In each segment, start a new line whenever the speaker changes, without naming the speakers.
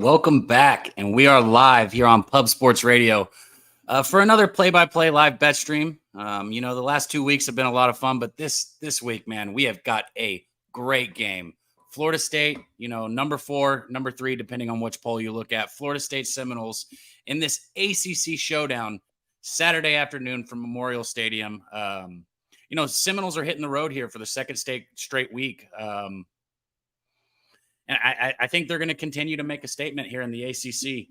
Welcome back, and we are live here on Pub Sports Radio for another play-by-play live bet stream. The last 2 weeks have been a lot of fun, but this week, man, we have got a great game. Florida State, number 4, number 3, depending on which poll you look at. Florida State Seminoles in this ACC showdown Saturday afternoon from Memorial Stadium. Seminoles are hitting the road here for the second straight week. And I think they're going to continue to make a statement here in the ACC.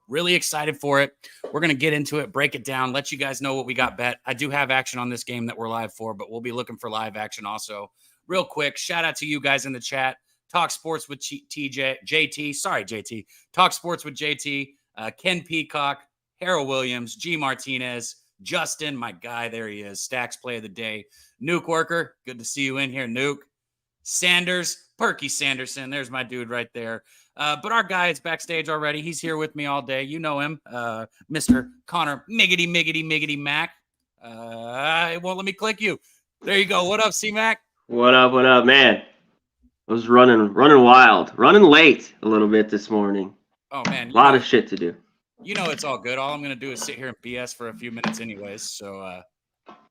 Really excited for it. We're going to get into it, break it down, let you guys know what we got bet. I do have action on this game that we're live for, but we'll be looking for live action also. Real quick, shout out to you guys in the chat. Talk Sports with JT. Sorry, JT. Talk Sports with JT. Ken Peacock, Harold Williams, G. Martinez, Justin, my guy. There he is. Stacks Play of the Day. Nuke Worker. Good to see you in here, Nuke. Sanders, Perky Sanderson. There's my dude right there. But our guy is backstage already. He's here with me all day. You know him, Mr. Connor Miggity Mac. It won't let me click you. There you go. What up, C-Mac?
What up, man? I was running wild, running late a little bit this morning.
Oh, man.
A lot of shit to do.
It's all good. All I'm going to do is sit here and BS for a few minutes anyways. So.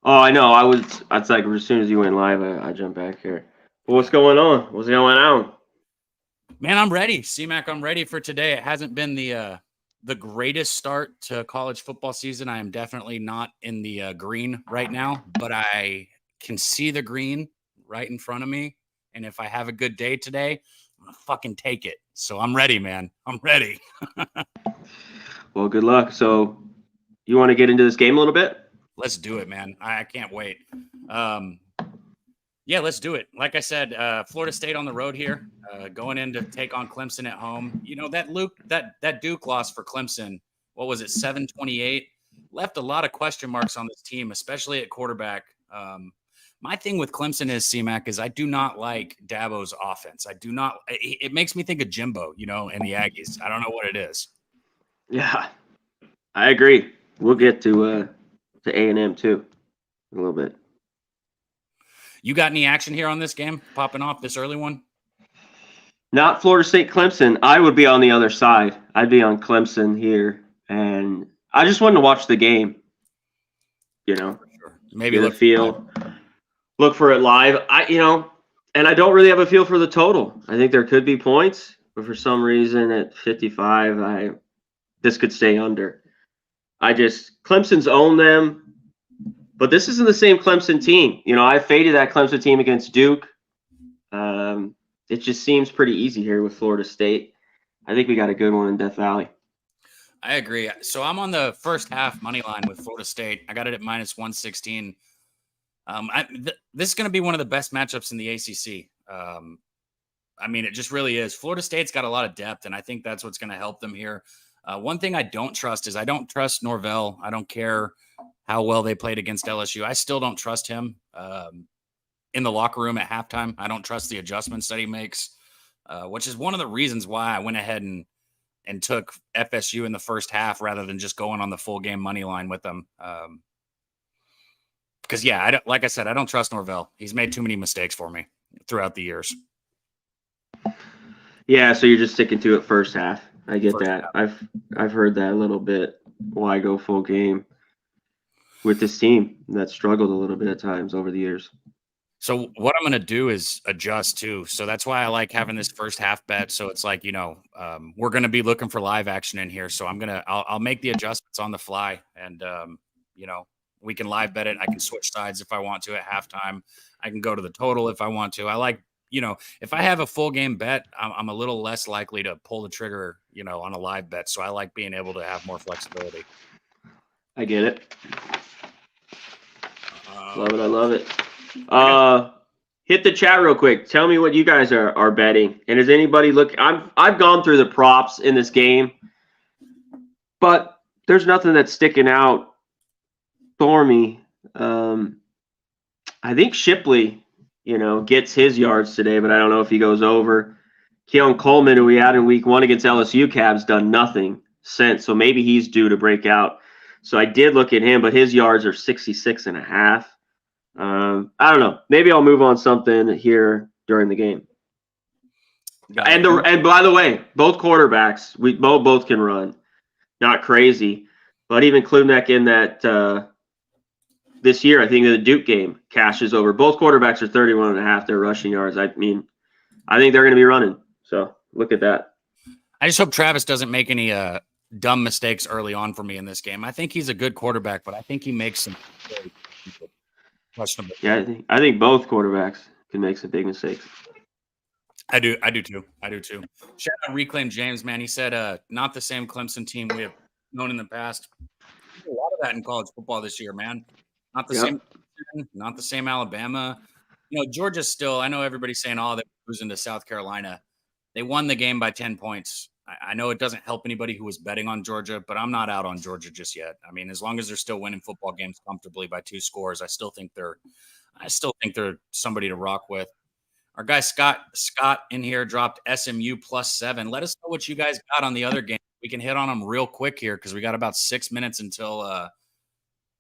Oh, I know. It's like as soon as you went live, I jumped back here. What's going on? What's going on?
Man, I'm ready. C-Mac, I'm ready for today. It hasn't been the greatest start to college football season. I am definitely not in the green right now, but I can see the green right in front of me. And if I have a good day today, I'm going to fucking take it. So I'm ready, man. I'm ready.
Well, good luck. So you want to get into this game a little bit?
Let's do it, man. I can't wait. Yeah, let's do it. Like I said, Florida State on the road here, going in to take on Clemson at home. That Duke loss for Clemson, what was it, 7-28, left a lot of question marks on this team, especially at quarterback. My thing with Clemson is, C-Mac, is I do not like Dabo's offense. It makes me think of Jimbo, and the Aggies. I don't know what it is.
Yeah, I agree. We'll get to A&M too in a little bit.
You got any action here on this game popping off, this early one?
Not Florida State Clemson. I would be on the other side. I'd be on Clemson here. And I just wanted to watch the game.
Sure. Maybe
look for it live. And I don't really have a feel for the total. I think there could be points, but for some reason at 55, this could stay under. Clemson's owned them. But this isn't the same Clemson team. I faded that Clemson team against Duke. It just seems pretty easy here with Florida State. I think we got a good one in Death Valley.
I agree. So I'm on the first half money line with Florida State. I got it at -116. This is going to be one of the best matchups in the ACC. It just really is. Florida State's got a lot of depth, and I think that's what's going to help them here. One thing I don't trust is I don't trust Norvell. I don't care how well they played against LSU. I still don't trust him in the locker room at halftime. I don't trust the adjustments that he makes, which is one of the reasons why I went ahead and took FSU in the first half rather than just going on the full game money line with them. Because, like I said, I don't trust Norvell. He's made too many mistakes for me throughout the years.
Yeah, so you're just sticking to it first half. I get that. I've heard that a little bit. Why go full game with this team that struggled a little bit at times over the years?
So what I'm going to do is adjust too. So that's why I like having this first half bet. So it's like, we're going to be looking for live action in here. So I'll make the adjustments on the fly, and we can live bet it. I can switch sides if I want to at halftime. I can go to the total if I want to. I like, if I have a full game bet, I'm a little less likely to pull the trigger, on a live bet. So I like being able to have more flexibility.
I get it. Love it. I love it. Hit the chat real quick. Tell me what you guys are betting. And is anybody I've gone through the props in this game, but there's nothing that's sticking out for me. I think Shipley, gets his yards today, but I don't know if he goes over. Keon Coleman, who we had in week 1 against LSU Cavs, done nothing since. So maybe he's due to break out. So I did look at him, but his yards are 66.5. I don't know. Maybe I'll move on something here during the game. And by the way, both quarterbacks, we both can run. Not crazy, but even Klunek in that this year, I think in the Duke game, cashes over. Both quarterbacks are 31.5 their rushing yards. I mean, I think they're going to be running. So look at that.
I just hope Travis doesn't make any dumb mistakes early on for me in this game. I think he's a good quarterback, but I think he makes some questionable.
Yeah, I think both quarterbacks can make some big mistakes.
I do too. Shout out Reclaim James, man. He said, not the same Clemson team we have known in the past. A lot of that in college football this year, man. Not the same, not the same Alabama. Georgia's still. I know everybody's saying, "Oh, they're losing to South Carolina." They won the game by 10 points. I know it doesn't help anybody who was betting on Georgia, but I'm not out on Georgia just yet. I mean, as long as they're still winning football games comfortably by 2 scores, I still think they're somebody to rock with. Our guy Scott in here dropped SMU +7. Let us know what you guys got on the other game. We can hit on them real quick here because we got about 6 minutes until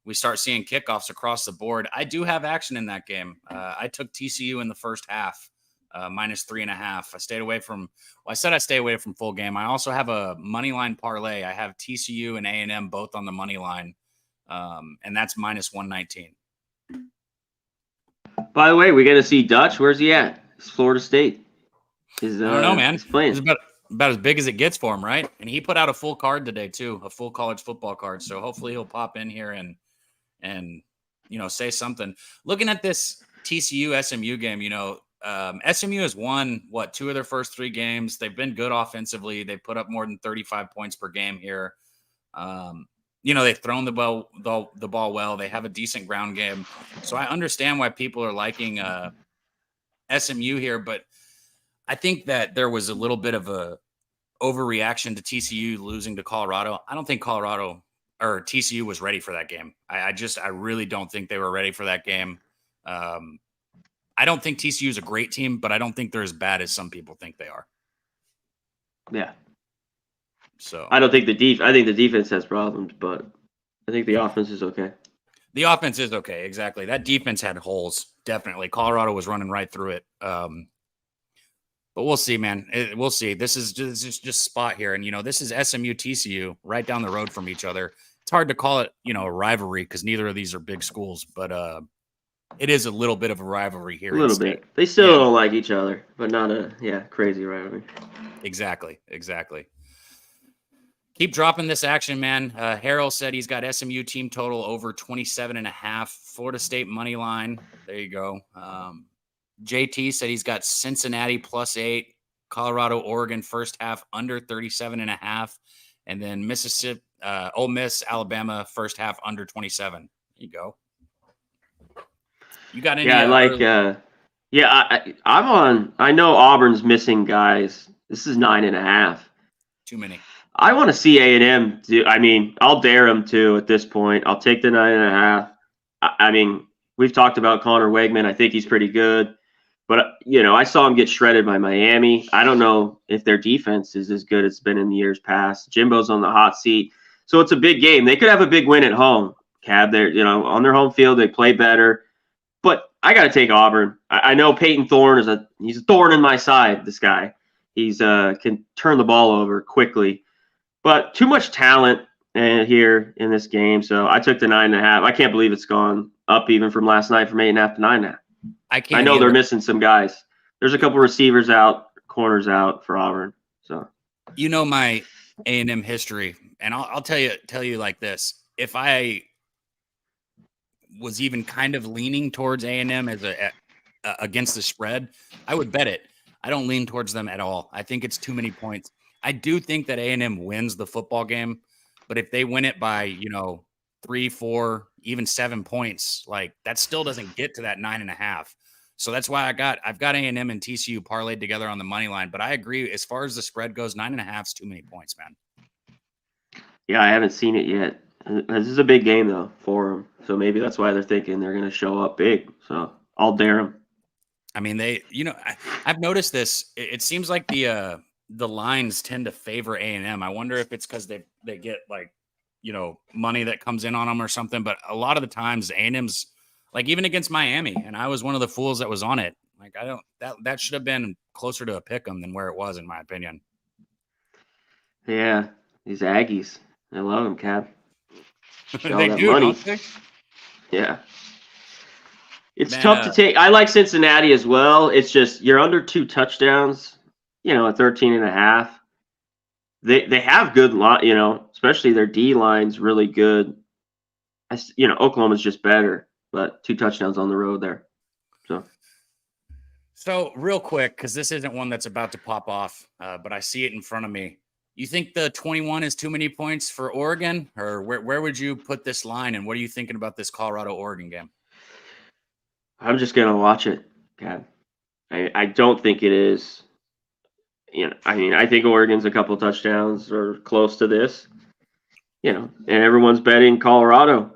we start seeing kickoffs across the board. I do have action in that game. I took TCU in the first half, -3.5. I stayed away from. Well, I said I stay away from full game. I also have a money line parlay. I have TCU and A&M both on the money line, and that's -119.
By the way, we're going to see Dutch. Where's he at? It's Florida State.
I don't know, man. It's about as big as it gets for him, right? And he put out a full card today too, a full college football card. So hopefully he'll pop in here and say something. Looking at this TCU SMU game, SMU has won 2 of their first 3 games. They've been good offensively. They put up more than 35 points per game here. They've thrown the ball well. They have a decent ground game. So I understand why people are liking SMU here, but I think that there was a little bit of a overreaction to TCU losing to Colorado. I don't think Colorado or TCU was ready for that game. I really don't think they were ready for that game. I don't think TCU is a great team, but I don't think they're as bad as some people think they are.
Yeah.
So
I think the defense has problems, but I think the offense is okay.
The offense is okay, exactly. That defense had holes, definitely. Colorado was running right through it. But we'll see, man. We'll see. This is just spot here, and this is SMU TCU right down the road from each other. It's hard to call it a rivalry because neither of these are big schools, but it is a little bit of a rivalry here.
A little bit. They still don't like each other, but not a crazy rivalry.
Exactly. Keep dropping this action, man. Harrell said he's got SMU team total over 27.5. Florida State money line. There you go. JT said he's got Cincinnati +8. Colorado, Oregon first half under 37.5. And then Mississippi, Ole Miss, Alabama first half under 27. There you go. You got any?
I'm on. I know Auburn's missing guys. This is 9.5.
Too many.
I want to see A&M do. I mean, I'll dare them to at this point. I'll take the 9.5. I mean, we've talked about Connor Wegman. I think he's pretty good, but I saw him get shredded by Miami. I don't know if their defense is as good as it's been in the years past. Jimbo's on the hot seat, so it's a big game. They could have a big win at home. Cab, they're on their home field. They play better. But I got to take Auburn. I know Peyton Thorne he's a thorn in my side, this guy. He's can turn the ball over quickly. But too much talent here in this game. So I took the 9.5. I can't believe it's gone up even from last night from 8.5 to 9.5. I know they're missing some guys. There's a couple receivers out, corners out for Auburn. So
my A&M history, and I'll tell you like this. If I was even kind of leaning towards A&M as against the spread, I would bet it. I don't lean towards them at all. I think it's too many points. I do think that A&M wins the football game, but if they win it by 3, 4, even 7 points, like that still doesn't get to that 9.5. So that's why I've got A&M and TCU parlayed together on the money line. But I agree, as far as the spread goes, 9.5 is too many points, man.
Yeah, I haven't seen it yet. This is a big game though for them, so maybe that's why they're thinking they're going to show up big. So I'll dare them.
I mean, I've noticed this. It seems like the lines tend to favor A&M. I wonder if it's because they get money that comes in on them or something. But a lot of the times A&M's like even against Miami, and I was one of the fools that was on it. Like I don't that should have been closer to a pick 'em than where it was, in my opinion.
Yeah, these Aggies. I love them, Cap. Got all
They
that
do,
money.
don't they?
Yeah. It's
Man,
tough to take. I like Cincinnati as well. It's just you're under 2 touchdowns, at 13.5. They have good line, especially their D line's really good. Oklahoma's just better, but 2 touchdowns on the road there.
So real quick, because this isn't one that's about to pop off, but I see it in front of me. You think the 21 is too many points for Oregon, or where would you put this line? And what are you thinking about this Colorado-Oregon game?
I'm just gonna watch it, Cap. I don't think it is. I think Oregon's a couple touchdowns or close to this. And everyone's betting Colorado.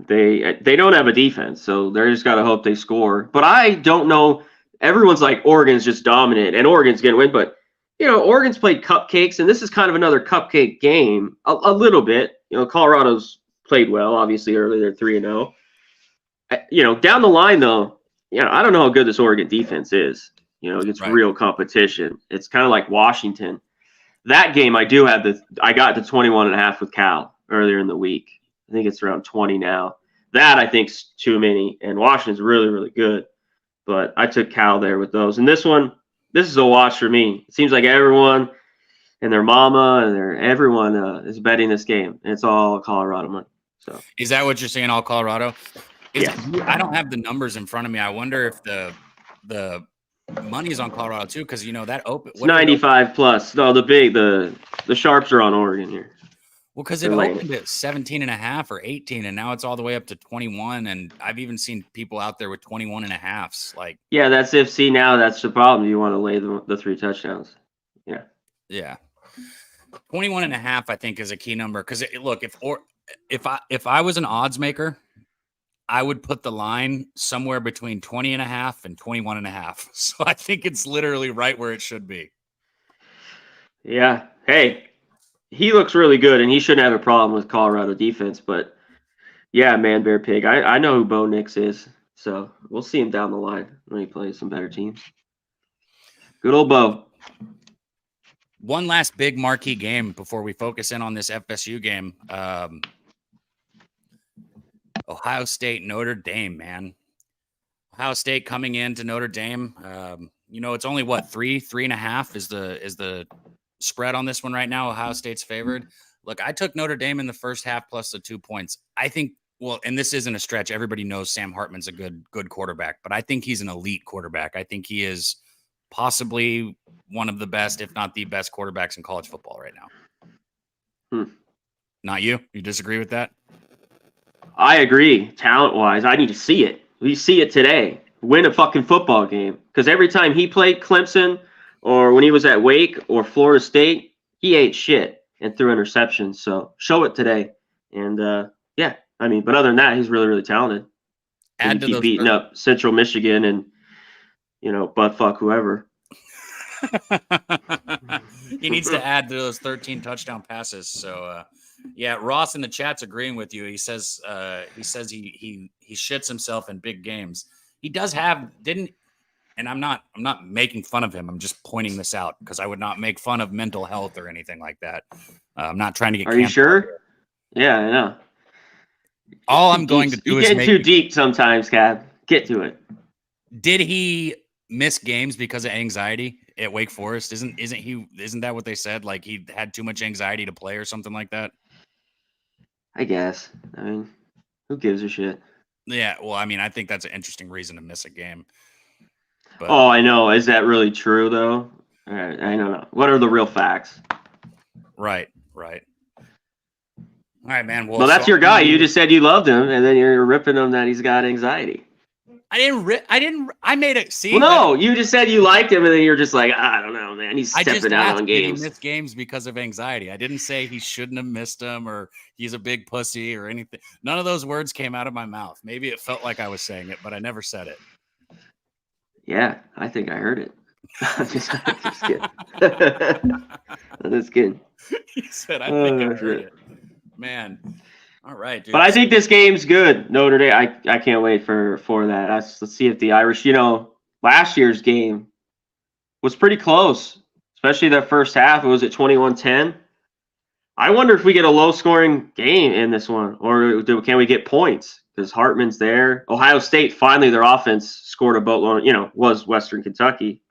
They don't have a defense, so they're just got to hope they score. But I don't know. Everyone's like Oregon's just dominant, and Oregon's going to win. But Oregon's played cupcakes, and this is kind of another cupcake game, a little bit. Colorado's played well, obviously early. They're 3-0. Down the line though, I don't know how good this Oregon defense is. It's
Right.
real competition. It's kind of like Washington. That game, I got the 21.5 with Cal earlier in the week. I think it's around 20 now. That I think's too many, and Washington's really, really good. But I took Cal there with those. And this is a watch for me. It seems like everyone and their mama and everyone is betting this game. And it's all Colorado money. So
Is that what you're saying? All Colorado?
Yeah.
I don't have the numbers in front of me. I wonder if the money is on Colorado too, because that open.
it's 95 plus. No, the sharps are on Oregon here.
Well, because it
They're laying
opened at 17.5 or 18, and now it's all the way up to 21. And I've even seen people out there with 21.5s. Like,
Yeah, that's now that's the problem. You want to lay the 3 touchdowns.
yeah, 21.5, I think, is a key number. Because look, if I was an odds maker, I would put the line somewhere between 20.5 and 21.5. So I think it's literally right where it should be.
Yeah. Hey, he looks really good, and he shouldn't have a problem with Colorado defense. But yeah, man, Bear Pig. I know who Bo Nix is, so we'll see him down the line when he plays some better teams. Good old Bo.
One last big marquee game before we focus in on this FSU game. Ohio State, Notre Dame, man. Ohio State coming into Notre Dame. It's only what 3.5 is the spread on this one right now. Ohio State's favored. Look, I took Notre Dame in the first half plus the 2 points. I think, and this isn't a stretch. Everybody knows Sam Hartman's a good quarterback, but I think he's an elite quarterback. I think he is possibly one of the best, if not the best quarterbacks in college football right now. Not you? You disagree with that?
I agree. Talent-wise, I need to see it. We see it today. Win a fucking football game. Because every time he played Clemson or when he was at Wake or Florida State, he ate shit and threw interceptions. So show it today. And, but other than that, he's really, really talented.
Add to
keep
those
beating up Central Michigan and, butt fuck whoever.
He needs to add to those 13 touchdown passes. So, Ross in the chat's agreeing with you. He says he shits himself in big games. He does and I'm not making fun of him. I'm just pointing this out because I would not make fun of mental health or anything like that. I'm not trying to get.
Are you sure? Yeah, I know.
All I'm going to do is
get too deep sometimes, Cap. Get to it.
Did he miss games because of anxiety at Wake Forest? Isn't that what they said? Like he had too much anxiety to play or something like that?
I guess. I mean, who gives a shit?
Yeah, well, I mean, I think that's an interesting reason to miss a game. But,
I know. Is that really true, though? I don't know. What are the real facts?
Right. All right, man.
Well, that's your guy. You just said you loved him, and then you're ripping him that he's got anxiety.
I made it. See?
Well, no, you just said you liked him, and then you're just like, I don't know, man. He's stepping out on games.
He missed games because of anxiety. I didn't say he shouldn't have missed them or he's a big pussy or anything. None of those words came out of my mouth. Maybe it felt like I was saying it, but I never said it.
Yeah, I think I heard it. I'm just kidding. I'm just kidding.
He said, I think I heard it. Man. All right, dude.
But I think this game's good. Notre Dame, I can't wait for that. Let's see if the Irish, last year's game was pretty close, especially that first half. It was at 21-10. I wonder if we get a low-scoring game in this one, or can we get points? Because Hartman's there. Ohio State, finally, their offense scored a boatload, was Western Kentucky.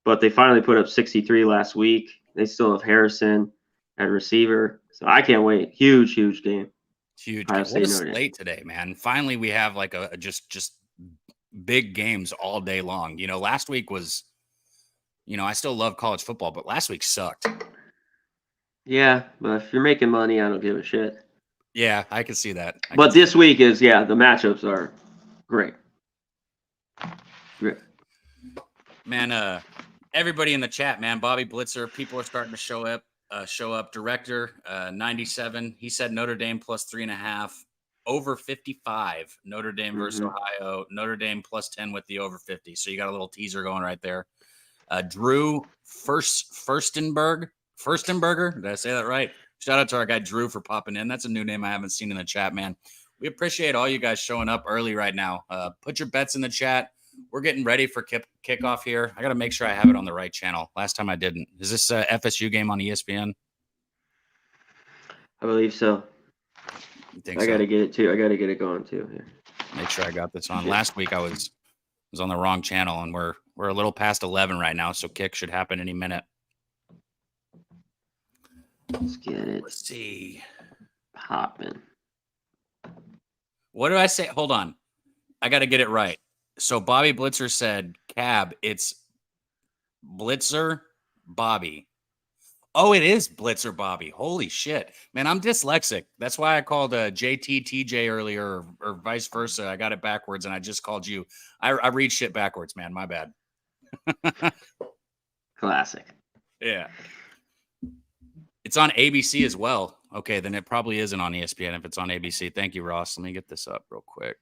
But they finally put up 63 last week. They still have Harrison at receiver. So I can't wait. Huge, huge game.
Huge game. What a slate today, man. Finally, we have like a just big games all day long. Last week was, I still love college football, but last week sucked.
Yeah, but if you're making money, I don't give a shit.
Yeah, I can see that.
But this week is, the matchups are great. Great.
Man, everybody in the chat, man. Bobby Blitzer, people are starting to show up. Director 97. He said Notre Dame plus 3.5, over 55. Notre Dame versus Ohio. Notre Dame plus 10 with the over 50. So you got a little teaser going right there. Drew Furstenberger. Did I say that right? Shout out to our guy Drew for popping in. That's a new name I haven't seen in the chat, man. We appreciate all you guys showing up early right now. Put your bets in the chat. We're getting ready for kickoff here. I got to make sure I have it on the right channel. Last time I didn't. Is this a FSU game on ESPN?
I believe so. I got to get it too. I got to get it going too. Here.
Make sure I got this on. Last week I was on the wrong channel, and we're a little past 11 right now, so kick should happen any minute.
Let's get it.
Let's see.
Hopping.
What do I say? Hold on. I got to get it right. So Bobby Blitzer said, Cab, it's Blitzer Bobby. Oh, it is Blitzer Bobby. Holy shit. Man, I'm dyslexic. That's why I called JT TJ earlier or vice versa. I got it backwards and I just called you. I read shit backwards, man. My bad.
Classic.
Yeah. It's on ABC as well. Okay, then it probably isn't on ESPN if it's on ABC. Thank you, Ross. Let me get this up real quick.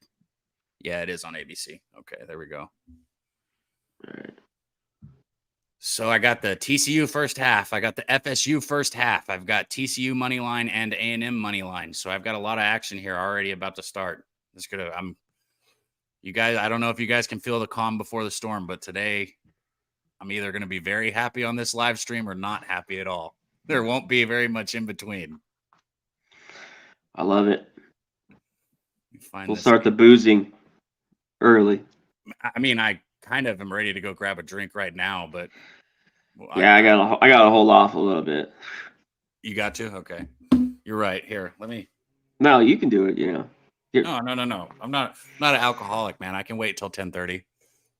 Yeah, it is on ABC. Okay, there we go.
All right.
So I got the TCU first half. I got the FSU first half. I've got TCU money line and A&M money line. So I've got a lot of action here already about to start. You guys, I don't know if you guys can feel the calm before the storm, but today I'm either going to be very happy on this live stream or not happy at all. There won't be very much in between.
I love it. We'll start the boozing early.
I mean, I kind of am ready to go grab a drink right now, but
yeah, I gotta hold off a little bit.
You got to? Okay. You're right. Here, let me.
No, you can do it.
No. I'm not an alcoholic, man. I can wait till 10:30.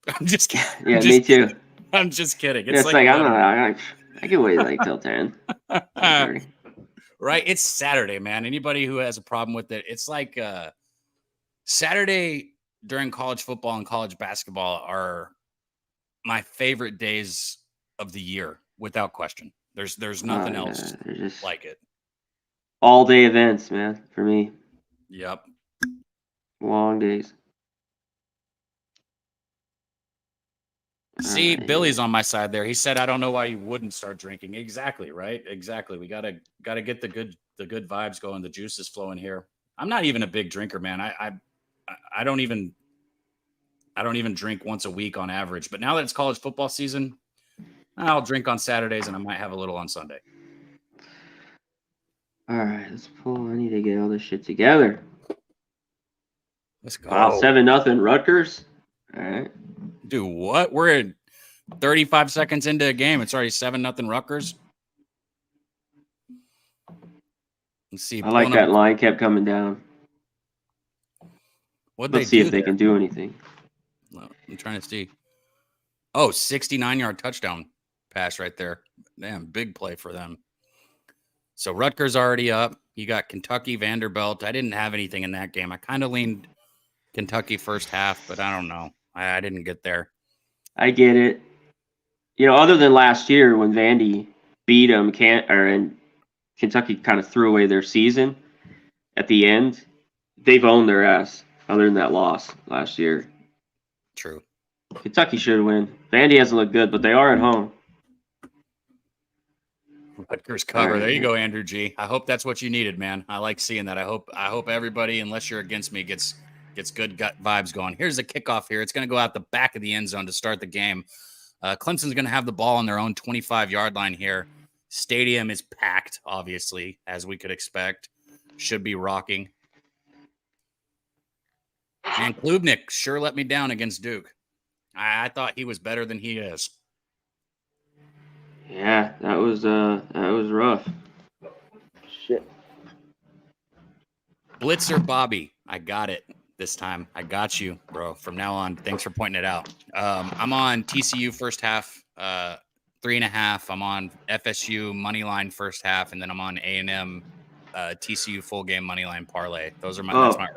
I'm just kidding.
Yeah, me too.
I'm just kidding.
It's like I can wait like till 10.
Right? It's Saturday, man. Anybody who has a problem with it, it's like Saturday during college football and college basketball are my favorite days of the year, without question. There's nothing else like it.
All day events, man, for me.
Yep.
Long days.
See, Billy's on my side there. He said, "I don't know why you wouldn't start drinking." Exactly, right? Exactly. We gotta get the good vibes going, the juices flowing here. I'm not even a big drinker, man. I don't even drink once a week on average. But now that it's college football season, I'll drink on Saturdays and I might have a little on Sunday.
All right, let's pull. I need to get all this shit together.
Let's go.
Wow, 7-0 Rutgers. All right.
Dude, what? We're in 35 seconds into a game. It's already 7-0 Rutgers. Let's see.
I like that line kept coming down. Let's see if they can do anything.
I'm trying to see. Oh, 69-yard touchdown pass right there. Damn, big play for them. So Rutgers already up. You got Kentucky, Vanderbilt. I didn't have anything in that game. I kind of leaned Kentucky first half, but I don't know. I didn't get there.
I get it. Other than last year when Vandy beat them, and Kentucky kind of threw away their season at the end, they've owned their ass. Other than that loss last year.
True.
Kentucky should win. Vandy hasn't looked good, but they are at home.
Rutgers cover. There you go, Andrew G. I hope that's what you needed, man. I like seeing that. I hope everybody, unless you're against me, gets Gets good gut vibes going. Here's the kickoff here. It's going to go out the back of the end zone to start the game. Clemson's going to have the ball on their own 25-yard line here. Stadium is packed, obviously, as we could expect. Should be rocking. Man, Klubnik sure let me down against Duke. I thought he was better than he is.
Yeah, that was rough. Shit.
Blitzer Bobby. I got it this time. I got you, bro. From now on, thanks for pointing it out. I'm on TCU first half, 3.5. I'm on FSU money line first half, and then I'm on A&M TCU full game money line parlay. That's my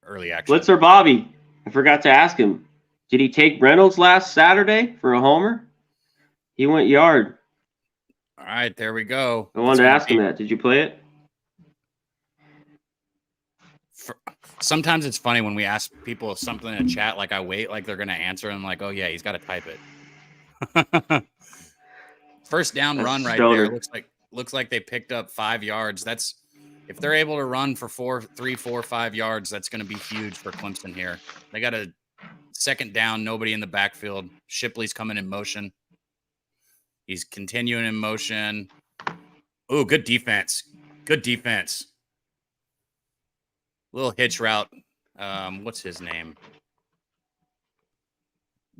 early action.
Blitzer Bobby. I forgot to ask him. Did he take Reynolds last Saturday for a homer? He went yard.
All right, there we go.
I wanted to ask him that. Did you play it?
Sometimes it's funny when we ask people something in a chat, like I wait, like they're going to answer, and I'm like, oh, yeah, he's got to type it. First down run right there. Looks like they picked up 5 yards. That's if they're able to run for 3, 4, 5 yards, that's going to be huge for Clemson here. They got a second down, nobody in the backfield. Shipley's coming in motion. He's continuing in motion. Oh, good defense. Good defense. Little hitch route. What's his name?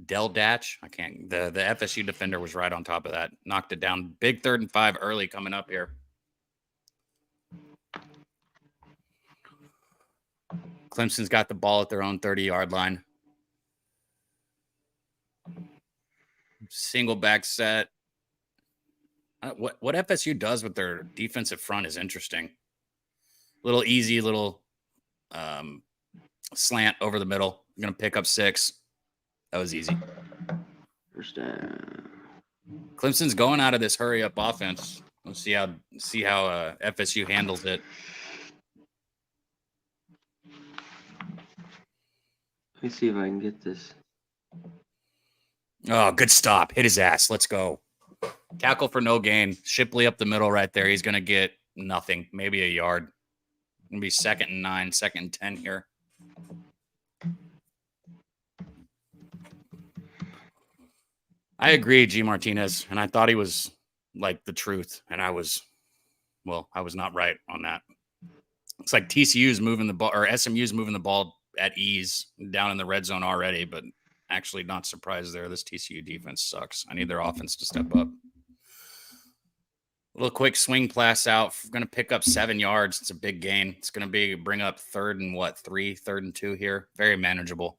Del Datch. I can't. The FSU defender was right on top of that. Knocked it down. Big 3rd and 5 early coming up here. Clemson's got the ball at their own 30-yard line. Single back set. What FSU does with their defensive front is interesting. Little easy, little slant over the middle. I'm going to pick up 6. That was easy.
First down.
Clemson's going out of this hurry-up offense. Let's see how FSU handles it.
Let me see if I can get this.
Oh, good stop. Hit his ass. Let's go. Tackle for no gain. Shipley up the middle right there. He's going to get nothing, maybe a yard. Going to be 2nd and 9, 2nd and 10 here. I agree, G. Martinez, and I thought he was like the truth, and I was not right on that. It's like TCU's moving the ball, or SMU's moving the ball at ease down in the red zone already, but actually not surprised there. This TCU defense sucks. I need their offense to step up. A little quick swing pass out. Going to pick up 7 yards. It's a big gain. It's going to bring up 3rd and 3, 3rd and 2 here. Very manageable.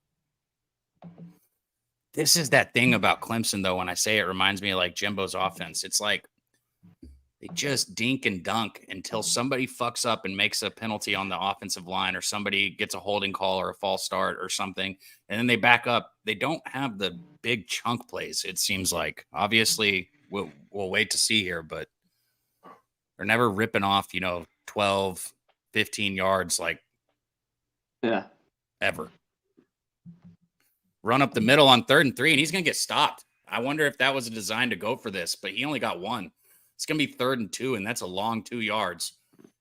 This is that thing about Clemson, though. When I say it reminds me of like Jimbo's offense. It's like they just dink and dunk until somebody fucks up and makes a penalty on the offensive line, or somebody gets a holding call or a false start or something, and then they back up. They don't have the big chunk plays, it seems like. Obviously, we'll wait to see here, but they're never ripping off, 12, 15 yards like ever. Run up the middle on 3rd and 3, and he's going to get stopped. I wonder if that was a design to go for this, but he only got 1. It's going to be 3rd and 2, and that's a long 2 yards.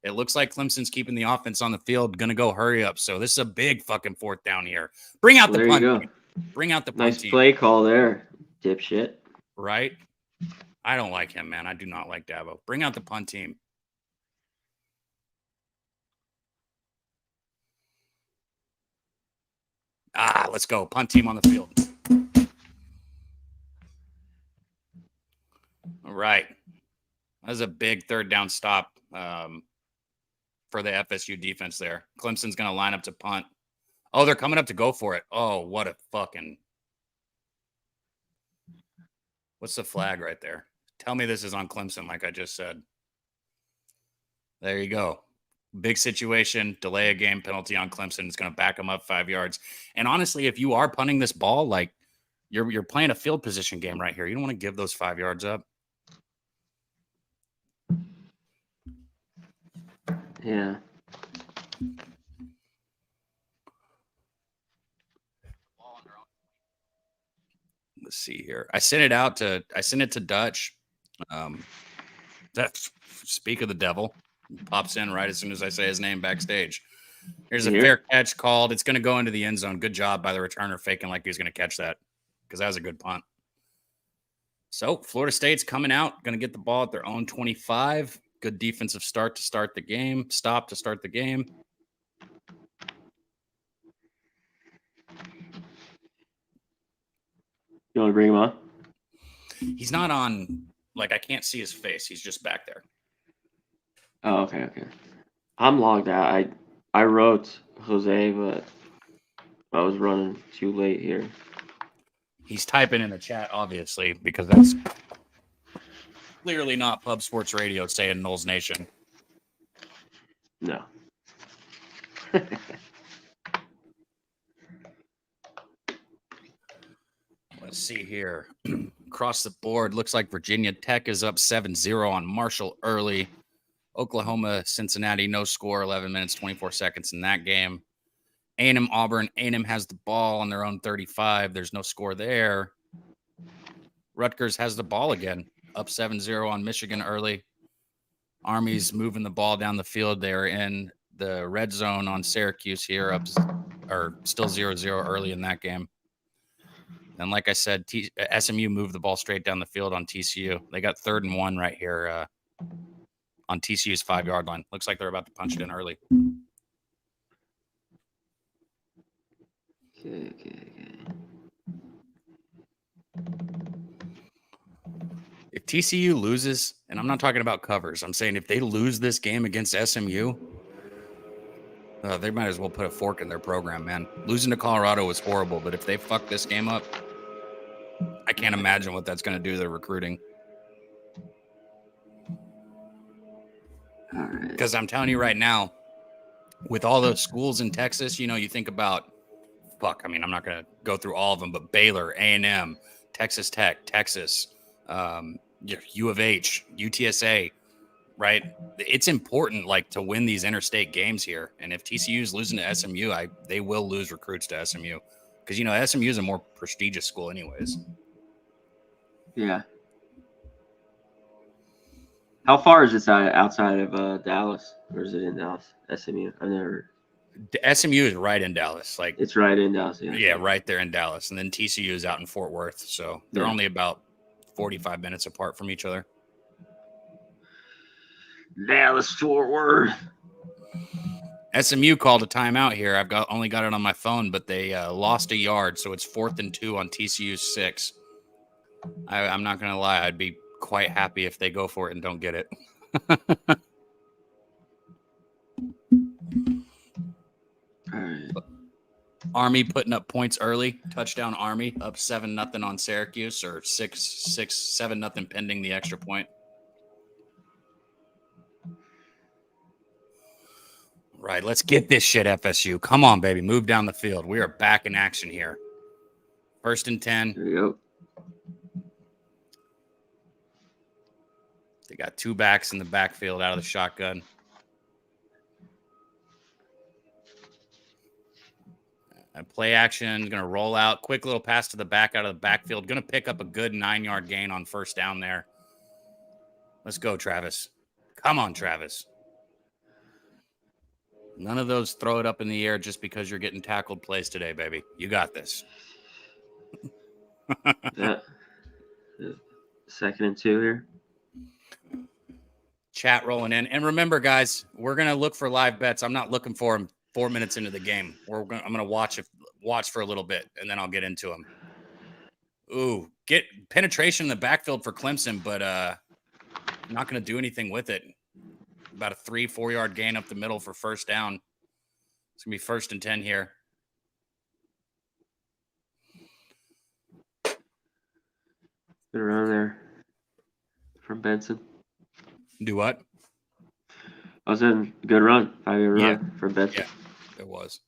It looks like Clemson's keeping the offense on the field, going to go hurry up. So this is a big fucking 4th down here. Bring out the punt team. Bring out the punt team.
Nice play call there, dipshit.
Right? I don't like him, man. I do not like Dabo. Bring out the punt team. Let's go. Punt team on the field. All right. That was a big 3rd down stop for the FSU defense there. Clemson's going to line up to punt. Oh, they're coming up to go for it. Oh, what a fucking... What's the flag right there? Tell me this is on Clemson, like I just said. There you go. Big situation, delay a game penalty on Clemson. It's going to back them up 5 yards. And honestly, if you are punting this ball, like you're playing a field position game right here. You don't want to give those 5 yards up.
Yeah.
Let's see here. I sent it to Dutch. Speak of the devil. Pops in right as soon as I say his name backstage. Here's a fair catch called. It's going to go into the end zone. Good job by the returner faking like he was going to catch that because that was a good punt. So Florida State's coming out, going to get the ball at their own 25. Good defensive start to start the game. Stop to start the game.
You want to bring him on?
He's not on. Like, I can't see his face. He's just back there.
Oh, okay. I'm logged out. I wrote Jose, but I was running too late here.
He's typing in the chat, obviously, because that's clearly not Pub Sports Radio saying Knowles Nation.
No.
Let's see here. Across the board, looks like Virginia Tech is up 7-0 on Marshall early. Oklahoma, Cincinnati, no score, 11 minutes, 24 seconds in that game. A&M, Auburn. A&M has the ball on their own 35. There's no score there. Rutgers has the ball again, up 7-0 on Michigan early. Army's moving the ball down the field. They're in the red zone on Syracuse here, still 0-0 early in that game. And like I said, SMU moved the ball straight down the field on TCU. They got 3rd and 1 right here on TCU's 5-yard line. Looks like they're about to punch it in early.
Okay.
If TCU loses, and I'm not talking about covers, I'm saying if they lose this game against SMU, they might as well put a fork in their program, man. Losing to Colorado was horrible, but if they fuck this game up, I can't imagine what that's going to do to their recruiting. Because I'm telling you right now, with all those schools in Texas, you think about, I'm not going to go through all of them, but Baylor, A&M, Texas Tech, Texas, U of H, UTSA, right? It's important, to win these interstate games here. And if TCU is losing to SMU, they will lose recruits to SMU. Because, SMU is a more prestigious school anyways.
Yeah. How far is this outside of Dallas? Or is it in Dallas? SMU? I've never...
SMU is right in Dallas.
It's right in Dallas.
Yeah, right there in Dallas. And then TCU is out in Fort Worth. So they're only about 45 minutes apart from each other.
Dallas, Fort Worth.
SMU called a timeout here. I've only got it on my phone, but they lost a yard. So it's 4th and 2 on TCU's 6. I'm not going to lie. I'd be quite happy if they go for it and don't get it.
All right.
Army putting up points early. Touchdown Army up 7-0 on Syracuse, or 7-0 pending the extra point. Right, let's get this shit, FSU. Come on, baby. Move down the field. We are back in action here. 1st and 10.
There you go.
They got 2 backs in the backfield out of the shotgun. Play action, going to roll out. Quick little pass to the back out of the backfield. Going to pick up a good 9-yard gain on 1st down there. Let's go, Travis. Come on, Travis. None of those throw it up in the air just because you're getting tackled plays today, baby. You got this.
Yeah. 2nd and 2 here.
Chat rolling in. And remember, guys, we're going to look for live bets. I'm not looking for them 4 minutes into the game. I'm going to watch for a little bit, and then I'll get into them. Ooh, get penetration in the backfield for Clemson, but not going to do anything with it. About a 3-4 yard gain up the middle for 1st down. It's going to be 1st and 10 here.
Good around there from Benson.
Do what?
I was in good run, 5-yard run for Benson.
Yeah, it was.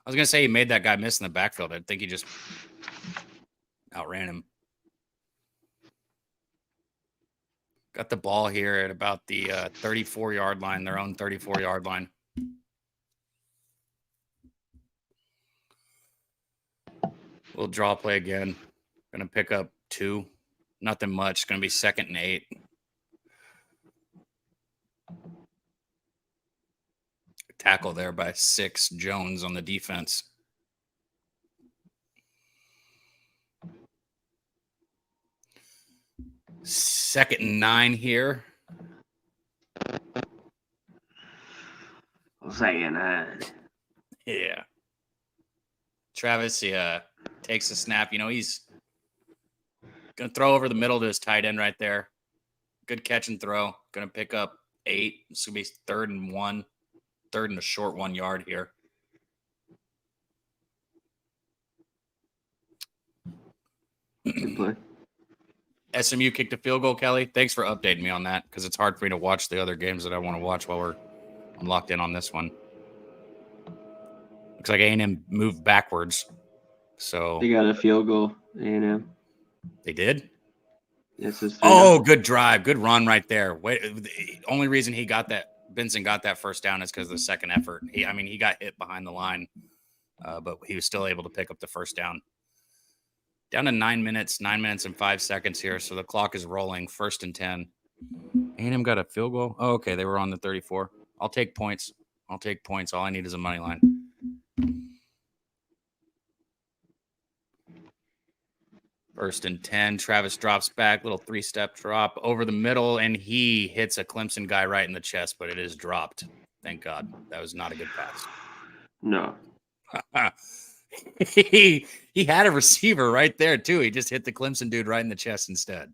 I was going to say he made that guy miss in the backfield. I think he just outran him. Got the ball here at about the 34-yard line, their own 34-yard line. We'll draw play again. Going to pick up 2. Nothing much. It's going to be 2nd and 8. tackle there by 6 Jones on the defense. Second and 9 here.
Second and 9.
Yeah. Travis takes a snap. He's going to throw over the middle to his tight end right there. Good catch and throw. Going to pick up 8. It's going to be 3rd and 1. 3rd and a short 1 yard here.
Good play.
SMU kicked a field goal, Kelly. Thanks for updating me on that because it's hard for me to watch the other games that I want to watch while I'm locked in on this one. Looks like A&M moved backwards. So
They got a field goal, A&M.
They did?
Yes, it's
good drive. Good run right there. The only reason Benson got that first down is because of the second effort. He got hit behind the line, but he was still able to pick up the first down. Down to 9 minutes and 5 seconds here. So the clock is rolling. 1st and 10. A&M got a field goal. Oh, okay. They were on the 34. I'll take points. All I need is a money line. First and 10. Travis drops back. Little 3-step drop over the middle. And he hits a Clemson guy right in the chest, but it is dropped. Thank God. That was not a good pass.
No.
He had a receiver right there, too. He just hit the Clemson dude right in the chest instead.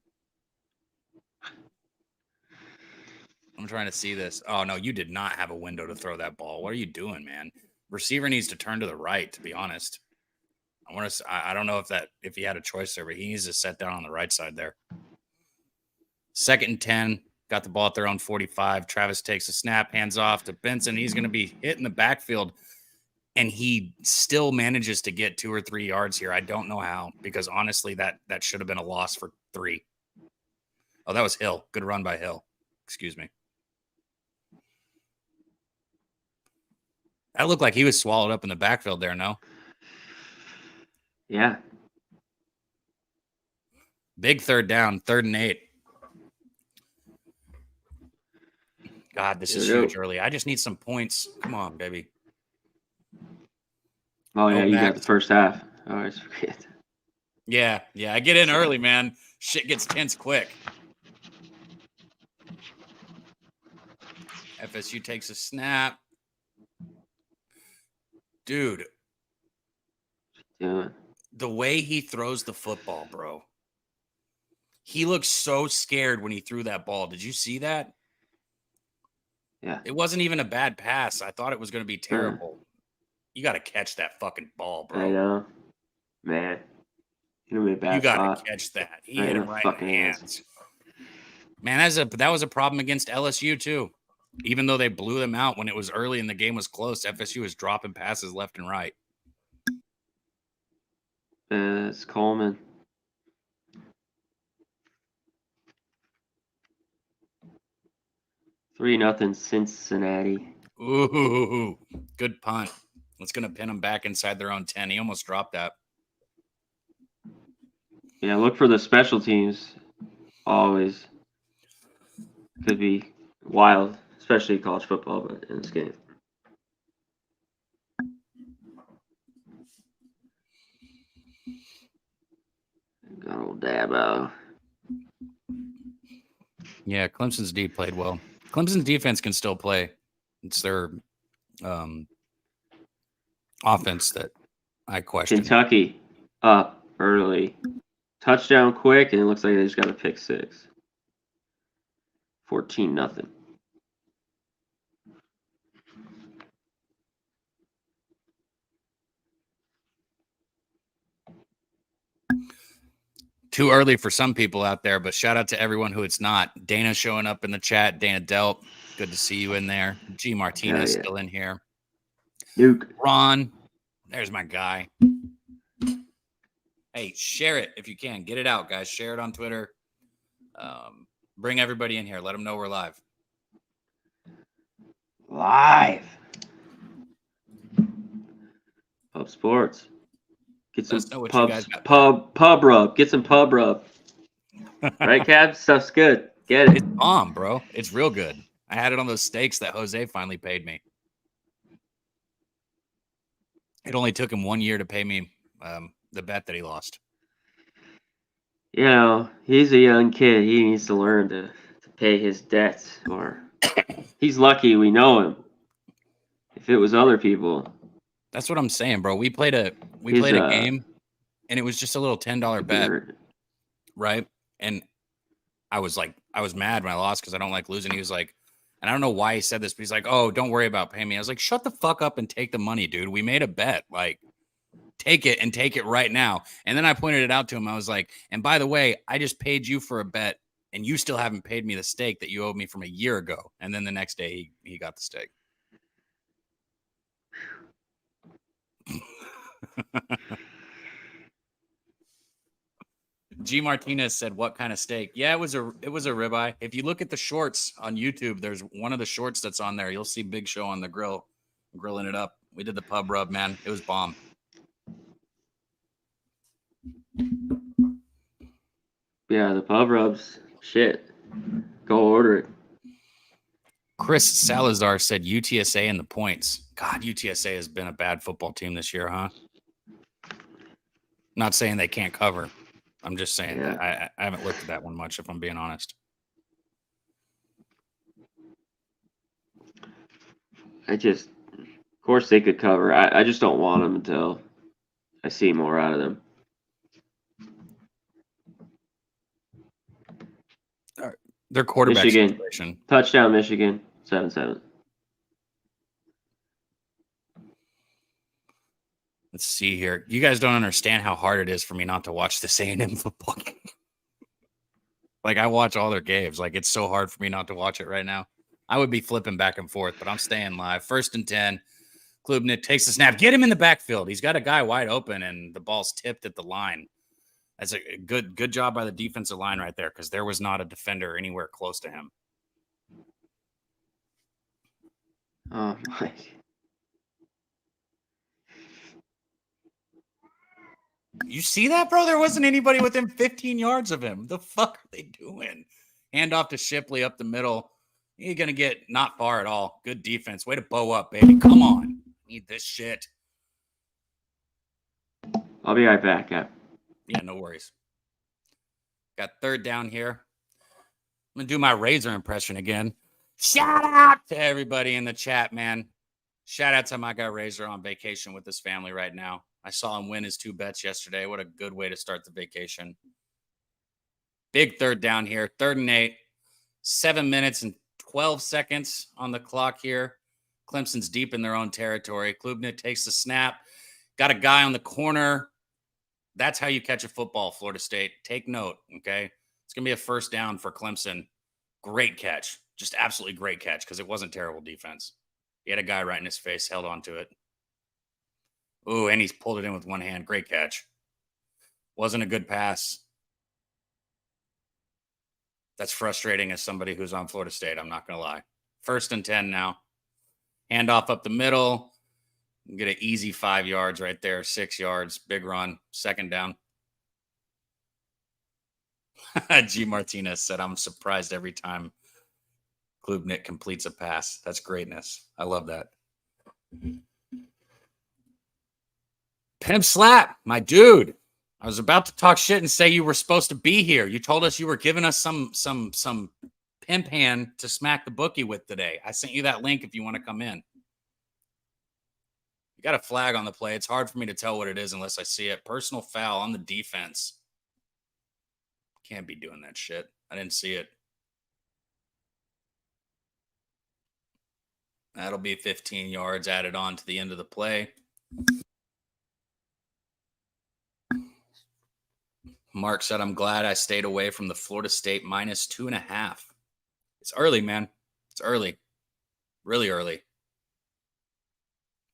I'm trying to see this. Oh, no, you did not have a window to throw that ball. What are you doing, man? Receiver needs to turn to the right, to be honest. I don't know if he had a choice there, but he needs to set down on the right side there. 2nd and 10. Got the ball at their own 45. Travis takes a snap, hands off to Benson. He's going to be hit in the backfield. And he still manages to get 2 or 3 yards here. I don't know how, because honestly, that should have been a loss for 3. Oh, that was Hill. Good run by Hill. Excuse me. That looked like he was swallowed up in the backfield there, no?
Yeah.
Big 3rd down, 3rd and 8. God, this is huge early. I just need some points. Come on, baby.
Oh, yeah, you got the first half. I always forget.
Yeah, I get in early, man. Shit gets tense quick. FSU takes a snap. Dude.
Yeah.
The way he throws the football, bro. He looks so scared when he threw that ball. Did you see that?
Yeah.
It wasn't even a bad pass. I thought it was going to be terrible. You got to catch that fucking ball, bro.
I know. Man. You
got to catch that. He hit him right in the hands. Man, that was a problem against LSU, too. Even though they blew them out when it was early and the game was close, FSU was dropping passes left and right.
It's Coleman. Three nothing Cincinnati.
Ooh, good punt. It's going to pin them back inside their own 10. He almost dropped that.
Yeah, look for the special teams. Always. Could be wild, especially college football, but in this game. Got old Dabo.
Yeah, Clemson's D played well. Clemson's defense can still play. It's their offense that I question.
Kentucky up early. Touchdown quick, and it looks like they just got a pick 6. 14-0.
Too early for some people out there, but shout out to everyone who it's not. Dana showing up in the chat. Dana Delp, good to see you in there. G. Martinez still in here.
Duke.
Ron, there's my guy. Hey, share it if you can. Get it out, guys. Share it on Twitter. Bring everybody in here. Let them know we're live.
Live. Pub Sports. Get some pub rub. Get some pub rub. Right, Cab? Stuff's good. Get it.
It's bomb, bro. It's real good. I had it on those steaks that Jose finally paid me. It only took him 1 year to pay me the bet that he lost.
You know, he's a young kid. He needs to learn to pay his debts, or he's lucky we know him. If it was other people,
that's what I'm saying, bro. We played a game, and it was just a little $10 bet, right? And I was mad when I lost because I don't like losing. He was like, and I don't know why he said this, but he's like, "Oh, don't worry about paying me." I was like, "Shut the fuck up and take the money, dude. We made a bet. Like, take it and take it right now." And then I pointed it out to him. I was like, "And by the way, I just paid you for a bet, and you still haven't paid me the steak that you owed me from a year ago." And then the next day, he got the steak. G Martinez said, "What kind of steak?" Yeah, it was a ribeye. If you look at the shorts on YouTube, there's one of the shorts that's on there. You'll see Big Show on the grill, grilling it up. We did the pub rub, man. It was bomb.
Yeah, the pub rubs. Shit. Go order it.
Chris Salazar said UTSA and the points. God, UTSA has been a bad football team this year, huh? Not saying they can't cover. I'm just saying that I haven't looked at that one much, if I'm being honest.
Of course they could cover. I just don't want them until I see more out of them.
All right. Their quarterback
Michigan.
situation.
Touchdown, Michigan. 7-7.
Let's see here. You guys don't understand how hard it is for me not to watch this A&M football game. Like, I watch all their games. Like, it's so hard for me not to watch it right now. I would be flipping back and forth, but I'm staying live. 1st and 10. Klubnik takes the snap. Get him in the backfield. He's got a guy wide open, and the ball's tipped at the line. That's a good job by the defensive line right there, because there was not a defender anywhere close to him.
Oh, my.
You see that, bro? There wasn't anybody within 15 yards of him. The fuck are they doing? Hand off to Shipley up the middle. You're going to get not far at all. Good defense. Way to bow up, baby. Come on. Need this shit.
I'll be right back.
Yeah, no worries. Got 3rd down here. I'm going to do my Razor impression again. Shout out to everybody in the chat, man. Shout out to my guy Razor on vacation with his family right now. I saw him win his 2 bets yesterday. What a good way to start the vacation. Big 3rd down here. 3rd and 8. 7 minutes and 12 seconds on the clock here. Clemson's deep in their own territory. Klubnik takes the snap. Got a guy on the corner. That's how you catch a football, Florida State. Take note, okay? It's going to be a 1st down for Clemson. Great catch. Just absolutely great catch, because it wasn't terrible defense. He had a guy right in his face, held on to it. Ooh, and he's pulled it in with one hand. Great catch. Wasn't a good pass. That's frustrating as somebody who's on Florida State. I'm not going to lie. 1st and 10 now. Handoff up the middle. Get an easy 5 yards right there. 6 yards. Big run. 2nd down. G. Martinez said, "I'm surprised every time Klubnik completes a pass." That's greatness. I love that. Pimp Slap, my dude. I was about to talk shit and say you were supposed to be here. You told us you were giving us some pimp hand to smack the bookie with today. I sent you that link if you want to come in. You got a flag on the play. It's hard for me to tell what it is unless I see it. Personal foul on the defense. Can't be doing that shit. I didn't see it. That'll be 15 yards added on to the end of the play. Mark said, "I'm glad I stayed away from the Florida State -2.5. It's early, man. It's early. Really early.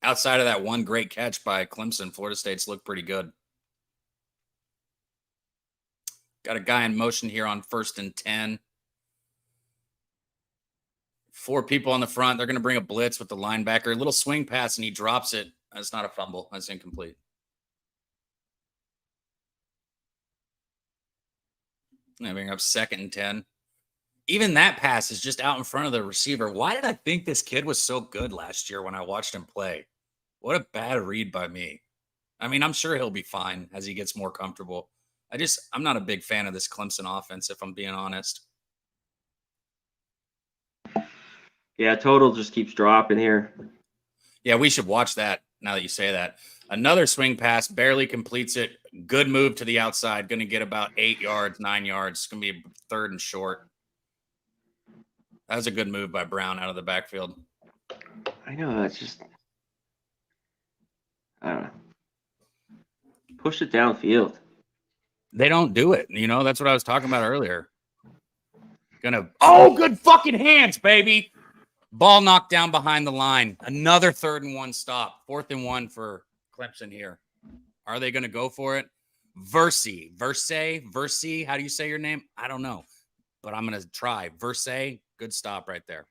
Outside of that one great catch by Clemson, Florida State's looked pretty good. Got a guy in motion here on 1st and 10. 4 people on the front. They're going to bring a blitz with the linebacker. A little swing pass, and he drops it. That's not a fumble. That's incomplete. They bring up 2nd and 10. Even that pass is just out in front of the receiver. Why did I think this kid was so good last year when I watched him play? What a bad read by me. I mean, I'm sure he'll be fine as he gets more comfortable. I'm not a big fan of this Clemson offense, if I'm being honest.
Yeah, total just keeps dropping here.
Yeah, we should watch that now that you say that. Another swing pass, barely completes it. Good move to the outside. Going to get about 8 yards, 9 yards. It's going to be third and short. That was a good move by Brown out of the backfield.
I know, that's just, I don't know. Push it downfield.
They don't do it. You know, that's what I was talking about earlier. Good fucking hands, baby. Ball knocked down behind the line. Another 3rd and 1 stop. 4th and 1 for Clemson here. Are they going to go for it? Verse. How do you say your name? I don't know, but I'm going to try. Verse. Good stop right there.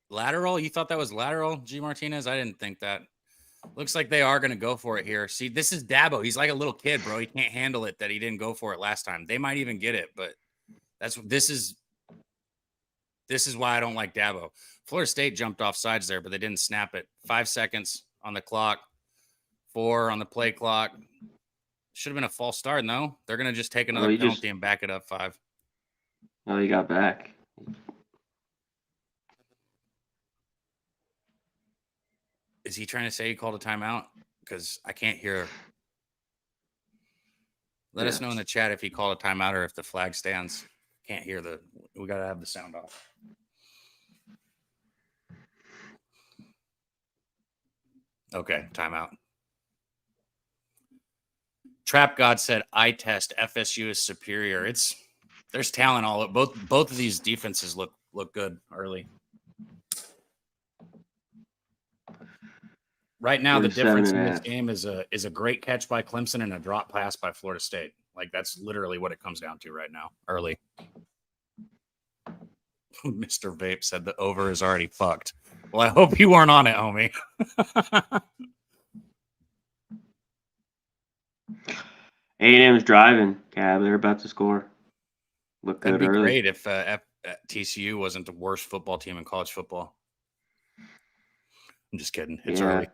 Lateral? You thought that was lateral, G. Martinez? I didn't think that. Looks like they are going to go for it here. See, this is Dabo. He's like a little kid, bro. He can't handle it that he didn't go for it last time. They might even get it, but this is why I don't like Dabo. Florida State jumped off sides there, but they didn't snap it. 5 seconds on the clock. 4 on the play clock. Should have been a false start, no? They're going to just take another penalty and back it up 5.
Oh, he got back.
Is he trying to say he called a timeout? Because I can't hear. Let us know in the chat if he called a timeout or if the flag stands. Can't hear we got to have the sound off. Okay, timeout. Trap God said, "I test FSU is superior." There's talent all both of these defenses look good early. Right now, the difference in this game is a great catch by Clemson and a drop pass by Florida State. Like, that's literally what it comes down to right now, early. Mr. Vape said the over is already fucked. Well, I hope you weren't on it, homie.
A&M's driving, Cab. They're about to score. Look good.
That'd be
early.
Great if TCU wasn't the worst football team in college football. I'm just kidding. It's early.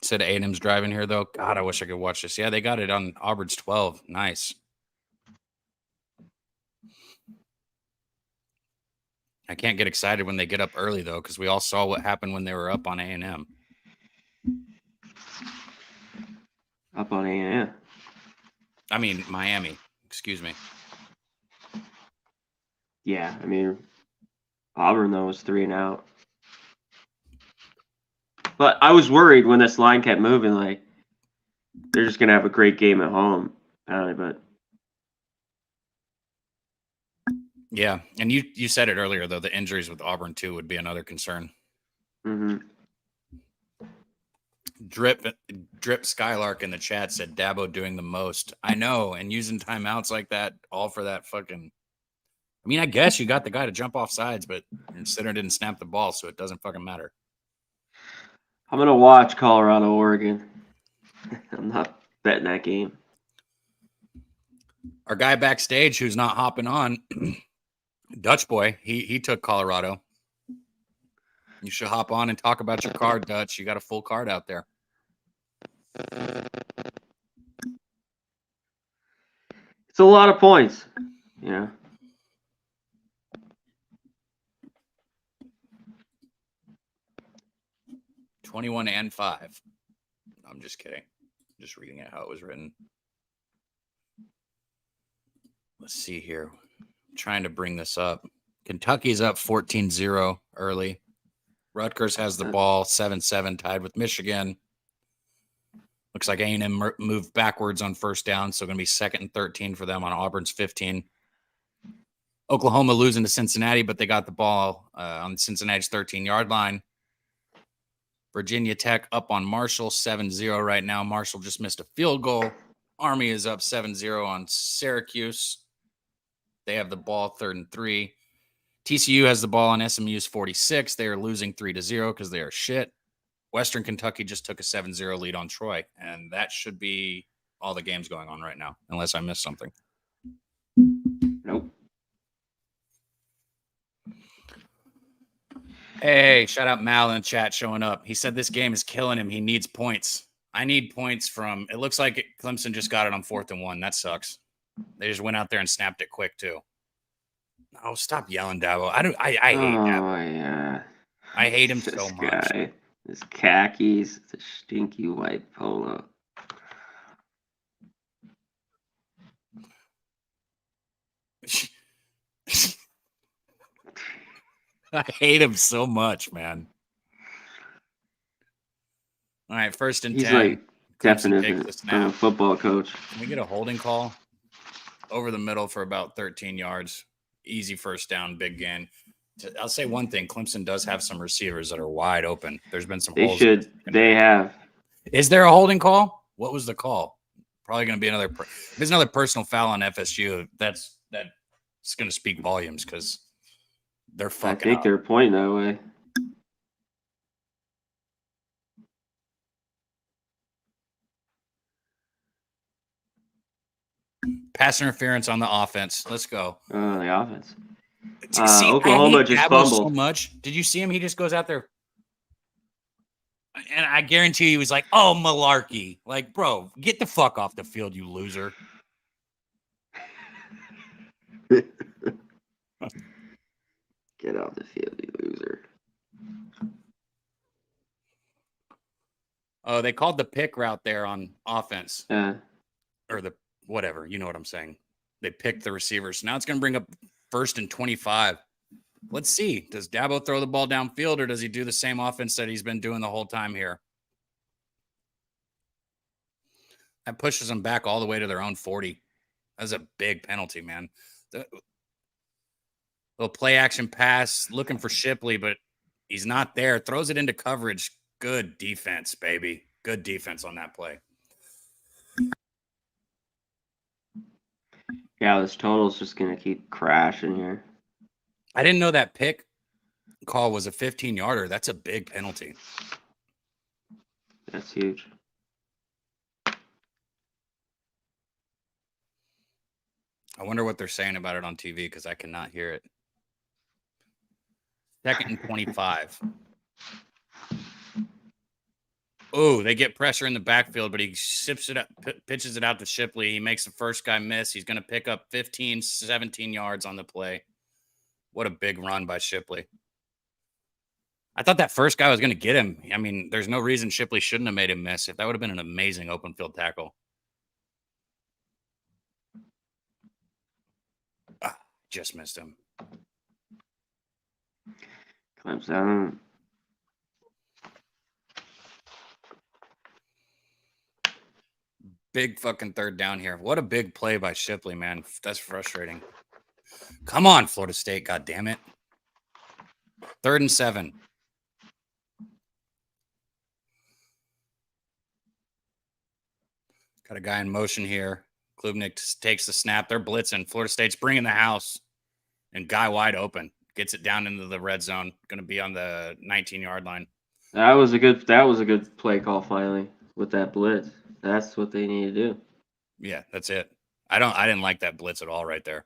Said A&M's driving here, though. God, I wish I could watch this. Yeah, they got it on Auburn's 12. Nice. I can't get excited when they get up early, though, because we all saw what happened when they were up on A&M.
Up on A&M.
I mean, Miami. Excuse me.
Yeah, I mean, Auburn, though, was 3 and out. But I was worried when this line kept moving, like, they're just going to have a great game at home. But
yeah, and you said it earlier, though, the injuries with Auburn, too, would be another concern.
Mm-hmm.
Drip Skylark in the chat said Dabo doing the most. I know, and using timeouts like that, all for that fucking. I mean, I guess you got the guy to jump off sides, but center didn't snap the ball, so it doesn't fucking matter.
I'm gonna watch Colorado, Oregon. I'm not betting that game.
Our guy backstage who's not hopping on, Dutch boy, he took Colorado. You should hop on and talk about your card, Dutch. You got a full card out there.
It's a lot of points. Yeah.
$21 and $5. I'm just kidding. Just reading it how it was written. Let's see here. I'm trying to bring this up. Kentucky's up 14-0 early. Rutgers has the ball, 7-7, tied with Michigan. Looks like A&M moved backwards on first down, so going to be 2nd and 13 for them on Auburn's 15. Oklahoma losing to Cincinnati, but they got the ball on Cincinnati's 13-yard line. Virginia Tech up on Marshall, 7-0 right now. Marshall just missed a field goal. Army is up 7-0 on Syracuse. They have the ball, 3rd and 3. TCU has the ball on SMU's 46. They are losing 3-0 because they are shit. Western Kentucky just took a 7-0 lead on Troy, and that should be all the games going on right now, unless I missed something.
Nope.
Hey, shout out Mal in the chat showing up. He said this game is killing him. He needs points. I need points from – it looks like Clemson just got it on 4th and 1. That sucks. They just went out there and snapped it quick, too. Oh, stop yelling, Dabo. I hate Dabo.
Oh, yeah.
I hate him so much.
Guy. His khakis, the stinky white polo.
I hate him so much, man. All right, 1st and 10.
He's like
Clemson
definitely
takes the snap.
a football coach.
Can we get a holding call? Over the middle for about 13 yards. Easy first down, big gain. I'll say one thing. Clemson does have some receivers that are wide open. There's been some holes.
They have.
Is there a holding call? What was the call? Probably going to be another. If there's another personal foul on FSU, that's going to speak volumes because they're fucking.
I think they're pointing that way.
Pass interference on the offense. Let's go.
The offense.
See,
Oklahoma just fumbled
so much. Did you see him? He just goes out there. And I guarantee he was like, oh, malarkey. Like, bro, get the fuck off the field, you loser.
Get off the field, you loser.
Oh, they called the pick route there on offense.
Yeah.
Or the whatever. You know what I'm saying. They picked the receivers. Now it's going to bring up 1st and 25. Let's see. Does Dabo throw the ball downfield or does he do the same offense that he's been doing the whole time here? That pushes them back all the way to their own 40. That's a big penalty, man. Little play action pass, looking for Shipley, but he's not there. Throws it into coverage. Good defense, baby. Good defense on that play.
Yeah, this total's just going to keep crashing here.
I didn't know that pick call was a 15-yarder. That's a big penalty.
That's huge.
I wonder what they're saying about it on TV because I cannot hear it. 2nd and 25. Oh, they get pressure in the backfield, but he sips it up, pitches it out to Shipley. He makes the first guy miss. He's going to pick up 15, 17 yards on the play. What a big run by Shipley. I thought that first guy was going to get him. I mean, there's no reason Shipley shouldn't have made him miss. If that would have been an amazing open field tackle. Just missed him.
Clemson.
Big fucking 3rd down here. What a big play by Shipley, man. That's frustrating. Come on, Florida State. God damn it. 3rd and 7. Got a guy in motion here. Klubnik takes the snap. They're blitzing. Florida State's bringing the house. And guy wide open. Gets it down into the red zone. Going to be on the 19-yard line.
That was a good play call finally with that blitz. That's what they need to do.
Yeah, that's it. I didn't like that blitz at all right there.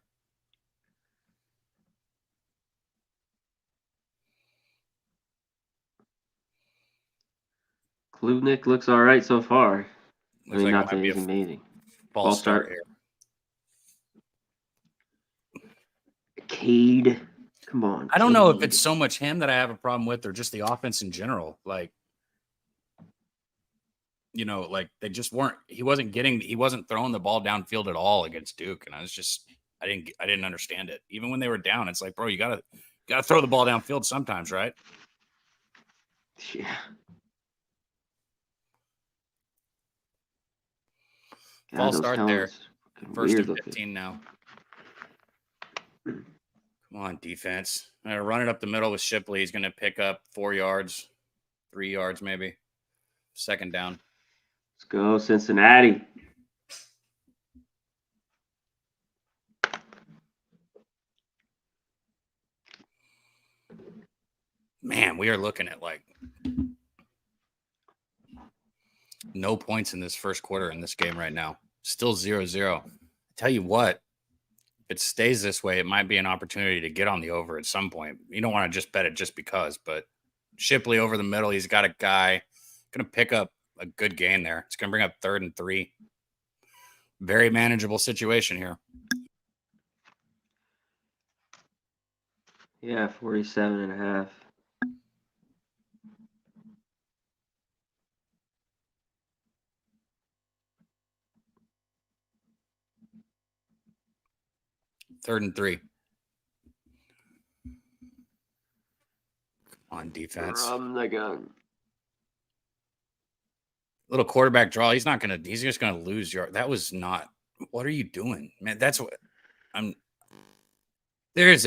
Klubnik looks all right so far.
Looks like
not that he's amazing.
False start here.
Cade. Come on.
I don't know if it's so much him that I have a problem with or just the offense in general. Like, you know, like they just weren't, he wasn't throwing the ball downfield at all against Duke. And I didn't understand it. Even when they were down, it's like, bro, you gotta throw the ball downfield sometimes, right?
Yeah.
False start there. 1st and 15 now. Come on, defense. I'm going to run it up the middle with Shipley. He's going to pick up 4 yards, 3 yards maybe. 2nd down.
Let's go, Cincinnati.
we are looking at like no points in this first quarter in this game right now. Still 0-0. Tell you what, if it stays this way, it might be an opportunity to get on the over at some point. You don't want to just bet it just because, but Shipley over the middle, he's got a guy going to pick up a good gain there. It's going to bring up 3rd and 3. Very manageable situation here.
Yeah, 47.5.
Third and 3. On defense.
From the gun.
Little quarterback draw. He's just gonna lose your. That was not. What are you doing, man? That's what I'm. There is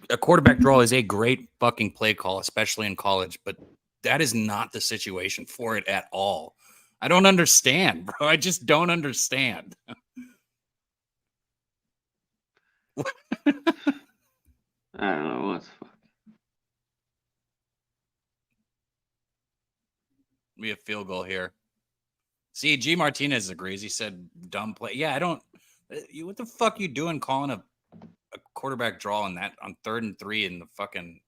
a quarterback draw is a great fucking play call, especially in college, but that is not the situation for it at all. I don't understand, bro. I just don't understand.
I don't know what the fuck.
Be a field goal here. See, G Martinez agrees. He said dumb play. Yeah, I don't. What the fuck you doing calling a quarterback draw on 3rd and 3 in the fucking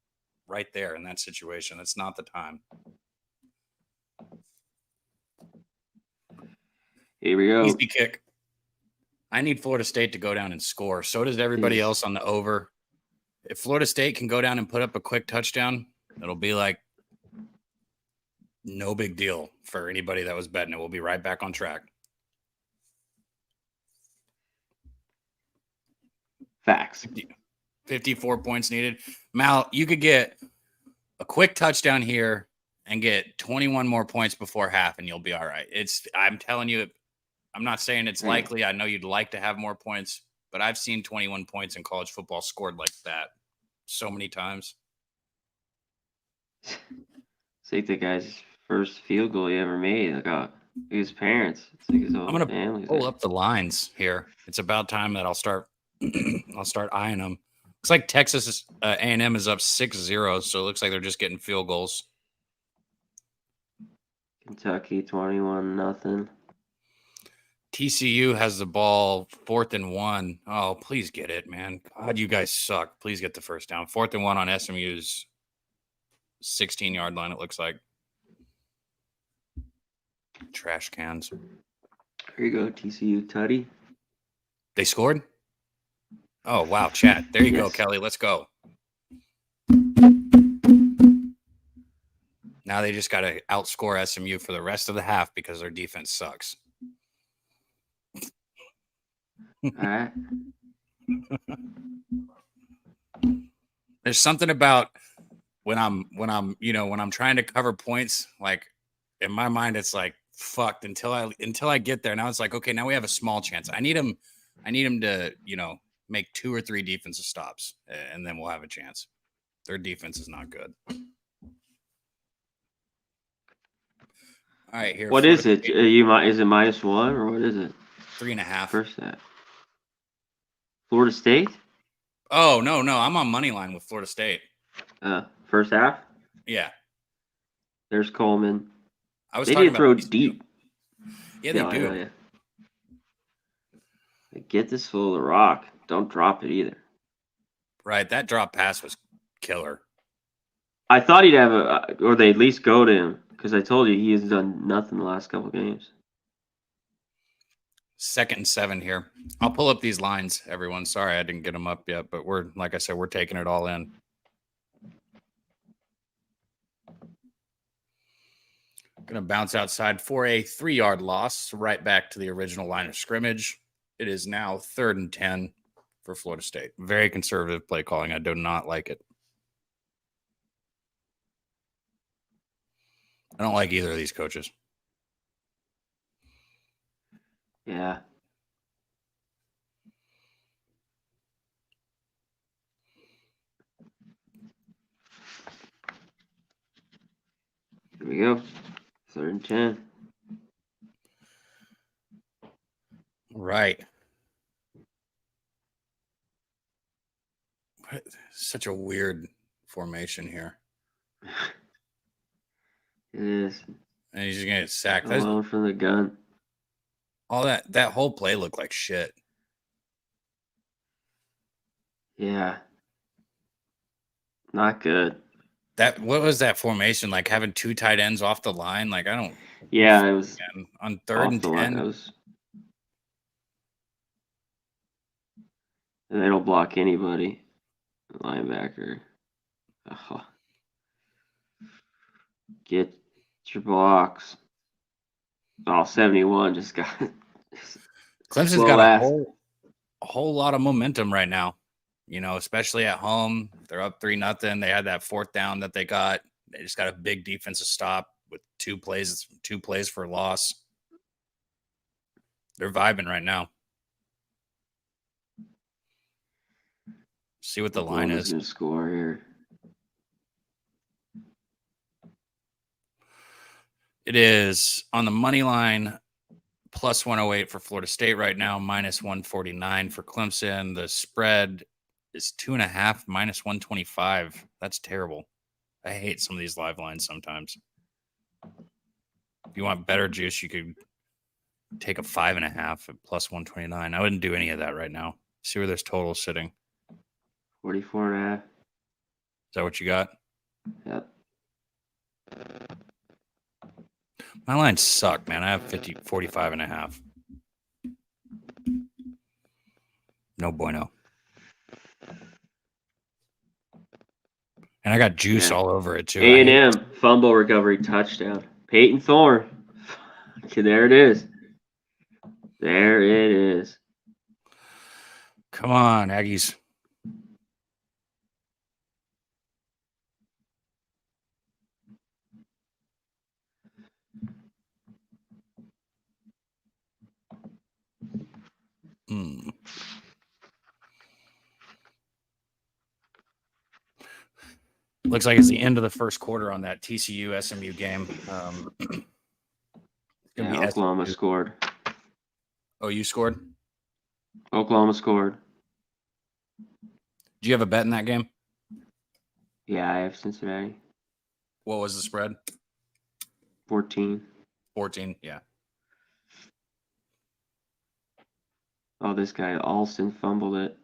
right there in that situation? That's not the time.
Here we go.
Easy kick. I need Florida State to go down and score. So does everybody else on the over. If Florida State can go down and put up a quick touchdown, it'll be like no big deal for anybody that was betting it. We'll be right back on track.
Facts.
54 points needed. Mal, you could get a quick touchdown here and get 21 more points before half, and you'll be all right. I'm telling you, I'm not saying it's likely. I know you'd like to have more points, but I've seen 21 points in college football scored like that so many times.
It's like the guy's first field goal he ever made. Like his parents. It's like his whole
I'm gonna
family.
pull up the lines here. It's about time that I'll start eyeing them. Looks like Texas A&M is up 6-0, so it looks like they're just getting field goals.
Kentucky 21-0.
TCU has the ball 4th and 1. Oh, please get it, man. God, you guys suck. Please get the first down. 4th and 1 on SMU's 16-yard line, it looks like. Trash cans.
Here you go, TCU Tutty.
They scored? Oh, wow, chat. There you go, Kelly. Let's go. Now they just got to outscore SMU for the rest of the half because their defense sucks.
All right.
There's something about when I'm trying to cover points, like in my mind, it's like fucked until I get there. Now it's like, okay, now we have a small chance. I need him to, make 2 or 3 defensive stops, and then we'll have a chance. Their defense is not good. All right, here.
What is it? Is it -1 or what is it?
3.5.
First half. Florida State?
Oh, no. I'm on money line with Florida State.
First half?
Yeah.
There's Coleman.
They
need to throw deep.
Yeah, they do.
Yeah. Get this full of rock. Don't drop it either.
Right. That drop pass was killer.
I thought he'd have or they at least go to him because I told you he has done nothing the last couple games.
2nd and 7 here. I'll pull up these lines, everyone. Sorry, I didn't get them up yet, but like I said, we're taking it all in. Going to bounce outside for a 3-yard loss, right back to the original line of scrimmage. It is now 3rd and 10 for Florida State. Very conservative play calling. I do not like it. I don't like either of these coaches.
Yeah. Here we go. 3rd and 10.
Right. Such a weird formation here.
It is.
And he's just gonna get sacked.
Alone from the gun.
All that whole play looked like shit.
Yeah. Not good.
What was that formation like? Having two tight ends off the line? Like I don't.
Yeah, it was
on 3rd and 10.
And they don't block anybody. Linebacker. Oh. Get your blocks. Oh, 71 just got.
Clemson's got a whole lot of momentum right now. Especially at home. They're up 3-0. They had that 4th down that they got. They just got a big defensive stop with two plays for loss. They're vibing right now. See what the line is.
Gonna score here.
It is on the money line, plus 108 for Florida State right now, minus 149 for Clemson. The spread is 2.5, minus 125. That's terrible. I hate some of these live lines sometimes. If you want better juice, you could take a 5.5 at plus 129. I wouldn't do any of that right now. See where this total is sitting.
44.5. Is
that what you got?
Yep.
My lines suck, man. I have 45.5. No bueno. And I got juice all over it, too.
A&M, fumble recovery touchdown. Peyton Thorne. Okay, there it is. There it is.
Come on, Aggies. Looks like it's the end of the first quarter on that TCU SMU game.
Oklahoma scored.
Oh, you scored?
Oklahoma scored.
Do you have a bet in that game?
Yeah, I have Cincinnati.
What was the spread?
14.
14, yeah.
Oh, this guy, Alston, fumbled it.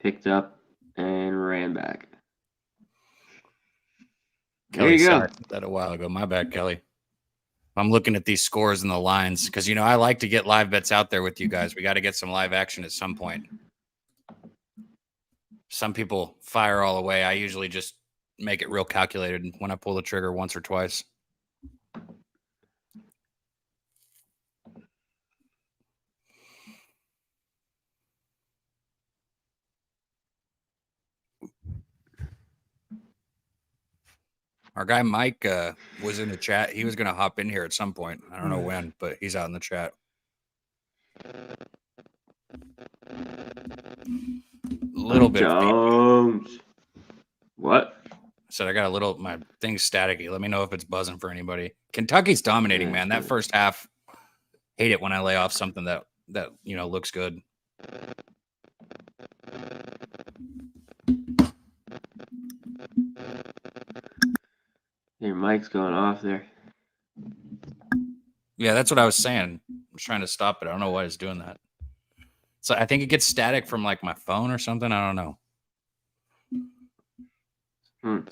Picked up and ran back.
Kelly said that a while ago. My bad, Kelly. I'm looking at these scores and the lines because, I like to get live bets out there with you guys. We got to get some live action at some point. Some people fire all the way. I usually just make it real calculated when I pull the trigger once or twice. Our guy Mike was in the chat. He was going to hop in here at some point. I don't know when, but he's out in the chat. A little bit.
Jones. What?
I said I got my thing's staticky. Let me know if it's buzzing for anybody. Kentucky's dominating, man. That first half, hate it when I lay off something that looks good.
Your mic's going off there.
Yeah, that's what I was saying. I was trying to stop it. I don't know why it's doing that. So I think it gets static from like my phone or something. I don't know.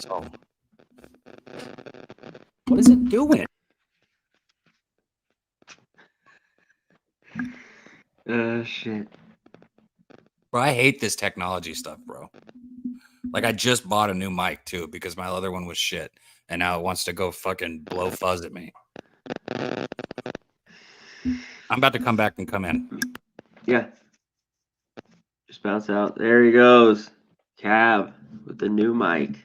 So, what is it doing?
Shit.
Bro, I hate this technology stuff, bro. Like, I just bought a new mic, too, because my other one was shit. And now it wants to go fucking blow fuzz at me. I'm about to come back and come in.
Yeah. Just bounce out. There he goes. Cab with the new mic.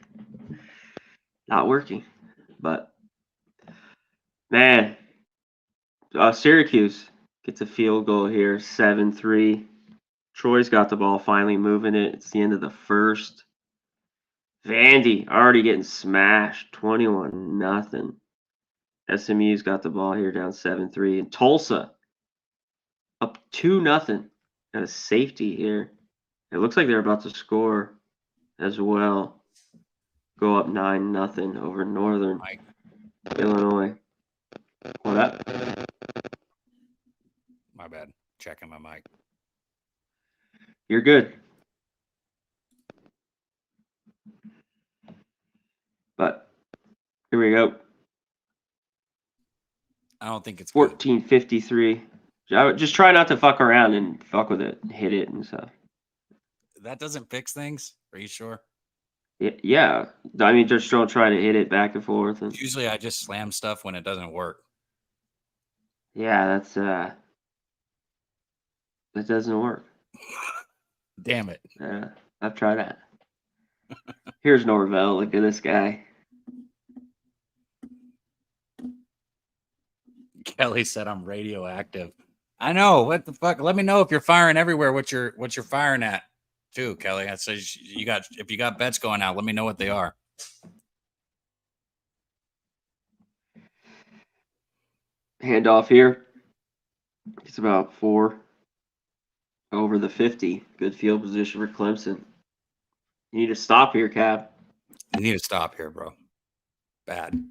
Not working. But, man. Syracuse gets a field goal here. 7-3. Troy's got the ball, finally moving it. It's the end of the first. Vandy already getting smashed. 21-0. SMU's got the ball here down 7-3. And Tulsa up 2-0. Got a safety here. It looks like they're about to score as well. Go up 9-0 over Northern. Illinois. What up?
My bad. Checking my mic.
You're good. But here we go.
I don't think it's good.
1453. I would just try not to fuck around and fuck with it, and hit it and stuff.
That doesn't fix things. Are you sure?
Yeah. I mean, just don't try to hit it back and forth. And
Usually I just slam stuff when it doesn't work.
yeah, that doesn't work.
Damn it.
I've tried that. Here's Norvell. Look at this guy.
Kelly said I'm radioactive. I know. What the fuck? Let me know if you're firing everywhere. What you're firing at, too, Kelly. I said if you got bets going out, let me know what they are.
Handoff here. It's about 4 over the 50. Good field position for Clemson. You need to stop here, Cab.
You need to stop here, bro. Bad.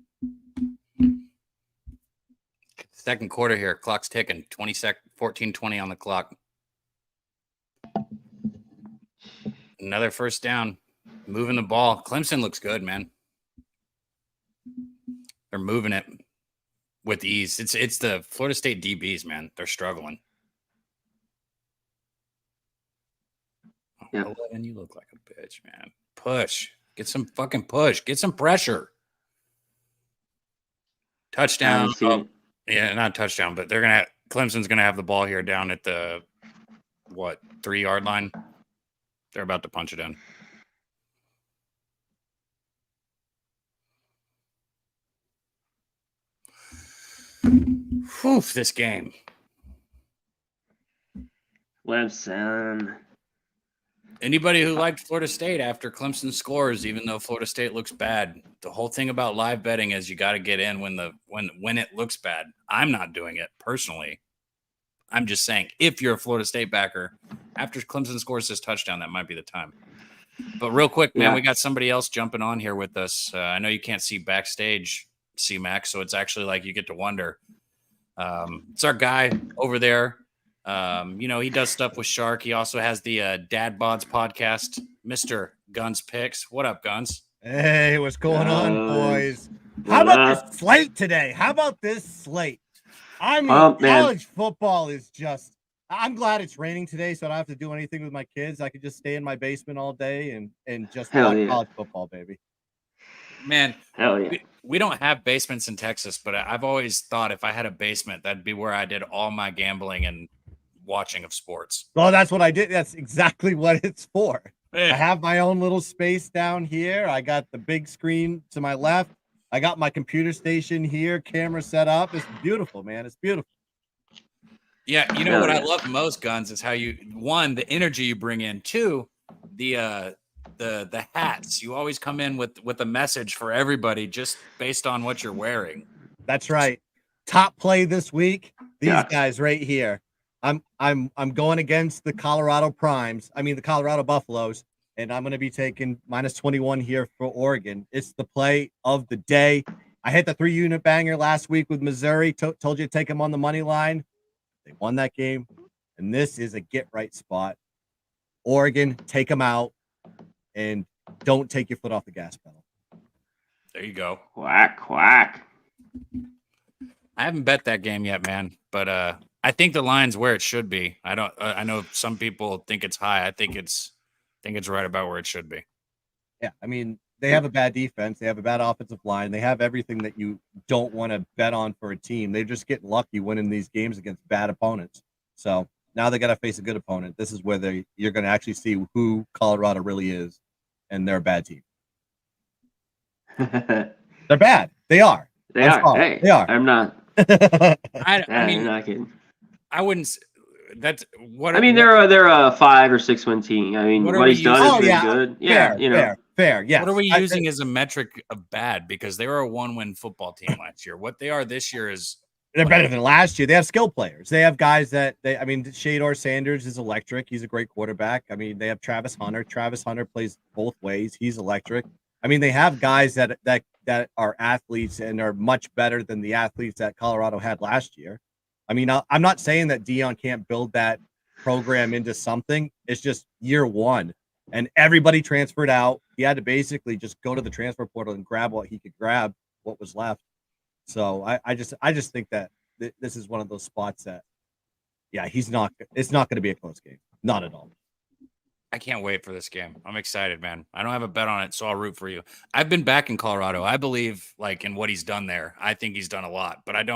Second quarter here. Clock's ticking. 14:20 on the clock. Another first down. Moving the ball. Clemson looks good, man. They're moving it with ease. It's the Florida State DBs, man. They're struggling.
Yep.
11, you look like a bitch, man. Push. Get some fucking push. Get some pressure. Touchdown. Oh, yeah, not touchdown, but Clemson's gonna have the ball here down at the 3-yard line. They're about to punch it in. Whew, this game.
Clemson.
Anybody who liked Florida State after Clemson scores, even though Florida State looks bad, the whole thing about live betting is you got to get in when it looks bad. I'm not doing it personally. I'm just saying, if you're a Florida State backer, after Clemson scores this touchdown, that might be the time. But real quick, man, we got somebody else jumping on here with us. I know you can't see backstage, C-Max, so it's actually like you get to wonder. It's our guy over there. He does stuff with Shark. He also has the Dad Bods podcast, Mr. Guns Picks. What up, Guns?
Hey, what's going on, boys? How about this slate today? How about this slate? I mean, college football is just – I'm glad it's raining today, so I don't have to do anything with my kids. I could just stay in my basement all day and just watch college football, baby.
Man,
hell yeah.
We don't have basements in Texas, but I've always thought if I had a basement, that'd be where I did all my gambling and watching of sports.
Well, that's what I did. That's exactly what it's for. I have my own little space down here. I got the big screen to my left. I got my computer station here, camera set up. It's beautiful, man. It's beautiful.
Yeah, you know what I love most, Guns, is how the energy you bring in. 2, the hats. You always come in with a message for everybody just based on what you're wearing.
That's right. Top play this week. These guys right here. I'm going against the Colorado Buffaloes, and I'm going to be taking -21 here for Oregon. It's the play of the day. I hit the 3-unit banger last week with Missouri. Told you to take them on the money line. They won that game, and this is a get-right spot. Oregon, take them out, and don't take your foot off the gas pedal.
There you go.
Quack, quack.
I haven't bet that game yet, man, but I think the line's where it should be. I know some people think it's high. I think it's right about where it should be.
Yeah, I mean, they have a bad defense. They have a bad offensive line. They have everything that you don't want to bet on for a team. They're just getting lucky winning these games against bad opponents. So now they got to face a good opponent. This is where you're going to actually see who Colorado really is, and they're a bad team. They're bad. They are.
They are. Hey, they are. I'm not.
I mean,
I'm not kidding.
I wouldn't. That's what
I mean. They're a 5 or 6 win team. I mean, what he's done is pretty good. Yeah,
fair. Yeah.
What are we using as a metric of bad? Because they were a 1-win football team last year. What they are this year is
they're better than last year. They have skill players. They have guys Shador Sanders is electric. He's a great quarterback. I mean, they have Travis Hunter. Travis Hunter plays both ways. He's electric. I mean, they have guys that that are athletes and are much better than the athletes that Colorado had last year. I mean, I'm not saying that Dion can't build that program into something. It's just year one, and everybody transferred out. He had to basically just go to the transfer portal and grab what he could grab, what was left. So I just think that this is one of those spots that, yeah, it's not going to be a close game. Not at all.
I can't wait for this game. I'm excited, man. I don't have a bet on it, so I'll root for you. I've been back in Colorado. I believe like in what he's done there. I think he's done a lot, but I'm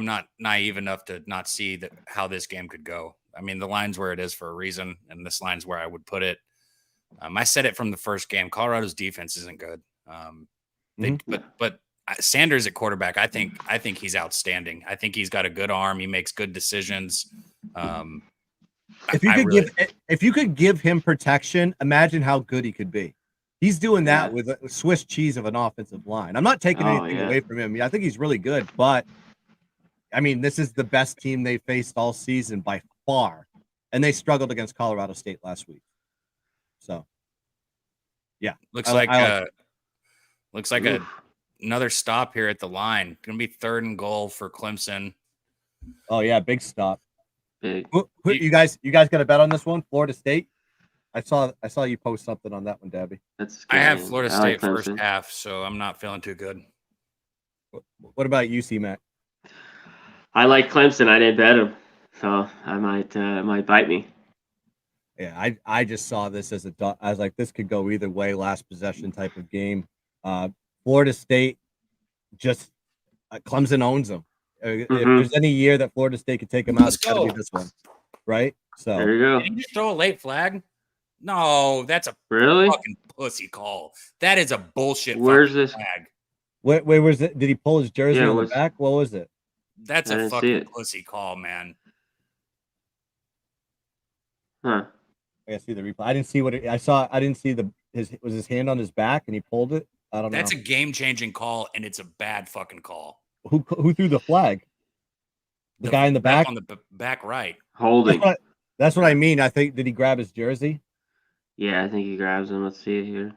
not naive enough to not see that how this game could go. I mean, the line's where it is for a reason, and this line's where I would put it. I said it from the first game. Colorado's defense isn't good. But Sanders at quarterback, I think he's outstanding. I think he's got a good arm. He makes good decisions.
If you could give him protection, imagine how good he could be. He's doing that with a Swiss cheese of an offensive line. I'm not taking anything away from him. I think he's really good, but I mean, this is the best team they faced all season by far, and they struggled against Colorado State last week. So, yeah,
looks like another stop here at the line. Going to be 3rd and goal for Clemson.
Oh yeah, big stop.
Big.
You guys got a bet on this one? Florida State. I saw you post something on that one, Debbie.
I have Florida State first half, so I'm not feeling too good.
What about you, C-Mac?
I like Clemson. I didn't bet him, so I might bite me.
Yeah, I just saw this as I was like, this could go either way, last possession type of game. Florida State just Clemson owns them. If there's any year that Florida State could take them out, it's got to be this one, right? So
there you go.
Did he just throw a late flag? No, that's a fucking pussy call. That is a bullshit.
Where's this
flag?
Where was it? Did he pull his jersey on the back? What was it?
That's a fucking pussy call, man.
Huh.
I see the replay. I didn't see what I saw. I didn't see was his hand on his back and he pulled it. I don't know.
That's a game-changing call, and it's a bad fucking call.
Who threw the flag? The guy in the back?
On the back right.
Holding.
That's what I mean. I think, did he grab his jersey?
Yeah, I think he grabs him. Let's see it here.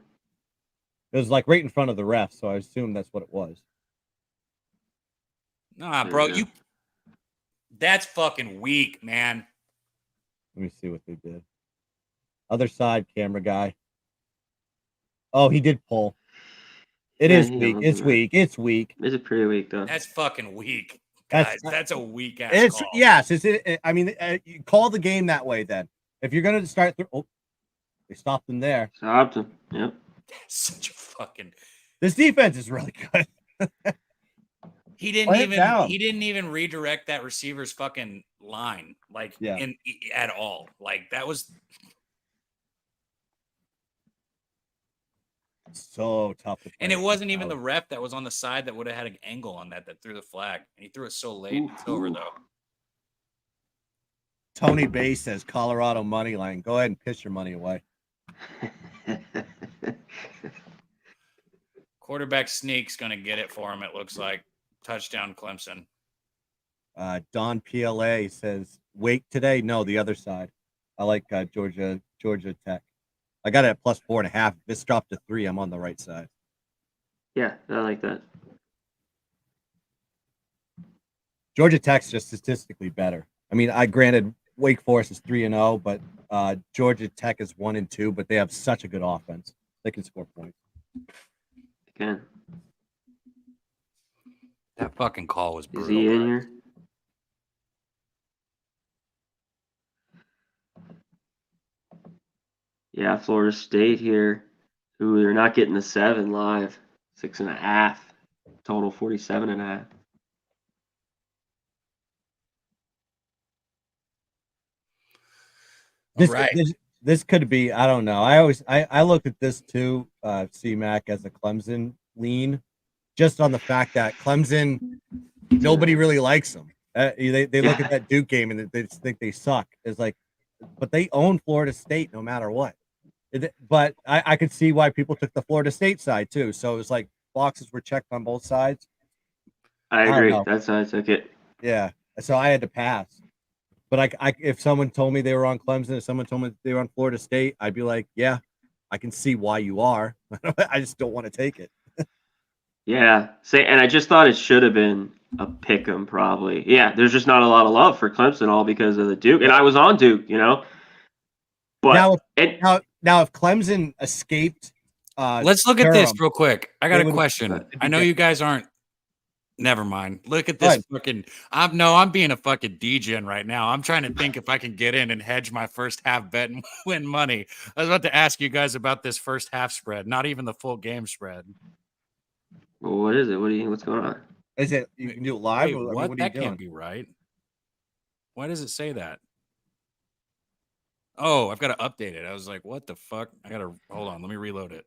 It was like right in front of the ref, so I assume that's what it was.
Nah, bro, that's fucking weak, man.
Let me see what they did. Other side, camera guy. Oh, he did pull. It is weak. It's weak. It's weak.
It's pretty weak, though.
That's fucking weak, guys. That's a weak ass call.
Yes. I mean, you call the game that way then. If you're going to start they stopped him there.
Stopped him. Yep.
That's such a fucking.
This defense is really good.
He didn't even redirect that receiver's fucking line at all. Like that was
so tough.
And it wasn't even the ref that was on the side that would have had an angle on that threw the flag. And he threw it so late. It's over though.
Tony Bay says Colorado money line. Go ahead and piss your money away.
Quarterback sneak's gonna get it for him. It looks like touchdown Clemson.
Don PLA says Wake today. No, the other side. I like Georgia Tech. I got it at plus 4.5. This dropped to 3. I'm on the right side.
Yeah, I like that.
Georgia Tech's just statistically better. I mean, granted Wake Forest is 3-0, but Georgia Tech is 1-2. But they have such a good offense; they can score points.
Again,
that fucking call was brutal.
Is he in here? Yeah, Florida State here. Ooh, they're not getting the 7 live. 6.5. Total 47.5.
This could be, I don't know. I look at this too, C-Mac, as a Clemson lean, just on the fact that Clemson, nobody really likes them. They look at that Duke game and they just think they suck. It's like, but they own Florida State no matter what. But I could see why people took the Florida State side too. So it was like boxes were checked on both sides.
I agree. That's how I took it.
Yeah. So I had to pass. But if someone told me they were on Clemson, if someone told me they were on Florida State, I'd be like, yeah, I can see why you are. I just don't want to take it.
Yeah. And I just thought it should have been a pick 'em probably. Yeah, there's just not a lot of love for Clemson all because of the Duke. And I was on Duke, you know. But
now if Clemson escaped
let's look at this real quick. I got a question. I know you guys aren't. Never mind. Look at this fucking. I'm being a fucking degen right now. I'm trying to think if I can get in and hedge my first half bet and win money. I was about to ask you guys about this first half spread, not even the full game spread.
Well, what is it? What's going on?
Is it you can do it live?
Wait, what? That can't be right. Why does it say that? Oh, I've got to update it. I was like, what the fuck? I gotta hold on. Let me reload it.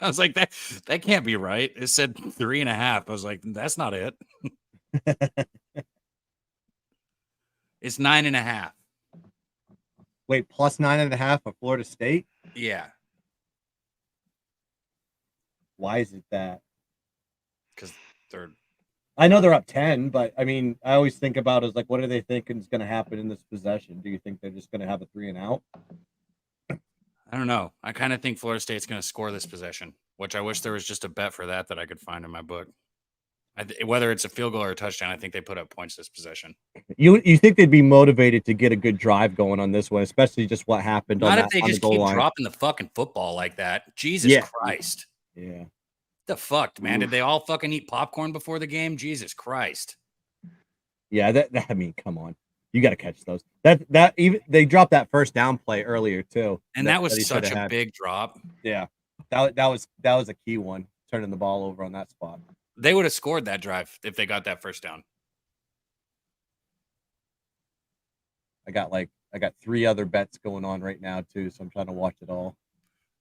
I was like, that can't be right. It said 3.5. I was like, that's not it. It's 9.5.
Wait, plus 9.5 for Florida State?
Yeah.
Why is it that?
Because they're.
I know they're up 10, but I mean, I always think about is like, what are they thinking is going to happen in this possession? Do you think they're just going to have a 3 and out?
I don't know. I kind of think Florida State's going to score this possession, which I wish there was just a bet for that I could find in my book. Whether it's a field goal or a touchdown, I think they put up points this possession.
You think they'd be motivated to get a good drive going on this one, especially just what happened
Not
on
if they just keep dropping the fucking football like that. Jesus Christ.
Yeah.
The fuck, man? Did they all fucking eat popcorn before the game? Jesus Christ.
Yeah, that I mean, come on. You got to catch those. That even they dropped that first down play earlier too.
And that was such a big drop.
Yeah. That was a key one, turning the ball over on that spot.
They would have scored that drive if they got that first down.
I got 3 other bets going on right now too, so I'm trying to watch it all.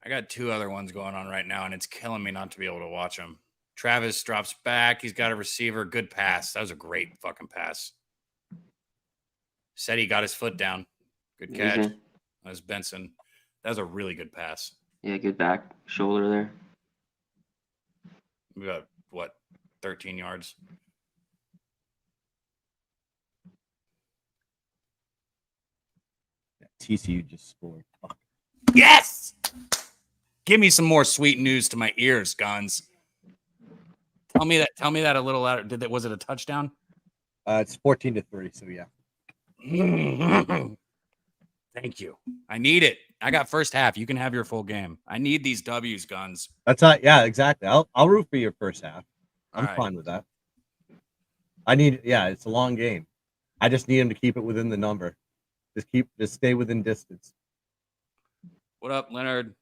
I got 2 other ones going on right now, and it's killing me not to be able to watch them. Travis drops back. He's got a receiver. Good pass. That was a great fucking pass. Said he got his foot down. Good catch. That was Benson. That was a really good pass.
Yeah, good back shoulder there.
We got, 13 yards?
Yeah, TCU just scored. Fuck.
Yes! Give me some more sweet news to my ears, Guns. Tell me that a little louder. Was it a touchdown?
It's 14-3, so yeah.
Thank you. I need it. I got first half. You can have your full game. I need these W's, Guns.
That's not. Yeah, exactly. I'll root for your first half. I'm fine with that. It's a long game. I just need him to keep it within the number. Just stay within distance.
What up, Leonard?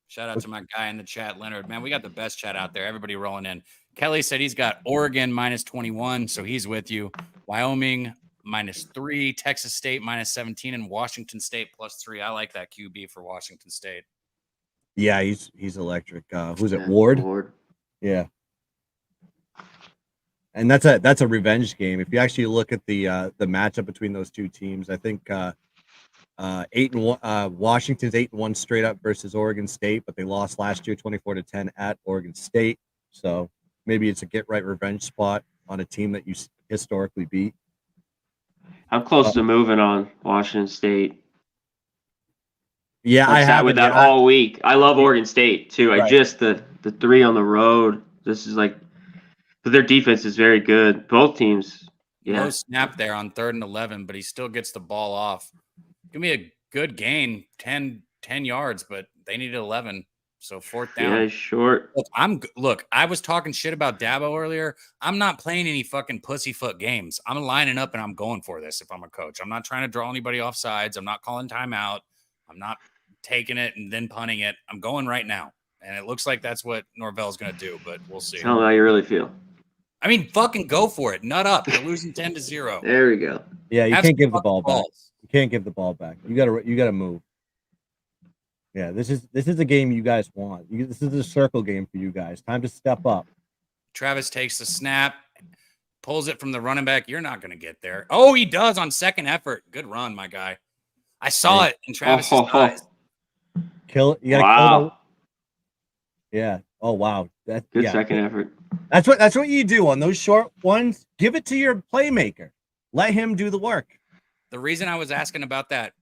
Shout out to my guy in the chat, Leonard. Man, we got the best chat out there. Everybody rolling in. Kelly said he's got Oregon -21, so he's with you. Wyoming -3, Texas State -17, and Washington State +3. I like that QB for Washington State.
Yeah, he's electric. Who's it? Ward?
Ward.
Yeah. And that's a revenge game. If you actually look at the matchup between those two teams, I think 8-1 Washington's 8-1 straight up versus Oregon State, but they lost last year 24-10 at Oregon State. So maybe it's a get right revenge spot on a team that you historically beat.
I'm close to moving on Washington State.
Yeah,
I sat with that all week. I love Oregon State too. Right. I just the 3 on the road. This is like, but their defense is very good. Both teams. Yeah.
No snap there on 3rd and 11, but he still gets the ball off. Give me a good gain, 10 yards, but they needed 11. So 4th down.
Yeah, short.
Look, I was talking shit about Dabo earlier. I'm not playing any fucking pussyfoot games. I'm lining up and I'm going for this if I'm a coach. I'm not trying to draw anybody off sides. I'm not calling timeout. I'm not taking it and then punting it. I'm going right now. And it looks like that's what Norvell's going to do, but we'll see.
Tell me how you really feel.
I mean, fucking go for it. Nut up. You're losing 10-0.
There we go.
Yeah, you can't give the ball back. You can't give the ball back. You gotta move. Yeah, this is a game you guys want. This is a circle game for you guys. Time to step up.
Travis takes the snap, pulls it from the running back. You're not going to get there. Oh, he does on second effort. Good run, my guy. I saw it in Travis's eyes.
Kill it. You gotta kill it. Yeah. Oh wow.
Good second effort.
That's what you do on those short ones. Give it to your playmaker. Let him do the work.
The reason I was asking about that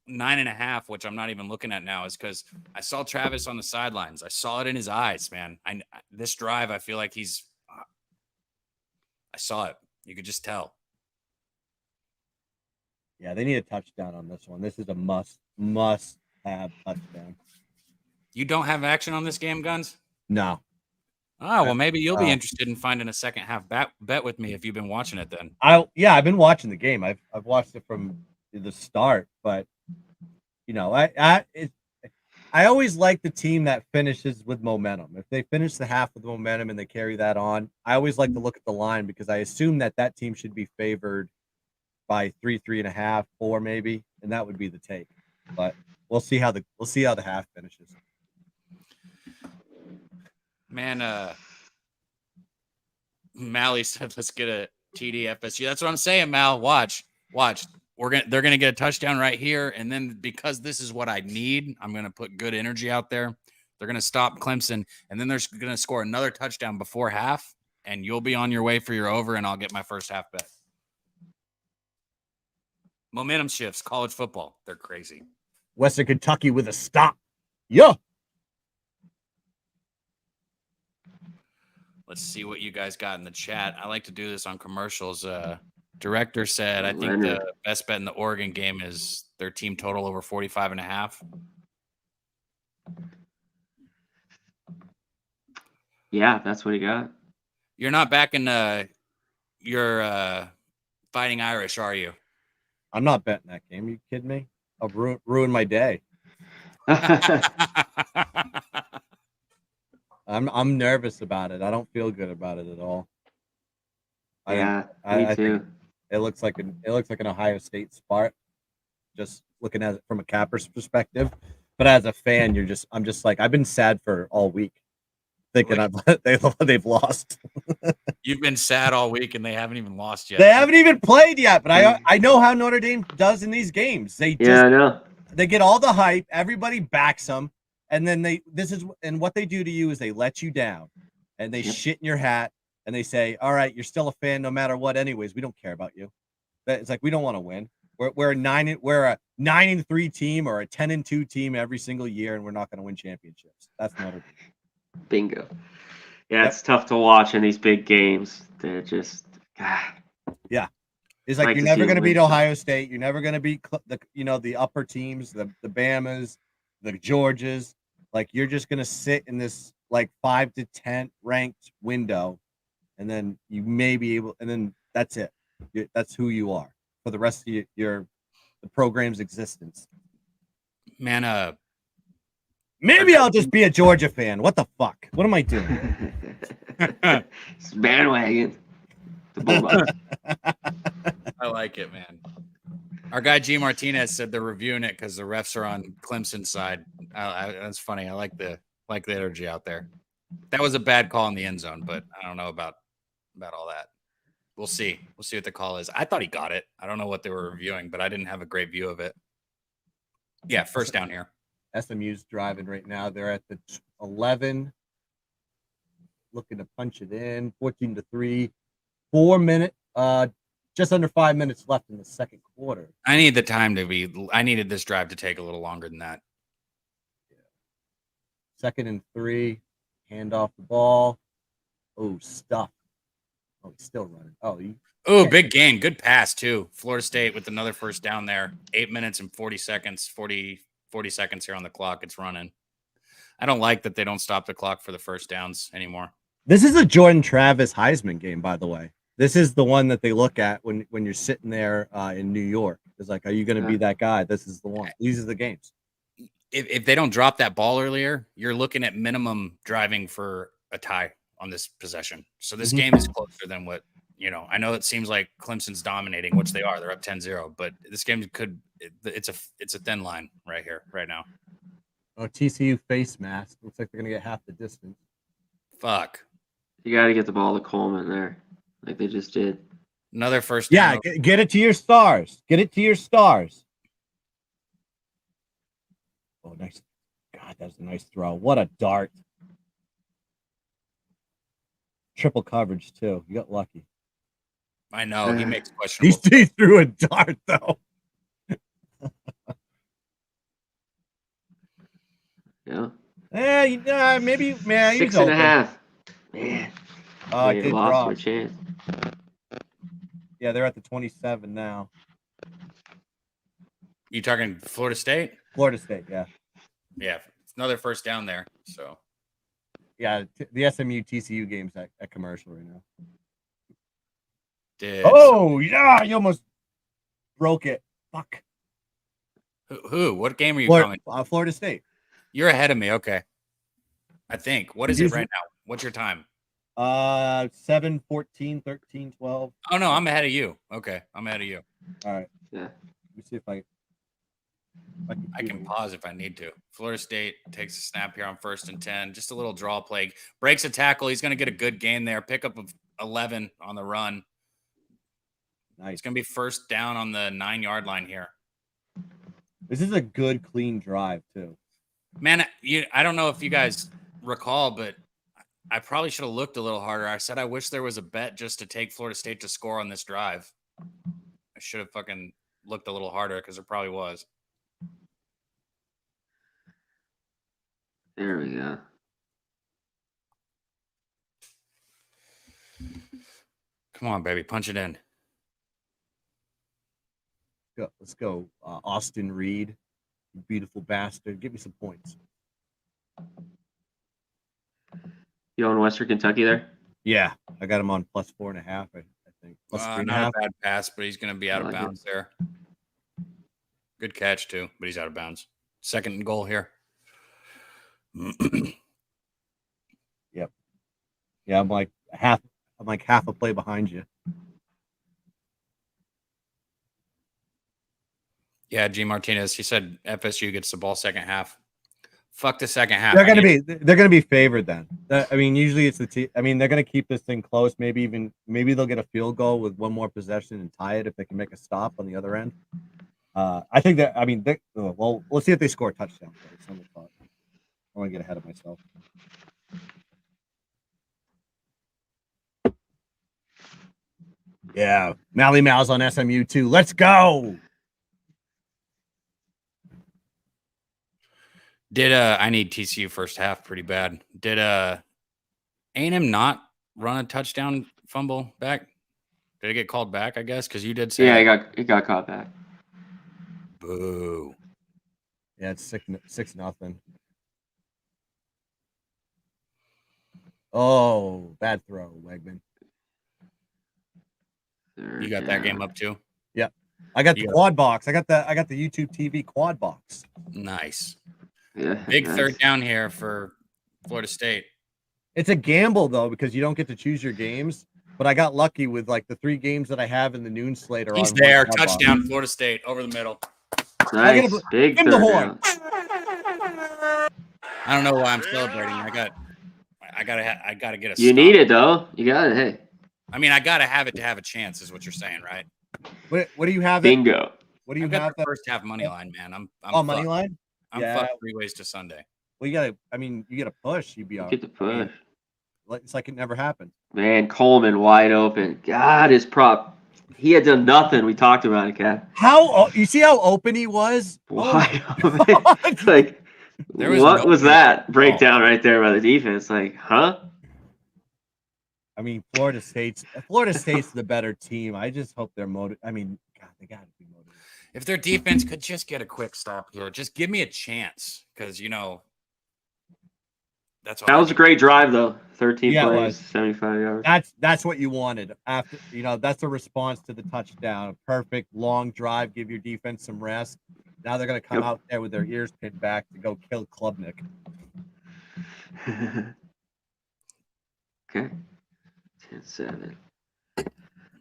9.5, which I'm not even looking at now, is because I saw Travis on the sidelines. I saw it in his eyes, man. This drive, I feel like I saw it. You could just tell.
Yeah, they need a touchdown on this one. This is a must have touchdown.
You don't have action on this game, Guns?
No.
Oh, well, maybe you'll be interested in finding a second half bet with me if you've been watching it then.
I've been watching the game. I've watched it from the start, but I always like the team that finishes with momentum. If they finish the half with momentum and they carry that on, I always like to look at the line because I assume that team should be favored by 3.5, 4 maybe, and that would be the take. But we'll see how the half finishes.
Man, Mally said, "Let's get a TD FSU." That's what I'm saying, Mal. Watch. They're gonna get a touchdown right here, and then because this is what I need, I'm gonna put good energy out there. They're gonna stop Clemson, and then they're gonna score another touchdown before half, and you'll be on your way for your over, and I'll get my first half bet. Momentum shifts, college football. They're crazy.
Western Kentucky with a stop. Yeah.
Let's see what you guys got in the chat. I like to do this on commercials. Director said, I think the best bet in the Oregon game is their team total over 45.5.
Yeah, that's what he got.
You're not back in your Fighting Irish, are you?
I'm not betting that game. You kidding me? I'll ruin my day. I'm nervous about it. I don't feel good about it at all.
Me
I
too.
think it looks like an Ohio State spot. Just looking at it from a capper's perspective, but as a fan, I'm just like I've been sad for all week, thinking they've lost.
You've been sad all week, and they haven't even lost yet.
They haven't even played yet, but I know how Notre Dame does in these games. I know. They get all the hype, everybody backs them, and then what they do to you is they let you down, and they shit in your hat, and they say, "All right, you're still a fan no matter what. Anyways, we don't care about you." It's like we don't want to win. We're a 9-3 team or a 10-2 team every single year, and we're not going to win championships. That's Notre Dame.
Bingo. Yeah, It's tough to watch in these big games. They're just
yeah. It's like you're never going to beat Ohio State. You're never going to beat the upper teams, the Bamas, the Georgias. Like you're just going to sit in this like 5 to 10 ranked window, and then you may be able, and then that's it. That's who you are for the rest of the program's existence.
Man,
maybe I'll just be a Georgia fan. What the fuck? What am I doing?
It's bandwagon. The Bulldogs.
I like it, man. Our guy G Martinez said they're reviewing it because the refs are on Clemson's side. That's funny. I like the energy out there. That was a bad call in the end zone, but I don't know about all that. We'll see. We'll see what the call is. I thought he got it. I don't know what they were reviewing, but I didn't have a great view of it. Yeah, first down here.
SMU's driving right now. They're at the 11, looking to punch it in. 14-3, 4 minutes. Just under 5 minutes left in the second quarter.
I need the time I needed this drive to take a little longer than that.
Yeah. 2nd and 3, hand off the ball. Oh, stuff. Oh, he's still running.
Big gain. Good pass, too. Florida State with another first down there. 8 minutes and 40 seconds, 40 seconds here on the clock. It's running. I don't like that they don't stop the clock for the first downs anymore.
This is a Jordan Travis Heisman game, by the way. This is the one that they look at when you're sitting there in New York. It's like, are you going to be that guy? This is the one. These are the games.
If they don't drop that ball earlier, you're looking at minimum driving for a tie on this possession. So this game is closer than what, I know it seems like Clemson's dominating, which they are. They're up 10-0, but this game it's a thin line right here, right now.
Oh, TCU face mask. Looks like they're going to get half the distance.
Fuck.
You got to get the ball to Coleman there, like they just did.
Another first down.
Yeah, get it to your stars. Get it to your stars. Oh, nice. God, that's a nice throw. What a dart. Triple coverage, too. You got lucky.
I know. He makes questionable.
He threw a dart, though. maybe. Man, he's
6.5.
open.
Man,
I
they
did
lost
drop.
their chance.
Yeah, they're at the 27 now.
You talking Florida State?
Florida State, yeah.
Yeah, it's another first down there. So
Yeah, the SMU TCU game's at commercial right now. Yeah, you almost broke it. Fuck.
Who? What game are you calling?
Florida State.
You're ahead of me. Okay. I think. What is it right now? What's your time?
7, 14, 13, 12.
Oh, no, I'm ahead of you. Okay. I'm ahead of you.
All right.
Yeah.
Let me see if I
can pause if I need to. Florida State takes a snap here on 1st and 10. Just a little draw play. Breaks a tackle. He's going to get a good gain there. Pickup of 11 on the run.
Nice.
It's going to be first down on the 9-yard line here.
This is a good, clean drive, too.
Man, I don't know if you guys recall, but I probably should have looked a little harder. I said I wish there was a bet just to take Florida State to score on this drive. I should have fucking looked a little harder because there probably was.
There we go.
Come on, baby. Punch it in.
Let's go. Austin Reed, you beautiful bastard. Give me some points.
You own Western Kentucky there?
Yeah, I got him on plus 4.5, I think. Plus 3.5.
Not a bad pass, but he's going to be out of
like
bounds there. Good catch, too, but he's out of bounds. Second and goal here.
Yep. Yeah, I'm like half a play behind you.
Yeah, G Martinez. He said FSU gets the ball second half. Fuck the second half.
They're gonna be favored then. I mean, usually it's the team. I mean, they're gonna keep this thing close. Maybe they'll get a field goal with one more possession and tie it if they can make a stop on the other end. I think that. I mean, well, let's see if they score a touchdown. I want to get ahead of myself. Yeah, Mally Mal's on SMU too. Let's go.
I need TCU first half pretty bad. Did A&M not run a touchdown fumble back? Did it get called back, I guess? Because you did say
it got caught back.
Boo.
Yeah, it's 6-0. Oh, bad throw, Wegman.
You got that game up too?
Yeah. I got the quad box. I got the YouTube TV quad box.
Nice.
Yeah.
Big third down here for Florida State.
It's a gamble though, because you don't get to choose your games. But I got lucky with like the 3 games that I have in the noon slate.
He's there. Touchdown, Florida State over the middle.
Nice. Big third down.
I don't know why I'm celebrating. I gotta get a.
You need it though. You got it. Hey.
I mean, I gotta have it to have a chance, is what you're saying, right?
What do you have?
Bingo.
What do you
have? First half money line, man. I'm
money line.
I'm fucked 3 ways to Sunday.
Well, you gotta push. You'd be all right.
Get the push.
It's like it never happened.
Man, Coleman wide open. God, his prop. He had done nothing. We talked about it, Cap.
You see how open he was?
Wide open. Like, what was that breakdown right there by the defense? Like, huh?
I mean, Florida State's the better team. I just hope they're motivated. I mean, God, they got to be motivated.
If their defense could just get a quick stop here, just give me a chance, because that's all.
That was a great drive, though. 13 plays, 75 yards.
That's what you wanted. After that's a response to the touchdown. A perfect long drive. Give your defense some rest. Now they're gonna come out there with their ears pinned back to go kill Klubnik.
Okay. 10-7.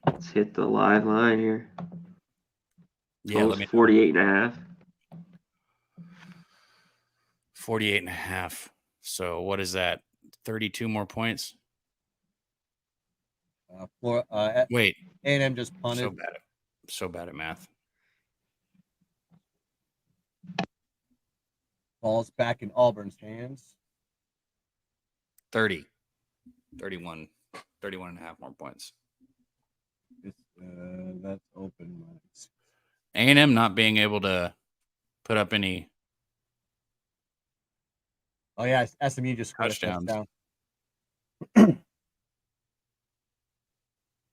Let's hit the live line here.
Yeah, let me
48.5.
48.5. So what is that? 32 more points?
Wait. A&M just punted.
So bad at math.
Ball's back in Auburn's hands.
31 and a half more points.
That's open.
A&M not being able to put up any
Oh yeah, SMU just scored
Touchdowns.
a touchdown.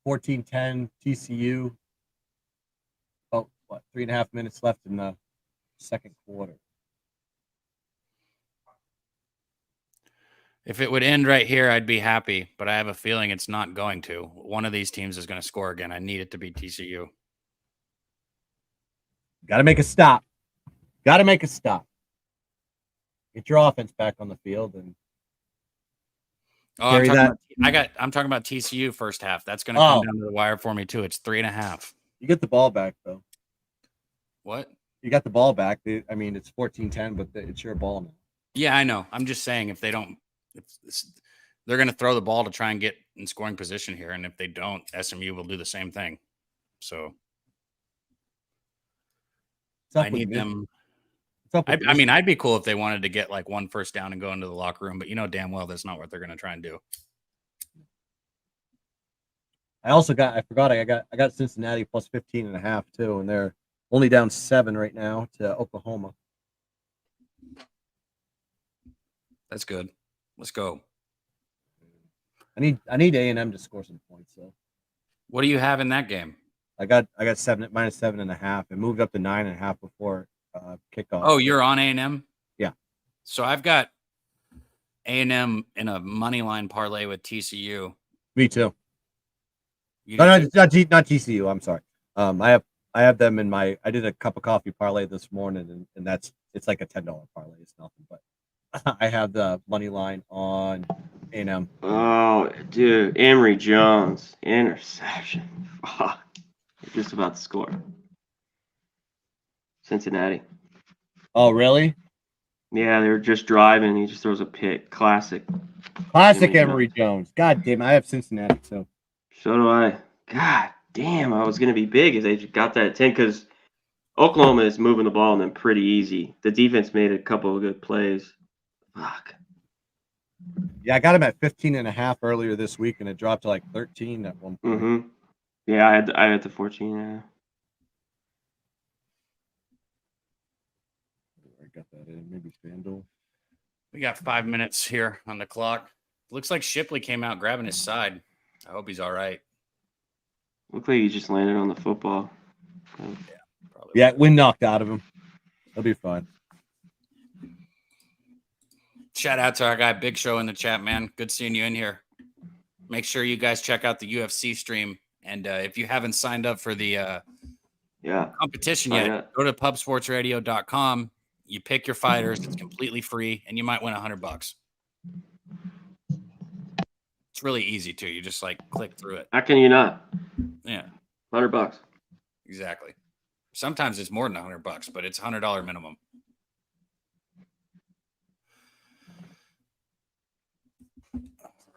14-10 TCU. Oh, what? 3.5 minutes left in the second quarter.
If it would end right here, I'd be happy, but I have a feeling it's not going to. One of these teams is going to score again. I need it to be TCU.
Got to make a stop. Got to make a stop. Get your offense back on the field and
I'm
carry
talking
that.
I'm talking about TCU first half. That's going to come down to the wire for me too. It's 3.5.
You get the ball back though.
What?
You got the ball back. I mean, it's 14-10, but it's your ball now.
Yeah, I know. I'm just saying if they don't, they're going to throw the ball to try and get in scoring position here, and if they don't, SMU will do the same thing. So I need them. I mean, I'd be cool if they wanted to get like one first down and go into the locker room, but you know damn well that's not what they're going to try and do.
I forgot I got Cincinnati plus 15.5 too, and they're only down 7 right now to Oklahoma.
That's good. Let's go.
I need A&M to score some points though.
What do you have in that game?
I got minus 7.5. It moved up to 9.5 before kickoff.
Oh, you're on A&M?
Yeah.
So I've got A&M in a money line parlay with TCU.
Me too. Not TCU. I'm sorry. I have them in my. I did a cup of coffee parlay this morning, and it's like a $10 parlay. It's nothing, but I have the money line on A&M.
Oh, dude, Emory Jones interception. Fuck, you're just about to score. Cincinnati.
Oh, really?
Yeah, they were just driving. He just throws a pick. Classic
Emory Jones. God damn, I have Cincinnati too.
So do I. God damn, I was gonna be big if they just got that at 10 because Oklahoma is moving the ball on them pretty easy. The defense made a couple of good plays. Fuck.
Yeah, I got him at 15.5 earlier this week, and it dropped to like 13 at one point.
Mm-hmm. Yeah, I had the 14. Yeah.
I got that in. Maybe FanDuel.
We got 5 minutes here on the clock. Looks like Shipley came out grabbing his side. I hope he's all right.
Looked like he just landed on the football.
Yeah, probably.
Yeah, wind knocked out of him. He'll be fine.
Shout out to our guy Big Show in the chat, man. Good seeing you in here. Make sure you guys check out the UFC stream. And if you haven't signed up for the competition yet, go to pubsportsradio.com. You pick your fighters. It's completely free, and you might win $100. It's really easy too. You just like click through it.
How can you not?
Yeah,
$100.
exactly. Sometimes it's more than $100, but it's $100 minimum.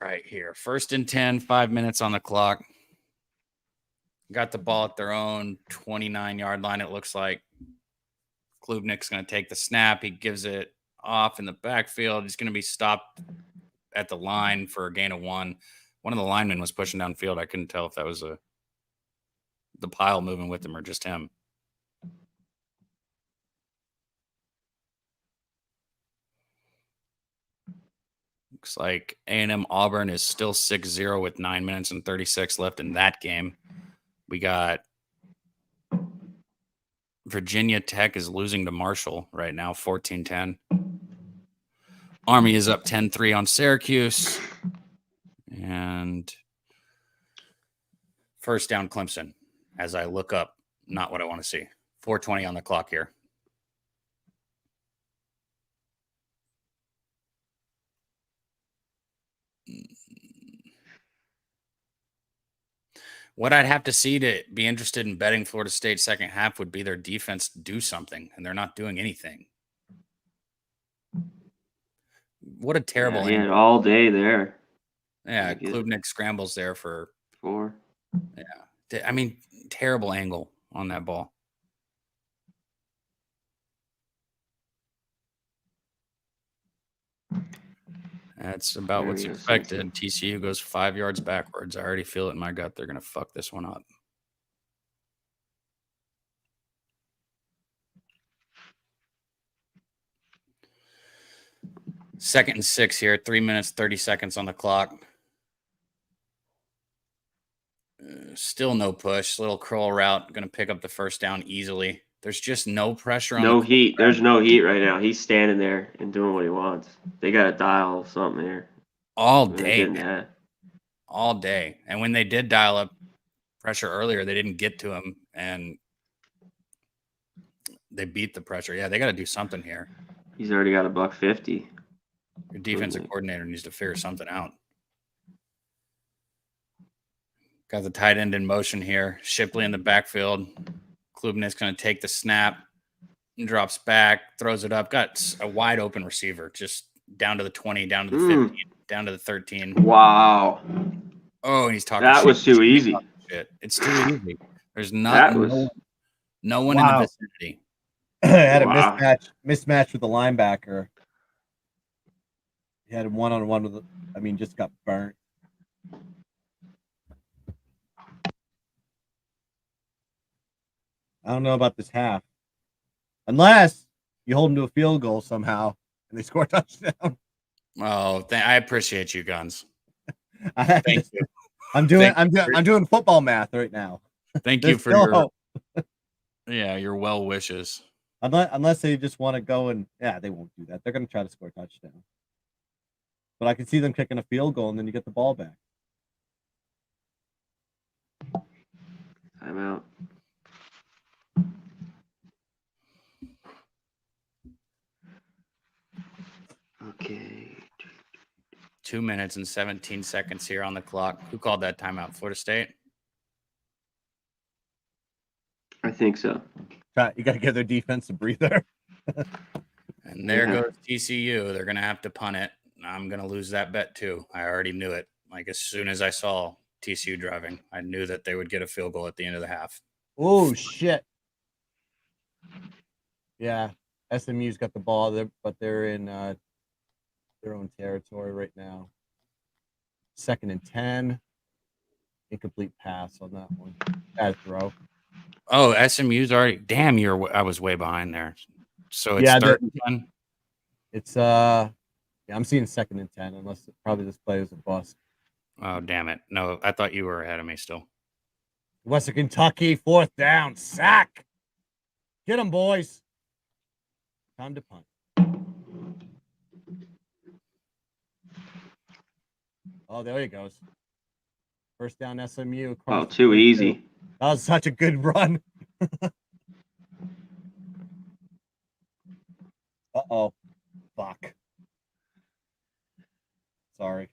Right here, 1st and 10, 5 minutes on the clock. Got the ball at their own 29-yard line. It looks like Klubnik's going to take the snap. He gives it off in the backfield. He's going to be stopped at the line for a gain of 1. One of the linemen was pushing downfield. I couldn't tell if that was the pile moving with him or just him. Looks like A&M Auburn is still 6-0 with 9 minutes and 36 left in that game. We got Virginia Tech is losing to Marshall right now, 14-10. Army is up 10-3 on Syracuse. And first down Clemson as I look up, not what I want to see. 4:20 on the clock here. What I'd have to see to be interested in betting Florida State second half would be their defense do something, and they're not doing anything. What a terrible
he had all day there.
Yeah, Klubnik scrambles there for
4.
Yeah. I mean, terrible angle on that ball. That's about what's expected. TCU goes 5 yards backwards. I already feel it in my gut. They're going to fuck this one up. 2nd and 6 here. 3 minutes, 30 seconds on the clock. Still no push. Little curl route. Going to pick up the first down easily. There's just no pressure on
No
the
heat. There's no heat right now. He's standing there and doing what he wants. They got to dial something here.
all
when they're
day,
getting
man.
that.
All day. And when they did dial up pressure earlier, they didn't get to him, and they beat the pressure. Yeah, they got to do something here.
He's already got $150.
Your defensive coordinator needs to figure something out. Got the tight end in motion here. Shipley in the backfield. Klubnik's going to take the snap, drops back, throws it up. Got a wide open receiver, just down to the 20, down to the 15, down to the 13.
Wow.
Oh, and he's talking
That
shit.
was too easy.
Shit. It's too easy. There's not no one in the vicinity.
Had a mismatch with the linebacker. He had a one-on-one with just got burnt. I don't know about this half. Unless you hold them to a field goal somehow and they score a touchdown.
Oh, I appreciate you, Guns. Thank you.
I'm doing football math right now.
Thank you for your well wishes.
Unless they just want to go and they won't do that. They're going to try to score a touchdown. But I can see them kicking a field goal and then you get the ball back.
I'm out. Okay.
2 minutes and 17 seconds here on the clock. Who called that timeout? Florida State?
I think so.
You got to give their defense a breather.
And there goes TCU. They're going to have to punt it. I'm going to lose that bet too. I already knew it. Like as soon as I saw TCU driving, I knew that they would get a field goal at the end of the half.
Oh, shit. Yeah. SMU's got the ball there, but they're in their own territory right now. 2nd and 10. Incomplete pass on that one. Bad throw.
Oh, SMU's already. Damn, I was way behind there. So it's 3rd and 10.
It's I'm seeing 2nd and 10 unless probably this play was a bust.
Oh, damn it. No, I thought you were ahead of me still.
Western Kentucky, 4th down. Sack. Get them, boys. Time to punt. Oh, there he goes. First down SMU.
Oh, too easy.
That was such a good run. Uh-oh. Fuck. Sorry.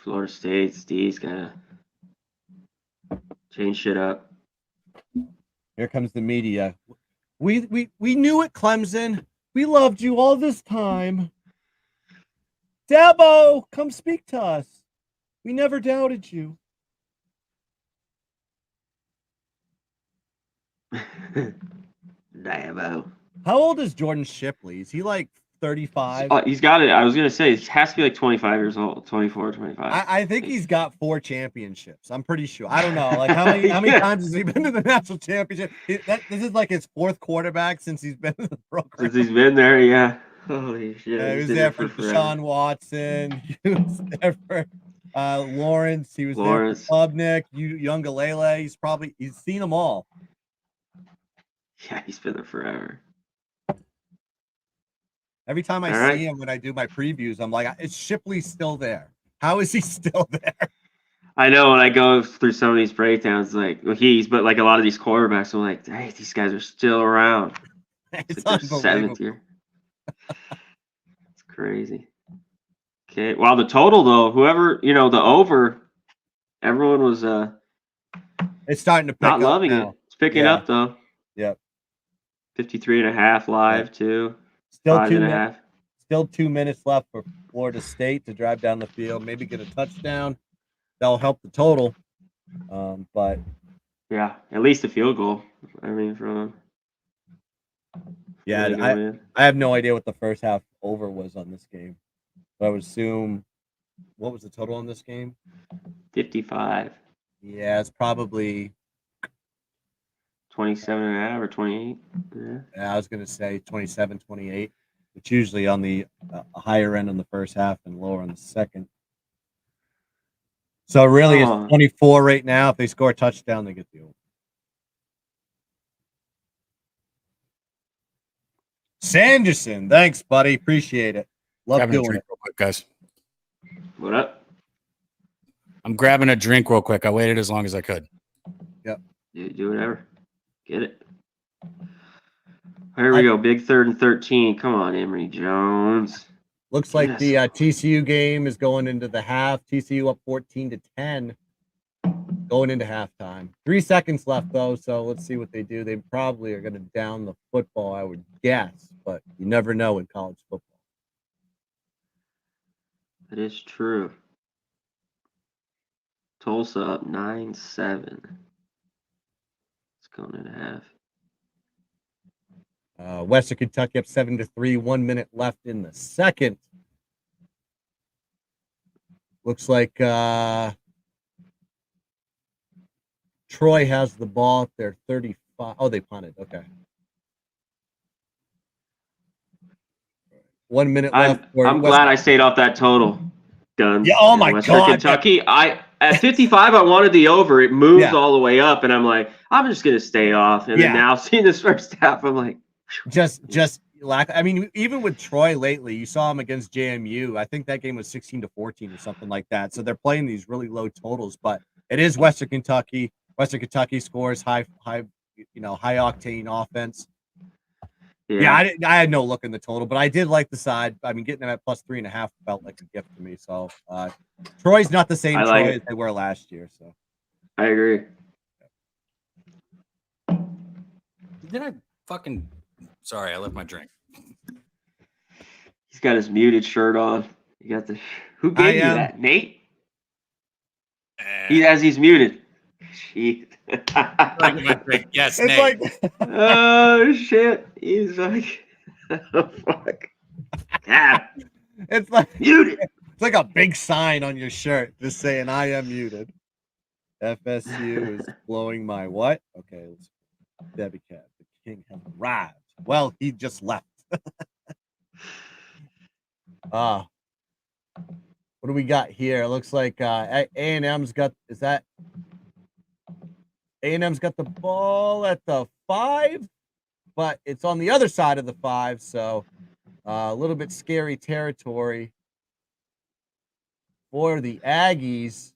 Florida State, Steve's got to change shit up.
Here comes the media. We knew it, Clemson. We loved you all this time. Dabo, come speak to us. We never doubted you.
Dabo.
How old is Jordan Shipley? Is he like 35?
He's got it. I was going to say, it has to be like 25 years old, 24, 25.
I think he's got 4 championships. I'm pretty sure. I don't know. Like how many times has he been to the national championship? This is like his 4th quarterback since he's been in the program.
Since he's been there, yeah. Holy shit.
He was there for Deshaun Watson. He was there for Lawrence. He was there for Klubnik, Youngalele. He's seen them all.
Yeah, he's been there forever.
Every time I see him when I do my previews, I'm like, is Shipley still there? How is he still there?
I know when I go through some of these breakdowns, like but like a lot of these quarterbacks, I'm like, hey, these guys are still around.
It's
like their 7th year. It's crazy. Okay. Wow, the total though, whoever, the over, everyone was
it's starting to pick
not
up
loving
now.
it. It's picking up though.
Yep.
53.5 live too.
Still
5.5.
Still 2 minutes left for Florida State to drive down the field, maybe get a touchdown. That'll help the total. But
yeah, at least a field goal. I mean, from
I have no idea what the first half over was on this game. But I would assume, what was the total on this game?
55.
Yeah, it's probably
27.5 or 28.
Yeah, I was going to say 27, 28. It's usually on the a higher end on the first half and lower on the second. So really, it's 24 right now. If they score a touchdown, they get the over. Sanderson, thanks, buddy. Appreciate it. Love
Grabbing a
doing
drink
it.
real quick, guys.
What up?
I'm grabbing a drink real quick. I waited as long as I could.
Yep.
Do whatever. Get it. Here we go. Big 3rd and 13. Come on, Emory Jones.
Looks like the TCU game is going into the half. TCU up 14-10 going into halftime. 3 seconds left, though, so let's see what they do. They probably are going to down the football, I would guess, but you never know in college football.
That is true. Tulsa up 9-7. It's going into half.
Western Kentucky up 7-3. 1 minute left in the second. Looks like Troy has the ball at their 35. Oh, they punted. Okay. 1 minute left.
I'm glad I stayed off that total. Guns.
Yeah. Oh my
Western
God.
Kentucky. At 55, I wanted the over. It moved all the way up, and I'm like, I'm just gonna stay off. And then now seeing this first half, I'm like,
just lack. I mean, even with Troy lately, you saw him against JMU. I think that game was 16-14 or something like that. So they're playing these really low totals, but it is Western Kentucky. Western Kentucky scores high octane offense. Yeah, I had no look in the total, but I did like the side. I mean, getting them at plus 3.5 felt like a gift to me. So Troy's not the same Troy as they were last year. So
I agree.
Did I fucking? Sorry, I left my drink.
He's got his muted shirt on. You got the. Who gave you that, Nate? He's muted. Shit.
Yes,
it's
Nate.
like,
oh shit. He's like, oh fuck. Yeah.
It's like
muted.
It's like a big sign on your shirt just saying I am muted. FSU is blowing my what? Okay, let's Debbie Cat. The king has arrived. Well, he just left. What do we got here? It looks like A&M's got A&M's got the ball at the 5, but it's on the other side of the 5, so a little bit scary territory for the Aggies.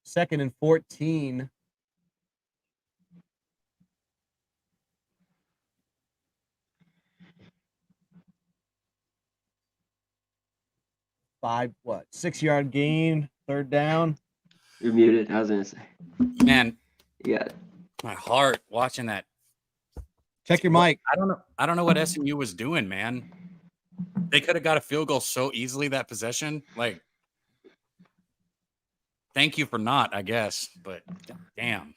2nd and 14. Five, 6-yard gain, 3rd down.
You're muted. I was gonna say.
Man,
yeah,
my heart watching that.
Check your mic.
I don't know what SMU was doing, man. They could have got a field goal so easily that possession. Like, thank you for not, I guess. But damn.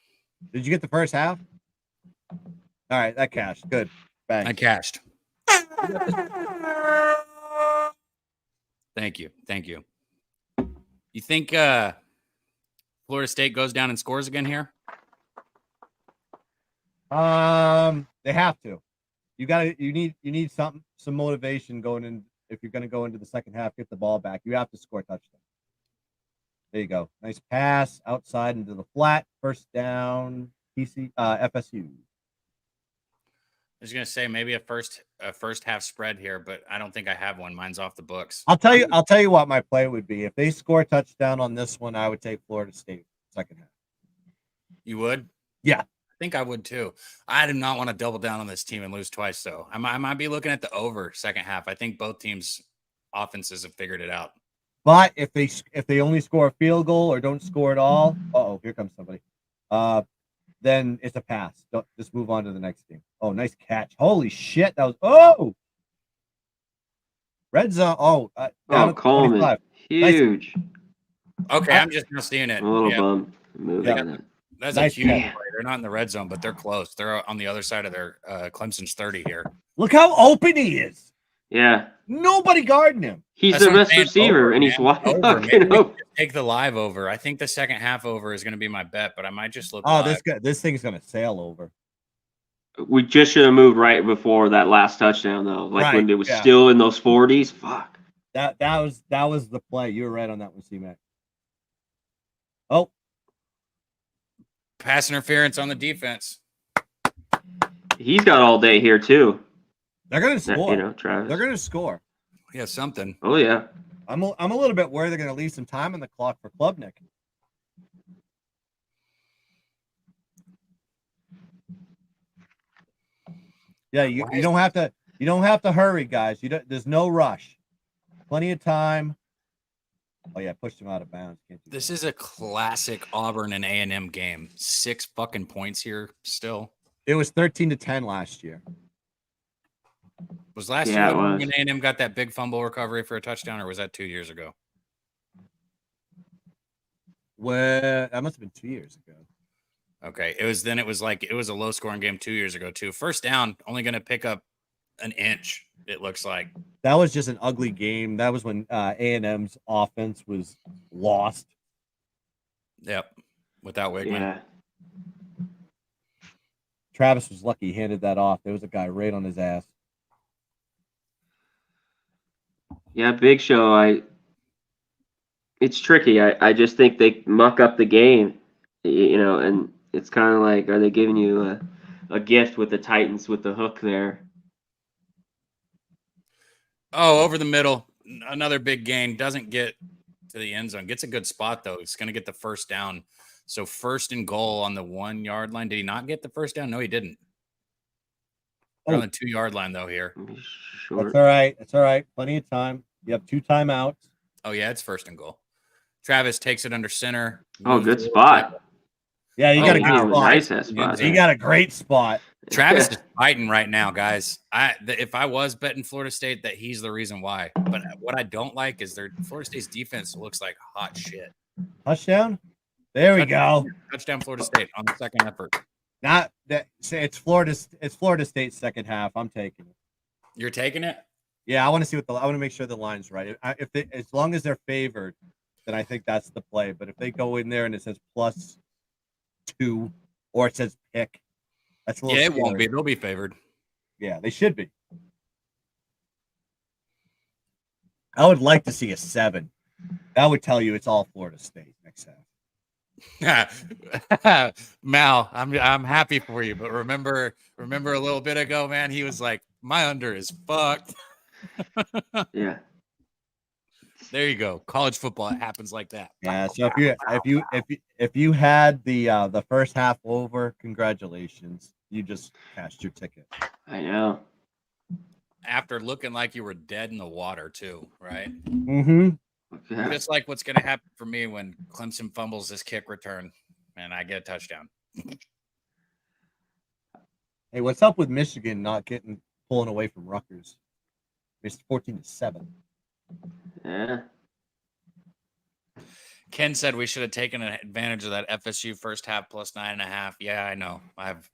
Did you get the first half? All right, that cashed. Good. Bang.
I cashed. Thank you. You think Florida State goes down and scores again here?
They have to. You need some motivation going in if you're going to go into the second half, get the ball back. You have to score a touchdown. There you go. Nice pass outside into the flat. First down. FSU.
I was gonna say maybe a first half spread here, but I don't think I have one. Mine's off the books.
I'll tell you what my play would be. If they score a touchdown on this one, I would take Florida State second half.
You would?
Yeah.
I think I would too. I do not want to double down on this team and lose twice, though. I might be looking at the over second half. I think both teams' offenses have figured it out.
But if they only score a field goal or don't score at all, here comes somebody. Then it's a pass. Don't just move on to the next game. Oh, nice catch! Holy shit, that was red zone. Down at
Coleman,
25.
huge.
Nice. Okay, I'm just now seeing it.
I'm a little bummed.
That's nice a huge play. They're not in the red zone, but they're close. They're on the other side of their Clemson's 30 here.
Look how open he is.
Yeah.
Nobody guarding him.
He's the best receiver, and he's wide
open. Take the live over. I think the second half over is going to be my bet, but I might just look.
Oh, this thing's going to sail over.
We just should have moved right before that last touchdown, though. Like when
Right,
it was
yeah.
still in those 40s. Fuck.
That was the play. You were right on that one, C-Mac. Oh,
Pass interference on the defense.
He's got all day here too.
they're gonna score.
You know, Travis.
They're gonna score.
Yeah, something.
Oh yeah.
I'm a little bit worried they're gonna leave some time on the clock for Klubnik. Yeah, you don't have to hurry, guys. There's no rush. Plenty of time. Oh yeah, pushed him out of bounds.
This is a classic Auburn and A&M game. 6 fucking points here still.
It was 13-10 last year.
Was last
Yeah,
year
it was.
when A&M got that big fumble recovery for a touchdown, or was that 2 years ago?
Well, that must have been 2 years ago.
Okay. It was a low scoring game 2 years ago too. First down, only going to pick up an inch, it looks like.
That was just an ugly game. That was when A&M's offense was lost.
Yep. Without Wigman.
Yeah.
Travis was lucky he handed that off. There was a guy right on his ass.
Yeah, Big Show. It's tricky. I just think they muck up the game, you know, and it's kind of like, are they giving you a gift with the Titans with the hook there?
Oh, over the middle. Another big gain. Doesn't get to the end zone. Gets a good spot, though. It's going to get the first down. So 1st and goal on the 1 yard line. Did he not get the first down? No, he didn't. On the 2 yard line, though, here.
Short.
That's all right. That's all right. Plenty of time. You have 2 timeouts.
Oh, yeah, it's 1st and goal. Travis takes it under center.
Oh, good spot.
Yeah, you got a good spot.
Nice spot.
You got a great spot.
Travis is fighting right now, guys. If I was betting Florida State, that he's the reason why. But what I don't like is Florida State's defense looks like hot shit.
Touchdown? There we go.
Touchdown Florida State on the second effort.
Not that it's Florida State's second half. I'm taking it.
You're taking it?
Yeah, I want to see I want to make sure the line's right. As long as they're favored, then I think that's the play. But if they go in there and it says +2 or it says pick, that's a little
it
scary.
won't be. They'll be favored.
Yeah, they should be. I would like to see a 7. That would tell you it's all Florida State next half.
Mal, I'm happy for you, but remember a little bit ago, man, he was like, my under is fucked.
Yeah.
There you go. College football, it happens like that.
Yeah. So if you had the first half over, congratulations. You just cashed your ticket.
I know.
After looking like you were dead in the water, too, right?
Mm-hmm.
Yeah.
Just like what's going to happen for me when Clemson fumbles this kick return and I get a touchdown.
Hey, what's up with Michigan not pulling away from Rutgers? It's 14-7.
Yeah.
Ken said we should have taken advantage of that FSU first half +9.5. Yeah, I know. I've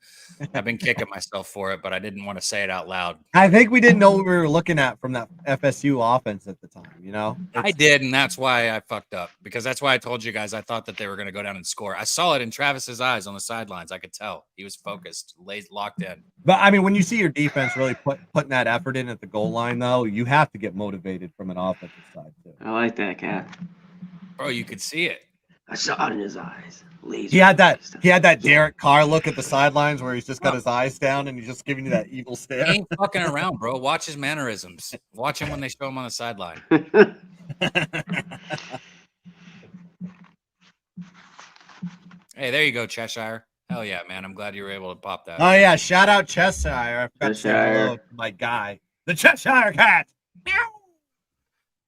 been kicking myself for it, but I didn't want to say it out loud.
I think we didn't know what we were looking at from that FSU offense at the time. You know,
I did, and that's why I fucked up, because that's why I told you guys I thought that they were going to go down and score. I saw it in Travis's eyes on the sidelines. I could tell he was focused, locked in.
But I mean, when you see your defense really putting that effort in at the goal line, though, you have to get motivated from an offensive side too.
I like that cat.
Bro, you could see it.
I saw it in his eyes.
He had that Derek Carr look at the sidelines where he's just got his eyes down and he's just giving you that evil stare.
He ain't fucking around, bro. Watch his mannerisms. Watch him when they show him on the sideline. Hey, there you go, Cheshire. Hell yeah, man. I'm glad you were able to pop that.
Oh yeah, shout out Cheshire. I forgot to say hello to my guy, the Cheshire Cat. Meow.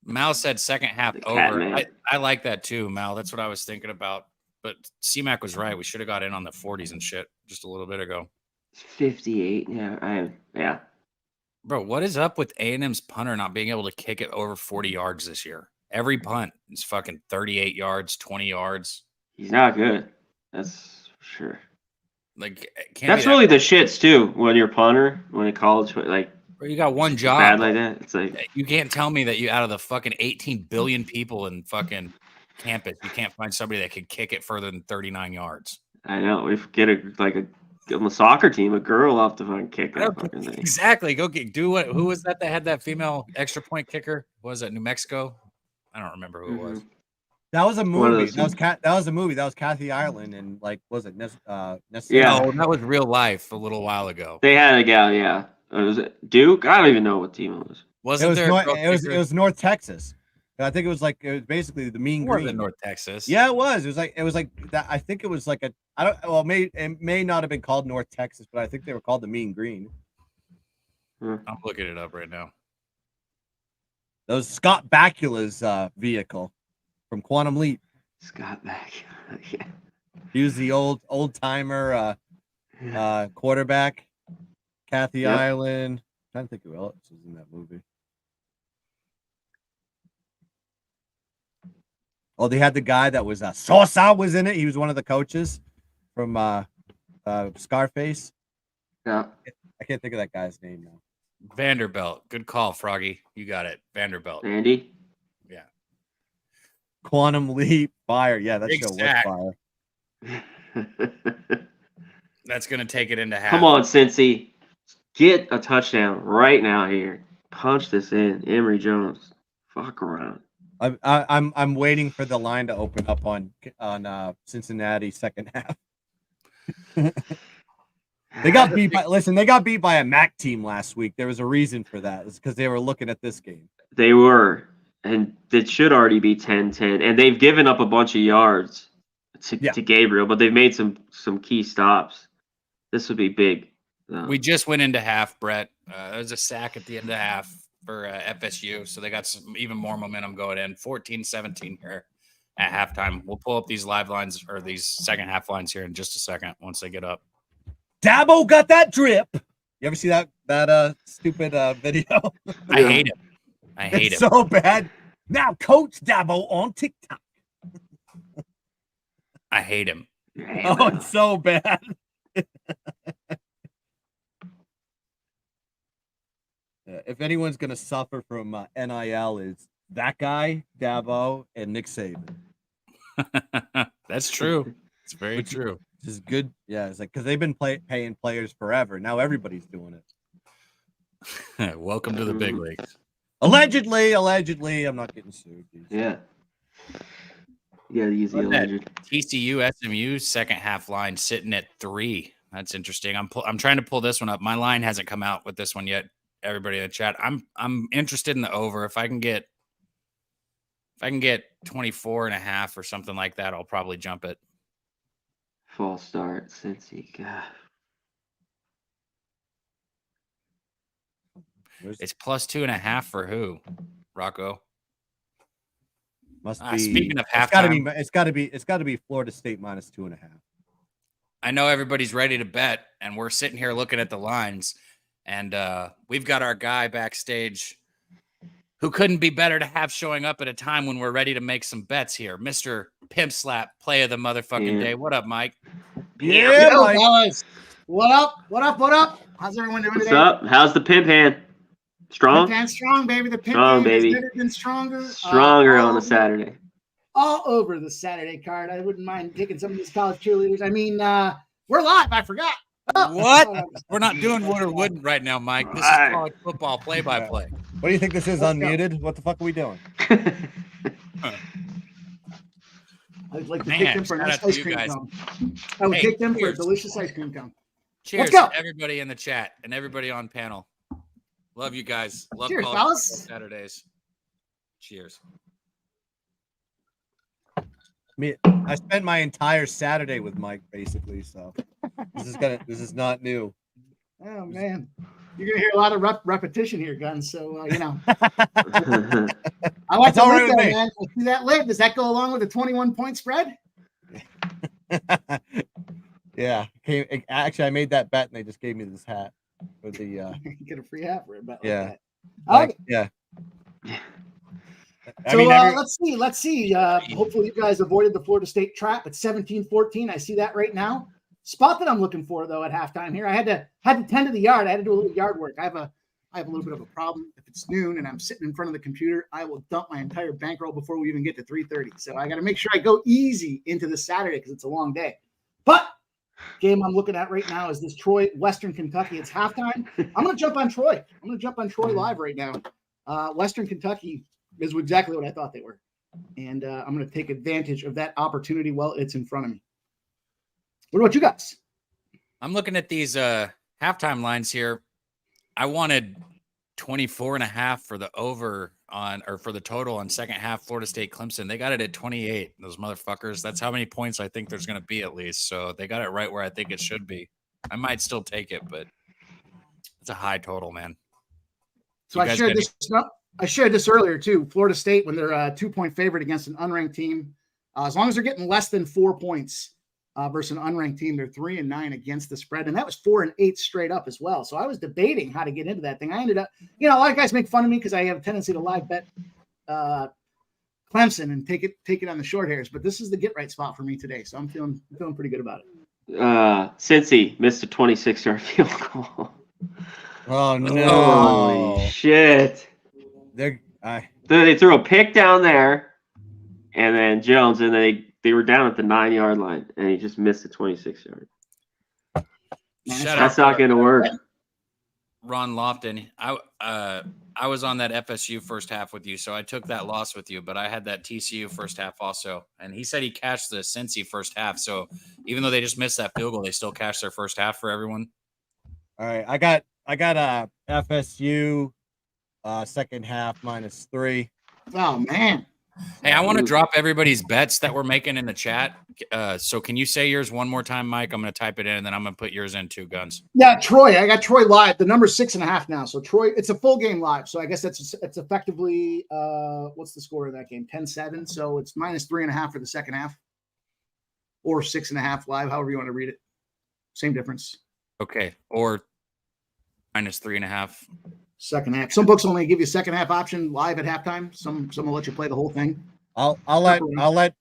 Mal said second half over. I like that too, Mal. That's what I was thinking about. But C-Mac was right. We should have got in on the 40s and shit just a little bit ago.
58. Yeah.
Bro, what is up with A&M's punter not being able to kick it over 40 yards this year? Every punt is fucking 38 yards, 20 yards.
He's not good. That's for sure.
Like,
that's really the shits too. When you're punter, when in college, like.
Bro, you got one job.
Bad like that. It's like
you can't tell me that you out of the fucking 18 billion people in fucking campus, you can't find somebody that could kick it further than 39 yards.
I know. We get a Give them a soccer team. A girl off the fucking kick that fucking thing.
Exactly. Go do what? Who was that had that female extra point kicker? What was that, New Mexico? I don't remember who it was.
That was a movie.
That
was a movie. That was Kathy Ireland and was it
Yeah.
No, that was real life a little while ago.
They had a gal, yeah. Was it Duke? I don't even know what team it was.
It was North Texas. I think it was basically the Mean
More
Green.
than North Texas.
Yeah, it was. It was like that. I think it was like it may not have been called North Texas, but I think they were called the Mean Green.
I'm looking it up right now.
That was Scott Bakula's vehicle from Quantum Leap.
Scott Bakula, yeah.
He was the old timer quarterback. Kathy Ireland. I'm trying to think who else was in that movie. Oh, they had the guy that was Sosa was in it. He was one of the coaches from Scarface.
Yeah.
I can't think of that guy's name now.
Vanderbilt. Good call, Froggy. You got it. Vanderbilt.
Andy?
Yeah.
Quantum Leap, fire. Yeah, that show was fire.
That's going to take it into half.
Come on, Cincy. Get a touchdown right now here. Punch this in. Emory Jones. Fuck around.
I'm waiting for the line to open up on Cincinnati second half. They got beat by a MAC team last week. There was a reason for that. It's because they were looking at this game.
They were, and it should already be 10-10. And they've given up a bunch of yards to Gabriel, but they've made some key stops. This would be big.
We just went into half, Brett. There was a sack at the end of half for FSU, so they got some even more momentum going in. 14-17 here at halftime. We'll pull up these live lines or these second half lines here in just a second once they get up.
Dabo got that drip. You ever see that stupid video?
I hate it. I hate it
so bad. Now Coach Dabo on TikTok.
I hate him.
Oh, it's so bad. If anyone's going to suffer from NIL, it's that guy, Dabo, and Nick Saban.
That's true. It's very true.
It's good. Yeah, it's like because they've been paying players forever. Now everybody's doing
it. Welcome to the big leagues.
Allegedly. I'm not getting sued.
Yeah. Yeah, easy alleged.
TCU SMU second half line sitting at 3. That's interesting. I'm trying to pull this one up. My line hasn't come out with this one yet. Everybody in the chat, I'm interested in the over. If I can get 24.5 or something like that, I'll probably jump it.
False start, Cincy. God.
It's plus 2.5 for who? Rocco.
Must be.
Speaking of halftime,
it's got to be Florida State minus 2.5.
I know everybody's ready to bet, and we're sitting here looking at the lines, and we've got our guy backstage who couldn't be better to have showing up at a time when we're ready to make some bets here. Mr. Pimp Slap, play of the motherfucking day. What up, Mike?
Yeah, Mike.
Fellas. What up? How's everyone doing today?
What's up? How's the pimp hand? Strong?
Pimp hand strong, baby. The pimp
strong,
hand
baby.
has never been stronger.
Stronger on a Saturday.
All over the Saturday card. I wouldn't mind taking some of these college cheerleaders. I mean, we're live. I forgot.
What? We're not doing would or wouldn't right now, Mike. This is college football play-by-play.
What do you think this is? Unmuted? What the fuck are we doing?
I'd like to take them for a nice ice cream cone. I would take them for a delicious ice cream cone.
Cheers to everybody in the chat and everybody on panel. Love you guys. Love
Cheers,
college
fellas.
Saturdays. Cheers.
I spent my entire Saturday with Mike, basically. So this is not new.
Oh man, you're gonna hear a lot of repetition here, Guns. So you know, I like to live there, man. I see that live. Does that go along with the 21-point spread?
Yeah. Actually, I made that bet, and they just gave me this hat for the.
You get a free hat for it.
Yeah.
Like
yeah.
So let's see. Hopefully you guys avoided the Florida State trap at 17-14. I see that right now. Spot that I'm looking for though at halftime here. I had to tend to the yard. I had to do a little yard work. I have a little bit of a problem. If it's noon and I'm sitting in front of the computer, I will dump my entire bankroll before we even get to 3:30. So I got to make sure I go easy into the Saturday because it's a long day. But game I'm looking at right now is this Troy Western Kentucky. It's halftime. I'm going to jump on Troy. I'm going to jump on Troy live right now. Western Kentucky is exactly what I thought they were. And I'm going to take advantage of that opportunity while it's in front of me. What about you guys?
I'm looking at these halftime lines here. I wanted 24.5 for the over on, or for the total on second half Florida State Clemson. They got it at 28. Those motherfuckers. That's how many points I think there's going to be at least. So they got it right where I think it should be. I might still take it, but it's a high total, man.
So I shared this earlier too. Florida State, when they're a 2-point favorite against an unranked team, as long as they're getting less than 4 points versus an unranked team, they're 3-9 against the spread, and that was 4-8 straight up as well. So I was debating how to get into that thing. I ended up, a lot of guys make fun of me because I have a tendency to live bet Clemson and take it on the short hairs, but this is the get right spot for me today. So I'm feeling pretty good about it.
Cincy missed a 26-yard field goal.
Oh no!
Holy shit!
They
threw a pick down there, and then Jones, and they were down at the 9-yard line, and he just missed a 26-yard. That's not going to work.
Ron Lofton. I was on that FSU first half with you, so I took that loss with you, but I had that TCU first half also, and he said he cashed the Cincy first half. So even though they just missed that field goal, they still cashed their first half for everyone.
All right, I got FSU second half -3.
Oh man!
Hey, I want to drop everybody's bets that we're making in the chat. So can you say yours one more time, Mike? I'm going to type it in, and then I'm going to put yours in too, Guns.
Yeah, Troy. I got Troy live. The number's 6.5 now. So Troy, it's a full game live. So I guess it's effectively what's the score of that game? 10-7. So it's -3.5 for the second half, or 6.5 live, however you want to read it. Same difference.
Okay, or -3.5.
Second half. Some books only give you second half option live at halftime. Some will let you play the whole thing.
I'll let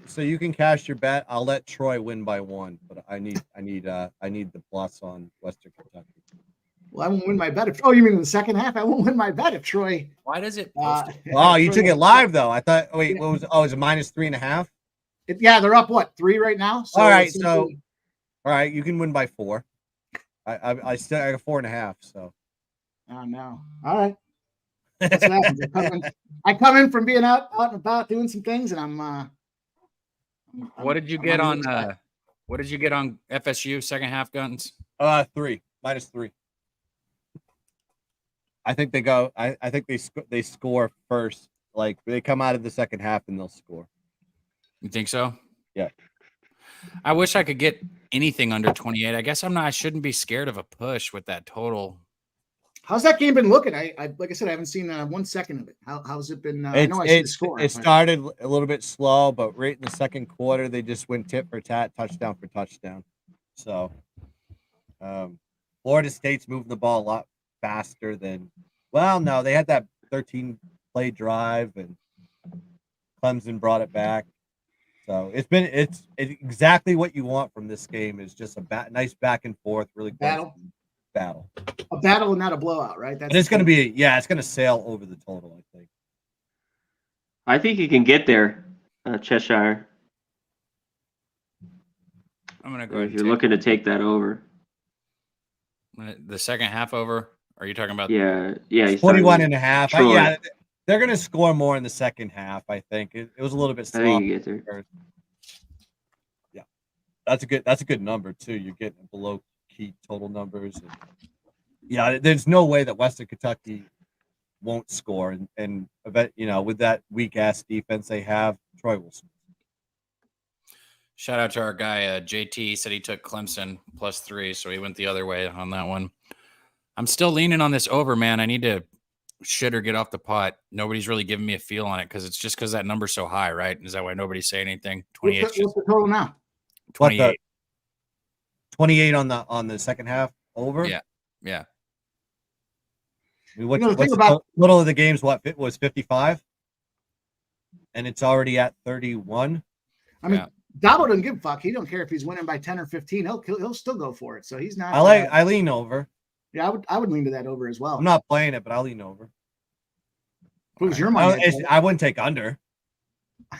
so you can cash your bet. I'll let Troy win by 1, but I need the plus on Western Kentucky.
Well, I won't win my bet if. Oh, you mean in the second half? I won't win my bet if Troy.
Why does it?
Oh, you took it live though. I thought. Wait, what was? Oh, is it -3.5?
Yeah, they're up 3 right now. So
all right, all right, you can win by 4. I got 4.5. So.
Oh no! All right. That's what happens. I come in from being out and about doing some things, and I'm
what did you get on? What did you get on FSU second half, Guns?
3 -3. I think they go. I think they score first. Like they come out of the second half and they'll score.
You think so?
Yeah.
I wish I could get anything under 28. I guess I shouldn't be scared of a push with that total.
How's that game been looking? I like I said, I haven't seen 1 second of it. How's it been? I know I see the score.
It started a little bit slow, but right in the second quarter, they just went tit for tat, touchdown for touchdown. So, Florida State's moving the ball a lot faster than. Well, no, they had that 13-play drive, and Clemson brought it back. So it's exactly what you want from this game. Is just a nice back and forth, really
battle.
A
battle and not a blowout, right?
And it's going to be, it's going to sail over the total, I think.
I think you can get there, Cheshire.
I'm going to go.
Or if you're looking to take that over.
The second half over? Are you talking about?
Yeah.
41.5. They're going to score more in the second half, I think. It was a little bit slow.
I think you get there.
Yeah. That's a good number, too. You're getting below key total numbers. And, there's no way that Western Kentucky won't score, and with that weak ass defense they have, Troy will score.
Shout out to our guy JT. He said he took Clemson +3, so he went the other way on that one. I'm still leaning on this over, man. I need to shit or get off the pot. Nobody's really giving me a feel on it because that number's so high, right? Is that why nobody's saying anything? 28.
What's the total now?
28.
28 on the second half over.
Yeah.
What's the total of the games? What was 55, and it's already at 31.
I mean, Dabo doesn't give a fuck. He don't care if he's winning by 10 or 15. He'll still go for it. So he's not.
I lean over.
Yeah, I would lean to that over as well.
I'm not playing it, but I'll lean over.
What was your money?
I wouldn't take under.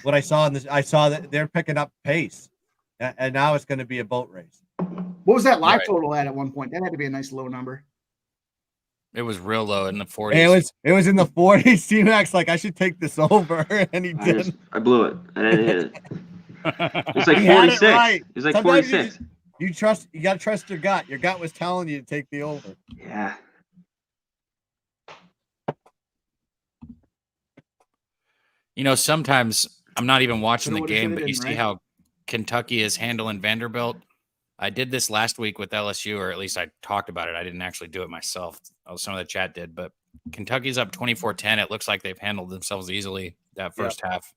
What I saw I saw that they're picking up pace, and now it's going to be a boat race.
What was that live
Right.
total at one point? That had to be a nice low number.
It was real low in the 40s.
It was in the 40s. T-Max like I should take this over, and he
I
didn't.
blew it. I didn't hit it. It was like
He had it
46.
right.
It was like
Sometimes
46.
You gotta trust your gut. Your gut was telling you to take the over.
Yeah.
You know, sometimes I'm not even watching the
Shoulda, woulda,
game,
shoulda
but you
didn't,
see
right?
how Kentucky is handling Vanderbilt. I did this last week with LSU, or at least I talked about it. I didn't actually do it myself. Some of the chat did, but Kentucky's up 24-10. It looks like they've handled themselves easily that first half.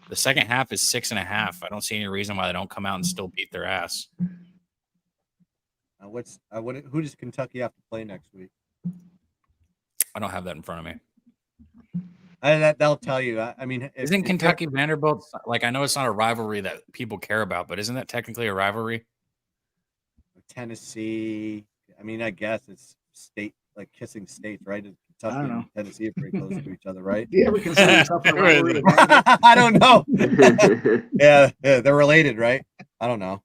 The second half is 6.5. I don't see any reason why they don't come out and still beat their ass.
Who does Kentucky have to play next week?
I don't have that in front of me.
That'll tell you. I mean,
Isn't Kentucky Vanderbilt, like, I know it's not a rivalry that people care about, but isn't that technically a rivalry?
Tennessee? I mean, I guess it's state, like kissing states, right? Kentucky
I don't know.
and Tennessee are pretty close to each other, right?
Do you ever consider yourself a rivalry?
I don't know. yeah, they're related, right? I don't know.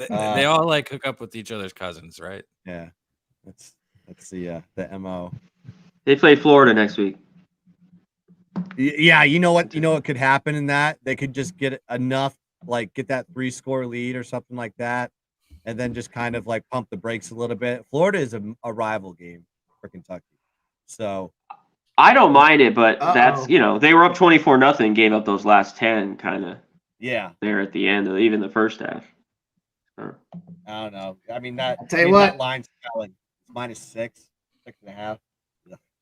They all like hook up with each other's cousins, right?
Yeah, that's the MO.
They play Florida next week.
Yeah, you know what could happen in that? They could just get enough, like get that 3-score lead or something like that, and then just kind of like pump the brakes a little bit. Florida is a rival game for Kentucky, so
I don't mind it, but that's they were up 24-0, gave up those last 10 kind of.
Yeah,
there at the end of even the first half.
I don't know. I mean that.
I'll tell you what,
that line's like -6.5.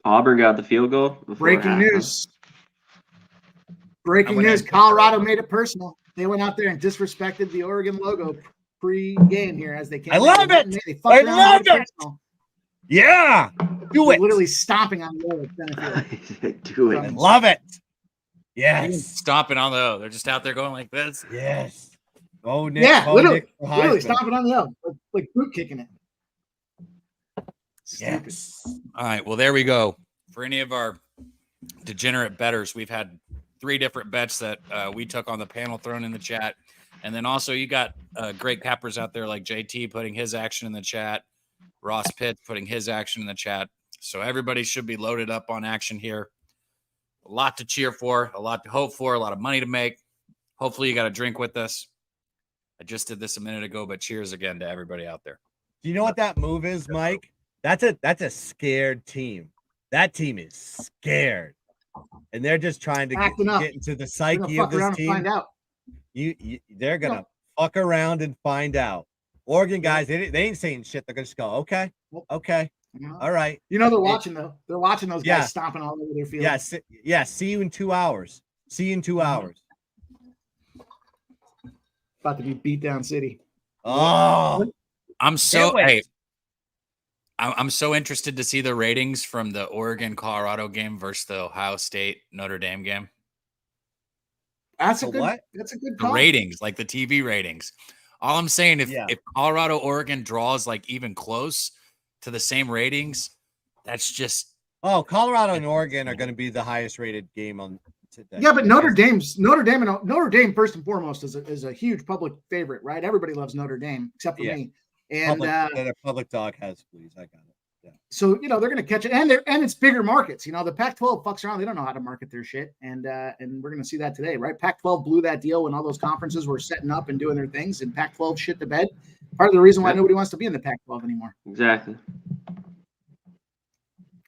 Auburn got the field goal.
Breaking news. Breaking news. Colorado made it personal. They went out there and disrespected the Oregon logo pre-game here as they came.
I love it. I love it. Yeah. Do it.
Literally stomping on the O.
Do it.
I love it. Yes.
Stomping on the O. They're just out there going like this.
Yes. Oh, Nick.
Yeah, literally
Nick
stomping on the O. Like boot kicking it.
Yes.
All right. Well, there we go. For any of our degenerate bettors, we've had 3 different bets that we took on the panel thrown in the chat. And then also you got great cappers out there like JT putting his action in the chat, Ross Pitts putting his action in the chat. So everybody should be loaded up on action here. A lot to cheer for, a lot to hope for, a lot of money to make. Hopefully you got a drink with us. I just did this a minute ago, but cheers again to everybody out there.
Do you know what that move is, Mike? That's a scared team. That team is scared, and they're just trying to get into the psyche of this team.
Find out.
They're gonna fuck around and find out. Oregon guys, they ain't saying shit. They're gonna just go, okay, all right.
You know they're watching though. They're watching those guys stomping all over their field.
Yeah. See you in 2 hours. See you in 2 hours.
About to be beat down city.
Oh,
I'm so I'm so interested to see the ratings from the Oregon-Colorado game versus the Ohio State-Notre Dame game.
That's a good call.
The ratings, like the TV ratings. All I'm saying, if Colorado-Oregon draws like even close to the same ratings, that's just
Colorado and Oregon are going to be the highest rated game on today.
Yeah, but Notre Dame first and foremost is a huge public favorite, right? Everybody loves Notre Dame except for me. And
a public dog has fleas. I got it. Yeah.
So they're going to catch it, and it's bigger markets. The Pac-12 fucks around; they don't know how to market their shit, and we're going to see that today, right? Pac-12 blew that deal when all those conferences were setting up and doing their things, and Pac-12 shit the bed. Part of the reason why nobody wants to be in the Pac-12 anymore.
Exactly.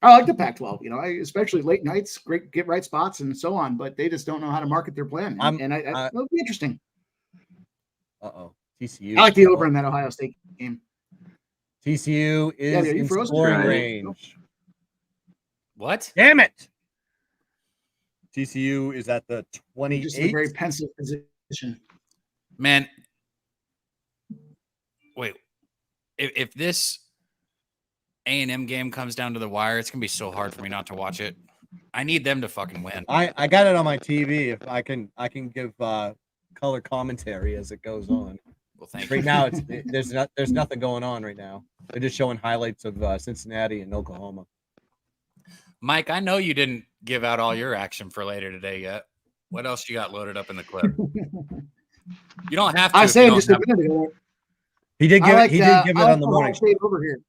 I like the Pac-12. Especially late nights, great get right spots, and so on. But they just don't know how to market their plan, and it'll be interesting.
TCU.
I like the over in that Ohio State game.
TCU is in scoring range.
What?
Damn it! TCU is at the 28.
Just in a very pensive position.
Man, wait. If this A&M game comes down to the wire, it's gonna be so hard for me not to watch it. I need them to fucking win.
I got it on my TV. If I can give color commentary as it goes on.
Well, thank
right
you.
now, there's nothing going on right now. They're just showing highlights of Cincinnati and Oklahoma.
Mike, I know you didn't give out all your action for later today yet. What else you got loaded up in the clip? You don't have to.
I was saying just a minute ago.
He did give it on the
Ohio
morning.
State over here.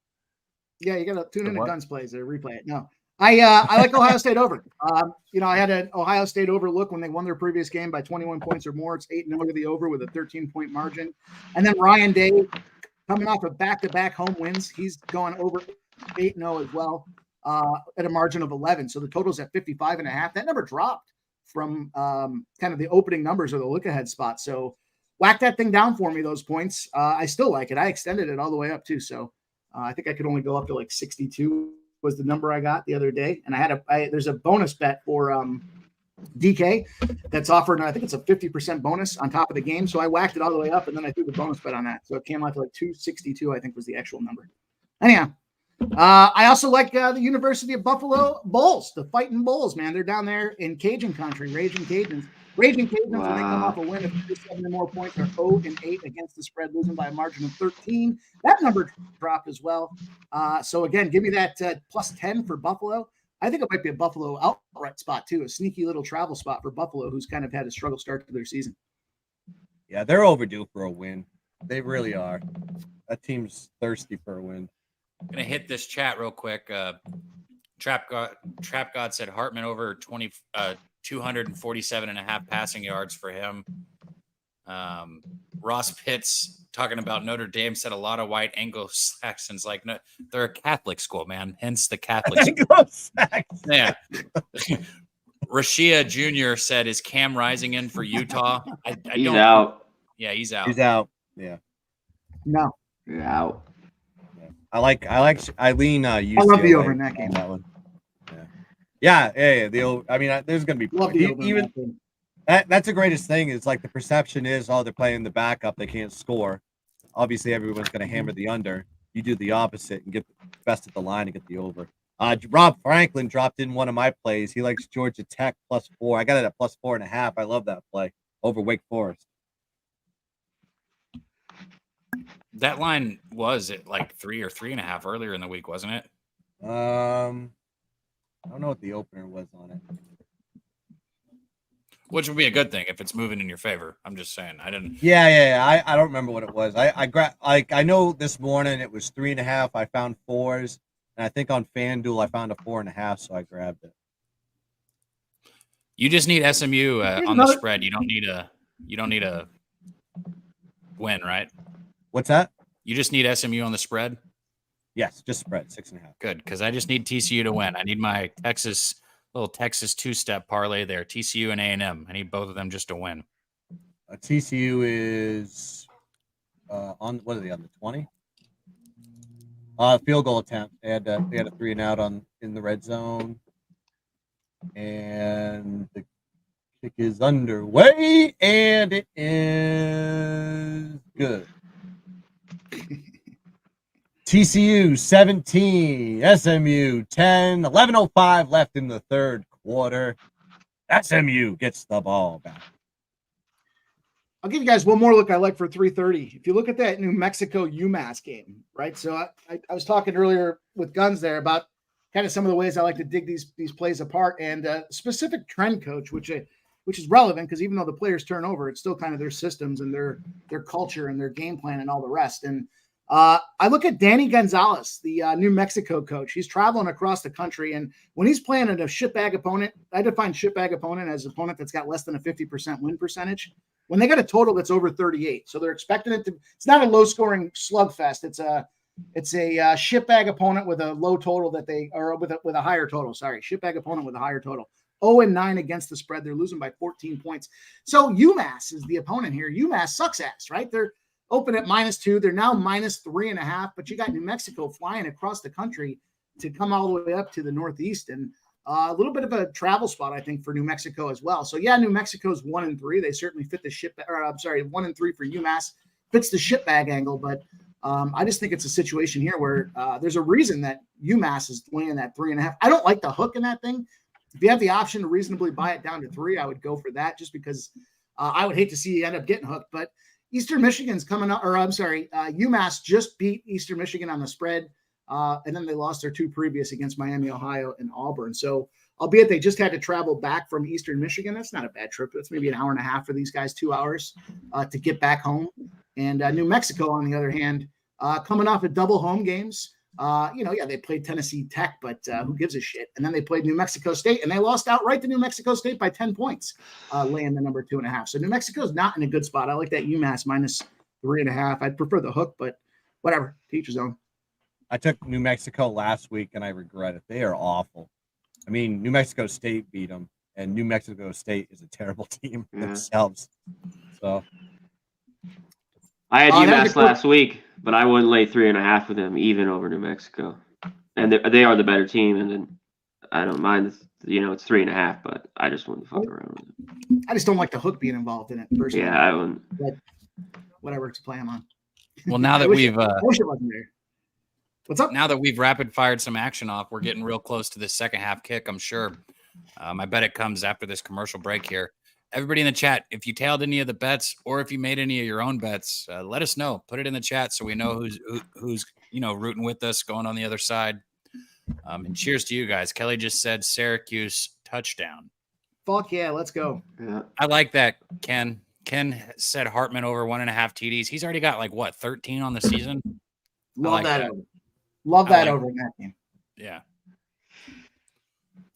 Yeah, you got to tune
The
in to
what?
Guns Plays or replay it. No, I like Ohio State over. I had an Ohio State overlook when they won their previous game by 21 points or more. It's 8-0 to the over with a 13-point margin. And then Ryan Day coming off of back-to-back home wins. He's gone over 8-0 as well at a margin of 11. So the total's at 55.5. That number dropped from kind of the opening numbers or the look-ahead spot. So whack that thing down for me, those points. I still like it. I extended it all the way up too. So I think I could only go up to like 62 was the number I got the other day. And there's a bonus bet for DK that's offered. I think it's a 50% bonus on top of the game. So I whacked it all the way up and then I threw the bonus bet on that. So it came out to like 262, I think was the actual number. Anyhow, I also like the University of Buffalo Bulls, the Fighting Bulls, man. They're down there in Cajun country, Raging Cajuns. Raging Cajuns, when they come off a win of 7 or more points, are 0-8 against the spread, losing by a margin of 13. That number dropped as well. So again, give me that plus 10 for Buffalo. I think it might be a Buffalo outright spot too, a sneaky little travel spot for Buffalo, who's kind of had a struggle start to their season.
Yeah, they're overdue for a win. They really are. That team's thirsty for a win.
I'm gonna hit this chat real quick. Trap God said Hartman over 247.5 passing yards for him. Ross Pitts talking about Notre Dame said a lot of white Anglo-Saxons like no, they're a Catholic school, man. Hence the Catholic school.
Anglo-Saxons.
Yeah. Rashia Jr. said, "Is Cam Rising in for Utah?"
He's out.
Yeah, he's out.
He's out. Yeah.
No.
You're out.
I lean UCLA.
I love the over in that game.
That one. Yeah. I mean, there's gonna be
Love the over in that game.
That's the greatest thing is like the perception is, they're playing the backup, they can't score. Obviously, everyone's going to hammer the under. You do the opposite and get the best at the line and get the over. Rob Franklin dropped in one of my plays. He likes Georgia Tech +4. I got it at +4.5. I love that play over Wake Forest.
That line was at like 3 or 3.5 earlier in the week, wasn't it?
I don't know what the opener was on it.
Which would be a good thing if it's moving in your favor. I'm just saying. I didn't.
Yeah. I don't remember what it was. I know this morning it was 3.5. I found 4s, and I think on FanDuel I found a 4.5, so I grabbed it.
You just need SMU on the spread. You don't need a win, right?
What's that?
You just need SMU on the spread.
Yes, just spread 6.5.
Good, because I just need TCU to win. I need my little Texas two-step parlay there. TCU and A&M. I need both of them just to win.
TCU is on what are they on the 20? Field goal attempt. They had a 3 and out in the red zone, and the kick is underway, and it is good. TCU 17, SMU 10, 11:05 left in the third quarter. SMU gets the ball back.
I'll give you guys one more look I like for 3:30. If you look at that New Mexico UMass game, right? So I was talking earlier with Guns there about kind of some of the ways I like to dig these plays apart, and specific trend coach, which is relevant because even though the players turn over, it's still kind of their systems and their culture and their game plan and all the rest. And I look at Danny Gonzalez, the New Mexico coach. He's traveling across the country, and when he's playing a shitbag opponent, I define shitbag opponent as an opponent that's got less than a 50% win percentage. When they got a total that's over 38, so they're expecting it to. It's not a low-scoring slugfest. It's a shitbag opponent with a low total with a higher total. Sorry, shitbag opponent with a higher total. 0-9 against the spread. They're losing by 14 points. So UMass is the opponent here. UMass sucks ass, right? They're open at -2. They're now -3.5, but you got New Mexico flying across the country to come all the way up to the Northeast, and a little bit of a travel spot, I think, for New Mexico as well. So yeah, New Mexico's 1-3. They certainly fit the 1-3 for UMass fits the shitbag angle, but I just think it's a situation here where there's a reason that UMass is laying that 3.5. I don't like the hook in that thing. If you have the option to reasonably buy it down to 3, I would go for that just because I would hate to see you end up getting hooked. But Eastern Michigan's coming up, UMass just beat Eastern Michigan on the spread, and then they lost their 2 previous against Miami, Ohio, and Auburn. So, albeit they just had to travel back from Eastern Michigan, that's not a bad trip. That's maybe an hour and a half for these guys, 2 hours to get back home. And New Mexico, on the other hand, coming off of double home games. They played Tennessee Tech, but who gives a shit? And then they played New Mexico State, and they lost outright to New Mexico State by 10 points, laying the number 2.5. So New Mexico's not in a good spot. I like that UMass minus 3.5. I'd prefer the hook, but whatever. Teach his own.
I took New Mexico last week, and I regret it. They are awful. I mean, New Mexico State beat them, and New Mexico State is a terrible team themselves. So
I had UMass last week, but I wouldn't lay 3.5 with them, even over New Mexico. And they are the better team, and then I don't mind. It's 3.5, but I just wouldn't fuck around with it.
I just don't like the hook being involved in it personally.
Yeah, I wouldn't.
But whatever to play them on.
Well, now that
I wish it wasn't there. What's up?
Now that we've rapid fired some action off, we're getting real close to this second half kick, I'm sure. I bet it comes after this commercial break here. Everybody in the chat, if you tailed any of the bets or if you made any of your own bets, let us know. Put it in the chat so we know who's rooting with us, going on the other side. And cheers to you guys. Kelly just said Syracuse touchdown.
Fuck yeah, let's go.
Yeah.
I like that, Ken. Ken said Hartman over 1.5 TDs. He's already got 13 on the season.
Love that over. Love that over in that game.
Yeah.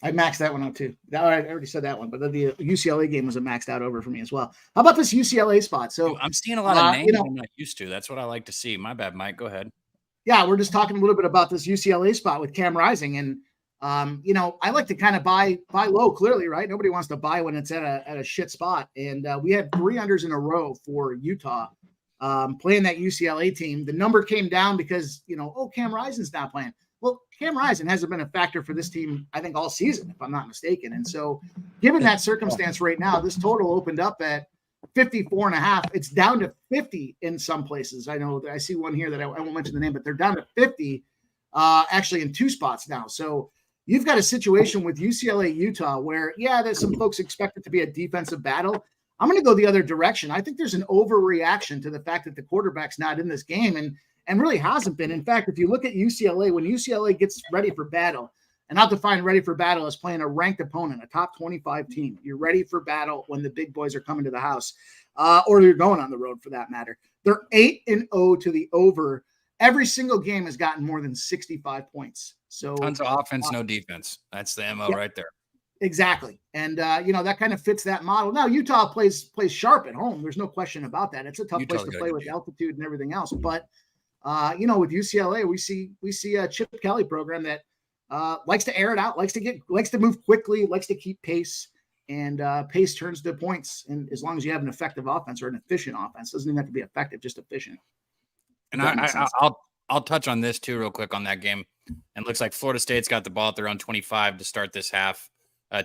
I maxed that one out too. I already said that one, but the UCLA game was a maxed out over for me as well. How about this UCLA spot? So
I'm seeing a lot of names I'm not used to. That's what I like to see. My bad, Mike. Go ahead.
Yeah, we're just talking a little bit about this UCLA spot with Cam Rising, and I like to kind of buy low. Clearly, right? Nobody wants to buy when it's at a shit spot, and we had 3 unders in a row for Utah playing that UCLA team. The number came down because Cam Rising's not playing. Well, Cam Rising hasn't been a factor for this team, I think, all season, if I'm not mistaken. And so given that circumstance right now, this total opened up at 54.5. It's down to 50 in some places. I know that I see one here that I won't mention the name, but they're down to 50 actually in 2 spots now. So you've got a situation with UCLA, Utah, where, there's some folks expect it to be a defensive battle. I'm going to go the other direction. I think there's an overreaction to the fact that the quarterback's not in this game and really hasn't been. In fact, if you look at UCLA, when UCLA gets ready for battle, and I'll define ready for battle as playing a ranked opponent, a top 25 team. You're ready for battle when the big boys are coming to the house, or you're going on the road for that matter. They're 8-0 to the over. Every single game has gotten more than 65 points. So
tons of offense, no defense. That's the MO right there.
Exactly. And, that kind of fits that model. Now, Utah plays sharp at home. There's no question about that. It's a tough place to play with altitude and everything else. But, with UCLA, we see a Chip Kelly program that likes to air it out, likes to move quickly, likes to keep pace, and pace turns to points. And as long as you have an effective offense or an efficient offense, doesn't even have to be effective, just efficient.
And I'll touch on this too real quick on that game. And it looks like Florida State's got the ball at their own 25 to start this half.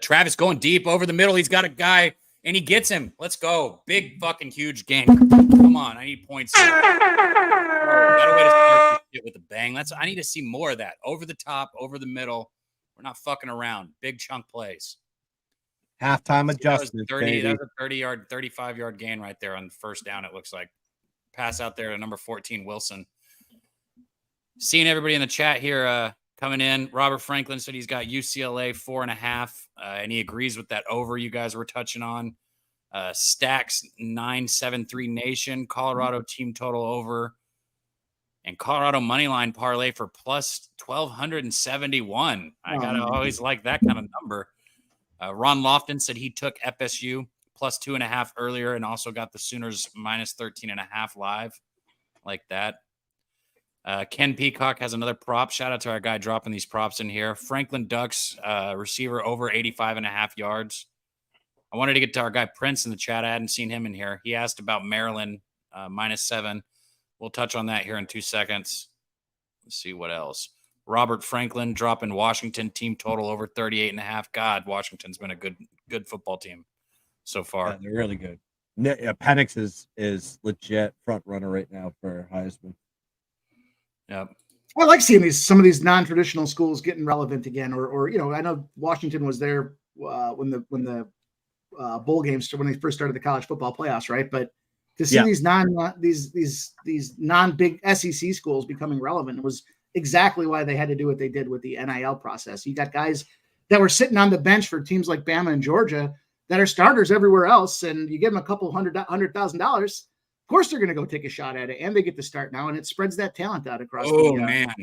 Travis going deep over the middle. He's got a guy, and he gets him. Let's go. Big fucking huge game. Come on. I need points here. Better way to start this shit with a bang. I need to see more of that. Over the top, over the middle. We're not fucking around. Big chunk plays.
Halftime adjustment.
That was a 30-yard, 35-yard gain right there on the first down, it looks like. Pass out there to number 14, Wilson. Seeing everybody in the chat here coming in. Robert Franklin said he's got UCLA 4.5, and he agrees with that over you guys were touching on. Stacks 973 Nation, Colorado team total over, and Colorado moneyline parlay for plus 1,271. I gotta always like that kind of number. Ron Lofton said he took FSU plus 2.5 earlier and also got the Sooners minus 13.5 live. Like that. Ken Peacock has another prop. Shout out to our guy dropping these props in here. Franklin Ducks, receiver over 85.5 yards. I wanted to get to our guy Prince in the chat. I hadn't seen him in here. He asked about Maryland -7. We'll touch on that here in 2 seconds. Let's see what else. Robert Franklin dropping Washington team total over 38.5. God, Washington's been a good football team so far.
Yeah, they're really good. Penix is legit front runner right now for Heisman.
Yep.
I like seeing some of these non-traditional schools getting relevant again, or I know Washington was there when the bowl games when they first started the college football playoffs, right? But to see these non-big SEC schools becoming relevant was exactly why they had to do what they did with the NIL process. You got guys that were sitting on the bench for teams like Bama and Georgia that are starters everywhere else, and you give them a couple $100,000, Of course, they're going to go take a shot at it, and they get to start now, and it spreads that talent out across.
Oh man!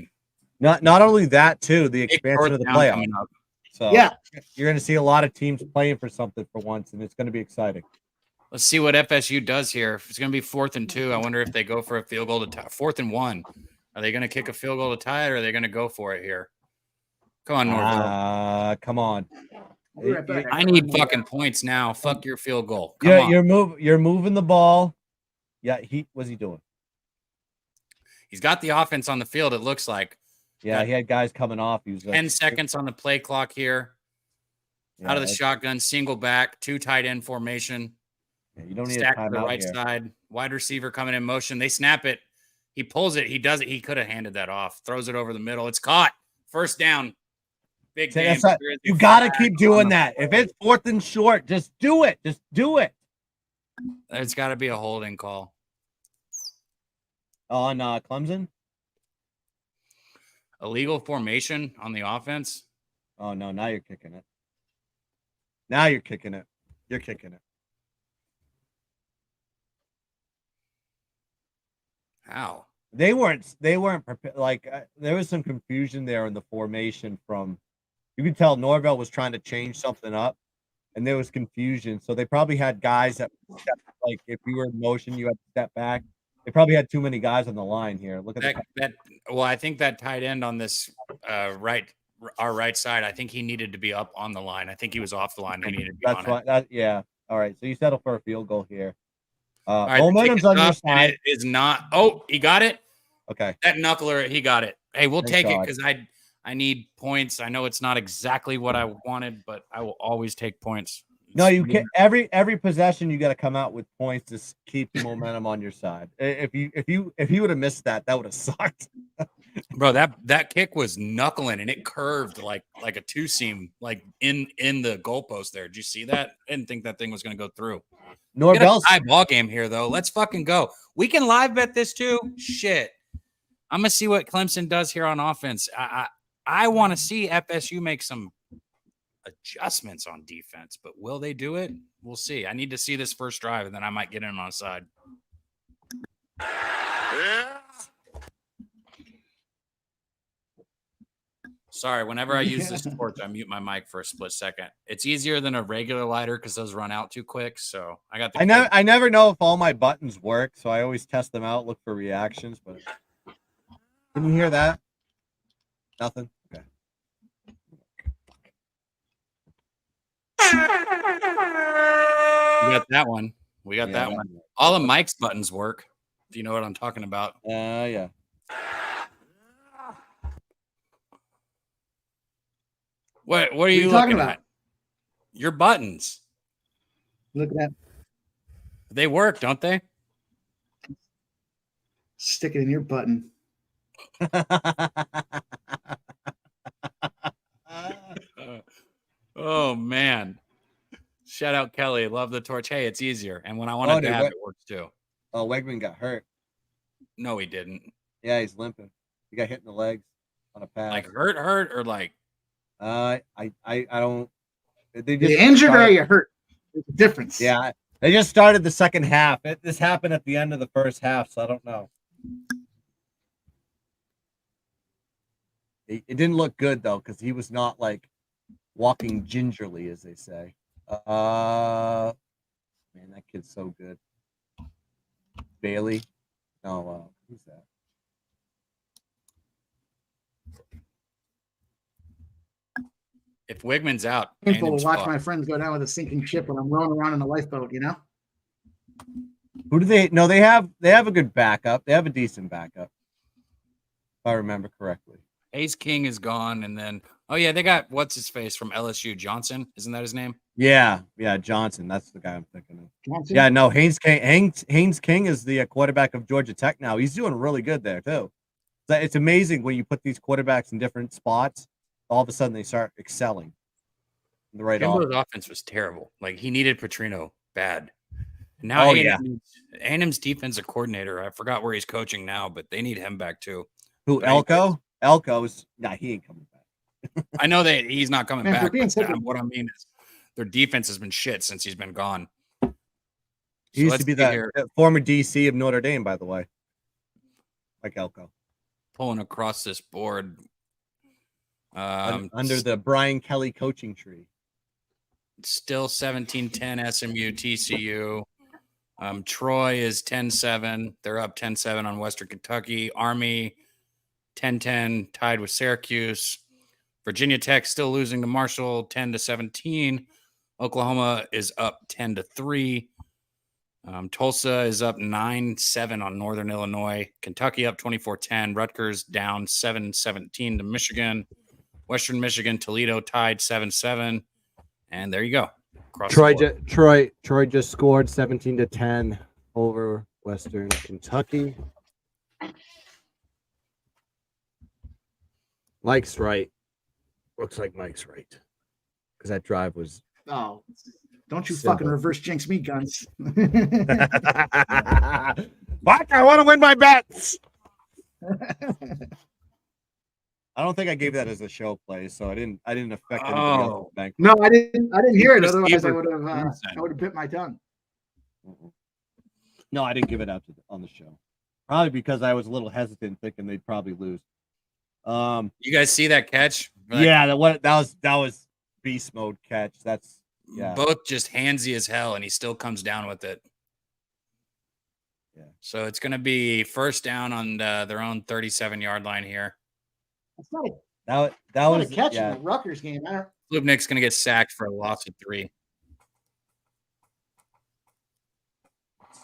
Not only that too, the expansion of the playoff.
Coming up.
So
yeah,
you're going to see a lot of teams playing for something for once, and it's going to be exciting.
Let's see what FSU does here. If it's going to be 4th and 2, I wonder if they go for a field goal to tie. 4th and 1. Are they going to kick a field goal to tie it, or are they going to go for it here? Come on, Norville.
Come on.
I need fucking points now. Fuck your field goal. Come
Yeah,
on.
You're moving the ball. Yeah, what's he doing?
He's got the offense on the field, it looks like.
Yeah, he had guys coming off. He was
10 seconds on the play clock here.
Yeah,
out of the shotgun, single back, 2 tight end formation.
Yeah, you don't need
stack
a
to the right
here.
side. Wide receiver coming in motion. They snap it. He pulls it. He does it. He could have handed that off. Throws it over the middle. It's caught. First down. Big game.
You got to keep doing that. If it's 4th and short, just do it. Just do it.
There's got to be a holding call.
On Clemson?
Illegal formation on the offense.
Oh, no. Now you're kicking it. Now you're kicking it. You're kicking it.
How?
They weren't prepared. Like, there was some confusion there in the formation from, you could tell Norvell was trying to change something up, and there was confusion. So they probably had guys that, like, if you were in motion, you had to step back. They probably had too many guys on the line here. Look at
that. Well, I think that tight end on this our right side, I think he needed to be up on the line. I think he was off the line. He needed to be on it.
Yeah. All right. So you settle for a field goal here.
All right,
momentum's on your side.
It is not. Oh, he got it.
Okay.
That knuckler, he got it. Hey, we'll take it because I need points. I know it's not exactly what I wanted, but I will always take points.
No, you can't. Every possession you got to come out with points to keep the momentum on your side. If you would have missed that would have sucked.
Bro, that kick was knuckling and it curved like a 2-seam, like in the goalpost there. Did you see that? I didn't think that thing was going to go through.
Norvell's
high ball game here though. Let's fucking go. We can live bet this too. Shit. I'm gonna see what Clemson does here on offense. I want to see FSU make some adjustments on defense, but will they do it? We'll see. I need to see this first drive, and then I might get in on a side. Yeah. Sorry, whenever I use this torch, I mute my mic for a split second. It's easier than a regular lighter because those run out too quick. So I got the.
I never know if all my buttons work, so I always test them out, look for reactions. But can you hear that? Nothing. Okay.
We got that one. We got that one. All of Mike's buttons work. If you know what I'm talking about.
Yeah.
What are you looking at? Your buttons.
Look at that.
They work, don't they?
Stick it in your button.
Oh man. Shout out Kelly. Love the torch. Hey, it's easier. And when I want to dab, it works too.
Oh, Wegman got hurt.
No, he didn't.
Yeah, he's limping. He got hit in the legs on a pass.
Like hurt or like
I don't.
They just injured or you hurt? There's a difference.
Yeah, they just started the second half. This happened at the end of the first half, so I don't know. It didn't look good though, because he was not like walking gingerly, as they say. Man, that kid's so good. Bailey. No, who's that?
If Wigman's out,
painful to watch my friends go down with a sinking ship when I'm rowing around in a lifeboat, you know?
Who do they? No, they have a good backup. They have a decent backup, if I remember correctly.
Ace King is gone, and then they got what's his face from LSU, Johnson. Isn't that his name?
Yeah, Johnson. That's the guy I'm thinking of.
Johnson?
Yeah, no, Haynes King is the quarterback of Georgia Tech now. He's doing really good there too. So it's amazing when you put these quarterbacks in different spots. All of a sudden, they start excelling. In the right
offense was terrible. Like he needed Petrino bad. Now, A&M's defensive coordinator. I forgot where he's coaching now, but they need him back too.
Who? Elko? Elko's he ain't coming back.
I know that he's not coming back. What I mean is their defense has been shit since he's been gone.
He used to be the former DC of Notre Dame, by the way. Like Elko.
Pulling across this board.
Under the Brian Kelly coaching tree.
Still 17-10 SMU TCU. Troy is 10-7. They're up 10-7 on Western Kentucky. Army 10-10 tied with Syracuse. Virginia Tech still losing to Marshall 10-17. Oklahoma is up 10-3. Tulsa is up 9-7 on Northern Illinois. Kentucky up 24-10. Rutgers down 7-17 to Michigan. Western Michigan, Toledo tied 7-7. And there you go.
Troy just scored 17-10 over Western Kentucky. Mike's right. Looks like Mike's right. Because that drive was.
Oh, don't you fucking reverse jinx me, Guns.
Fuck, I want to win my bets. I don't think I gave that as a show play, so I didn't affect anybody else's bank.
No, I didn't hear it. Otherwise, I would have bit my tongue.
No, I didn't give it out on the show. Probably because I was a little hesitant, thinking they'd probably lose.
You guys see that catch?
Yeah, that was beast mode catch. That's
both just handsy as hell, and he still comes down with it.
Yeah.
So it's going to be first down on their own 37-yard line here.
That was a catch in the Rutgers game.
Klubnik's going to get sacked for a loss of 3.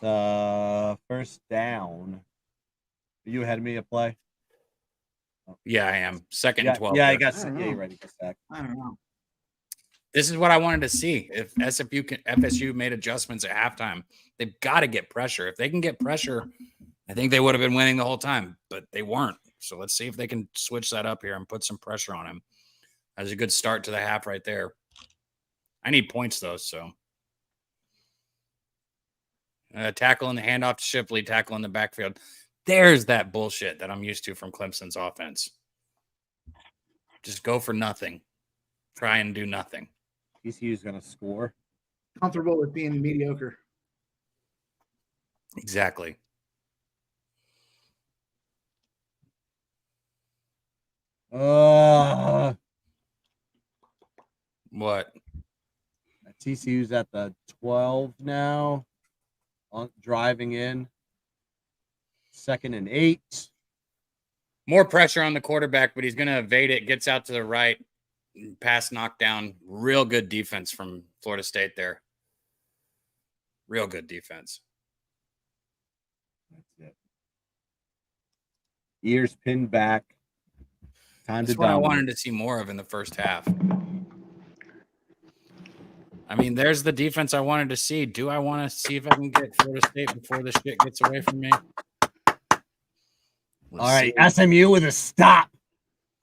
It's first down. Are you ahead of me at play?
Yeah, I am. Second and 12.
Yeah, I got you ready for sack.
I don't know.
This is what I wanted to see. If FSU made adjustments at halftime, they've got to get pressure. If they can get pressure, I think they would have been winning the whole time, but they weren't. So let's see if they can switch that up here and put some pressure on him. That's a good start to the half right there. I need points, though, so. Tackle in the handoff to Shipley, tackle in the backfield. There's that bullshit that I'm used to from Clemson's offense. Just go for nothing. Try and do nothing.
TCU's going to score.
Comfortable with being mediocre.
Exactly.
What? TCU's at the 12 now. Driving in. 2nd and 8.
More pressure on the quarterback, but he's going to evade it. Gets out to the right. Pass knockdown. Real good defense from Florida State there. Real good defense.
That's it. Ears pinned back.
That's what I wanted to see more of in the first half. I mean, there's the defense I wanted to see. Do I want to see if I can get Florida State before this shit gets away from me?
All right, SMU with a stop.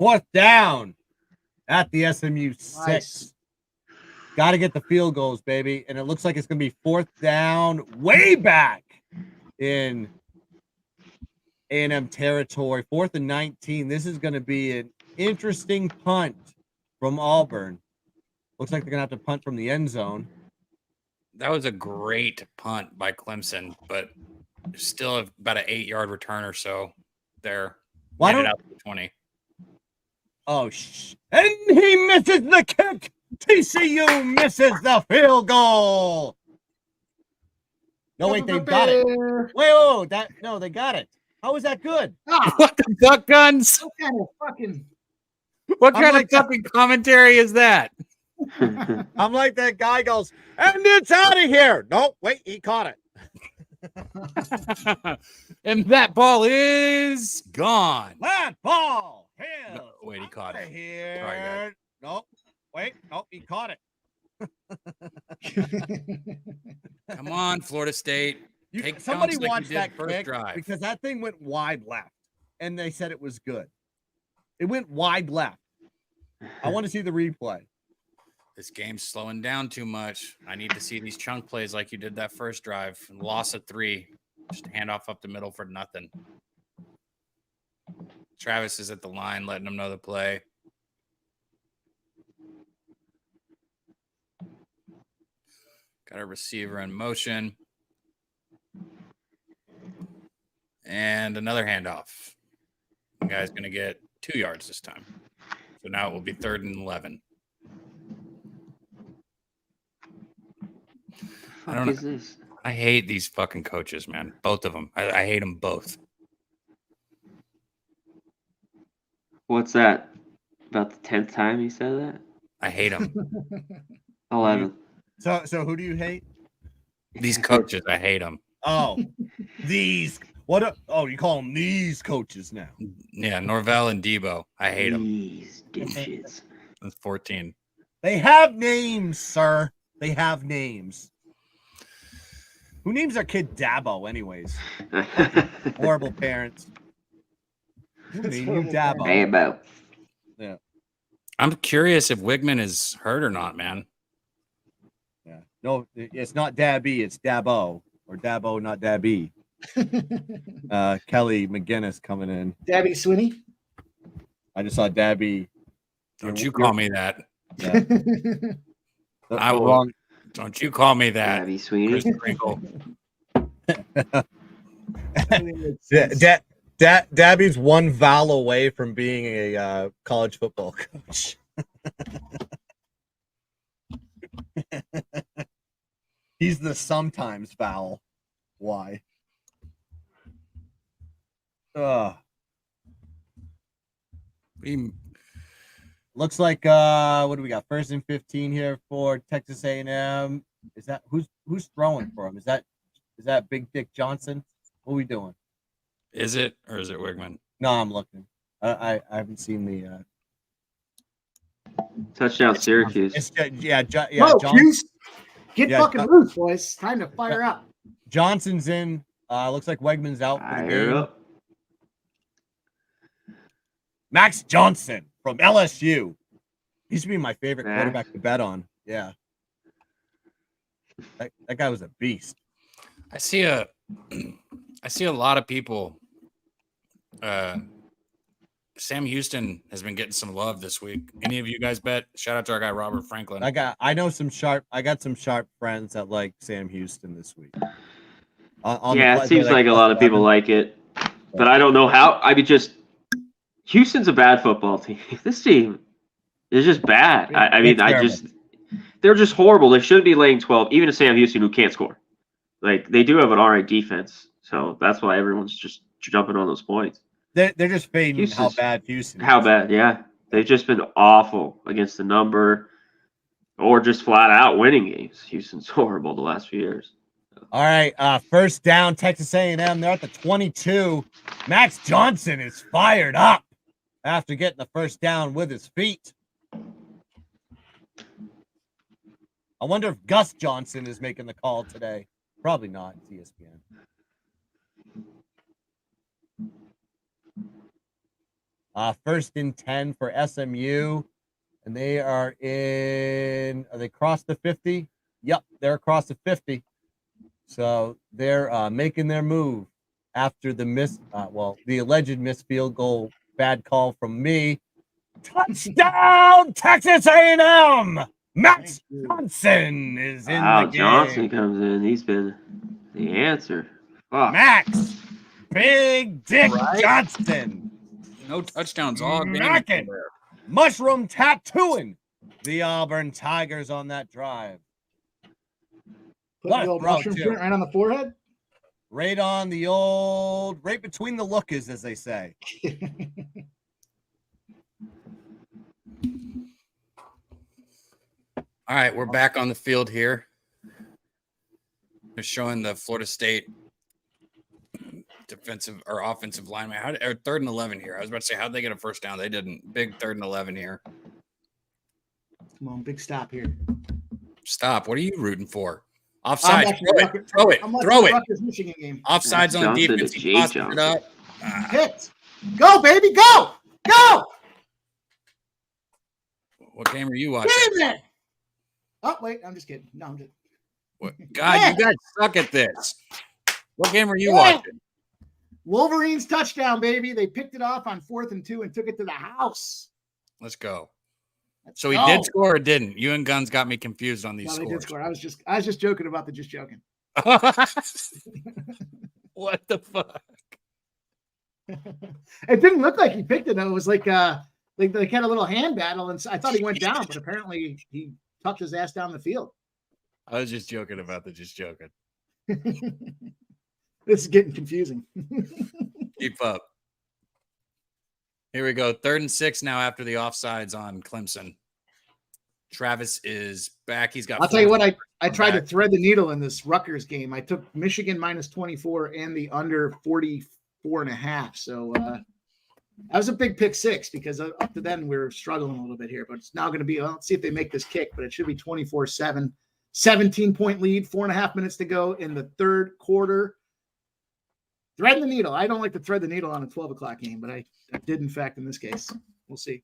4th down at the SMU 6. Nice. Got to get the field goals, baby. And it looks like it's going to be 4th down way back in A&M territory. 4th and 19. This is going to be an interesting punt from Auburn. Looks like they're going to have to punt from the end zone.
That was a great punt by Clemson, but still about an 8-yard return or so there.
Why don't
out to 20?
Oh, and he misses the kick. TCU misses the field goal. No, wait, they got it. Wait, they got it. How is that good?
What the fuck, Guns? What kind of fucking commentary is that?
I'm like that guy goes, and it's out of here. No, wait, he caught it.
And that ball is gone.
That ball.
No, wait, he caught it.
Here. Right, nope. Wait, nope, he caught it.
Come on, Florida State.
Somebody watched that first drive because that thing went wide left, and they said it was good. It went wide left. I want to see the replay.
This game's slowing down too much. I need to see these chunk plays like you did that first drive. Loss of 3. Just hand off up the middle for nothing. Travis is at the line, letting him know the play. Got a receiver in motion. And another handoff. The guy's going to get 2 yards this time. So now it will be 3rd and 11. I don't know.
What is this?
I hate these fucking coaches, man. Both of them. I hate them both.
What's that? About the 10th time he said that?
I hate them.
11.
So who do you hate?
These coaches, I hate them.
Oh, these. You call them these coaches now?
Yeah, Norvell and Debo. I hate them.
These dipshits.
That's 14.
They have names, sir. They have names. Who names their kid Dabo, anyways? Horrible parents. Who
That's
named you
horrible
Dabo?
Hey, about.
I'm curious if Wigman is hurt or not, man.
Yeah. No, it's not Dabby, it's Dabo. Or Dabo, not Dabby. Kelly McGinnis coming in.
Dabby Swinney.
I just saw Dabby.
Don't you call me that.
Yeah.
I will. Don't you call me that.
Abby Sweeney.
Chris Kringle.
Dabby's one vowel away from being a college football coach. He's the sometimes vowel. Why? Looks like what do we got? 1st and 15 here for Texas A&M. Is that who's throwing for him? Is that Big Dick Johnson? What are we doing?
Is it or is it Wigman?
No, I'm looking. I haven't seen the
Touchdown Syracuse.
yeah.
Whoa,
John,
Hughes. Get
Yeah,
fucking loose, boys. Time to fire up.
Johnson's in. Looks like Wegman's out for the
Fire
game.
up.
Max Johnson from LSU. He used to be my favorite
Max.
quarterback to bet on. Yeah. That guy was a beast.
I see a lot of people. Sam Houston has been getting some love this week. Any of you guys bet? Shout out to our guy Robert Franklin.
I got some sharp friends that like Sam Houston this week.
It seems like a lot of people like it, but I don't know how. I mean, just Houston's a bad football team. This team is just bad. They're just horrible. They shouldn't be laying 12, even to Sam Houston, who can't score. Like, they do have an all right defense, so that's why everyone's just jumping on those points.
They're just fading how bad Houston is.
How bad, yeah. They've just been awful against the number or just flat out winning games. Houston's horrible the last few years.
All right, first down, Texas A&M. They're at the 22. Max Johnson is fired up after getting the first down with his feet. I wonder if Gus Johnson is making the call today. Probably not. It's ESPN. First and 10 for SMU. And they are they across the 50? Yep, they're across the 50. So they're making their move after the the alleged missed field goal, bad call from me. Touchdown, Texas A&M! Max Johnson is in the game.
Johnson comes in. He's been the answer. Fuck.
Max, Big Dick Johnson.
No touchdowns all game.
Knocking, mushroom tattooing the Auburn Tigers on that drive.
Put the old mushroom print right on the forehead.
Right between the lookers, as they say.
All right, we're back on the field here. They're showing the Florida State defensive or offensive lineman. 3rd and 11 here. I was about to say, how'd they get a first down? They didn't. Big 3rd and 11 here.
Come on, big stop here.
Stop. What are you rooting for? Offside. Throw it.
Michigan game.
Offsides on defense. It up.
Hit. Go, baby. Go. Go.
What game are you watching?
Get in there. Oh, wait. I'm just kidding. No, I'm just.
God, you guys suck at this. What game are you watching?
Wolverines touchdown, baby. They picked it off on 4th and 2 and took it to the house.
Let's go. So he did score or didn't? You and Guns got me confused on these scores.
They did score. I was just joking about the just joking.
What the fuck?
It didn't look like he picked it though. It was like they had a little hand battle, and I thought he went down, but apparently he tucked his ass down the field.
I was just joking about the just joking.
This is getting confusing.
Keep up. Here we go. 3rd and 6 now after the offsides on Clemson. Travis is back. He's got.
I'll tell you what, I tried to thread the needle in this Rutgers game. I took Michigan -24 and the under 44.5. So that was a big pick six because up to then we were struggling a little bit here, but it's now going to be, let's see if they make this kick, but it should be 24-7, 17-point lead, 4.5 minutes to go in the third quarter. Thread the needle. I don't like to thread the needle on a 12 o'clock game, but I did in fact in this case. We'll see.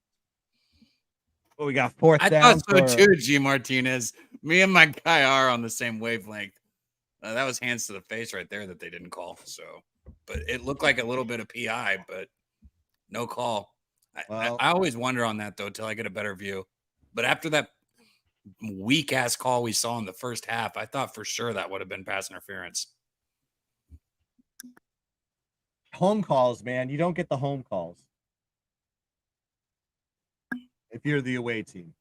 Well, we got 4th
I
down.
thought so too, G. Martinez. Me and my guy are on the same wavelength. That was hands to the face right there that they didn't call. So, but it looked like a little bit of PI, but no call. I always wonder on that though till I get a better view. But after that weak ass call we saw in the first half, I thought for sure that would have been pass interference.
Home calls, man. You don't get the home calls if you're the away team.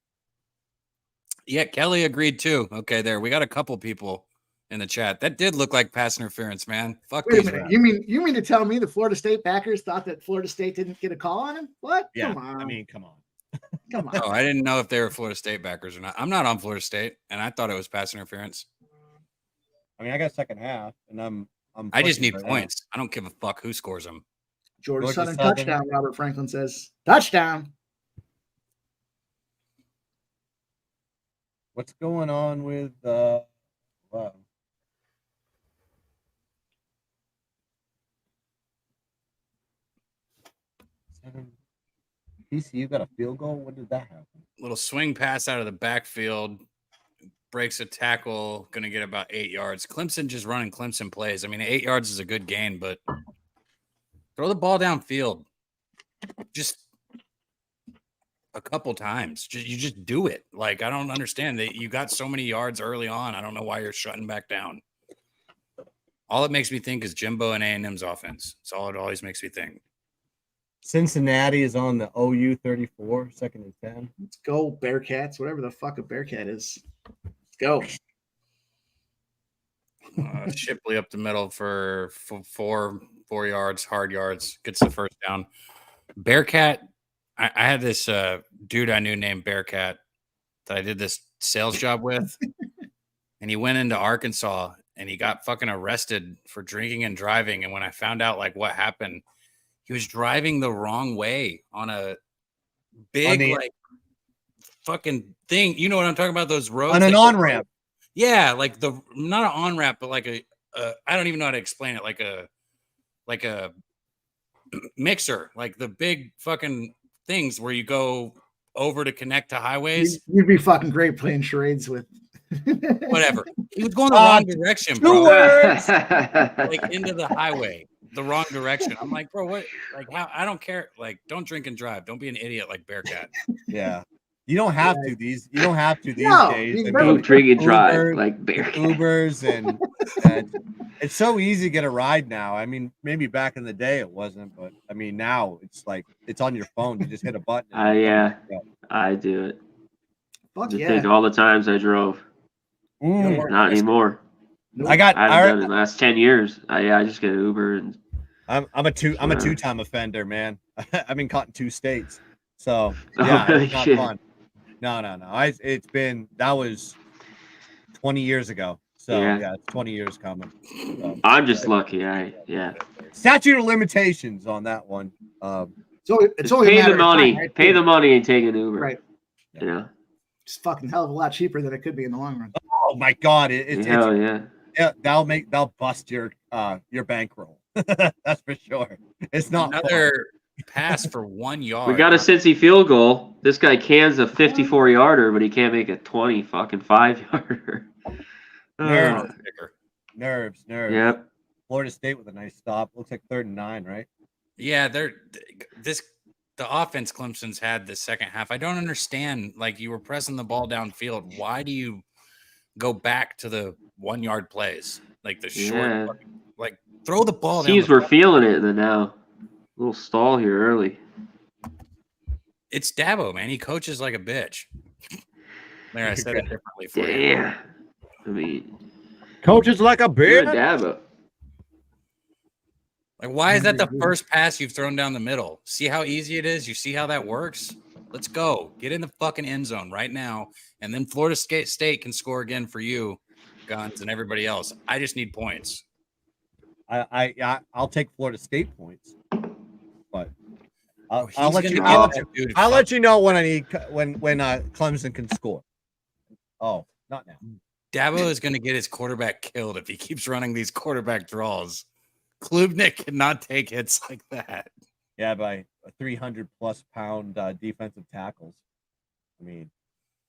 Yeah, Kelly agreed too. Okay, there. We got a couple people in the chat. That did look like pass interference, man. Fuck
Wait a
these
minute.
refs.
You mean to tell me the Florida State backers thought that Florida State didn't get a call on him? What?
Yeah,
Come on.
I mean, come on.
Come on.
Oh, I didn't know if they were Florida State backers or not. I'm not on Florida State, and I thought it was pass interference.
I mean, I got second half, and
I just need
right
points. I don't give a fuck who scores them.
Georgia Southern touchdown, Robert Franklin says. Touchdown.
What's going on with wow. TCU got a field goal? When did that happen?
Little swing pass out of the backfield, breaks a tackle, going to get about 8 yards. Clemson just running Clemson plays. I mean, 8 yards is a good gain, but throw the ball downfield just a couple times. You just do it. Like, I don't understand that you got so many yards early on. I don't know why you're shutting back down. All it makes me think is Jimbo and A&M's offense. That's all it always makes me think.
Cincinnati is on the OU 34, 2nd and 10.
Let's go, Bearcats. Whatever the fuck a Bearcat is. Let's go.
Shipley up the middle for 4 yards, hard yards, gets the first down. Bearcat, I had this dude I knew named Bearcat that I did this sales job with, and he went into Arkansas and he got fucking arrested for drinking and driving. And when I found out like what happened, he was driving the wrong way on a big like fucking thing. You know what I'm talking about? Those roads
on an on-ramp.
Yeah, like not an on-ramp, but like I don't even know how to explain it. Like a mixer, like the big fucking things where you go over to connect to highways.
You'd be fucking great playing charades with.
Whatever. He was going the wrong direction, bro. Like into the highway, the wrong direction. I'm like, bro, what? Like, how? I don't care. Like, don't drink and drive. Don't be an idiot like Bearcat.
Yeah. You don't have to these. You don't have to these days.
Don't drink and drive like Bearcat.
Ubers and it's so easy to get a ride now. I mean, maybe back in the day it wasn't, but I mean now it's like it's on your phone. You just hit a button.
Yeah, I do it.
Fuck
I think all the times I drove. Not anymore.
I haven't
done it in the last 10 years. I just get an Uber and
I'm a two-time offender, man. I've been caught in 2 states. So yeah, it's not fun. No. That was 20 years ago. So yeah it's 20 years coming. So,
I'm just lucky.
Statute of limitations on that one.
So it's only
pay the money. Right? Pay the money and take an Uber.
Right.
Yeah.
It's fucking hell of a lot cheaper than it could be in the long run.
Oh my god! That'll bust your bankroll. That's for sure. It's not
another pass for 1 yard.
We got a Cincy field goal. This guy cans a 54-yarder, but he can't make a 5-yarder.
Nerves.
Yep.
Florida State with a nice stop. Looks like 3rd and 9, right?
Yeah, the offense Clemson's had the second half. I don't understand. Like, you were pressing the ball downfield. Why do you go back to the 1 yard plays? Like the short, like throw the ball.
Teams were feeling it now. little stall here early.
It's Dabo, man. He coaches like a bitch. There, I said it differently for you.
Damn. I mean,
Coaches like a
you're a
bitch.
Dabo.
Like, why is that the first pass you've thrown down the middle? See how easy it is? You see how that works? Let's go. Get in the fucking end zone right now. And then Florida State can score again for you, Guns, and everybody else. I just need points.
I'll take Florida State points, but I'll
He's
let
gonna
you.
get
I'll,
that dude
I'll let
fucked.
you know when I need when Clemson can score. Oh, not now.
Dabo is going to get his quarterback killed if he keeps running these quarterback draws. Klubnik cannot take hits like that.
Yeah, by 300+ pound defensive tackles. I mean,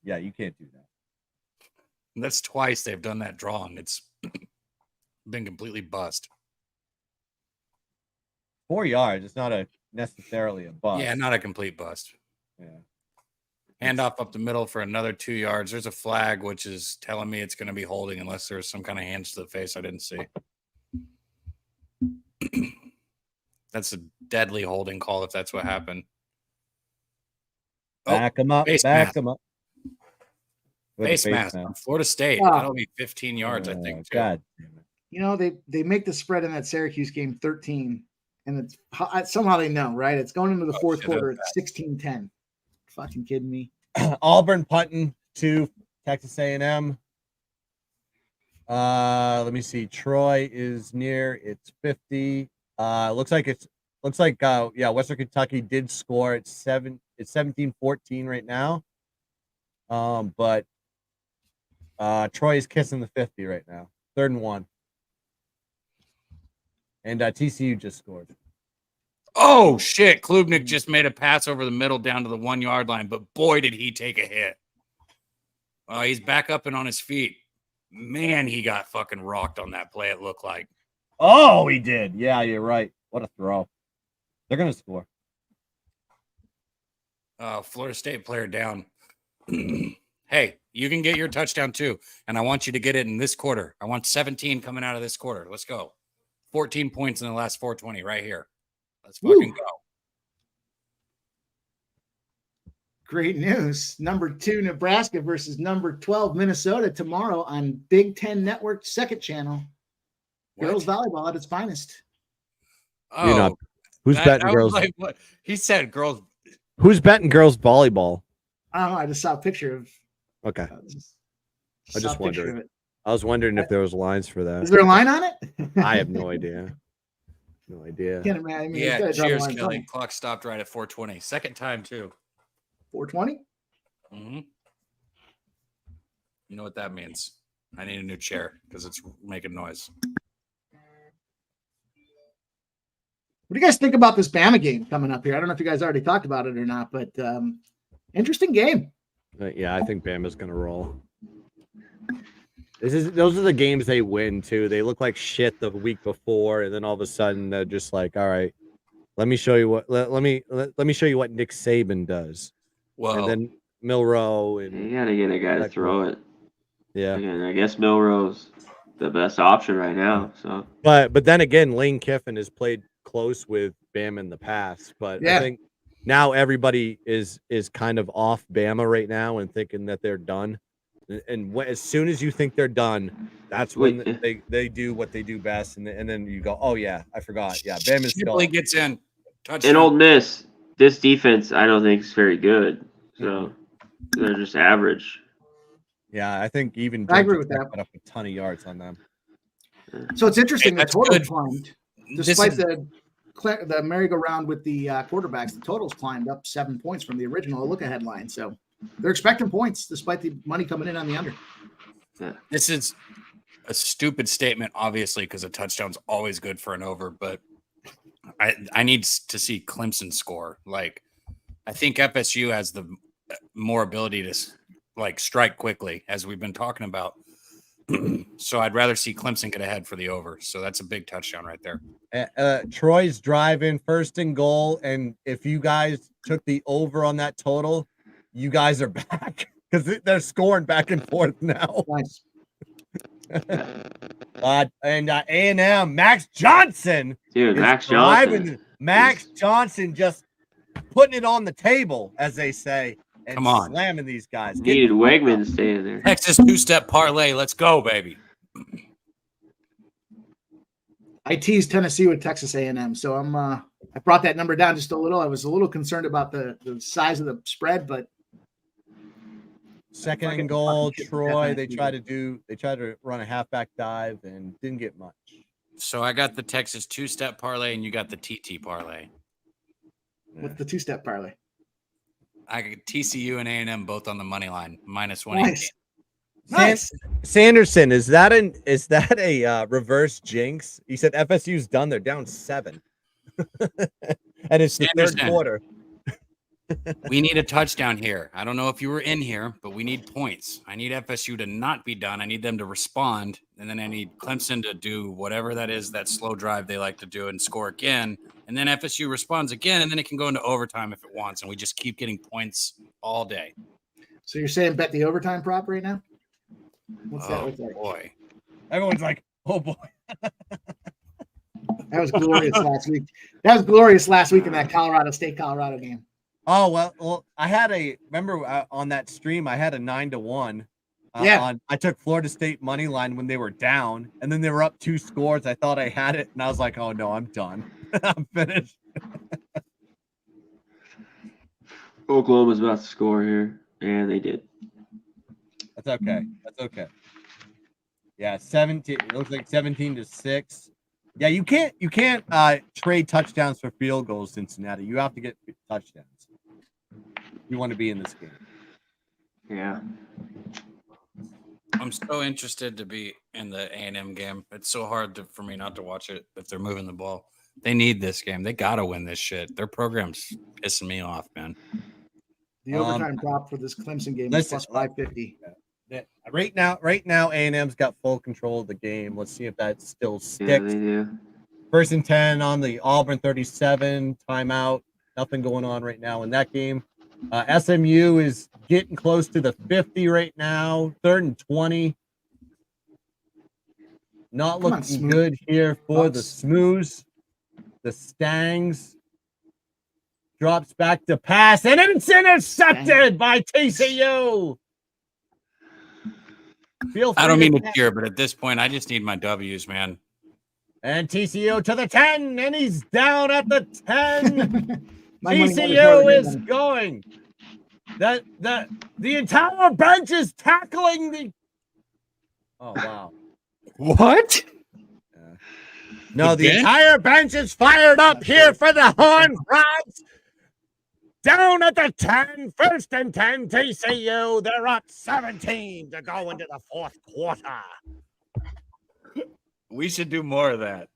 yeah, you can't do that.
And that's twice they've done that draw, and it's been completely bust.
4 yards. It's not necessarily a bust.
Yeah, not a complete bust.
Yeah.
Handoff up the middle for another 2 yards. There's a flag, which is telling me it's going to be holding unless there's some kind of hands to the face I didn't see. That's a deadly holding call if that's what happened.
Back him up.
face
Back
mask.
him up.
Face mask on Florida State.
Wow.
That'll be 15 yards, I think, too.
God damn it.
You know, they make the spread in that Syracuse game 13, and it's somehow they know, right? It's going into the fourth
shit,
quarter. It's 16-10. Fucking kidding me?
Auburn punting to Texas A&M. Let me see. Troy is near. It's 50. Looks like Western Kentucky did score. It's 17-14 right now. But Troy is kissing the 50 right now. 3rd and 1. And TCU just scored.
Oh, shit. Klubnik just made a pass over the middle down to the 1 yard line, but boy, did he take a hit. He's back up and on his feet. Man, he got fucking rocked on that play, it looked like.
Oh, he did. Yeah, you're right. What a throw. They're going to score.
Florida State player down. Hey, you can get your touchdown too, and I want you to get it in this quarter. I want 17 coming out of this quarter. Let's go. 14 points in the last 420 right here. Let's fucking go.
Great news. Number 2, Nebraska versus number 12, Minnesota tomorrow on Big Ten Network, 2nd channel. Girls volleyball at its finest.
Oh,
You're not. Who's betting girls?
Like, what? He said girls.
Who's betting girls volleyball?
I don't know. I just saw a picture of.
Okay.
Saw
just
a picture
wondered.
of it.
I was wondering if there was lines for that.
Is there a line on it?
I have no idea. No idea.
Can't imagine. I mean, you
Yeah,
gotta draw the
cheers,
line
Kelly.
somewhere.
Clock stopped right at 420. Second time too.
420.
Mm-hmm. You know what that means? I need a new chair because it's making noise.
What do you guys think about this Bama game coming up here? I don't know if you guys already talked about it or not, but interesting game.
Yeah, I think Bama's gonna roll. Those are the games they win too. They look like shit the week before, and then all of a sudden they're just like, all right, let me show you what let me show you what Nick Saban does.
Well,
And then Milroe and
You gotta get a guy to throw it.
yeah.
Again, I guess Milroe's the best option right now. So,
But then again, Lane Kiffin has played close with Bama in the past. But
Yeah.
I think now everybody is kind of off Bama right now and thinking that they're done. And as soon as you think they're done, that's when they do what they do best. And then you go, oh yeah, I forgot. Yeah, Bama's
Shipley
still.
gets in. Touchdown.
in Old Miss, this defense I don't think is very good. So they're just average.
Yeah, I think even
I agree
Georgia
with
Tech
that.
put up a ton of yards on them.
So it's interesting.
Hey,
The total
good.
climbed
This
despite
is-
the merry-go-round with the quarterbacks. The totals climbed up 7 points from the original look-ahead line. So they're expecting points despite the money coming in on the under.
This is a stupid statement, obviously, because a touchdown's always good for an over, but I need to see Clemson score. Like, I think FSU has the more ability to strike quickly, as we've been talking about. So I'd rather see Clemson get ahead for the over. So that's a big touchdown right there.
Troy's driving 1st and goal, and if you guys took the over on that total, you guys are back because they're scoring back and forth now.
Nice.
And A&M, Max Johnson
Dude,
is
Max
driving.
Johnson.
Max Johnson just putting it on the table, as they say, and
Come on.
slamming these guys.
Needed Wegman to stay in there.
Texas two-step parlay. Let's go, baby.
I teased Tennessee with Texas A&M, so I brought that number down just a little. I was a little concerned about the size of the spread, but
second and goal, Troy. They tried to run a halfback dive and didn't get much.
So I got the Texas two-step parlay, and you got the TT parlay.
What's the two-step parlay?
I got TCU and A&M both on the money line, -118.
Nice.
Sanderson, is that a reverse jinx? He said FSU's done. They're down 7, and it's the third quarter.
We need a touchdown here. I don't know if you were in here, but we need points. I need FSU to not be done. I need them to respond, and then I need Clemson to do whatever that is, that slow drive they like to do, and score again. And then FSU responds again, and then it can go into overtime if it wants, and we just keep getting points all day.
So you're saying bet the overtime prop right now? What's that look like?
Boy.
Everyone's like, oh boy.
That was glorious last week. That was glorious last week in that Colorado game.
Oh, well, I had remember on that stream, I had a 9-1. I took Florida State money line when they were down, and then they were up 2 scores. I thought I had it, and I was like, oh no, I'm done. I'm finished.
Oklahoma's about to score here, and they did.
That's okay. Yeah, 17. It looks like 17-6. Yeah, you can't trade touchdowns for field goals, Cincinnati. You have to get touchdowns. You want to be in this game.
Yeah.
I'm so interested to be in the A&M game. It's so hard for me not to watch it if they're moving the ball. They need this game. They got to win this shit. Their program's pissing me off, man.
The overtime prop for this Clemson game is plus 550.
Right now, A&M's got full control of the game. Let's see if that still sticks.
Yeah, they do.
1st and 10 on the Auburn 37 timeout. Nothing going on right now in that game. SMU is getting close to the 50 right now. 3rd and 20. Not looking good here for the Smooths. The Stangs drops back to pass, and it's intercepted by TCU.
I don't mean to cheer, but at this point, I just need my W's, man.
And TCU to the 10, and he's down at the 10. TCU is going. The entire bench is tackling the. Oh wow!
What?
No, the entire bench is fired up here for the Horned Frogs. Down at the 10, 1st and 10, TCU. They're up 17 to go into the 4th quarter.
We should do more of that.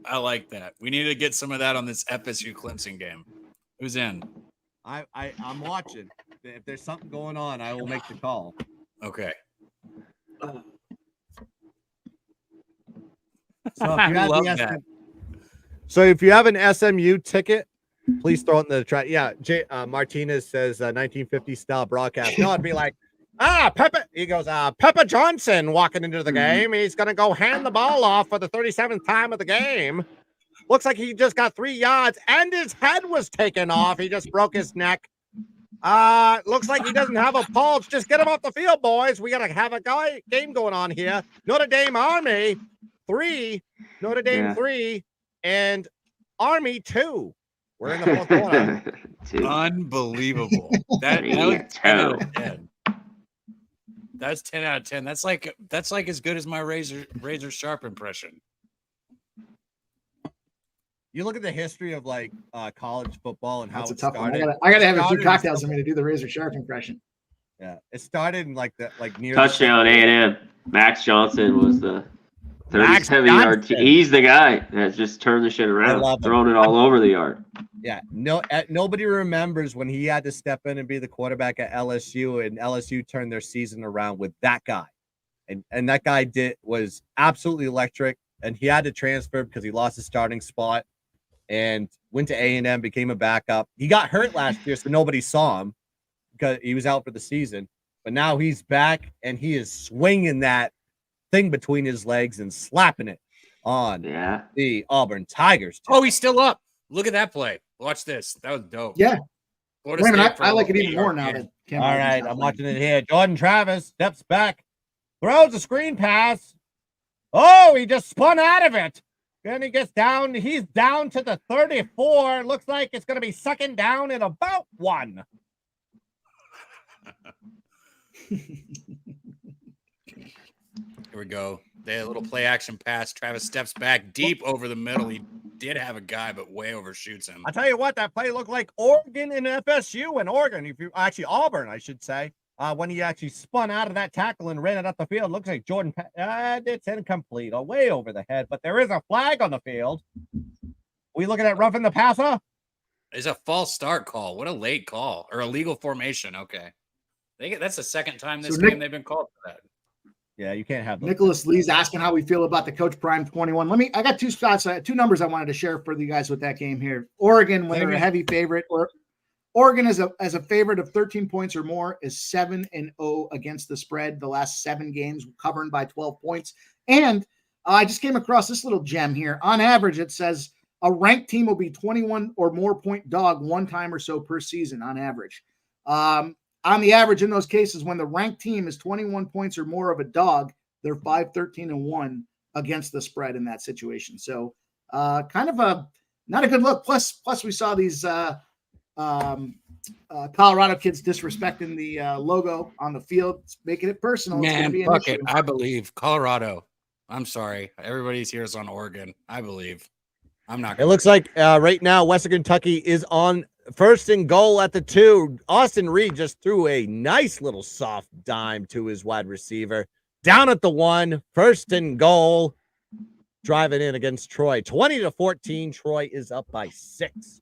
I like that. We need to get some of that on this FSU Clemson game. Who's in?
I'm watching. If there's something going on, I will make the call.
Okay.
So if you have an SMU ticket, please throw it in the chat. Yeah, Martinez says 1950 style broadcast. No, it'd be like, Peppa. He goes, Peppa Johnson walking into the game. He's going to go hand the ball off for the 37th time of the game. Looks like he just got 3 yards and his head was taken off. He just broke his neck. Looks like he doesn't have a pulse. Just get him off the field, boys. We got to have a game going on here. Notre Dame Army 3, Notre Dame 3, and Army 2. We're in the 4th quarter.
Unbelielievable. That was 10 out of 10. That's 10 out of 10. That's like as good as my razor sharp impression.
You look at the history of like college football and how
That's
it
a tough
started.
one. I gotta have a few cocktails for me to do the razor sharp impression.
Yeah, it started in near
touchdown A&M. Max Johnson was the 37-yard. He's the guy that just turned the shit around, throwing it all over the yard.
Yeah, nobody remembers when he had to step in and be the quarterback at LSU, and LSU turned their season around with that guy, and that guy was absolutely electric, and he had to transfer because he lost his starting spot, and went to A&M, became a backup. He got hurt last year, so nobody saw him because he was out for the season. But now he's back, and he is swinging that thing between his legs and slapping it on the Auburn Tigers.
Oh, he's still up. Look at that play. Watch this. That was dope.
Yeah.
Florida
Raymond,
State for
I
a
like it
little
even more now
8-yard
that
gain.
Cam
All
Newton's
right,
not
I'm
playing.
watching it here. Jordan Travis steps back, throws a screen pass. Oh, he just spun out of it. Then he gets down. He's down to the 34. Looks like it's going to be second down and about 1.
Here we go. They had a little play action pass. Travis steps back deep over the middle. He did have a guy, but way overshoots him.
I'll tell you what, that play looked like Oregon and FSU and Oregon. If you actually Auburn, I should say, when he actually spun out of that tackle and ran it up the field. Looks like Jordan. It's incomplete, way over the head, but there is a flag on the field. We looking at roughing the passer?
It's a false start call. What a late call or illegal formation. Okay, that's the second time this game they've been called for that.
Yeah, you can't have those.
Nicholas Lee's asking how we feel about the Coach Prime 21. I got two numbers I wanted to share for you guys with that game here. Oregon, when they're a heavy favorite, or Oregon as a favorite of 13 points or more is 7-0 against the spread. The last 7 games covered by 12 points. And I just came across this little gem here. On average, it says a ranked team will be 21 or more point dog 1 time or so per season on average. On the average, in those cases, when the ranked team is 21 points or more of a dog, they're 5-13-1 against the spread in that situation. So kind of not a good look. Plus we saw these Colorado kids disrespecting the logo on the field, making it personal.
Man, fuck it. I believe Colorado. I'm sorry. Everybody's here is on Oregon. I believe. I'm not.
It looks like right now Western Kentucky is on first and goal at the 2. Austin Reed just threw a nice little soft dime to his wide receiver. Down at the 1, first and goal. Driving in against Troy. 20-14. Troy is up by 6.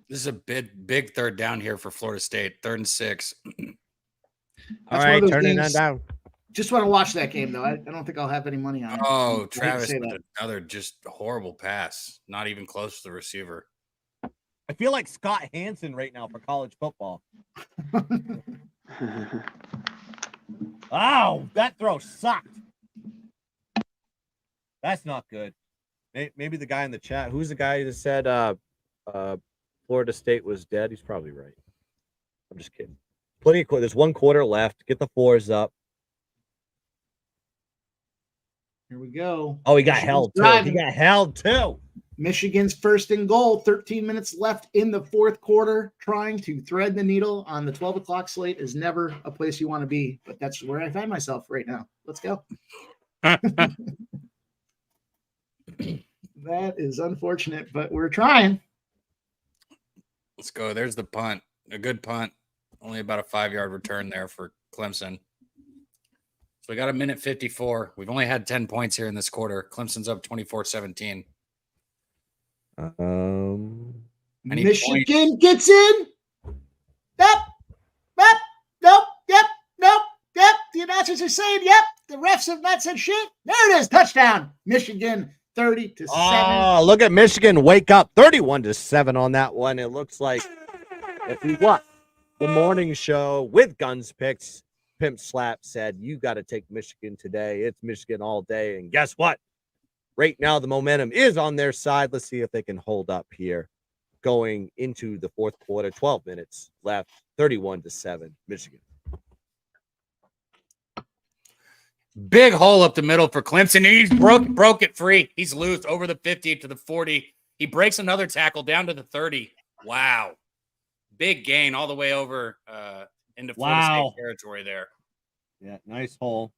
This is a big third down here for Florida State. 3rd and 6.
All right, turning that down.
Just want to watch that game, though. I don't think I'll have any money on it.
Oh, Travis with another just horrible pass. Not even close to the receiver.
I feel like Scott Hansen right now for college football. Wow, that throw sucked. That's not good. Maybe the guy in the chat. Who's the guy that said Florida State was dead? He's probably right. I'm just kidding. Plenty of there's 1 quarter left. Get the 4s up.
Here we go.
Oh, he got held too. He got held too.
Michigan's first and goal. 13 minutes left in the 4th quarter. Trying to thread the needle on the 12 o'clock slate is never a place you want to be, but that's where I find myself right now. Let's go. That is unfortunate, but we're trying.
Let's go. There's the punt. A good punt. Only about a 5-yard return there for Clemson. So we got a minute 54. We've only had 10 points here in this quarter. Clemson's up 24-17.
Michigan gets in. Nope. The announcers are saying, yep. The refs have not said shit. There it is. Touchdown. Michigan 30-7.
Oh, look at Michigan wake up. 31-7 on that one. It looks like if we watch the morning show with Guns Picks, Pimp Slap said, you got to take Michigan today. It's Michigan all day. And guess what? Right now, the momentum is on their side. Let's see if they can hold up here going into the 4th quarter. 12 minutes left. 31-7, Michigan.
Big hole up the middle for Clemson. He's broke it free. He's loose over the 50 to the 40. He breaks another tackle down to the 30. Wow. Big gain all the way over into Florida State territory there.
Yeah, nice hole.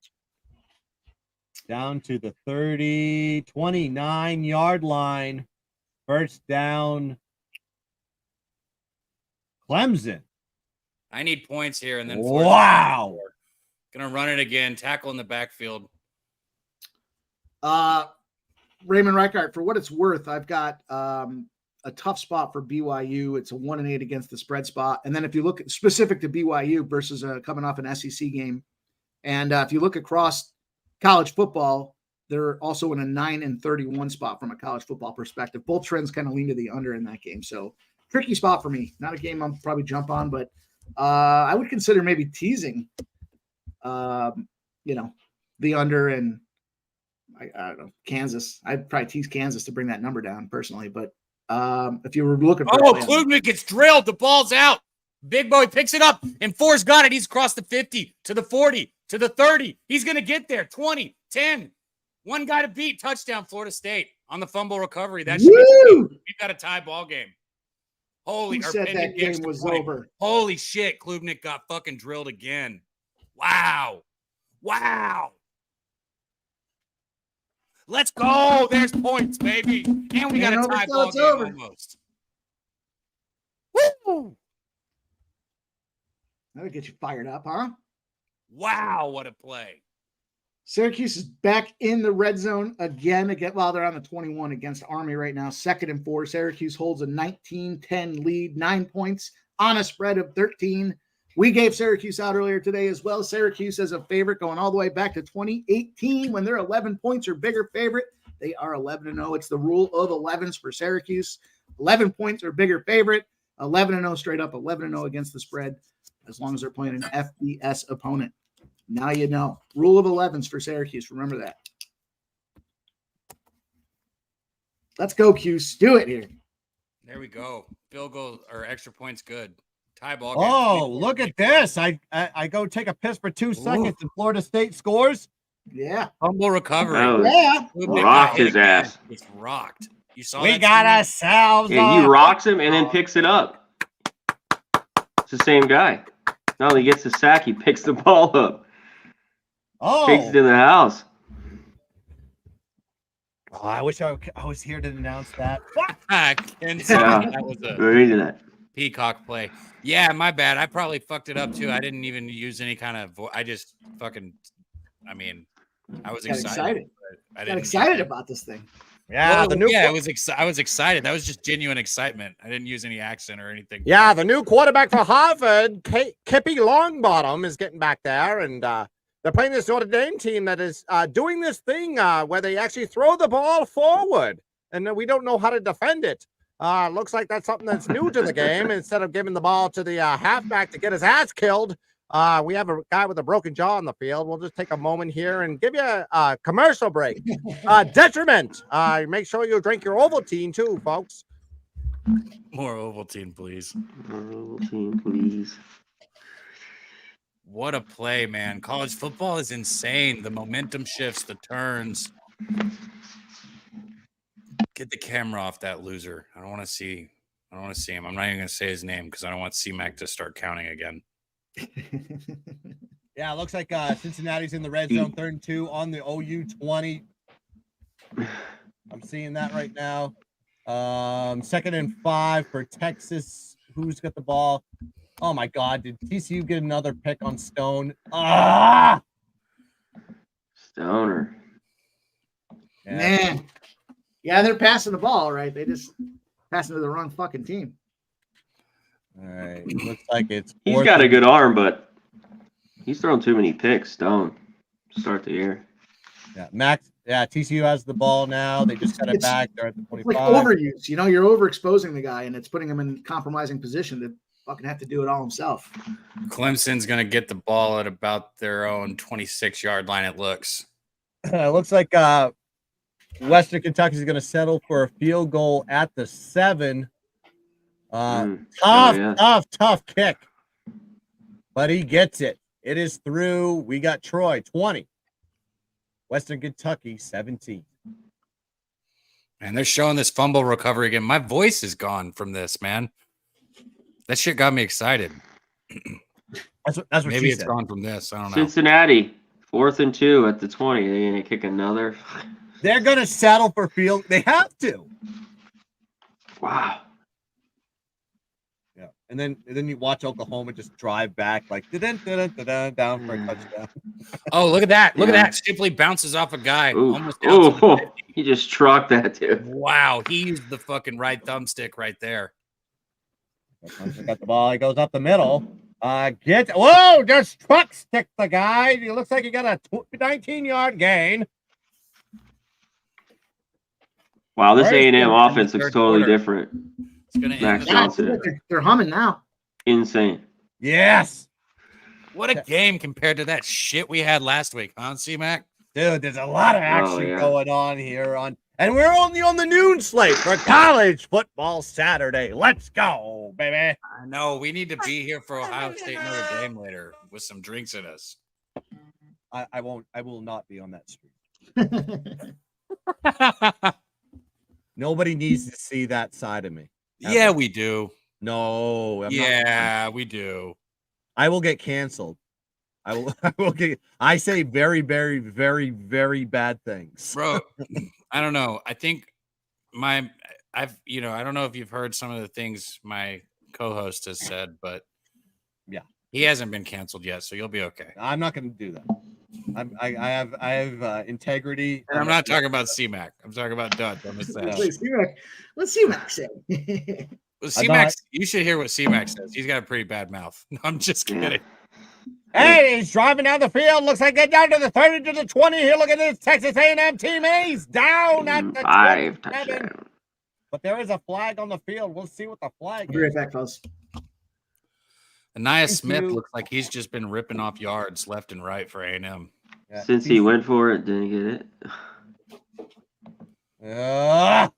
Down to the 29-yard line. First down. Clemson.
I need points here. And then
wow.
Gonna run it again. Tackle in the backfield.
Raymond Reichart, for what it's worth, I've got a tough spot for BYU. It's a 1-8 against the spread spot. And then if you look at specific to BYU versus coming off an SEC game, and if you look across college football, they're also in a 9-31 spot from a college football perspective. Both trends kind of lean to the under in that game. So tricky spot for me. Not a game I'll probably jump on, but I would consider maybe teasing, the under, and I don't know, Kansas. I'd probably tease Kansas to bring that number down personally, but If you were looking for
Oh, Klubnik gets drilled. The ball's out. Big boy picks it up, and Four's got it. He's across the 50 to the 40 to the 30. He's going to get there. 20, 10. One guy to beat. Touchdown, Florida State on the fumble recovery. That should be, we've got a tie ball game. Holy,
Who said that game was over?
Holy shit, Klubnik got fucking drilled again. Wow. Wow. Let's go. There's points, baby. And we got a tie ball game almost. Woo!
That'll get you fired up, huh?
Wow, what a play.
Syracuse is back in the red zone again. Well, they're on the 21 against Army right now. 2nd and 4. Syracuse holds a 19-10 lead, 9 points on a spread of 13. We gave Syracuse out earlier today as well. Syracuse as a favorite going all the way back to 2018 when they're 11 points or bigger favorite. They are 11-0. It's the rule of 11s for Syracuse. 11 points or bigger favorite. 11-0 straight up. 11-0 against the spread as long as they're playing an FBS opponent. Now you know. Rule of 11s for Syracuse. Remember that. Let's go, Cuse. Do it here.
There we go. Field goal or extra points good. Tie ball game.
Oh, look at this. I go take a piss for 2 seconds and Florida State scores.
Yeah.
Fumble recovery.
Oh,
Yeah.
rocked his ass.
It's rocked. You saw
We
that
got
scene?
ourselves.
Yeah, he rocks him and then picks it up. It's the same guy. Not only gets the sack, he picks the ball up. Takes it to the house.
Oh, I wish I was here to announce that.
That was a
Read that.
peacock play. Yeah, my bad. I probably fucked it up too. I didn't even use any kind of I just fucking I was excited. I
Got excited about this thing.
Yeah,
I was excited. That was just genuine excitement. I didn't use any accent or anything.
Yeah, the new quarterback for Harvard, Kippy Longbottom, is getting back there, and they're playing this Notre Dame team that is doing this thing where they actually throw the ball forward, and we don't know how to defend it. Looks like that's something that's new to the game. Instead of giving the ball to the halfback to get his ass killed, we have a guy with a broken jaw on the field. We'll just take a moment here and give you a commercial break. Detriment. Make sure you drink your Ovaltine too, folks.
More Ovaltine, please.
Ovaltine, please.
What a play, man. College football is insane. The momentum shifts, the turns. Get the camera off that loser. I don't want to see him. I'm not even going to say his name because I don't want C-Mac to start counting again.
Yeah, it looks like Cincinnati's in the red zone, 3rd and 2 on the OU 20. I'm seeing that right now. 2nd and 5 for Texas. Who's got the ball? Oh my God! Did TCU get another pick on Stone?
Stoner.
Yeah.
Man. Yeah, they're passing the ball, right? They just passing to the wrong fucking team.
All right. Looks like it's.
He's got a good arm, but he's thrown too many picks. Stone. Start the year.
Yeah, Max. Yeah, TCU has the ball now. They just got it back. They're at the 25.
Like overuse. You know, you're overexposing the guy, and it's putting him in compromising position to fucking have to do it all himself.
Clemson's going to get the ball at about their own 26-yard line, it looks.
It looks like Western Kentucky is going to settle for a field goal at the 7. Tough kick. But he gets it. It is through. We got Troy, 20. Western Kentucky, 17.
And they're showing this fumble recovery again. My voice is gone from this, man. That shit got me excited.
That's what
Maybe it's
said.
gone from this. I don't know.
Cincinnati, 4th and 2 at the 20. They gonna kick another.
They're going to settle for field. They have to.
Wow.
Yeah. And then you watch Oklahoma just drive back like down for a touchdown.
Oh, look at that. Look at that. Simply bounces off a guy.
Ooh.
Almost down to the 50.
He just trucked that dude.
Wow. He used the fucking right thumbstick right there.
Got the ball. He goes up the middle. Just truck stick the guy. He looks like he got a 19-yard gain.
Wow, this
All right,
A&M offense looks
third
totally
quarter.
different.
It's going to
Max
end.
Johnson.
They're humming now.
Insane.
Yes.
What a game compared to that shit we had last week, huh, C-Mac?
Dude, there's a lot of action
yeah.
going on here on And we're only on the noon slate for college football Saturday. Let's go, baby.
I know we need to be here for Ohio State Notre Dame later with some drinks in us.
I won't. I will not be on that street. Nobody needs to see that side of me.
Yeah, we do.
No.
We do.
I will get canceled. I will get. I say very, very, very, very bad things,
Bro. I don't know. I think I don't know if you've heard some of the things my co-host has said, but
yeah,
he hasn't been canceled yet, so you'll be okay.
I'm not going to do that. I have integrity.
And I'm not talking about CMAC. I'm talking about Dutch on the set.
What's CMAC say?
Well, CMAC, you should hear what CMAC says. He's got a pretty bad mouth. I'm just kidding.
Hey, he's driving down the field. Looks like they're down to the 30 to the 20 here. Look at this Texas A&M team. He's down at the 27. But there is a flag on the field. We'll see what the flag is.
Be right back, fellas.
Anaya Smith looks like he's just been ripping off yards left and right for A&M.
Yeah.
Since he went for it, didn't get it.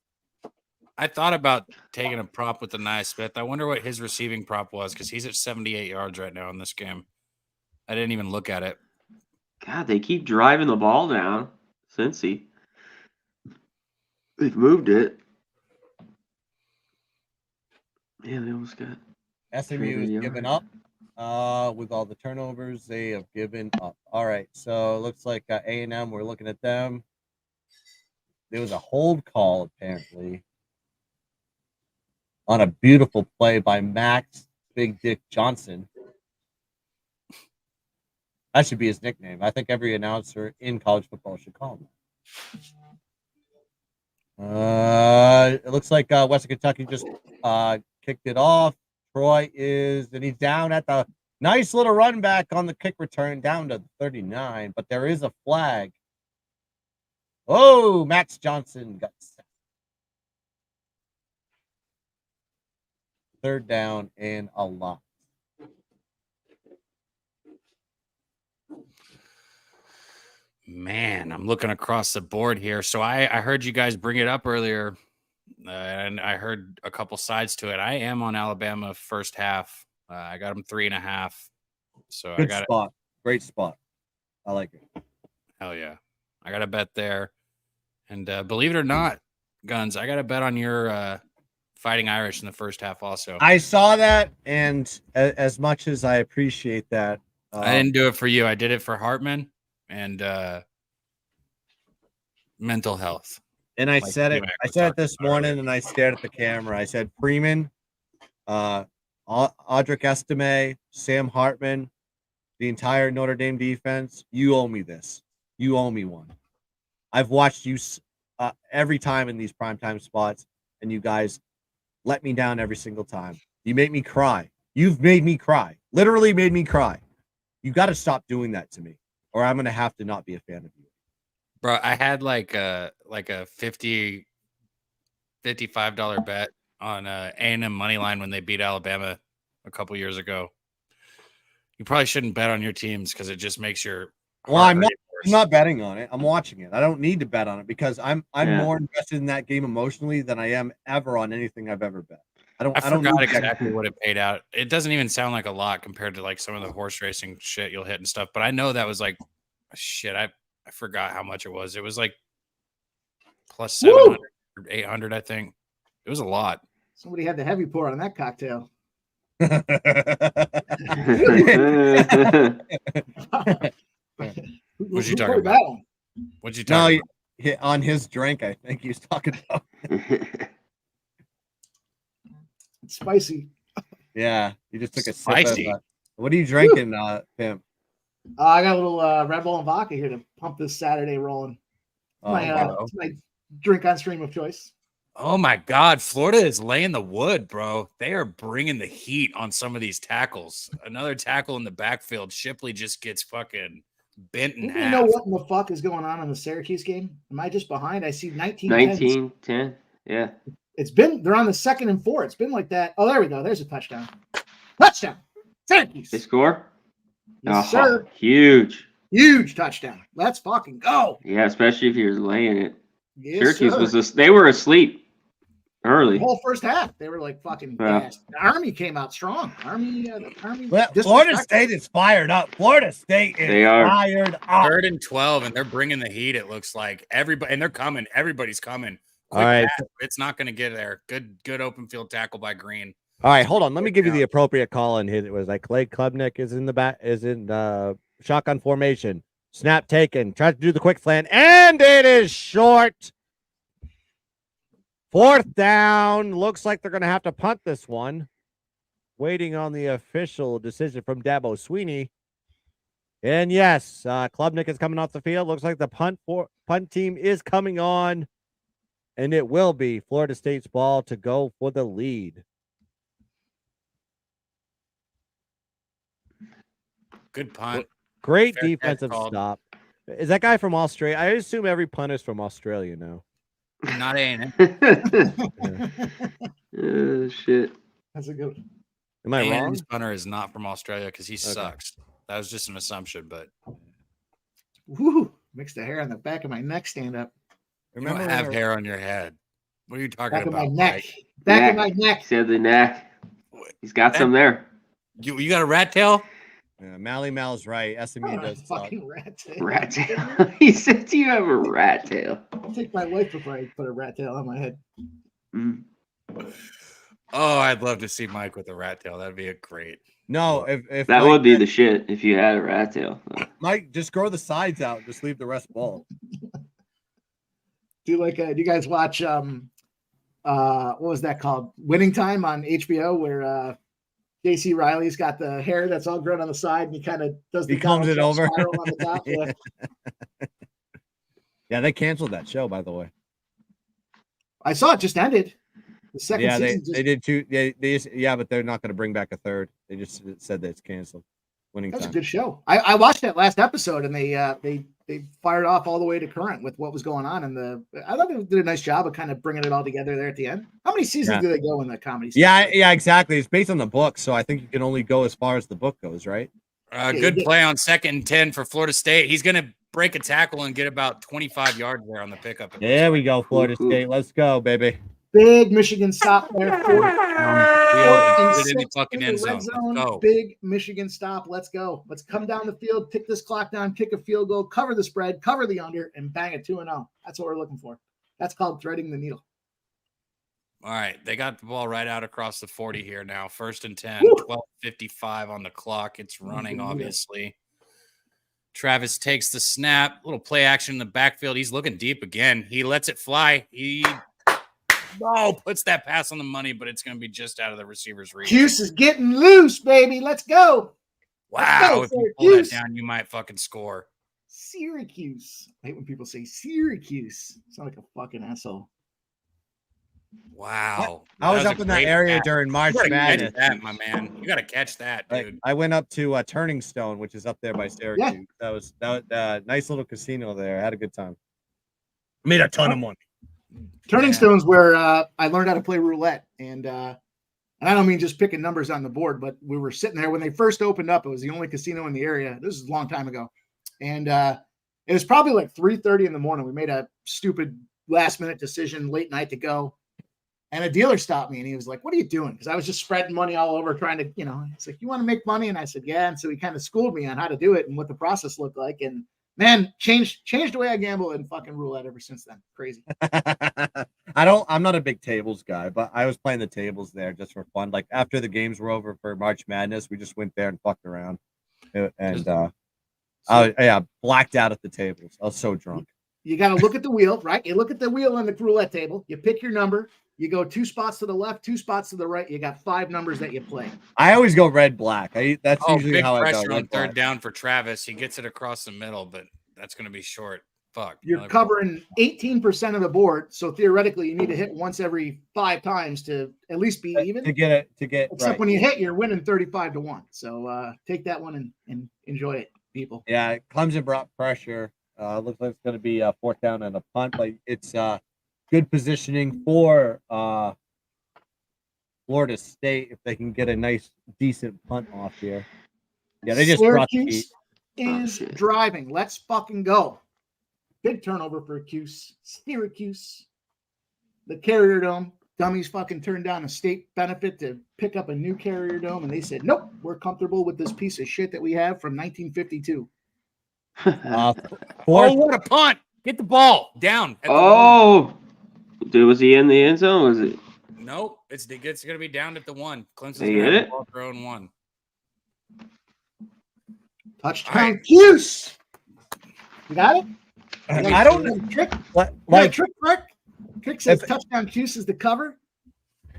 I thought about taking a prop with Anaya Smith. I wonder what his receiving prop was because he's at 78 yards right now in this game. I didn't even look at it.
God, they keep driving the ball down. Cincy. They've moved it. Yeah, they almost got.
SMU has given up with all the turnovers. They have given up. All right, so it looks like A&M. We're looking at them. There was a hold call apparently on a beautiful play by Max Big Dick Johnson. That should be his nickname. I think every announcer in college football should call him. It looks like Western Kentucky just kicked it off. Troy and he's down at the nice little run back on the kick return down to 39, but there is a flag. Oh, Max Johnson got set. Third down and a lot.
Man, I'm looking across the board here. So I heard you guys bring it up earlier, and I heard a couple sides to it. I am on Alabama first half. I got them 3.5. So
Good
I got
spot. Great spot. I like it.
Hell yeah. I got a bet there. And believe it or not, Guns, I got a bet on your Fighting Irish in the first half also.
I saw that, and as much as I appreciate that,
I didn't do it for you. I did it for Hartman and mental health.
And I said it. I said it this morning, and I stared at the camera. I said, Freeman, Audric Estime, Sam Hartman, the entire Notre Dame defense. You owe me this. You owe me one. I've watched you every time in these primetime spots, and you guys let me down every single time. You make me cry. You've made me cry. Literally made me cry. You got to stop doing that to me, or I'm going to have to not be a fan of you.
Bro, I had like a $55 bet on A&M money line when they beat Alabama a couple years ago. You probably shouldn't bet on your teams because it just makes your
I'm not betting on it. I'm watching it. I don't need to bet on it because I'm more invested in that game emotionally than I am ever on anything I've ever bet. I
forgot exactly what it paid out. It doesn't even sound like a lot compared to like some of the horse racing shit you'll hit and stuff. But I know that was like shit. I forgot how much it was. It was like plus 700 or 800, I think. It was a lot.
Somebody had the heavy pour on that cocktail.
What you talking about? What you talking
about? On his drink, I think he's talking about.
It's spicy.
Yeah, you just took a
spicy.
Sip of what are you drinking, Pim?
I got a little Red Bull and vodka here to pump this Saturday rolling. It's my drink on stream of choice.
Oh my God, Florida is laying the wood, bro. They are bringing the heat on some of these tackles. Another tackle in the backfield. Shipley just gets fucking bent in half.
You know what in the fuck is going on in the Syracuse game? Am I just behind? I see
19-10. Yeah.
They're on the 2nd and 4. It's been like that. Oh, there we go. There's a touchdown. Touchdown. Syracuse.
They score?
Yes, sir.
Huge.
Huge touchdown. Let's fucking go.
Yeah, especially if you're laying it.
Yes,
Syracuse
sir.
was they were asleep
The
early.
whole first half. They were like fucking
Yeah.
gassed. The Army came out strong. Army.
Florida
disrespectful.
State is fired up. Florida State is
They are.
fired up.
3rd and 12, and they're bringing the heat. It looks like everybody, and they're coming. Everybody's coming.
All
Quick
right.
pass. It's not going to get there. Good open field tackle by Green.
All right, hold on. Let me give you the appropriate call in here. It was like Clay Klubnik is in the back, is in shotgun formation. Snap taken. Tries to do the quick slant, and it is short. 4th down. Looks like they're going to have to punt this one. Waiting on the official decision from Dabo Sweeney. And yes, Klubnik is coming off the field. Looks like the punt team is coming on, and it will be Florida State's ball to go for the lead.
Good punt.
Great
Fair catch
defensive
called.
stop. Is that guy from Australia? I assume every punt is from Australia now.
Not A&M.
Shit.
That's a good one.
Am I wrong?
A&M's punter is not from Australia because he sucks. That was just an assumption, but
Woo! Makes the hair on the back of my neck stand up.
you don't have hair on your head. What are you talking
Back of
about?
my neck.
Mike?
Back of my neck.
He said the neck. He's got
That-
some there.
You got a rat tail?
Yeah, Mally Mal's right. SMU
Oh,
does suck.
fucking rat tail.
Rat tail. He said, "Do you have a rat tail?"
I'll take my wife before I put a rat tail on my head.
Mm.
Oh, I'd love to see Mike with a rat tail. That'd be a great.
No, if
That
Mike,
would be the shit if you had a rat tail.
Mike, just grow the sides out. Just leave the rest bald.
Do you guys watch what was that called? Winning Time on HBO, where JC Riley's got the hair that's all grown on the side and he kind of does the
He combs
Donald
it
Trump
over.
spiral on the top. Yeah.
Yeah, they canceled that show, by the way.
I saw it just ended. The second
Yeah,
season
they did too. Yeah, but they're not going to bring back a third. They just said that it's canceled. Winning
That's a
Time.
good show. I watched that last episode and they fired off all the way to current with what was going on. And I thought they did a nice job of kind of bringing it all together there at the end. How many seasons do they go in the comedy?
Yeah, exactly. It's based on the book, so I think you can only go as far as the book goes, right?
Good play on 2nd and 10 for Florida State. He's going to break a tackle and get about 25 yards there on the pickup.
There we go, Florida State. Let's go, baby.
Big Michigan stop there.
Put it in the fucking end zone. Let's go.
Big Michigan stop. Let's go. Let's come down the field, tick this clock down, kick a field goal, cover the spread, cover the under, and bang it 2-0. That's what we're looking for. That's called threading the needle.
All right, they got the ball right out across the 40 here now. 1st and 10,
Woo!
12:55 on the clock. It's running, obviously. Travis takes the snap, little play action in the backfield. He's looking deep again. He lets it fly. He puts that pass on the money, but it's going to be just out of the receiver's reach.
Juice is getting loose, baby. Let's go.
Wow,
Let's
if
go,
you pull that
Syracuse.
down, you might fucking score.
Syracuse. I hate when people say Syracuse. Sound like a fucking asshole.
Wow.
I was
a
up in that
great
area
pass.
during March
You gotta catch
Madness.
that, my man. You got to catch that,
Like,
dude.
I went up to Turning Stone, which is up there by Syracuse. That was nice little casino there. I had a good time. Made a ton of money.
Turning
Yeah.
Stone's where I learned how to play roulette. And I don't mean just picking numbers on the board, but we were sitting there when they first opened up. It was the only casino in the area. This is a long time ago. And it was probably like 3:30 in the morning. We made a stupid last minute decision late night to go. And a dealer stopped me and he was like, "What are you doing?" Because I was just spreading money all over trying to, he's like, "You want to make money?" And I said, "Yeah." And so he kind of schooled me on how to do it and what the process looked like. And man, changed the way I gamble in fucking roulette ever since then. Crazy.
I'm not a big tables guy, but I was playing the tables there just for fun. Like after the games were over for March Madness, we just went there and fucked around. And I blacked out at the tables. I was so drunk.
You got to look at the wheel, right? You look at the wheel on the roulette table. You pick your number. You go 2 spots to the left, 2 spots to the right. You got 5 numbers that you play.
I always go red black. That's
Oh,
usually
big
how I go.
pressure on
red,
3rd
black.
down for Travis. He gets it across the middle, but that's going to be short. Fuck.
You're
Another-
covering 18% of the board. So theoretically, you need to hit once every 5 times to at least be even.
to get it to get
Except
right.
when you hit, you're winning 35-1. So take that one and enjoy it, people.
Yeah, Clemson brought pressure. Looks like it's going to be a 4th down and a punt, but it's good positioning for Florida State if they can get a nice, decent punt off here. Yeah, they just brought the heat.
Syracuse is
shit.
driving. Let's fucking go. Big turnover for Syracuse. The Carrier Dome. Dummies fucking turned down a state benefit to pick up a new Carrier Dome, and they said, nope, we're comfortable with this piece of shit that we have from 1952.
What a punt. Get the ball down. At the
Oh, dude, was he in the end zone? Was it?
Nope. It's going to be down at the 1. Clemson's
They
going to
get
have
it?
the ball thrown 1.
Touchdown,
Right.
Cuse. You got it?
I don't
trick.
like
Trick, Mark. Trick says touchdown Cuse is the cover.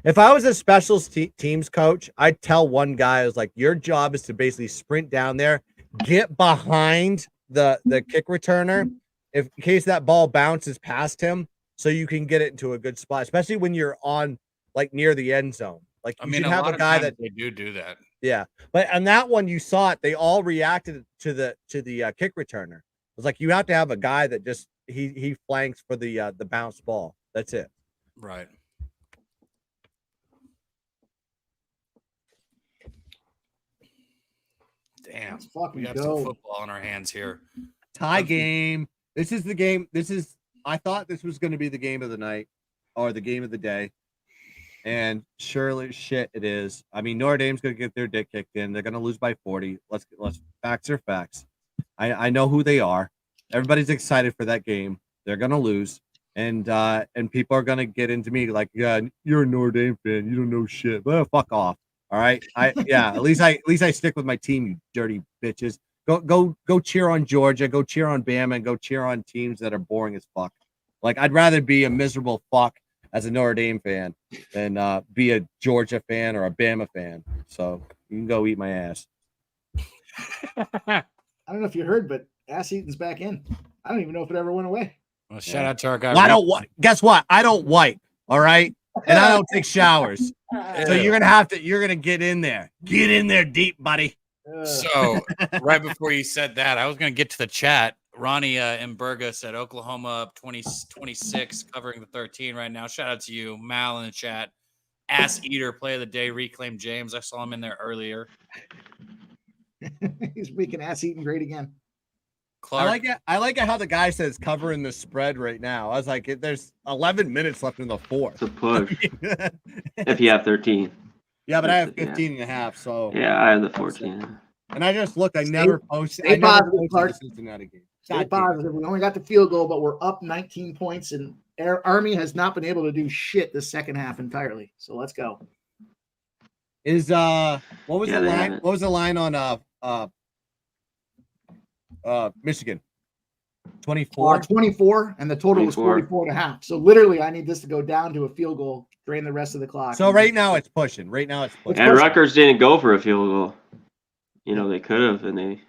if I was a special teams coach, I'd tell one guy, I was like, your job is to basically sprint down there, get behind the kick returner in case that ball bounces past him, so you can get it into a good spot, especially when you're on like near the end zone. Like you should have a guy that
they do that.
Yeah, but on that one you saw it. They all reacted to the kick returner. It was like you have to have a guy that just he flanks for the bounce ball. That's it.
Right. Damn.
Let's fucking
We got
go.
some football in our hands here.
Tie game. This is the game. I thought this was going to be the game of the night or the game of the day. And surely shit it is. I mean, Notre Dame's going to get their dick kicked in. They're going to lose by 40. Let's facts are facts. I know who they are. Everybody's excited for that game. They're going to lose. And people are going to get into me like, yeah, you're a Notre Dame fan. You don't know shit. Well, fuck off. All right. At least I stick with my team, you dirty bitches. Go cheer on Georgia, go cheer on Bama, and go cheer on teams that are boring as fuck. Like I'd rather be a miserable fuck as a Notre Dame fan than be a Georgia fan or a Bama fan. So you can go eat my ass.
I don't know if you heard, but ass eating's back in. I don't even know if it ever went away.
Well, shout out to our guy.
Well, guess what? I don't wipe. All right. And I don't take showers. So you're gonna get in there. Get in there deep, buddy.
So right before you said that, I was going to get to the chat. Ronnie Imberga said Oklahoma up 20-26, covering the 13 right now. Shout out to you, Mal in the chat. Ass Eater, play of the day, Reclaim James. I saw him in there earlier.
He's making ass eating great again.
Clark,
I like it how the guy says covering the spread right now. I was like, there's 11 minutes left in the fourth.
It's a push. If you have 13.
Yeah, but I have 15 and a half. So
Yeah, I have the 14.
and I just looked. I never posted.
stay
I never
positive,
posted
Clark.
the Cincinnati game.
Stay positive. We only got the field goal, but we're up 19 points, and Army has not been able to do shit this second half entirely. So let's go.
Is what was the
they
line?
haven't.
What was the line on Michigan? 24.
24, and the total was
24.
44 and a half. So literally, I need this to go down to a field goal, drain the rest of the clock.
So right now it's pushing. Right now it's pushing.
And Rutgers didn't go for a field goal. You know, they could have, and they.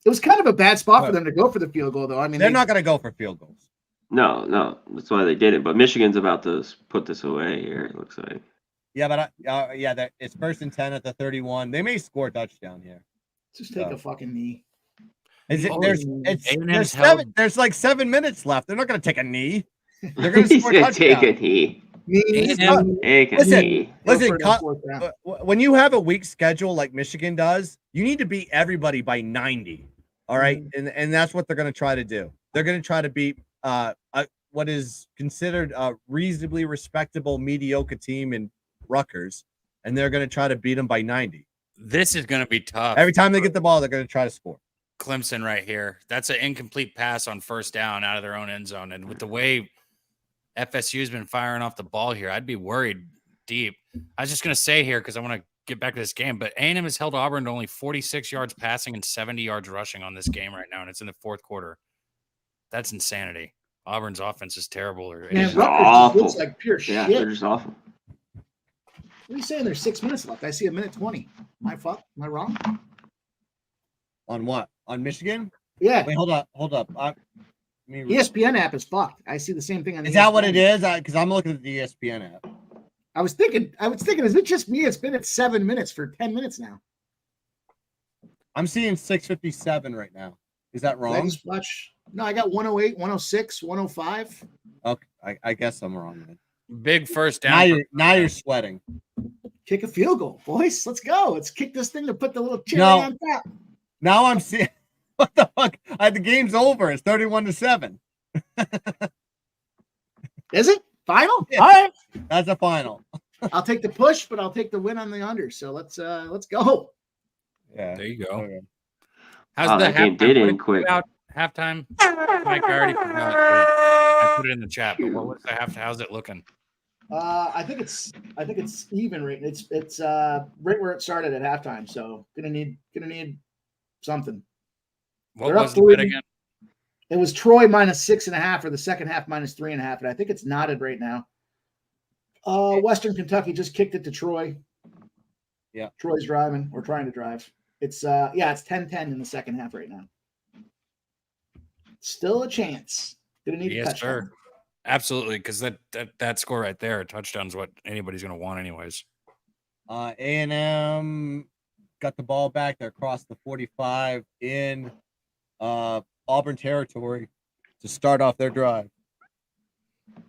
It was kind of a bad spot for them to go for the field goal, though. I mean,
They're not going to go for field goals.
No, that's why they did it. But Michigan's about to put this away here, it looks like.
Yeah, but it's first and 10 at the 31. They may score a touchdown here.
just take a fucking knee.
Is it? There's like 7 minutes left. They're not going to take a knee. They're going to
He's
score a
going to take a
touchdown.
knee.
A&M,
Take a
Listen,
knee.
Listen, when you have a weak schedule like Michigan does, you need to beat everybody by 90. All right, and that's what they're going to try to do. They're going to try to beat what is considered a reasonably respectable mediocre team in Rutgers, and they're going to try to beat them by 90.
this is going to be tough.
Every time they get the ball, they're going to try to score.
Clemson right here. That's an incomplete pass on first down out of their own end zone. And with the way FSU has been firing off the ball here, I'd be worried deep. I was just going to say here, because I want to get back to this game, but A&M has held Auburn to only 46 yards passing and 70 yards rushing on this game right now, and it's in the fourth quarter. That's insanity. Auburn's offense is terrible.
Man, Rutgers
awful.
looks like pure
Yeah,
shit.
they're just awful.
What are you saying? There's 6 minutes left. I see a minute 20. Am I wrong?
On what? On Michigan?
Yeah.
Wait, hold up.
ESPN app is fucked. I see the same thing on the
Is that what
ESPN.
it is? Because I'm looking at the ESPN app.
I was thinking, is it just me? It's been at 7 minutes for 10 minutes now.
I'm seeing 6:57 right now. Is that wrong?
Let's watch. No, I got 108, 106, 105.
Okay, I guess I'm wrong. Then.
Big first down.
Now you're sweating.
Kick a field goal, boys. Let's go. Let's kick this thing to put the little cherry
No.
on top.
Now I'm seeing what the fuck? The game's over. It's 31-7.
Is it final?
Yeah.
All right.
That's a final.
I'll take the push, but I'll take the win on the under. So let's go.
Yeah.
There you go.
Okay.
How's
Wow,
the
that game
halftime?
did
What
end
you
quick.
put out halftime? Mike, I already forgot. I put it in the chat, but what was the half? How's it looking?
I think it's even right. It's right where it started at halftime. So gonna need something.
What
They're up
was the bet
3.
again?
It was Troy -6.5 for the second half, -3.5, and I think it's knotted right now. Western Kentucky just kicked it to Troy.
Yeah.
Troy's driving or trying to drive. It's it's 10-10 in the second half right now. Still a chance. Gonna need a
Yes,
touchdown.
sir. Absolutely, because that score right there, a touchdown's what anybody's going to want, anyways.
A&M got the ball back. They're across the 45 in Auburn territory to start off their drive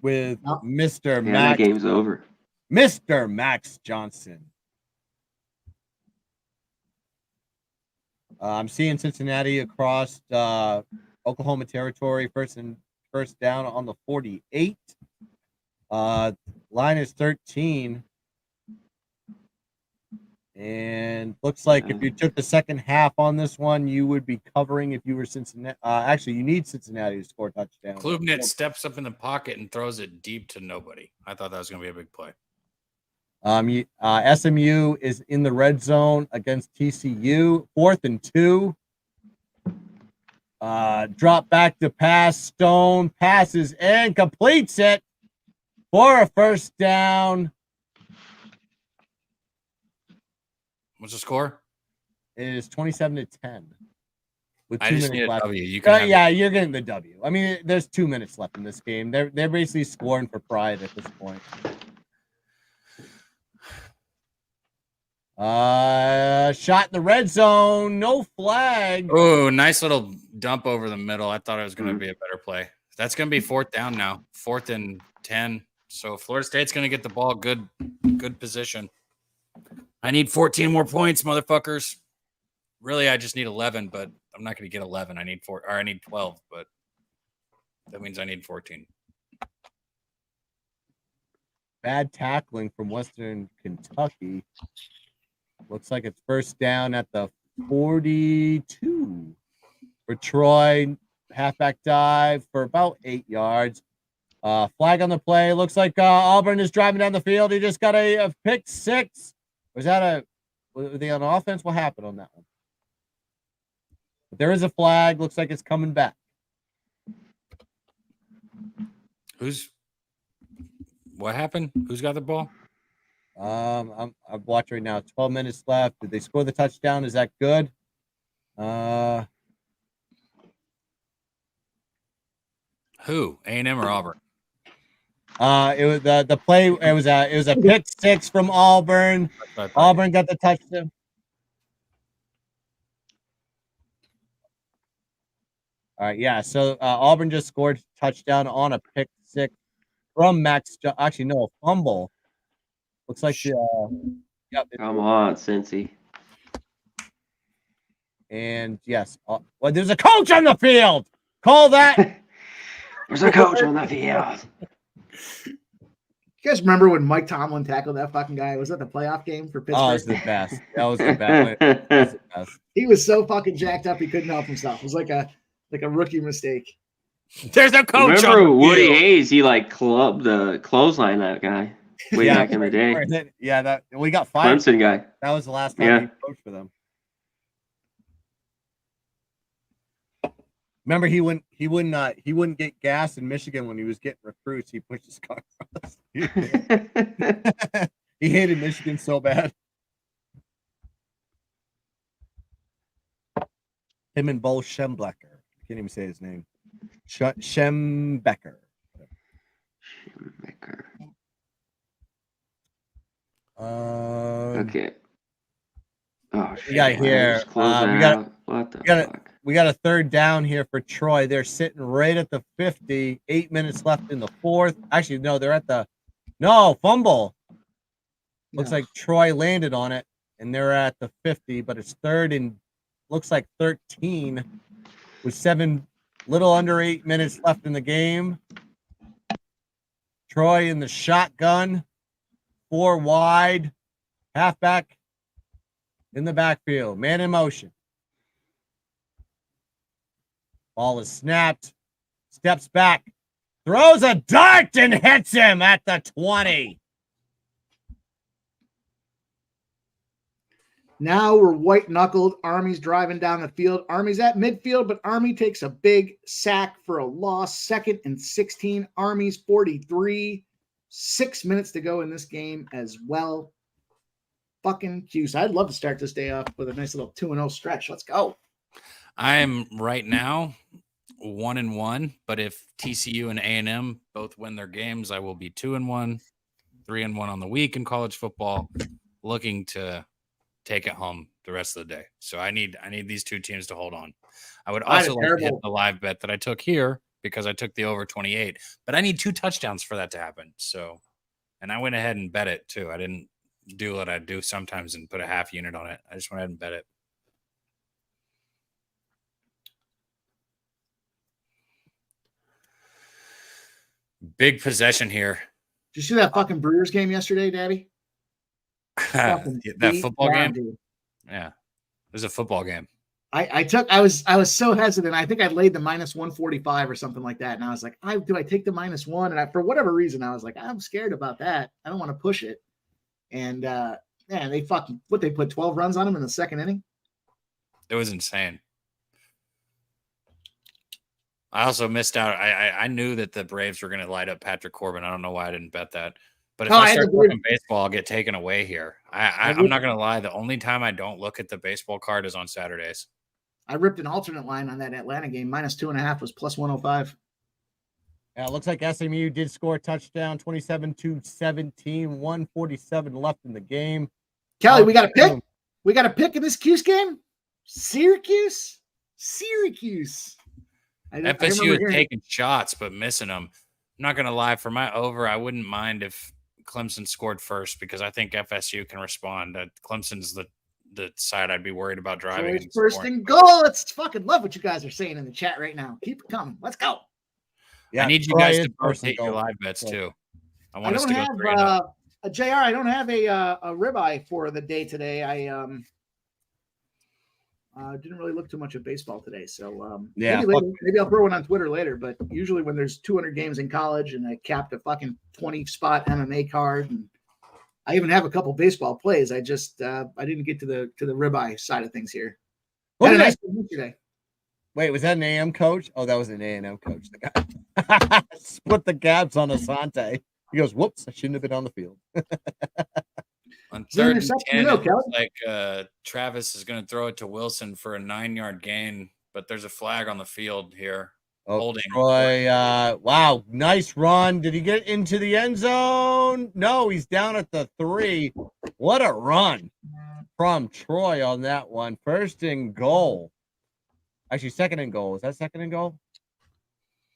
with
Oh.
Mr.
Yeah, that
Max.
game's over.
Mr. Max Johnson. I'm seeing Cincinnati across Oklahoma territory, first down on the 48. Line is 13. And looks like if you took the second half on this one, you would be covering if you were Cincinnati. Actually, you need Cincinnati to score a touchdown.
Klubnik steps up in the pocket and throws it deep to nobody. I thought that was going to be a big play.
SMU is in the red zone against TCU. 4th and 2. Drop back to pass. Stone passes and completes it for a first down.
What's the score?
It is 27-10 with
I
2
just
minutes
need a
left.
W. You can have
Yeah, you're getting the W. I mean, there's 2 minutes left in this game. They're basically scoring for pride at this point. Shot in the red zone, no flag.
Oh, nice little dump over the middle. I thought it was going to be a better play. That's going to be 4th down now. 4th and 10. So Florida State's going to get the ball good position. I need 14 more points, motherfuckers. Really, I just need 11, but I'm not going to get 11. I need 12, but that means I need 14.
Bad tackling from Western Kentucky. Looks like it's first down at the 42 for Troy. Halfback dive for about 8 yards. Flag on the play. Looks like Auburn is driving down the field. He just got a pick 6. Was they on offense? What happened on that one? But there is a flag. Looks like it's coming back.
What happened? Who's got the ball?
I'm watching right now. 12 minutes left. Did they score the touchdown? Is that good?
Who? A&M or Auburn?
It was the play. It was a pick 6 from Auburn. Auburn got the touchdown. All right, yeah. So Auburn just scored a touchdown on a pick 6 from Max. Actually, no, a fumble. Looks like
Come on, Cincy.
And yes, well, there's a coach on the field. Call that.
There's a coach on the field.
You guys remember when Mike Tomlin tackled that fucking guy? Was that the playoff game for Pittsburgh?
Oh, it was the best. That was the best. That was the best.
He was so fucking jacked up he couldn't help himself. It was like a rookie mistake.
There's a coach.
Remember
on the
Woody
field.
Hayes? He clubbed the clothesline that guy way back in the day.
Yeah, that we got fired.
Clemson guy.
That was the last time he coached for them. Remember, he wouldn't get gas in Michigan when he was getting recruits. He pushed his car across. He hated Michigan so bad. Him and Bo Schemblecker. I can't even say his name. Schembecker.
Okay. Oh shit.
We got here. We got a third down here for Troy. They're sitting right at the 50. 8 minutes left in the 4th. Actually, no, they're at the fumble. Looks like Troy landed on it, and they're at the 50, but it's 3rd and looks like 13 with 7 Little under 8 minutes left in the game. Troy in the shotgun. 4 wide. Halfback in the backfield. Man in motion. Ball is snapped. Steps back. Throws a dart and hits him at the 20.
Now we're white-knuckled. Army's driving down the field. Army's at midfield, but Army takes a big sack for a loss. 2nd and 16. Army's 43. 6 minutes to go in this game as well. Fucking Cuse. I'd love to start this day off with a nice little 2-0 stretch. Let's go.
I am right now 1-1, but if TCU and A&M both win their games, I will be 2-1, 3-1 on the week in college football, looking to take it home the rest of the day. So I need these two teams to hold on. I would also like to hit the live bet that I took here because I took the over 28, but I need 2 touchdowns for that to happen. So, and I went ahead and bet it too. I didn't do what I do sometimes and put a half unit on it. I just went ahead and bet it. Big possession here.
Did you see that fucking Brewers game yesterday, Daddy?
That football game? Dude. Yeah. It was a football game.
I was so hesitant. I think I laid the minus 145 or something like that. And I was like, do I take the -1? And for whatever reason, I was like, I'm scared about that. I don't want to push it. And they put 12 runs on him in the 2nd inning.
It was insane. I also missed out. I knew that the Braves were going to light up Patrick Corbin. I don't know why I didn't bet that. But if I start looking baseball, I'll get taken away here. I'm not going to lie. The only time I don't look at the baseball card is on Saturdays.
I ripped an alternate line on that Atlanta game. -2.5 was +105.
Yeah, it looks like SMU did score a touchdown, 27-17, 147 left in the game.
Kelly, we got a pick. We got a pick in this Cuse game. Syracuse.
FSU is taking shots, but missing them. I'm not going to lie. For my over, I wouldn't mind if Clemson scored first because I think FSU can respond. Clemson's the side I'd be worried about driving.
First and goal. Let's fucking love what you guys are saying in the chat right now. Keep it coming. Let's go.
Yeah, I need you guys to both hit your live bets too. I want us to go 3-0.
JR, I don't have a ribeye for the day today. I didn't really look too much at baseball today, so maybe I'll throw one on Twitter later. But usually when there's 200 games in college and I capped a fucking 20-spot MMA card, and I even have a couple baseball plays. I just I didn't get to the ribeye side of things here. Nice today.
Wait, was that an AM coach? Oh, that was an A&M coach. The guy split the gaps on Asante. He goes, "Whoops, I shouldn't have been on the field."
On 3rd and 10, it's like Travis is going to throw it to Wilson for a 9-yard gain, but there's a flag on the field here. Holding.
Troy, wow, nice run. Did he get into the end zone? No, he's down at the 3. What a run from Troy on that one. 1st and goal. Actually, 2nd and goal. Is that 2nd and goal?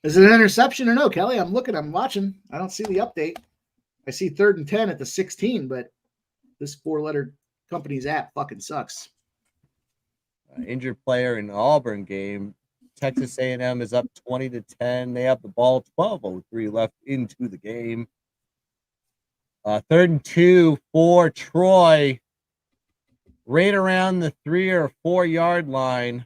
Is it an interception or no, Kelly? I'm watching. I don't see the update. I see 3rd and 10 at the 16, but this 4-letter company's app fucking sucks.
Injured player in the Auburn game. Texas A&M is up 20-10. They have the ball. 12:03 left into the game. 3rd and 2 for Troy. Right around the 3 or 4 yard line.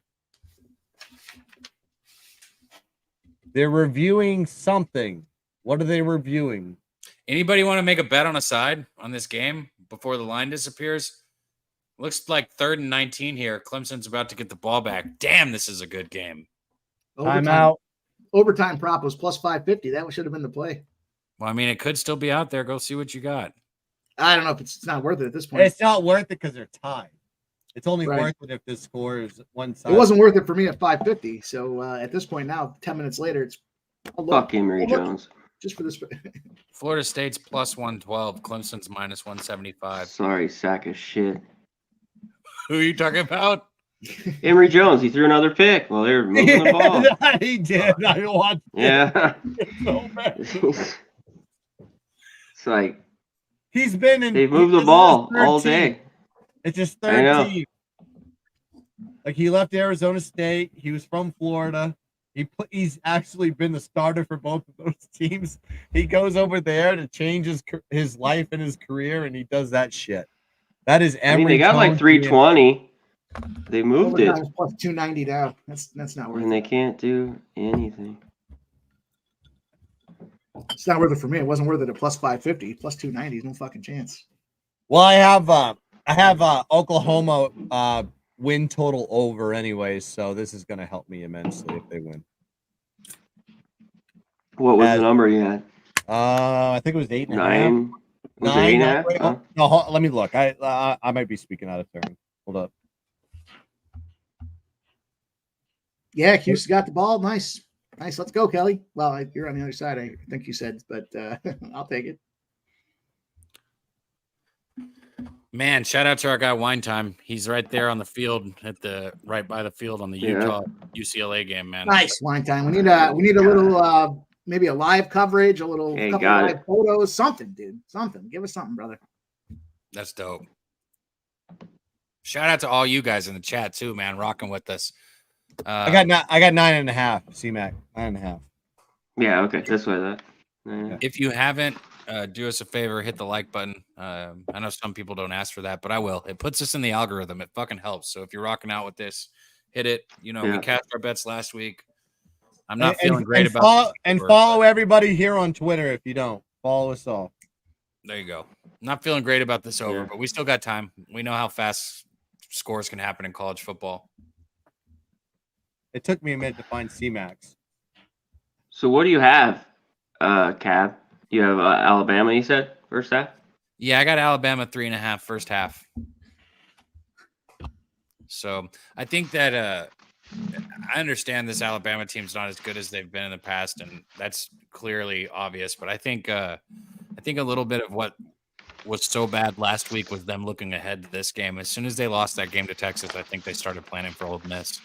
They're reviewing something. What are they reviewing?
Anybody want to make a bet on a side on this game before the line disappears? Looks like 3rd and 19 here. Clemson's about to get the ball back. Damn, this is a good game.
Timeout.
Overtime prop was +550. That should have been the play.
Well, I mean, it could still be out there. Go see what you got.
I don't know if it's not worth it at this point.
It's not worth it because they're tied. It's only worth it if the score is one side.
It wasn't worth it for me at 550. So at this point now, 10 minutes later, it's
fuck Emory Jones.
Just for this.
Florida State's +112. Clemson's -175.
Sorry, sack of shit.
Who are you talking about?
Emory Jones. He threw another pick while they were moving the ball.
He did. I watched it.
Yeah.
So bad.
It's like
he's been in.
They moved the ball all day.
It's his 3rd team. Like he left Arizona State. He was from Florida. He's actually been the starter for both of those teams. He goes over there to change his life and his career, and he does that shit. That is Emory.
I mean, they got like 320. They moved it.
Plus 290 now. That's not worth
And
it.
they can't do anything.
It's not worth it for me. It wasn't worth it at plus 550. Plus 290 is no fucking chance.
Well, I have Oklahoma win total over anyways, so this is going to help me immensely if they win.
What was the number you had?
I think it was 8.5.
9. Was it 8.5?
Wait,
Huh?
no, let me look. I might be speaking out of turn. Hold up.
Yeah, Hughes got the ball. Nice. Let's go, Kelly. Well, you're on the other side, I think you said, but I'll take it.
Man, shout out to our guy Wine Time. He's right there on the field right by the field on the Utah UCLA game, man.
Nice wine time. We need a little maybe a live coverage, a little couple of live photos, something, dude. Something. Give us something, brother.
That's dope. Shout out to all you guys in the chat too, man, rocking with us.
I got 9.5. C-Mac 9.5.
Yeah, okay, that's what I thought. Yeah.
If you haven't, do us a favor, hit the like button. I know some people don't ask for that, but I will. It puts us in the algorithm. It fucking helps. So if you're rocking out with this, hit it. You know, we cast our bets last week. I'm not feeling great about
it. Follow everybody here on Twitter if you don't. Follow us all.
There you go. Not feeling great about this over, but we still got time. We know how fast scores can happen in college football.
It took me a minute to find C-Max.
So what do you have, Cab? You have Alabama, you said, first half?
Yeah, I got Alabama 3.5 first half. So I think that I understand this Alabama team's not as good as they've been in the past, and that's clearly obvious. But I think a little bit of what was so bad last week was them looking ahead to this game. As soon as they lost that game to Texas, I think they started planning for Ole Miss.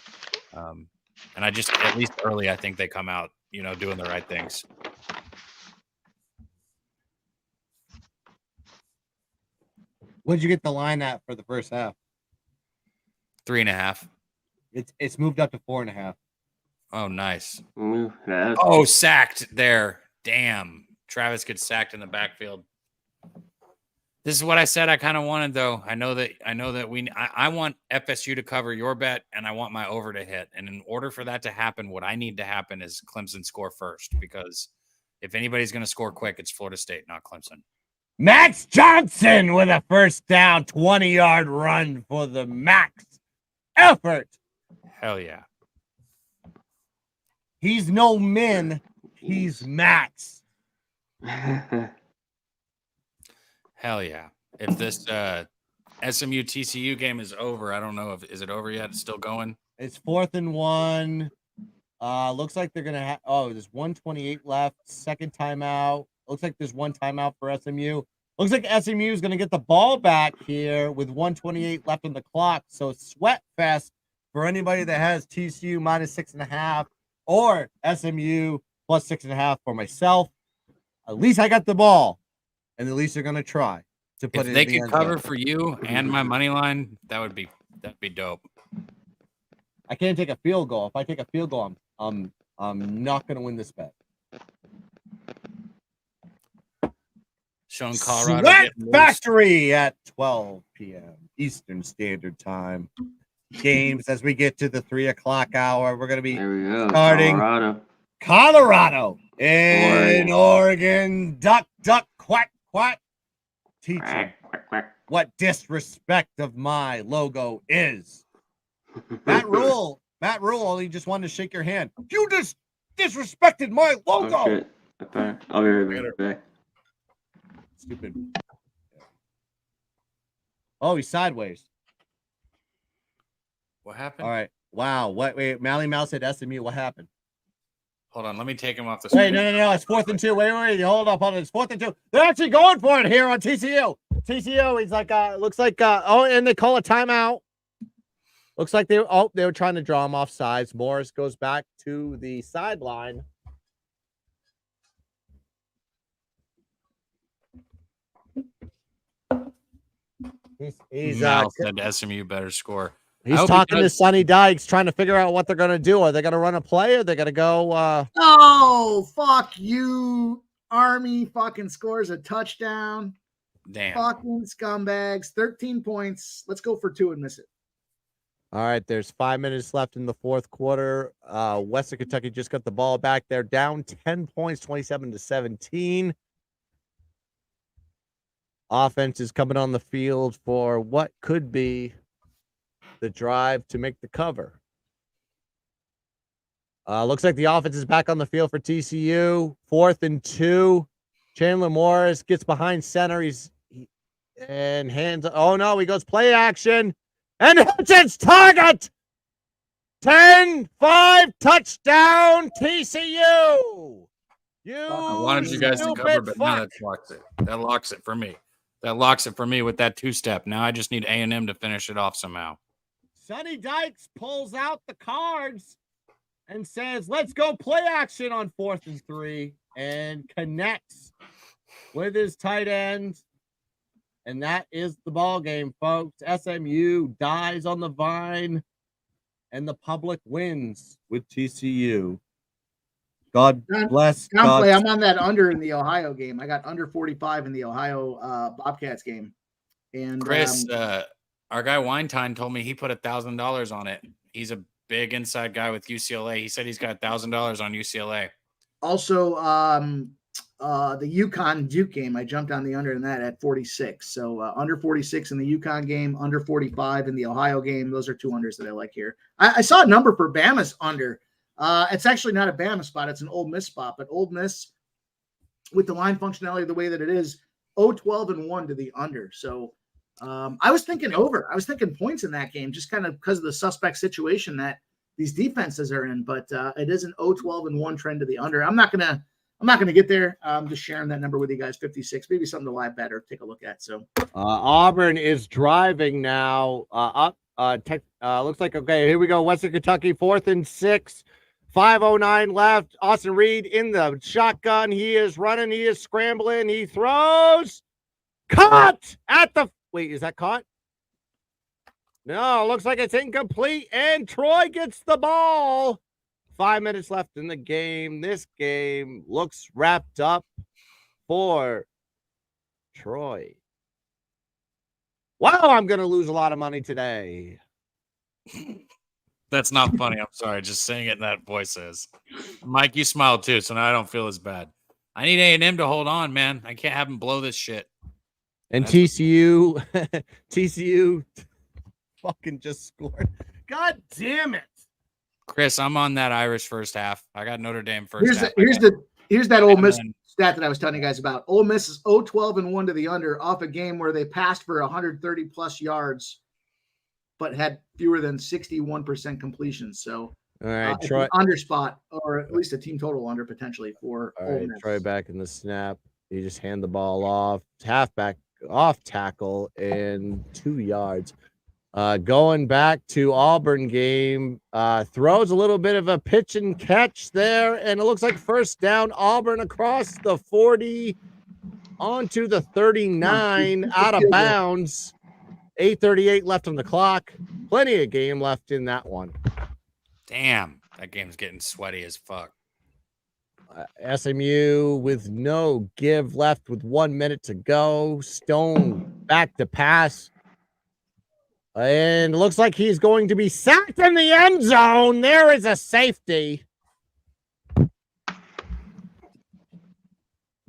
And I just, at least early, I think they come out, you know, doing the right things.
What'd you get the line at for the first half?
3.5.
It's moved up to 4.5.
Oh, nice.
Yeah.
Oh, sacked there. Damn. Travis gets sacked in the backfield. This is what I said I kind of wanted, though. I know that I want FSU to cover your bet, and I want my over to hit. And in order for that to happen, what I need to happen is Clemson score first, because if anybody's going to score quick, it's Florida State, not Clemson.
Max Johnson with a first down, 20-yard run for the Max effort.
Hell yeah.
He's no Min. He's Max.
Hell yeah. If this SMU TCU game is over, I don't know is it over yet? It's still going?
It's 4th and 1. Looks like they're going to have there's 1:28 left. Second timeout. Looks like there's one timeout for SMU. Looks like SMU is going to get the ball back here with 1:28 left on the clock. So sweat fest for anybody that has TCU -6.5 or SMU plus 6.5 for myself. At least I got the ball. And at least they're going to try to put
if
it
they
in the
could
end
cover
zone.
for you and my money line, that'd be dope.
I can't take a field goal. If I take a field goal, I'm not going to win this bet.
Showing Colorado
Sweat Factory at 12 p.m. Eastern Standard Time. Games as we get to the 3 o'clock hour. We're going to be starting Colorado in Oregon. Duck, duck, quack, quack. Teaching what disrespect of my logo is. Matt Rule, only just wanted to shake your hand. You just disrespected my logo.
Oh, shit. Okay. I'll be right back.
Stupid. Oh, he's sideways.
What happened?
All right. Wow. Wait. Mally Mouse said SMU. What happened?
Hold on. Let me take him off the
screen.
screen.
No. It's 4th and 2. Wait. Hold up. It's 4th and 2. They're actually going for it here on TCU. He's like, looks like, and they call a timeout. Looks like they were trying to draw him off sides. Morris goes back to the sideline.
Mal said SMU better score.
He's
hope he
talking to
does.
Sonny Dykes, trying to figure out what they're going to do. Are they going to run a play? Or are they going to go?
Oh, fuck you. Army fucking scores a touchdown.
Damn.
Fucking scumbags. 13 points. Let's go for 2 and miss it.
All right, there's 5 minutes left in the fourth quarter. Western Kentucky just got the ball back. They're down 10 points, 27-17. Offense is coming on the field for what could be the drive to make the cover. Looks like the offense is back on the field for TCU. 4th and 2. Chandler Morris gets behind center. And hands. Oh no, he goes play action. And hits its target. 10-5 touchdown TCU.
I wanted you guys to cover, but now that locks it. That locks it for me. That locks it for me with that 2-step. Now I just need A&M to finish it off somehow.
Sonny Dykes pulls out the cards and says, let's go play action on 4th and 3, and connects with his tight end. And that is the ball game, folks. SMU dies on the vine, and the public wins with TCU. God bless.
Downplay, I'm on that under in the Ohio game. I got under 45 in the Ohio Bobcats game. And
Chris, our guy Winetine told me he put $1,000 on it. He's a big inside guy with UCLA. He said he's got $1,000 on UCLA.
Also, the UConn Duke game, I jumped on the under in that at 46. So under 46 in the UConn game, under 45 in the Ohio game. Those are 2 unders that I like here. I saw a number for Bama's under. It's actually not a Bama spot. It's an Ole Miss spot. But Ole Miss, with the line functionality the way that it is, 12-1 to the under. So I was thinking over. I was thinking points in that game, just kind of because of the suspect situation that these defenses are in. But it is an 12-1 trend to the under. I'm not gonna get there. I'm just sharing that number with you guys. 56, maybe something to live bet or take a look at. So
Auburn is driving now. Looks like okay. Here we go. Western Kentucky 4th and 6. 5:09 left. Austin Reed in the shotgun. He is running. He is scrambling. He throws. Caught at the. Wait, is that caught? No, looks like it's incomplete. And Troy gets the ball. 5 minutes left in the game. This game looks wrapped up for Troy. Wow, I'm going to lose a lot of money today.
That's not funny. I'm sorry. Just saying it in that voice is. Mike, you smiled too, so now I don't feel as bad. I need A&M to hold on, man. I can't have them blow this shit.
And TCU fucking just scored. God damn it.
Chris, I'm on that Irish first half. I got Notre Dame first half.
Here's that Ole Miss stat that I was telling you guys about. Ole Miss is 12-1 to the under off a game where they passed for 130 plus yards, but had fewer than 61% completion. So,
all right,
Troy under spot, or at least a team total under potentially for Ole Miss.
Troy back in the snap. You just hand the ball off, halfback off tackle, and 2 yards. Going back to Auburn game, throws a little bit of a pitch and catch there, and it looks like first down. Auburn across the 40 onto the 39, out of bounds. 8:38 left on the clock. Plenty of game left in that one.
Damn, that game's getting sweaty as fuck.
SMU with no give left with 1 minute to go. Stone back to pass. And looks like he's going to be sacked in the end zone. There is a safety.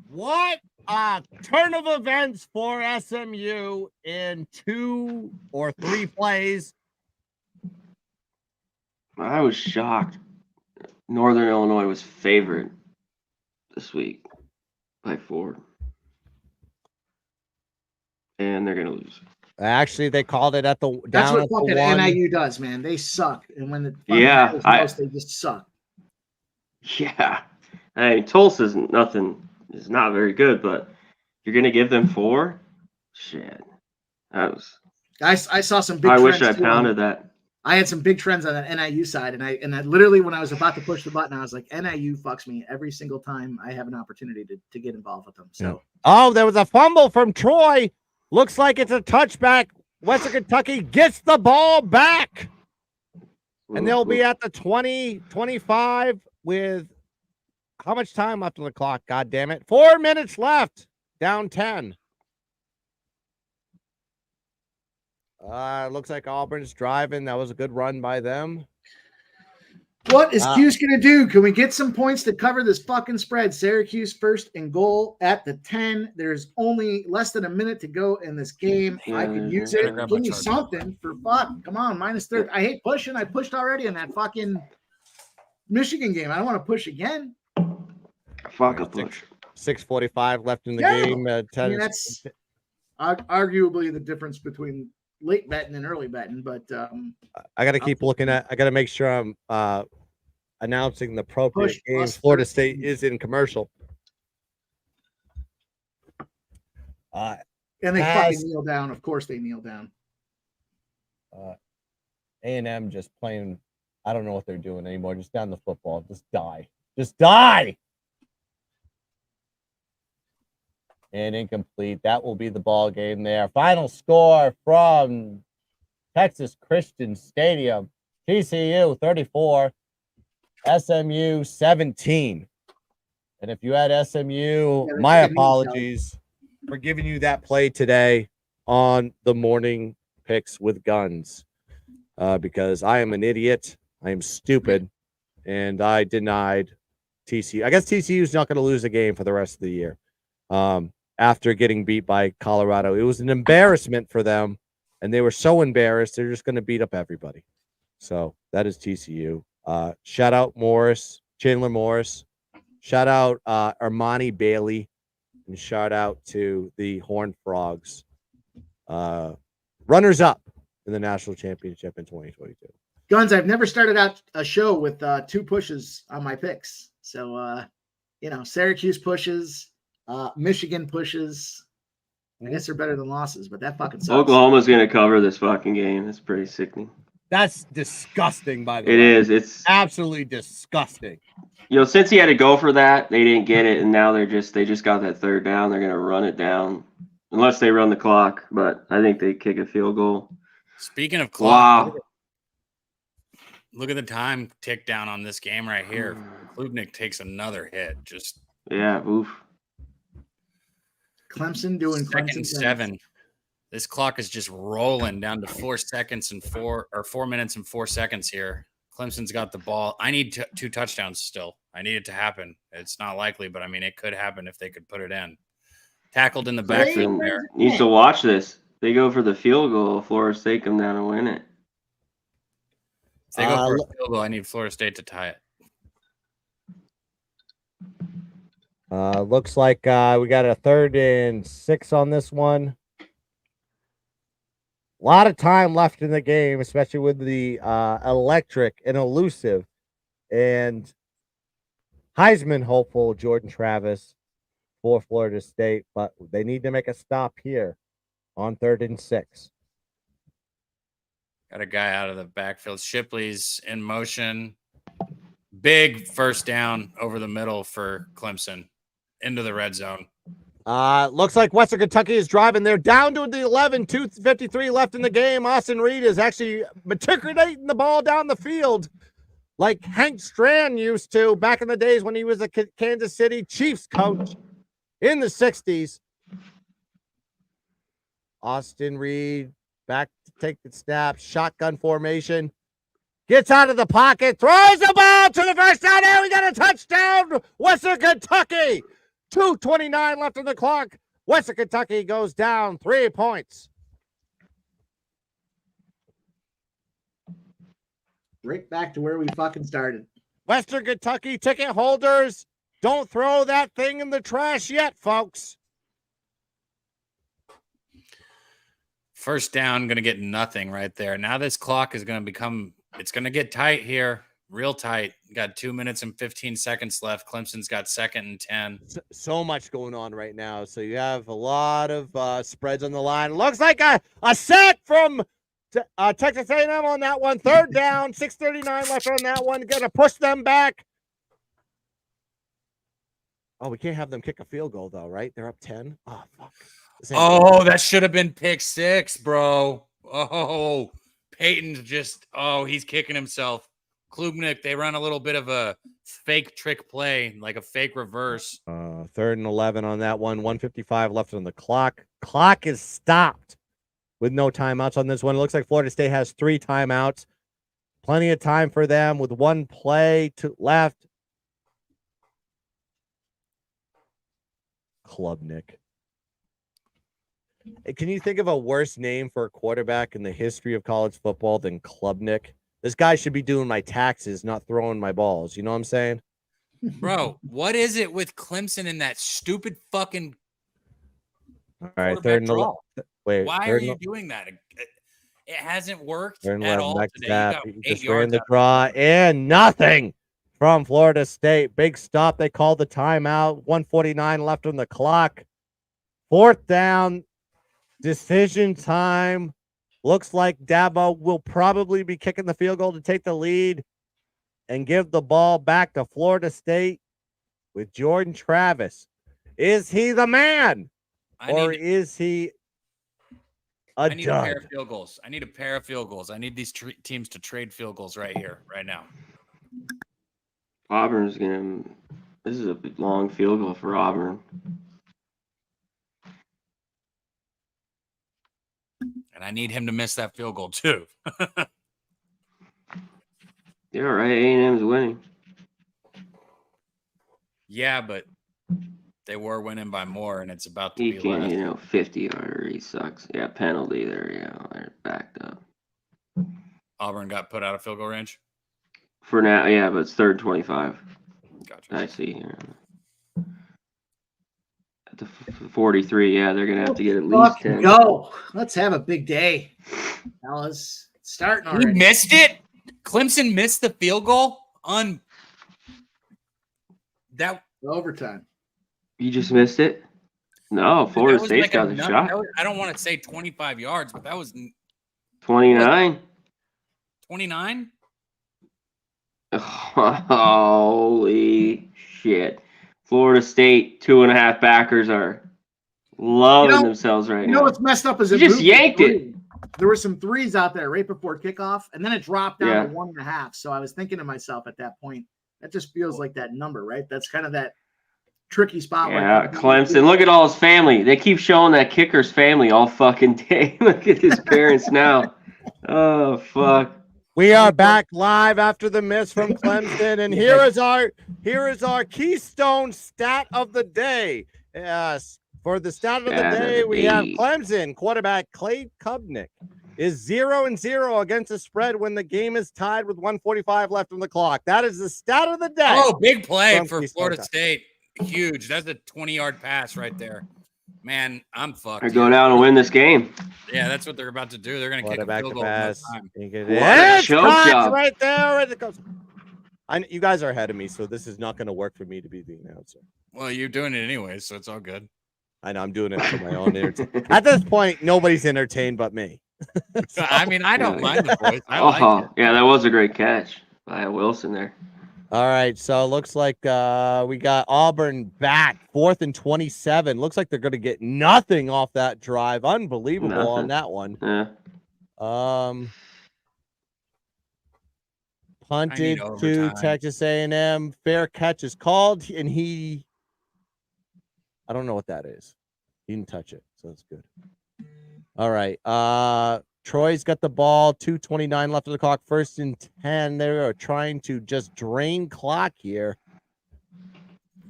What a turn of events for SMU in 2 or 3 plays.
I was shocked. Northern Illinois was favored this week by 4. And they're going to lose.
Actually, they called it at the down.
That's what
at
fucking
the 1.
NIU does, man. They suck. And when the most, they just suck.
Yeah. I mean, Tulsa is not very good, but you're going to give them 4? Shit. That was.
I saw some big
I
trends
wish I
too
pounded that.
I had some big trends on that NIU side, and I literally, when I was about to push the button, I was like, NIU fucks me every single time I have an opportunity to get involved with them. So,
oh, there was a fumble from Troy. Looks like it's a touchback. Western Kentucky gets the ball back. And they'll be at the 20-25 with how much time left on the clock? God damn it. 4 minutes left. Down 10. Looks like Auburn's driving. That was a good run by them.
What is Cuse going to do? Can we get some points to cover this fucking spread? Syracuse first and goal at the 10. There's only less than a minute to go in this game. I could use it. Give me something for fuck. Come on, -30. I hate pushing. I pushed already in that fucking Michigan game. I don't want to push again.
Fuck a push.
6:45 left in the game. 10.
I mean, that's arguably the difference between late betting and early betting, but
I got to keep looking at. I got to make sure I'm announcing the appropriate games. Florida State is in commercial.
And they fucking kneel down. Of course, they kneel down.
A&M just playing. I don't know what they're doing anymore. Just down the football. Just die. Just die. And incomplete. That will be the ball game there. Final score from Texas Christian Stadium. TCU 34, SMU 17. And if you had SMU, my apologies for giving you that play today on the morning picks with guns. Because I am an idiot. I am stupid. And I denied TCU. I guess TCU is not going to lose a game for the rest of the year. After getting beat by Colorado. It was an embarrassment for them, and they were so embarrassed, they're just going to beat up everybody. So that is TCU. Shout out Chandler Morris. Shout out Armani Bailey, and shout out to the Horned Frogs. Runners up in the national championship in 2022.
Guns, I've never started out a show with 2 pushes on my picks. So, Syracuse pushes. Michigan pushes. I guess they're better than losses, but that fucking sucks.
Oklahoma's going to cover this fucking game. It's pretty sickening.
That's disgusting, by the way.
It is. It's
absolutely disgusting.
Since he had to go for that, they didn't get it, and now they just got that third down. They're going to run it down, unless they run the clock. But I think they kick a field goal.
Speaking of clock,
wow.
Look at the time tick down on this game right here. Klubnik takes another hit.
Yeah, oof.
Clemson doing
second and 7. This clock is just rolling down to 4 minutes and 4 seconds here. Clemson's got the ball. I need 2 touchdowns still. I need it to happen. It's not likely, but I mean, it could happen if they could put it in. Tackled in the backfield there.
Needs to watch this. They go for the field goal. Florida State come down and win it.
If they go for a field goal, I need Florida State to tie it.
Looks like we got a 3rd and 6 on this one. A lot of time left in the game, especially with the electric and elusive and Heisman hopeful Jordan Travis for Florida State, but they need to make a stop here on 3rd and 6.
Got a guy out of the backfield. Shipley's in motion. Big first down over the middle for Clemson into the red zone.
Looks like Western Kentucky is driving. They're down to the 11, 2:53 left in the game. Austin Reed is actually matriculating the ball down the field like Hank Strand used to back in the days when he was a Kansas City Chiefs coach in the 60s. Austin Reed back to take the snap, shotgun formation. Gets out of the pocket, throws the ball to the first down. There we got a touchdown, Western Kentucky. 2:29 left on the clock. Western Kentucky goes down 3 points.
Right back to where we fucking started.
Western Kentucky ticket holders, don't throw that thing in the trash yet, folks.
First down, going to get nothing right there. Now this clock is going to it's going to get tight here. Real tight. Got 2 minutes and 15 seconds left. Clemson's got 2nd and 10.
So much going on right now. So you have a lot of spreads on the line. Looks like a sack from Texas A&M on that one. 3rd down, 6:39 left on that one. Going to push them back. Oh, we can't have them kick a field goal, though, right? They're up 10. Oh, fuck.
Oh, that should have been pick 6, bro. Oh, Peyton's just, he's kicking himself. Klubnik, they run a little bit of a fake trick play, like a fake reverse.
3rd and 11 on that one. 1:55 left on the clock. Clock is stopped with no timeouts on this one. It looks like Florida State has 3 timeouts. Plenty of time for them with 1 play left. Klubnik. Can you think of a worse name for a quarterback in the history of college football than Klubnik? This guy should be doing my taxes, not throwing my balls. You know what I'm saying?
Bro, what is it with Clemson and that stupid fucking
All right,
quarterback
3rd and
draw?
wait.
Why are you doing that? It hasn't worked at all today. You got 8
just
yards
ran the
out of
draw and nothing from Florida State. Big stop. They called the timeout. 1:49 left on the clock. 4th down. Decision time. Looks like Dabo will probably be kicking the field goal to take the lead and give the ball back to Florida State with Jordan Travis. Is he the man? Or is he
I need a pair
dud?
of field goals. I need a pair of field goals. I need these teams to trade field goals right here, right now.
Auburn's gonna. This is a long field goal for Auburn.
And I need him to miss that field goal too.
Yeah, right. A&M's winning.
Yeah, but they were winning by more, and it's about to
He
be
can't,
less.
50-yarder. He sucks. Yeah, penalty there. Yeah, they're backed up.
Auburn got put out of field goal range.
For now, yeah, but it's 3rd 25.
Gotcha.
I see here. At the 43, yeah, they're gonna have to get at least 10.
Go. Let's have a big day, fellas. It's starting
He
already.
missed it. Clemson missed the field goal on that.
Overtime.
You just missed it? No, Florida State's got the shot.
I don't want to say 25 yards, but that was
29.
29.
Holy shit. Florida State 2.5 backers are loving themselves right now.
You know what's messed up is
You just yanked it.
There were some threes out there right before kickoff, and then it dropped down to 1.5. So I was thinking to myself at that point, that just feels like that number, right? That's kind of that tricky spot.
Yeah, Clemson. Look at all his family. They keep showing that kicker's family all fucking day. Look at his parents now. Oh, fuck.
We are back live after the miss from Clemson, and here is our keystone stat of the day. Yes, for the stat of the day, we have Clemson quarterback Clay Klubnik is 0-0 against the spread when the game is tied with 1:45 left on the clock. That is the stat of the day.
Oh, big play for Florida State. Huge. That's a 20-yard pass right there. Man, I'm fucked.
Or go down and win this game.
Yeah, that's what they're about to do. They're going to kick a field goal.
What choke job
right there. It goes. You guys are ahead of me, so this is not going to work for me to be the announcer.
Well, you're doing it anyway, so it's all good.
I know I'm doing it for my own entertainment. At this point, nobody's entertained but me.
I mean, I don't mind the voice. I like it.
Yeah, that was a great catch by Wilson there.
All right, so it looks like we got Auburn back, 4th and 27. Looks like they're going to get nothing off that drive. Unbelievable on that one.
Yeah.
Punted to Texas A&M. Fair catch is called, and I don't know what that is. He didn't touch it, so that's good. All right. Troy's got the ball, 2:29 left of the clock, 1st and 10. They are trying to just drain clock here.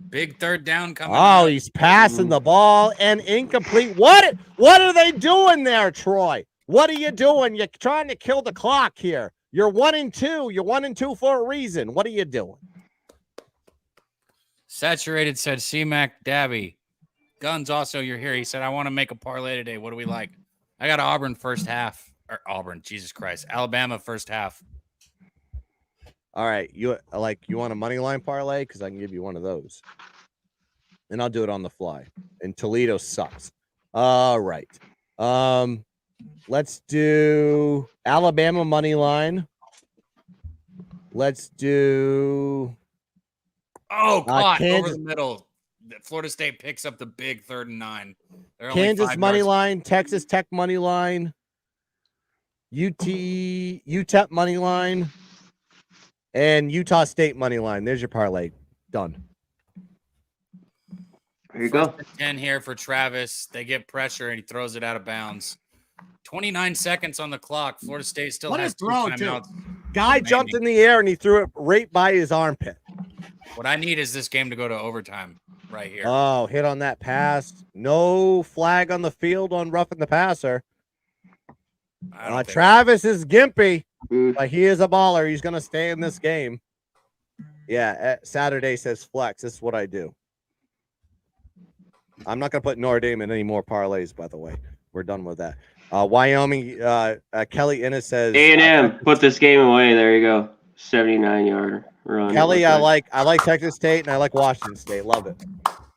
Big 3rd down coming.
Oh, he's passing the ball and incomplete. What are they doing there, Troy? What are you doing? You're trying to kill the clock here. You're 1-2. You're 1-2 for a reason. What are you doing?
Saturated said C-Mac Dabby. Guns also, you're here. He said, I want to make a parlay today. What do we like? I got Auburn first half. Or Auburn, Jesus Christ. Alabama first half.
All right. You want a money line parlay? Because I can give you one of those. And I'll do it on the fly. And Toledo sucks. All right. Let's do Alabama money line. Let's do
caught
Kansas.
over the middle. Florida State picks up the big 3rd and 9.
Kansas money line, Texas Tech money line. UTEP money line, and Utah State money line. There's your parlay. Done.
There you
First
go.
and 10 here for Travis. They get pressure and he throws it out of bounds. 29 seconds on the clock. Florida State still
What
has
a
2
throw, too.
timeouts.
Guy jumped in the air and he threw it right by his armpit.
What I need is this game to go to overtime right here.
Oh, hit on that pass. No flag on the field on roughing the passer.
I don't think-
Travis is gimpy,
Mm.
but he is a baller. He's going to stay in this game. Yeah, Saturday says flex. This is what I do. I'm not going to put Notre Dame in any more parlays, by the way. We're done with that. Wyoming, Kelly Innes says
A&M, put this game away. There you go. 79-yard run.
Kelly,
Okay.
I like Texas State and I like Washington State. Love it.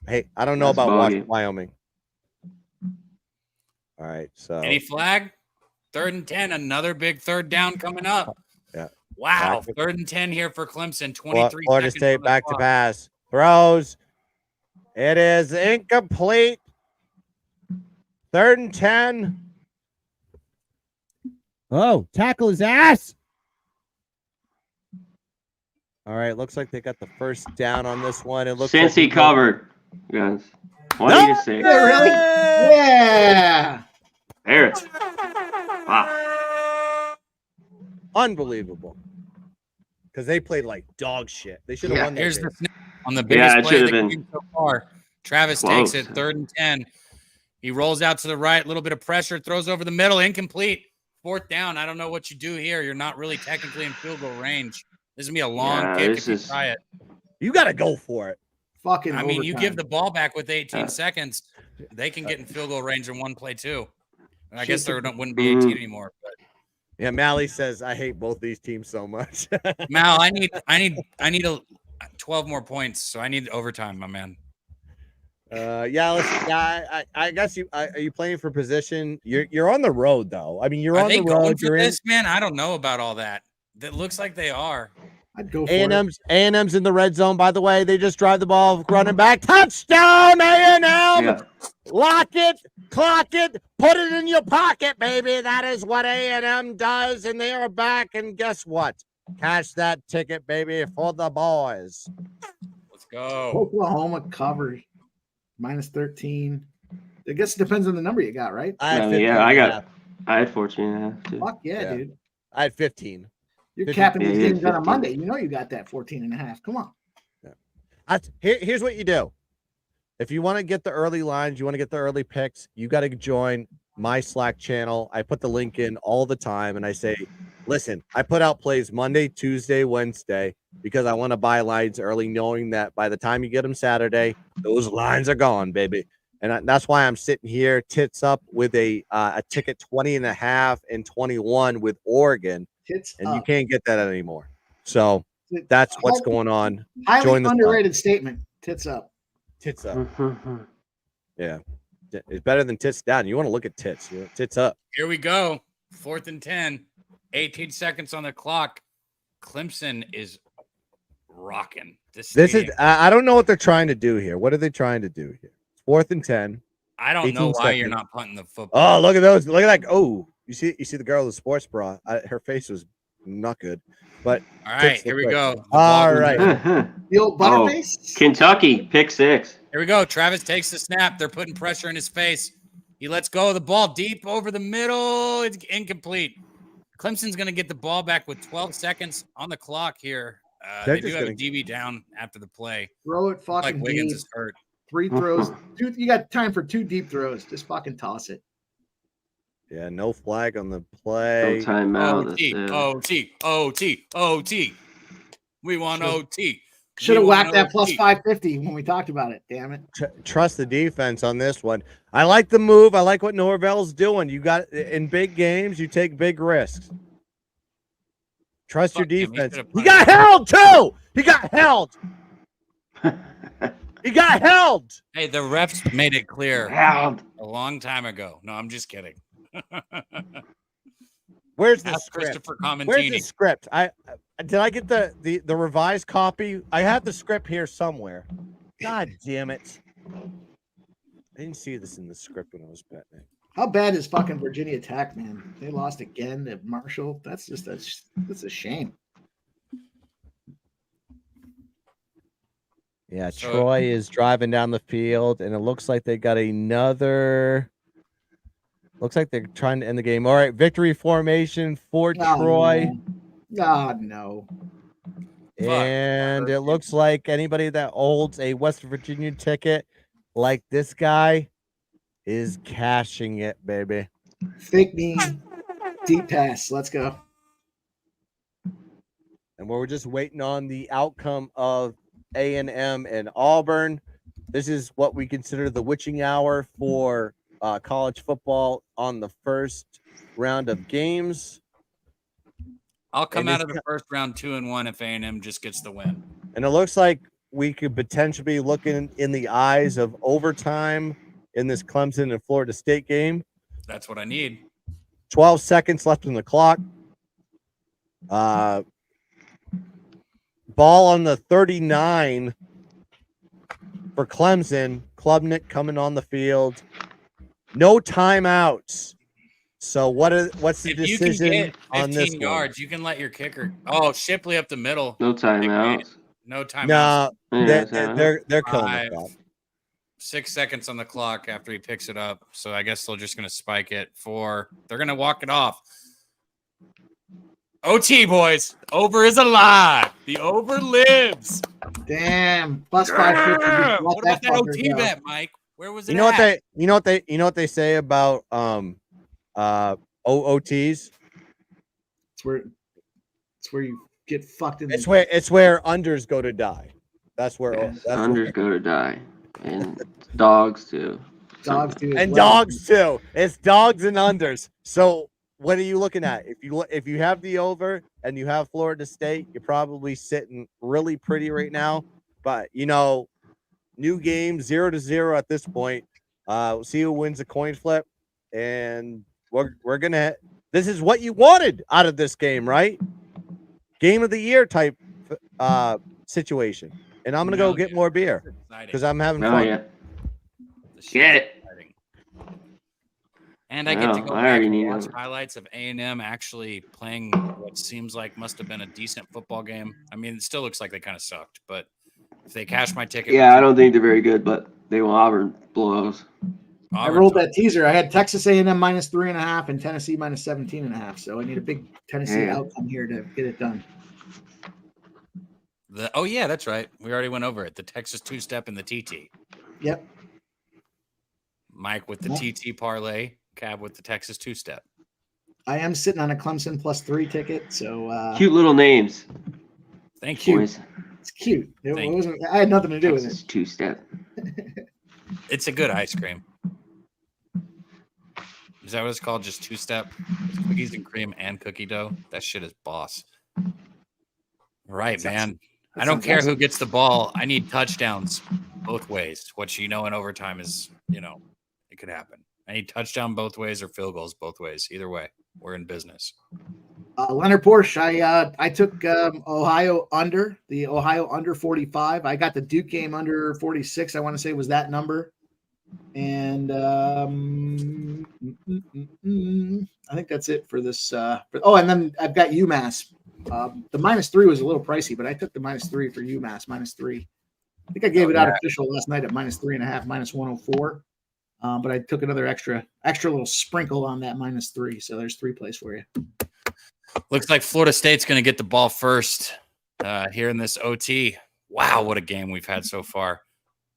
Hey, I don't know
That's
about
bogey.
Wyoming. All right, so
Any flag? 3rd and 10. Another big third down coming up.
Yeah.
Wow.
Back to-
3rd and 10 here for Clemson. 23
Florida
seconds
State
on the
back to
clock.
pass. Throws. It is incomplete. 3rd and 10. Oh, tackle his ass. All right, looks like they got the first down on this one. It looks like
Cincy covered, guys. 20-6.
Yeah, really? Yeah.
There it is. Wow.
Unbelievable. Because they played like dog shit. They should have
Yeah,
won that
Here's
game.
the snap on the biggest
it
play
should
of
have
the
been
game so far. Travis
close.
takes it 3rd and 10. He rolls out to the right, a little bit of pressure, throws over the middle, incomplete. 4th down. I don't know what you do here. You're not really technically in field goal range. This is gonna be a long
Yeah,
kick
this
if you
is-
try it.
You got to go for it.
Fucking
I mean, you
overtime.
give the ball back with 18
Yeah.
seconds, they can get in field goal range in one play too. And I
Shit,
guess there
the-
wouldn't be 18 anymore. But
Yeah, Mally says I hate both these teams so much.
Mal, I need 12 more points, so I need overtime, my man.
I guess you are you playing for position? You're on the road though. I mean, you're
Are
on
they
the
going
road.
for
You're in
this, man? I don't know about all that. That looks like they are.
I'd go for it.
A&M's in the red zone. By the way, they just drive the ball, running back, touchdown A&M.
Yeah.
Lock it, clock it, put it in your pocket, baby. That is what A&M does, and they are back. And guess what? Cash that ticket, baby, for the boys.
Let's go.
Oklahoma covered -13. I guess it depends on the number you got, right?
I had
Yeah,
15
I
and a
got-
half.
I had 14.5 too.
Fuck yeah,
Yeah.
dude.
I had 15.
You're
50
capping
yeah,
these
you had
games on a
15.
Monday. You know you got that 14.5. Come on.
Here's what you do. If you want to get the early lines, you want to get the early picks, you got to join my Slack channel. I put the link in all the time and I say, listen, I put out plays Monday, Tuesday, Wednesday because I want to buy lines early, knowing that by the time you get them Saturday, those lines are gone, baby. And that's why I'm sitting here tits up with a ticket 20.5 and 21 with Oregon.
Tits
And you
up.
can't get that anymore. So that's what's going on.
Highly
join the
underrated statement. Tits up.
Tits up. Yeah. It's better than tits down. You want to look at tits. You know, tits up.
Here we go. 4th and 10. 18 seconds on the clock. Clemson is rocking.
This is I don't know what they're trying to do here. What are they trying to do here? 4th and 10.
I don't
18
know why you're
seconds.
not punting the football.
Oh, look at those. Look at that. Oh, you see the girl with the sports bra. Her face was not good. But
All right,
tits
here
look
we
great.
go. The
All
ball-
right.
The old butterface.
Kentucky, pick 6.
Here we go. Travis takes the snap. They're putting pressure in his face. He lets go of the ball deep over the middle. It's incomplete. Clemson's going to get the ball back with 12 seconds on the clock here.
They're
They do
just
have a
gonna-
DB down after the play.
Throw it
Like
fucking
Wiggins
deep.
is hurt.
3 throws. You got time for 2 deep throws. Just fucking toss it.
Yeah, no flag on the
No
play.
timeout.
OT,
That's it.
OT, OT, OT. We want OT.
Should have
We
whacked
want
that plus
OT.
550 when we talked about it. Damn it.
Trust the defense on this one. I like the move. I like what Norvell's doing. You got in big games, you take big risks. Trust your
Fuck him. He
defense.
should've
He
punished
got held too. He got held. He got held.
Hey, the refs made it clear
Held.
a long time ago. No, I'm just kidding.
Where's the
Ask
script?
Christopher
Where's the
Commentini.
script? I did I get the revised copy? I have the script here somewhere. God damn it. I didn't see this in the script when I was betting.
How bad is fucking Virginia Tech, man? They lost again to Marshall. That's a shame.
Yeah,
So-
Troy is driving down the field, and it looks like they got another. Looks like they're trying to end the game. All right, victory formation for Troy.
No.
And it looks like anybody that holds a West Virginia ticket like this guy is cashing it, baby.
Fake me. Deep pass. Let's go.
And we're just waiting on the outcome of A&M and Auburn. This is what we consider the witching hour for college football on the first round of games.
I'll come out of the first round 2-1 if A&M just gets the win.
And it looks like we could potentially be looking in the eyes of overtime in this Clemson and Florida State game.
That's what I need.
12 seconds left on the clock. Ball on the 39 for Clemson. Klubnik coming on the field. No timeouts. So what's the decision
you can get
on this
15 yards, you can let your kicker. Oh, Shipley up the middle.
No timeouts.
No timeouts.
No,
Yeah,
they're killing
Five.
the clock.
6 seconds on the clock after he picks it up. So I guess they're just going to spike it. 4. They're going to walk it off. OT, boys. Over is alive. The over lives.
Damn. Plus 550.
What about that OT bet, Mike? Where was it?
You know what they say about OOTs?
It's where you get fucked in.
It's where unders go to die. That's where
Yes,
that's
unders go to die, and dogs too.
Dogs do.
and dogs too. It's dogs and unders. So what are you looking at? If you have the over and you have Florida State, you're probably sitting really pretty right now. But new game 0-0 at this point. We'll see who wins the coin flip, and we're gonna. This is what you wanted out of this game, right? Game of the year type situation. And I'm gonna go get more beer because I'm having
Oh
fun.
yeah, get it.
And I get to go
I
back
already
and
need
watch
it.
highlights of A&M actually playing what seems like must have been a decent football game. I mean, it still looks like they kind of sucked, but if they cash my ticket,
Yeah, I don't think they're very good, but they will Auburn blows.
I rolled that teaser. I had Texas A&M -3.5 and Tennessee -17.5. So I need a big Tennessee outcome here to get it done.
Oh yeah, that's right. We already went over it. The Texas two-step and the TT.
Yep.
Mike with the TT parlay, Cab with the Texas two-step.
I am sitting on a Clemson +3 ticket, so
Cute little names.
Thank you.
Boys.
it's cute. It wasn't. I had nothing to do with
Texas
it.
two-step.
It's a good ice cream. Is that what it's called? Just two-step? It's cookies and cream and cookie dough? That shit is boss. Right, man. I don't care who gets the ball. I need touchdowns both ways. What in overtime is, it could happen. I need touchdown both ways or field goals both ways. Either way, we're in business.
Leonard Porsche. I took Ohio under 45. I got the Duke game under 46. I want to say was that number. And I think that's it for this. And then I've got UMass. The -3 was a little pricey, but I took the -3 for UMass, -3. I think I gave it out official last night at -3.5, -104. But I took another extra little sprinkle on that -3. So there's 3 plays for you.
Looks like Florida State's going to get the ball first here in this OT. Wow, what a game we've had so far.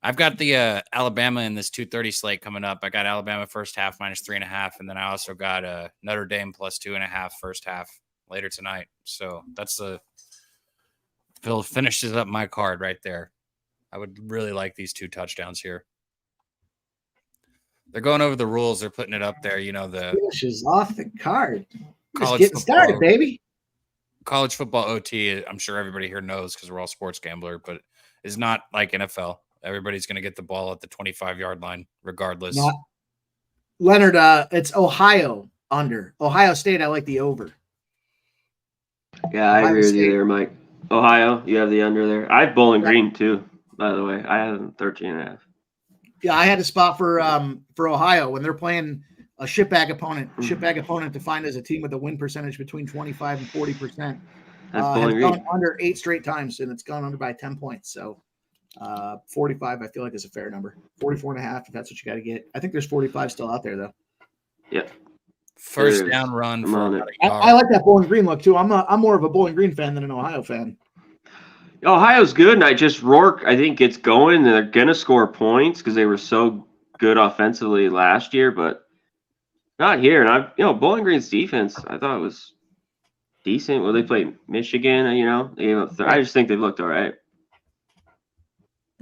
I've got the Alabama in this 2:30 slate coming up. I got Alabama first half -3.5, and then I also got Notre Dame +2.5 first half later tonight. So that's Phil finishes up my card right there. I would really like these 2 touchdowns here. They're going over the rules. They're putting it up there. The
finishes off the card.
College
Just getting started, baby.
College football OT, I'm sure everybody here knows because we're all sports gambler, but is not like NFL. Everybody's going to get the ball at the 25-yard line regardless.
Leonard, it's Ohio under. Ohio State, I like the over.
Yeah, I agree with you there, Mike. Ohio, you have the under there. I have Bowling Green too, by the way. I have them 13.5.
Yeah, I had a spot for Ohio when they're playing a shitbag opponent defined as a team with a win percentage between 25 and 40%.
That's
Has
Bowling
gone
Green.
under 8 straight times, and it's gone under by 10 points. So 45, I feel like, is a fair number. 44.5, if that's what you got to get. I think there's 45 still out there, though.
Yep.
First
Dude,
down run
I'm
for
on
about
it.
a yard.
I like that Bowling Green look, too. I'm more of a Bowling Green fan than an Ohio fan.
Ohio's good, and Rourke, I think, gets going, and they're going to score points because they were so good offensively last year, but not here. And Bowling Green's defense, I thought was decent. Well, they played Michigan, they gave up I just think they've looked all right.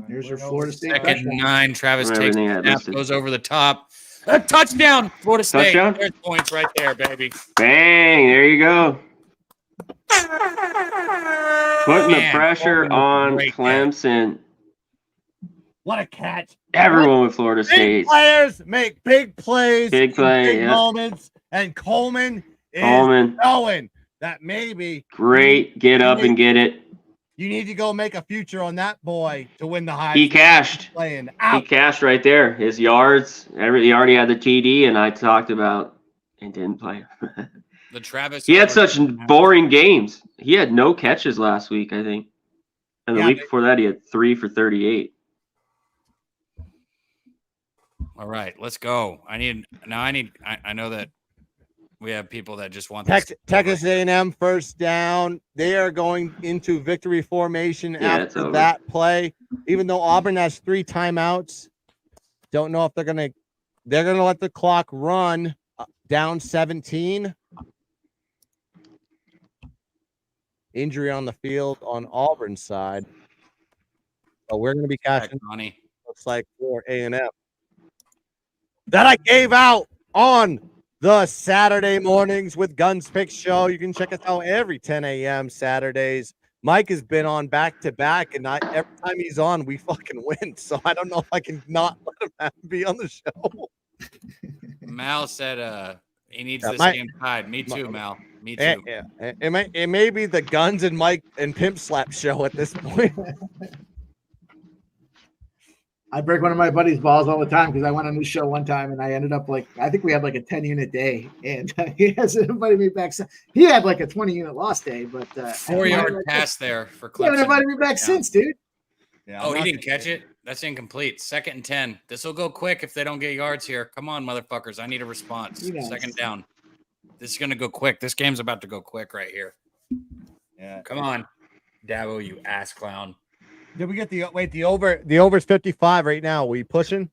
Here's your Florida State
Second
touchdown.
and 9. Travis
From
takes
everything I
the
had
snap,
listed.
goes over the top. A touchdown, Florida State.
Touchdown?
There's points right there, baby.
Bang! There you go. Putting the
Man,
pressure
Coleman with a
on
great catch.
Clemson.
What a catch.
Everyone with Florida
Big
State.
players make big plays.
Big
in
play,
big
yeah.
moments. And Coleman is
Coleman,
knowing that maybe
great. Get up and get it.
you need to go make a future on that boy to win the Heisman.
He cashed.
Playing
He
out.
cashed right there. His yards. He already had the TD, and I talked about and didn't play.
The Travis.
He had
Howard-
such boring games. He had no catches last week, I think. And the
Yeah,
week before that, he had 3 for 38.
All right, let's go. I know that we have people that just want this.
Texas A&M first down. They are going into victory formation
Yeah, it's
after
over.
that play. Even though Auburn has 3 timeouts, don't know if they're gonna let the clock run down 17. Injury on the field on Auburn's side. So we're gonna be catching.
Connie.
Looks like for A&M. That I gave out on the Saturday mornings with Guns Pick show. You can check us out every 10 a.m. Saturdays. Mike has been on back to back, and every time he's on, we fucking win. So I don't know if I can not let him be on the show.
Mal said he needs
Yeah,
the
my-
same tide. Me too, Mal. Me too.
It may be the Guns and Mike and Pimp Slap show at this point.
I break one of my buddies' balls all the time because I went on his show one time and I ended up I think we had like a 10-unit day, and he hasn't invited me back. He had like a 20-unit loss day, but
4-yard pass there for
he haven't
Clemson.
invited me back since, dude.
Yeah,
Oh,
I'm
he
not
didn't
gonna-
catch it? That's incomplete. 2nd and 10. This will go quick if they don't get yards here. Come on, motherfuckers. I need a response.
You guys.
2nd down. This is going to go quick. This game's about to go quick right here.
Yeah.
Come on, Dabo, you ass clown.
Did we get the
The over's 55 right now. We pushing?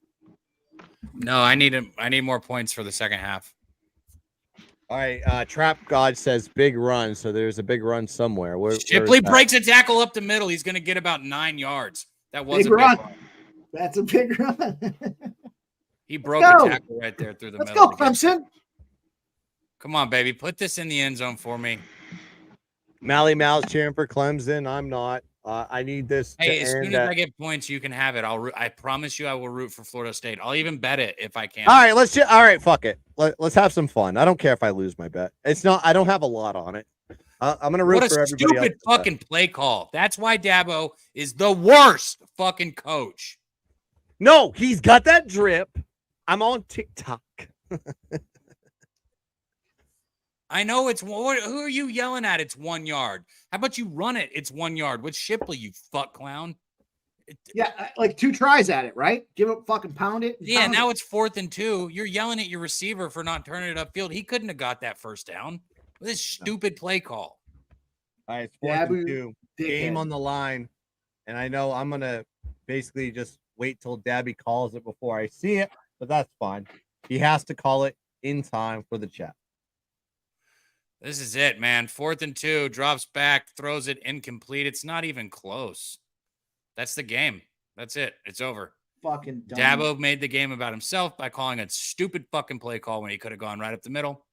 No, I need more points for the second half.
All right. Trap God says big run. So there's a big run somewhere. Where
Shipley
is that?
breaks a tackle up the middle. He's going to get about 9 yards. That was
Big
a big
run.
run.
That's a big run.
He broke
go.
a tackle right there through the
Let's
middle.
go, Clemson.
Come on, baby. Put this in the end zone for me.
Mally Mal's cheering for Clemson. I'm not. I need this.
Hey,
to
as
end
soon as
at-
I get points, you can have it. I promise you I will root for Florida State. I'll even bet it if I can.
All right, all right, fuck it. Let's have some fun. I don't care if I lose my bet. It's not. I don't have a lot on it. I'm gonna root
What
for
a
everybody else.
stupid fucking play call. That's why Dabo is the worst fucking coach.
No, he's got that drip. I'm on TikTok.
I know it's who are you yelling at? It's 1 yard. How about you run it? It's 1 yard with Shipley, you fuck clown.
Yeah, like 2 tries at it, right? Give it, fucking pound it.
Yeah,
pound
now
it.
it's 4th and 2. You're yelling at your receiver for not turning it upfield. He couldn't have got that first down. This stupid play call.
All right, it's 4th and
Dabu
2.
dickhead.
Game on the line. And I know I'm gonna basically just wait till Dabby calls it before I see it, but that's fine. He has to call it in time for the chat.
This is it, man. 4th and 2, drops back, throws it incomplete. It's not even close. That's the game. That's it. It's over.
Fucking dumb.
Dabo made the game about himself by calling a stupid fucking play call when he could have gone right up the middle.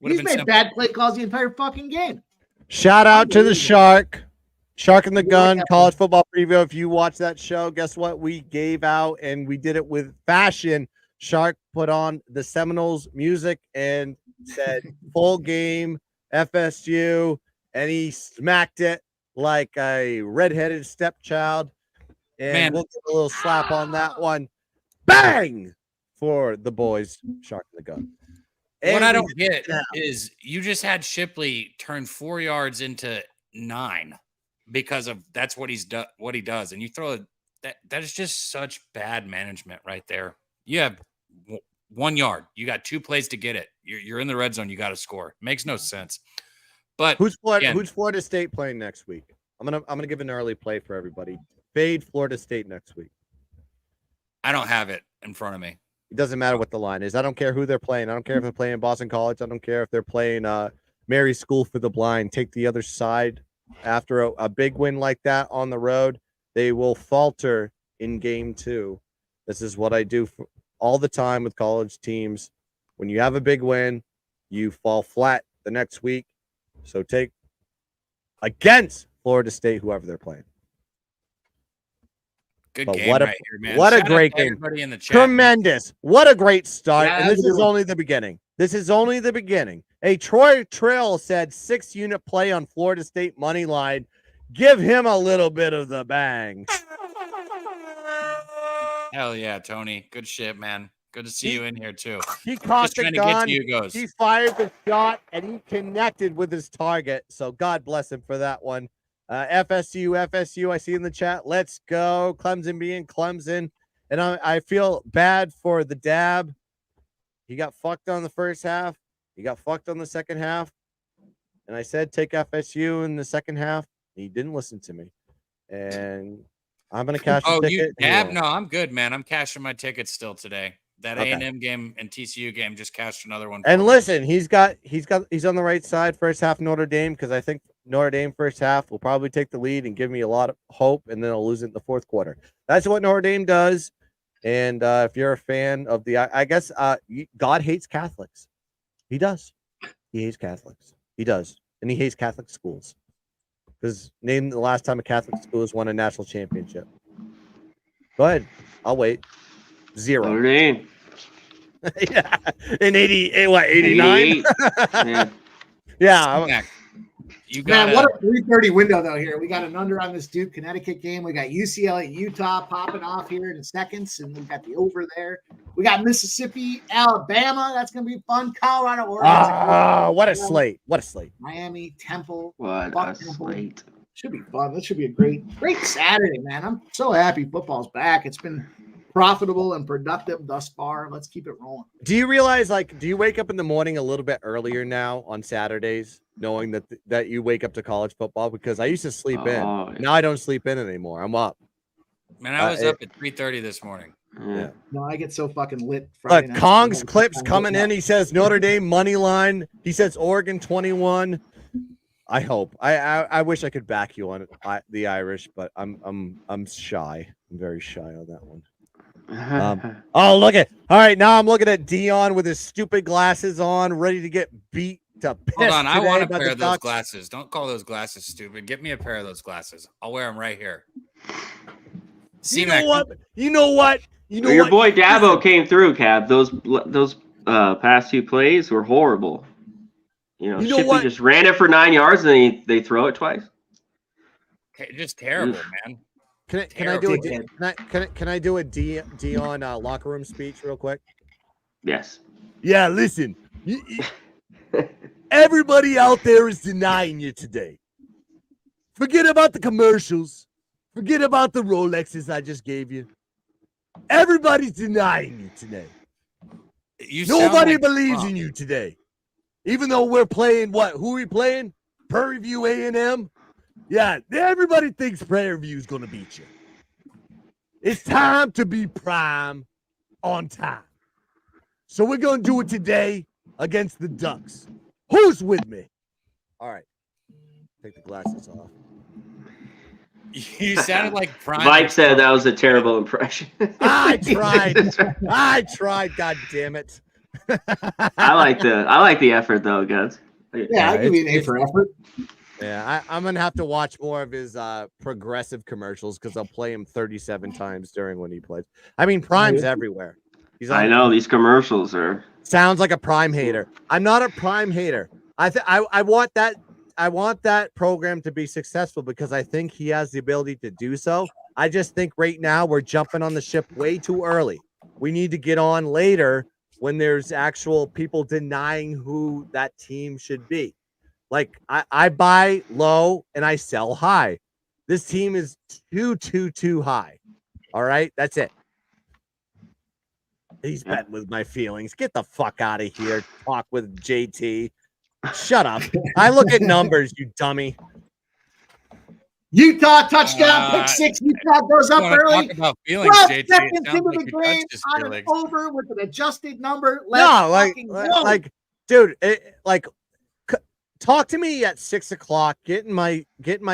Would
He's
have
made
been simple.
bad play calls the entire fucking game.
Shout out to the Shark. Shark and the Gun
Yeah.
college football preview. If you watch that show, guess what? We gave out and we did it with fashion. Shark put on the Seminoles music and said full game FSU, and he smacked it like a redheaded stepchild. And
Man.
we'll get a little slap on that one. Bang for the boys, Shark and the Gun.
What
And
I
we
don't get
Yeah.
is you just had Shipley turn 4 yards into 9 because of that's what what he does. And you throw that is just such bad management right there. You have 1 yard. You got 2 plays to get it. You're in the red zone. You got to score. Makes no sense. But
Who's
again,
Florida State playing next week? I'm gonna give an early play for everybody. Fade Florida State next week.
I don't have it in front of me.
It doesn't matter what the line is. I don't care who they're playing. I don't care if they're playing Boston College. I don't care if they're playing Mary's School for the Blind. Take the other side. After a big win like that on the road, they will falter in game 2. This is what I do all the time with college teams. When you have a big win, you fall flat the next week. So take against Florida State, whoever they're playing.
Good
But
game
what a-
right here, man.
what a
Shout out
great
to
game.
Everybody in the chat.
Tremendous. What a great start.
Yeah,
And
that's
this
a good
is
one.
only the beginning. This is only the beginning. Hey, Troy Trill said 6-unit play on Florida State money line. Give him a little bit of the bang.
Hell yeah, Tony. Good shit, man. Good to see you in here too.
He caught
Just
the
trying to get
gun.
to you goes.
He fired the shot and he connected with his target. So God bless him for that one. FSU, I see in the chat. Let's go. Clemson being Clemson. And I feel bad for the dab. He got fucked on the first half. He got fucked on the second half. And I said, take FSU in the second half. He didn't listen to me. And I'm going to cash the
Oh, you
ticket.
dab? No, I'm good, man. I'm cashing my tickets still today. That
Okay.
A&M game and TCU game just cashed another one.
And
for me.
listen, he's on the right side first half Notre Dame, because I think Notre Dame first half will probably take the lead and give me a lot of hope, and then I'll lose it in the fourth quarter. That's what Notre Dame does. And if you're a fan of I guess God hates Catholics. He does. He hates Catholics. He does. And he hates Catholic schools. Because name the last time a Catholic school has won a national championship. Go ahead. I'll wait. 0.
Notre Dame.
Yeah. In 89?
88. Yeah.
Yeah.
Smack. You got
Man, what a 3:30 window though here. We got an under on this Duke Connecticut game. We got UCLA Utah popping off here in seconds, and we've got the over there. We got Mississippi, Alabama. That's gonna be fun. Colorado, Oregon.
What a slate. What a slate.
Miami, Temple.
What
Fuck
a
Temple.
slate.
Should be fun. That should be a great Saturday, man. I'm so happy football's back. It's been profitable and productive thus far. Let's keep it rolling.
Do you realize, do you wake up in the morning a little bit earlier now on Saturdays, knowing that you wake up to college football? Because I used to sleep in.
Yeah.
Now I don't sleep in anymore. I'm up.
Man, I was up at 3:30 this morning.
Yeah.
No, I get so fucking lit. Friday
Look,
night.
Kong's clips coming in. He says Notre Dame money line. He says Oregon 21. I hope. I wish I could back you on the Irish, but I'm shy. I'm very shy on that one. Oh, look at. All right, now I'm looking at Dion with his stupid glasses on, ready to get beat to piss.
Hold on, I want a
by
pair
the
of those
Ducks.
glasses. Don't call those glasses stupid. Get me a pair of those glasses. I'll wear them right here.
You know what? You know what? You know
Your
what?
boy Dabo came through, Cab. Those past 2 plays were horrible. You know
You know
Shipley
what?
just ran it for 9 yards and then they throw it twice.
Just terrible, man.
Can I do a Dion locker room speech real quick?
Yes.
Yeah, listen. Everybody out there is denying you today. Forget about the commercials. Forget about the Rolexes I just gave you. Everybody's denying you today. Nobody believes in you today. Even though we're playing who are we playing? Prairie View A&M? Yeah, everybody thinks Prairie View is going to beat you. It's time to be prime on time. So we're going to do it today against the Ducks. Who's with me? All right. Take the glasses off.
You sounded like Prime.
Mike said that was a terrible impression.
I tried. God damn it.
I like the effort though, guys.
Yeah, I give you an A for effort.
Yeah, I'm going to have to watch more of his progressive commercials because I'll play him 37 times during when he plays. I mean, Prime's everywhere.
I know these commercials are.
Sounds like a Prime hater. I'm not a Prime hater. I want that program to be successful because I think he has the ability to do so. I just think right now we're jumping on the ship way too early. We need to get on later when there's actual people denying who that team should be. Like I buy low and I sell high. This team is too high. All right, that's it. He's betting with my feelings. Get the fuck out of here. Talk with JT. Shut up. I look at numbers, you dummy.
Utah touchdown, pick six. Utah goes up early.
Talk about feelings,
12
JT.
seconds into the game, on an
feelings.
over with an adjusted number.
Like, dude, talk to me at 6 o'clock. Get in my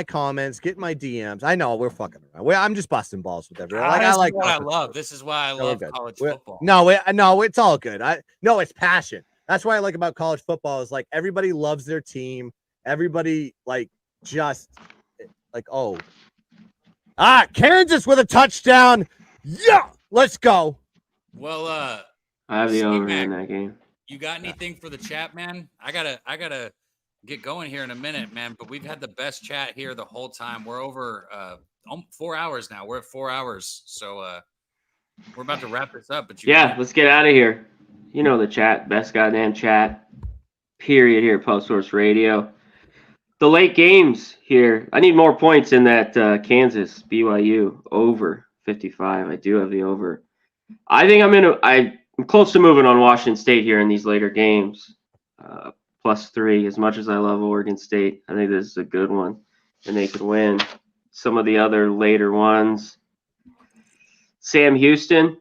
comments, get in my DMs. I know we're fucking around. I'm just busting balls with everyone. Like, I like
what I love. This is why I love college football.
No, it's all good. It's passion. That's what I like about college football is like everybody loves their team. Everybody Kansas with a touchdown. Yeah, let's go.
Well,
I have the over in that game.
You got anything for the chat, man? I gotta get going here in a minute, man. But we've had the best chat here the whole time. We're over 4 hours now. We're at 4 hours, so we're about to wrap this up. But
let's get out of here. You know the chat, best goddamn chat. Period here at Post Source Radio. The late games here. I need more points in that Kansas BYU over 55. I do have the over. I think I'm close to moving on Washington State here in these later games. +3. As much as I love Oregon State, I think this is a good one, and they could win. Some of the other later ones. Sam Houston,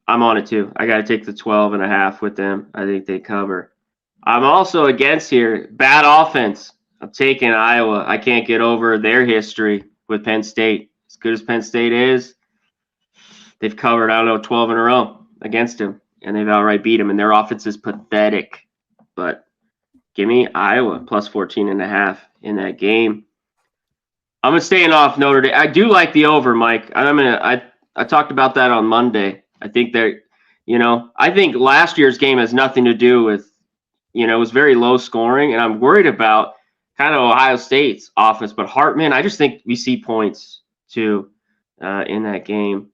I'm on it too. I got to take the 12.5 with them. I think they cover. I'm also against here. Bad offense. I'm taking Iowa. I can't get over their history with Penn State. As good as Penn State is, they've covered, 12 in a row against him, and they've outright beat him, and their offense is pathetic. But give me Iowa +14.5 in that game. I'm staying off Notre Dame. I do like the over, Mike. I talked about that on Monday. I think I think last year's game has nothing to do with, it was very low scoring, and I'm worried about kind of Ohio State's offense. But Hartman, I just think we see points too in that game.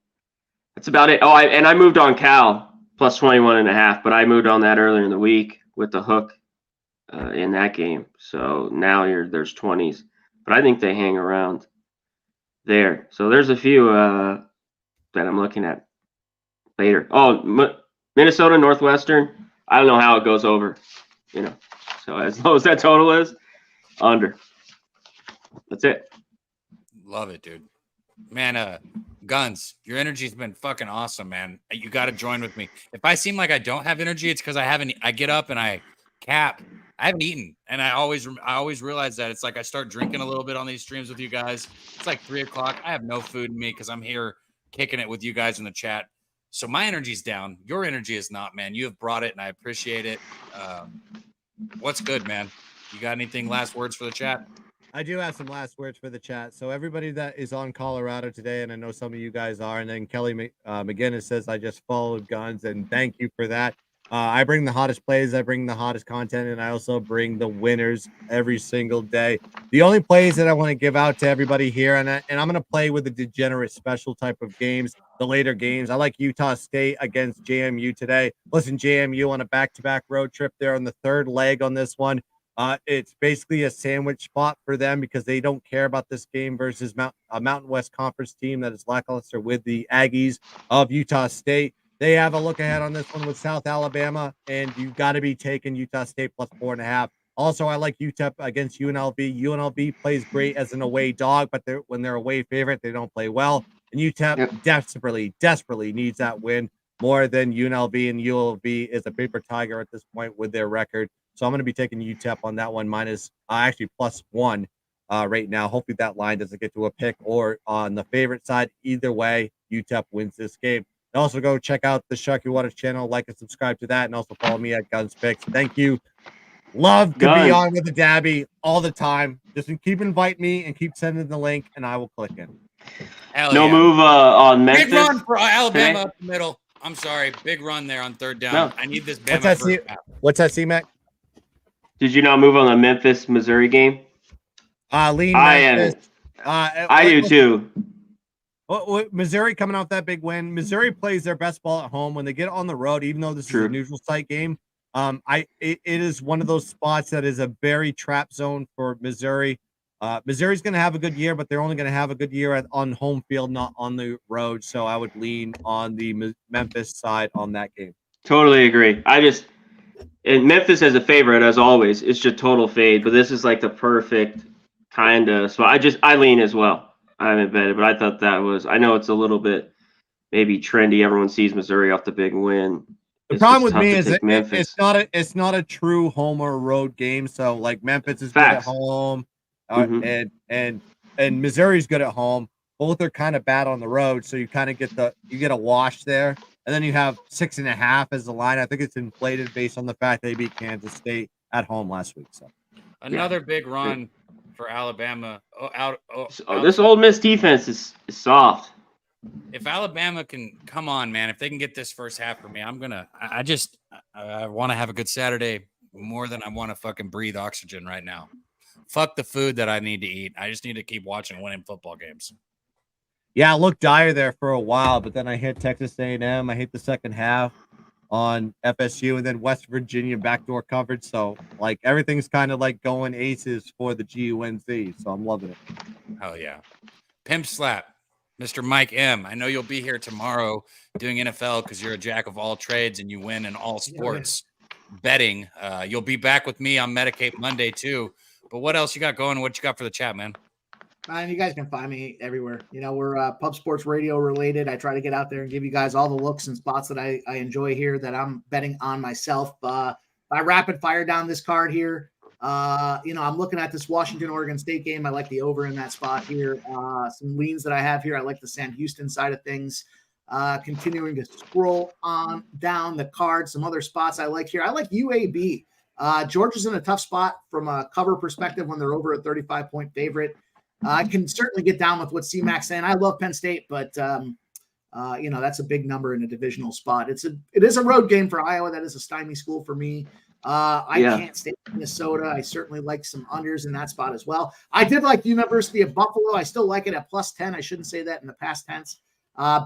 That's about it. I moved on Cal +21.5, but I moved on that earlier in the week with the hook in that game. So now there's 20s, but I think they hang around there. So there's a few that I'm looking at later. Minnesota Northwestern. I don't know how it goes over, So as low as that total is, under. That's it.
Love it, dude. Man, Guns, your energy's been fucking awesome, man. You got to join with me. If I seem like I don't have energy, it's because I get up and I haven't eaten, and I always realize that. It's like I start drinking a little bit on these streams with you guys. It's like 3 o'clock. I have no food in me because I'm here kicking it with you guys in the chat. So my energy's down. Your energy is not, man. You have brought it, and I appreciate it. What's good, man? You got anything last words for the chat?
I do have some last words for the chat. So everybody that is on Colorado today, and I know some of you guys are, and then Kelly McGinnis says, I just followed Guns, and thank you for that. I bring the hottest plays, I bring the hottest content, and I also bring the winners every single day. The only plays that I want to give out to everybody here, and I'm going to play with the degenerate special type of games, the later games. I like Utah State against JMU today. Listen, JMU on a back-to-back road trip there on the third leg on this one. It's basically a sandwich spot for them because they don't care about this game versus a Mountain West Conference team that is lackluster with the Aggies of Utah State. They have a look ahead on this one with South Alabama, and you've got to be taking Utah State +4.5. Also, I like UTEP against UNLV. UNLV plays great as an away dog, but when they're away favorite, they don't play well. And UTEP desperately needs that win more than UNLV, and UNLV is a paper tiger at this point with their record. So I'm going to be taking UTEP on that one +1 right now. Hopefully that line doesn't get to a pick or on the favorite side. Either way, UTEP wins this game. And also go check out the Sharky Waters channel, like and subscribe to that, and also follow me at Guns Picks. Thank you. Love to be on with the Dabby all the time. Just keep inviting me and keep sending the link, and I will click in.
Move on Memphis.
Big run for Alabama up the middle. I'm sorry. Big run there on third down. No. I need this Bama.
What's that, C-Mac?
Did you not move on the Memphis, Missouri game?
Lean Memphis.
I do too.
Missouri coming out that big win. Missouri plays their best ball at home when they get on the road, even though this is a neutral site game. It is one of those spots that is a very trap zone for Missouri. Missouri's going to have a good year, but they're only going to have a good year on home field, not on the road. So I would lean on the Memphis side on that game.
Totally agree. And Memphis as a favorite, as always, it's just total fade. But this is like the perfect kind of. So I lean as well. I haven't bet it, but I thought that was. I know it's a little bit maybe trendy. Everyone sees Missouri off the big win.
The problem with me is it's not a true home or road game. So like Memphis is good at home, and Missouri's good at home. Both are kind of bad on the road, so you kind of get a wash there. And then you have 6.5 as the line. I think it's inflated based on the fact they beat Kansas State at home last week. So
another big run for Alabama.
This Ole Miss defense is soft.
If Alabama can come on, man, if they can get this first half for me, I want to have a good Saturday more than I want to fucking breathe oxygen right now. Fuck the food that I need to eat. I just need to keep watching winning football games.
Yeah, I looked dire there for a while, but then I hit Texas A&M. I hit the second half on FSU, and then West Virginia backdoor coverage. So, like, everything's kind of like going aces for the GUNZ. So I'm loving it.
Hell yeah. Pimp slap. Mr. Mike M., I know you'll be here tomorrow doing NFL because you're a jack of all trades and you win in all sports betting. You'll be back with me on Medicate Monday too. But what else you got going? What you got for the chat, man?
You guys can find me everywhere. We're Pub Sports Radio related. I try to get out there and give you guys all the looks and spots that I enjoy here that I'm betting on myself. I rapid fire down this card here. I'm looking at this Washington-Oregon State game. I like the over in that spot here. Some leans that I have here. I like the Sam Houston side of things. Continuing to scroll on down the card. Some other spots I like here. I like UAB. Georgia's in a tough spot from a cover perspective when they're over a 35-point favorite. I can certainly get down with what C-Mac's saying. I love Penn State, but that's a big number in a divisional spot. It is a road game for Iowa. That is a stymie school for me. I can't stay in Minnesota. I certainly like some unders in that spot as well. I did like University of Buffalo. I still like it at +10. I shouldn't say that in the past tense.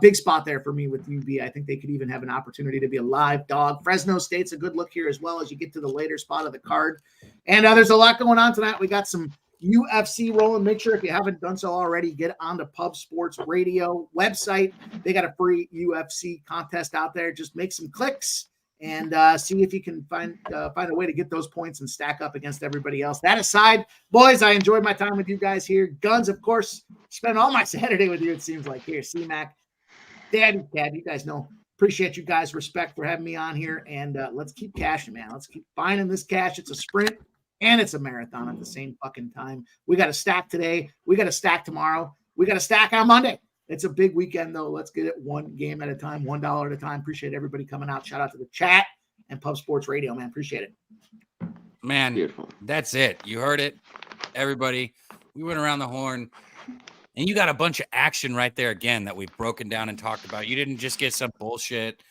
Big spot there for me with UB. I think they could even have an opportunity to be a live dog. Fresno State's a good look here as well as you get to the later spot of the card. And there's a lot going on tonight. We got some UFC rolling. Make sure if you haven't done so already, get on the Pub Sports Radio website. They got a free UFC contest out there. Just make some clicks and see if you can find a way to get those points and stack up against everybody else. That aside, boys, I enjoyed my time with you guys here. Guns, of course, spent all my Saturday with you, it seems like. Here, C-Mac, Dad, you guys know. Appreciate you guys. Respect for having me on here. And let's keep cashing, man. Let's keep finding this cash. It's a sprint and it's a marathon at the same fucking time. We got to stack today. We got to stack tomorrow. We got to stack on Monday. It's a big weekend, though. Let's get it one game at a time, $1 at a time. Appreciate everybody coming out. Shout out to the chat and Pub Sports Radio, man. Appreciate it.
Man,
beautiful.
That's it. You heard it, everybody. We went around the horn, and you got a bunch of action right there again that we've broken down and talked about. You didn't just get some bullshit.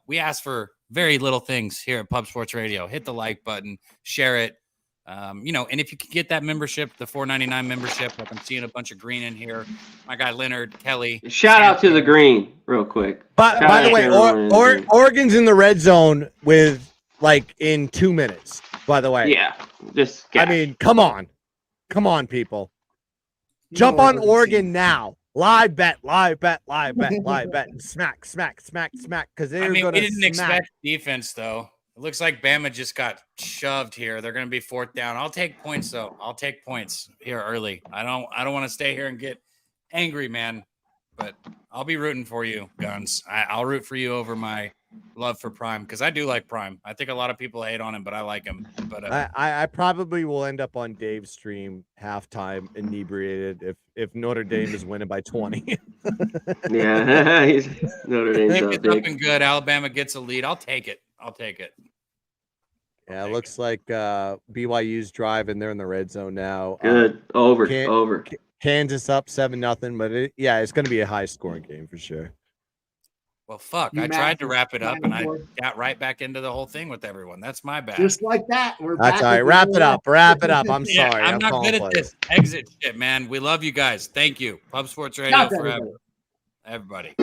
We asked for very little things here at Pub Sports Radio. Hit the like button, share it. And if you can get that membership, the $4.99 membership, like I'm seeing a bunch of green in here. My guy Leonard Kelly.
Shout out to the green, real quick.
But by the way, Oregon's in the red zone with in 2 minutes. By the way,
yeah,
come on, people, jump on Oregon now. Live bet, and smack, because they're going to.
We didn't expect defense though. It looks like Bama just got shoved here. They're going to be 4th down. I'll take points, though. I'll take points here early. I don't want to stay here and get angry, man. But I'll be rooting for you, Guns. I'll root for you over my love for Prime because I do like Prime. I think a lot of people hate on him, but I like him. But
I probably will end up on Dave's stream halftime inebriated if Notre Dame is winning by 20.
Yeah, Notre Dame's
up and good. Alabama gets a lead. I'll take it.
Yeah, it looks like BYU's driving. They're in the red zone now.
Good. Over.
Kansas up 7-0, but it's going to be a high-scoring game for sure.
Well, fuck.
You
I tried to
massive
wrap it up and I
dinosaur.
got right back into the whole thing with everyone. That's my bad.
Just like that. We're
That's
back
all right.
with
Wrap
the
it up. Wrap it up. I'm
Yeah,
sorry.
I'm not
calling
good at
for you.
this exit shit, man. We love you guys. Thank you. Pub Sports Radio
Shout out to
forever. Everybody.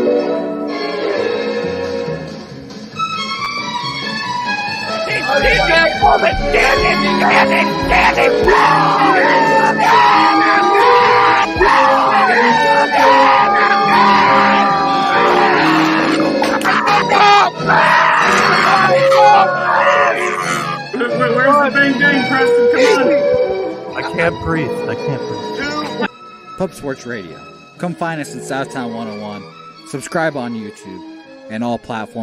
Where's the bang bang, Preston? Come on.
I can't breathe. I can't breathe. Pub Sports Radio. Come find us in Southtown 101. Subscribe on YouTube and all platforms.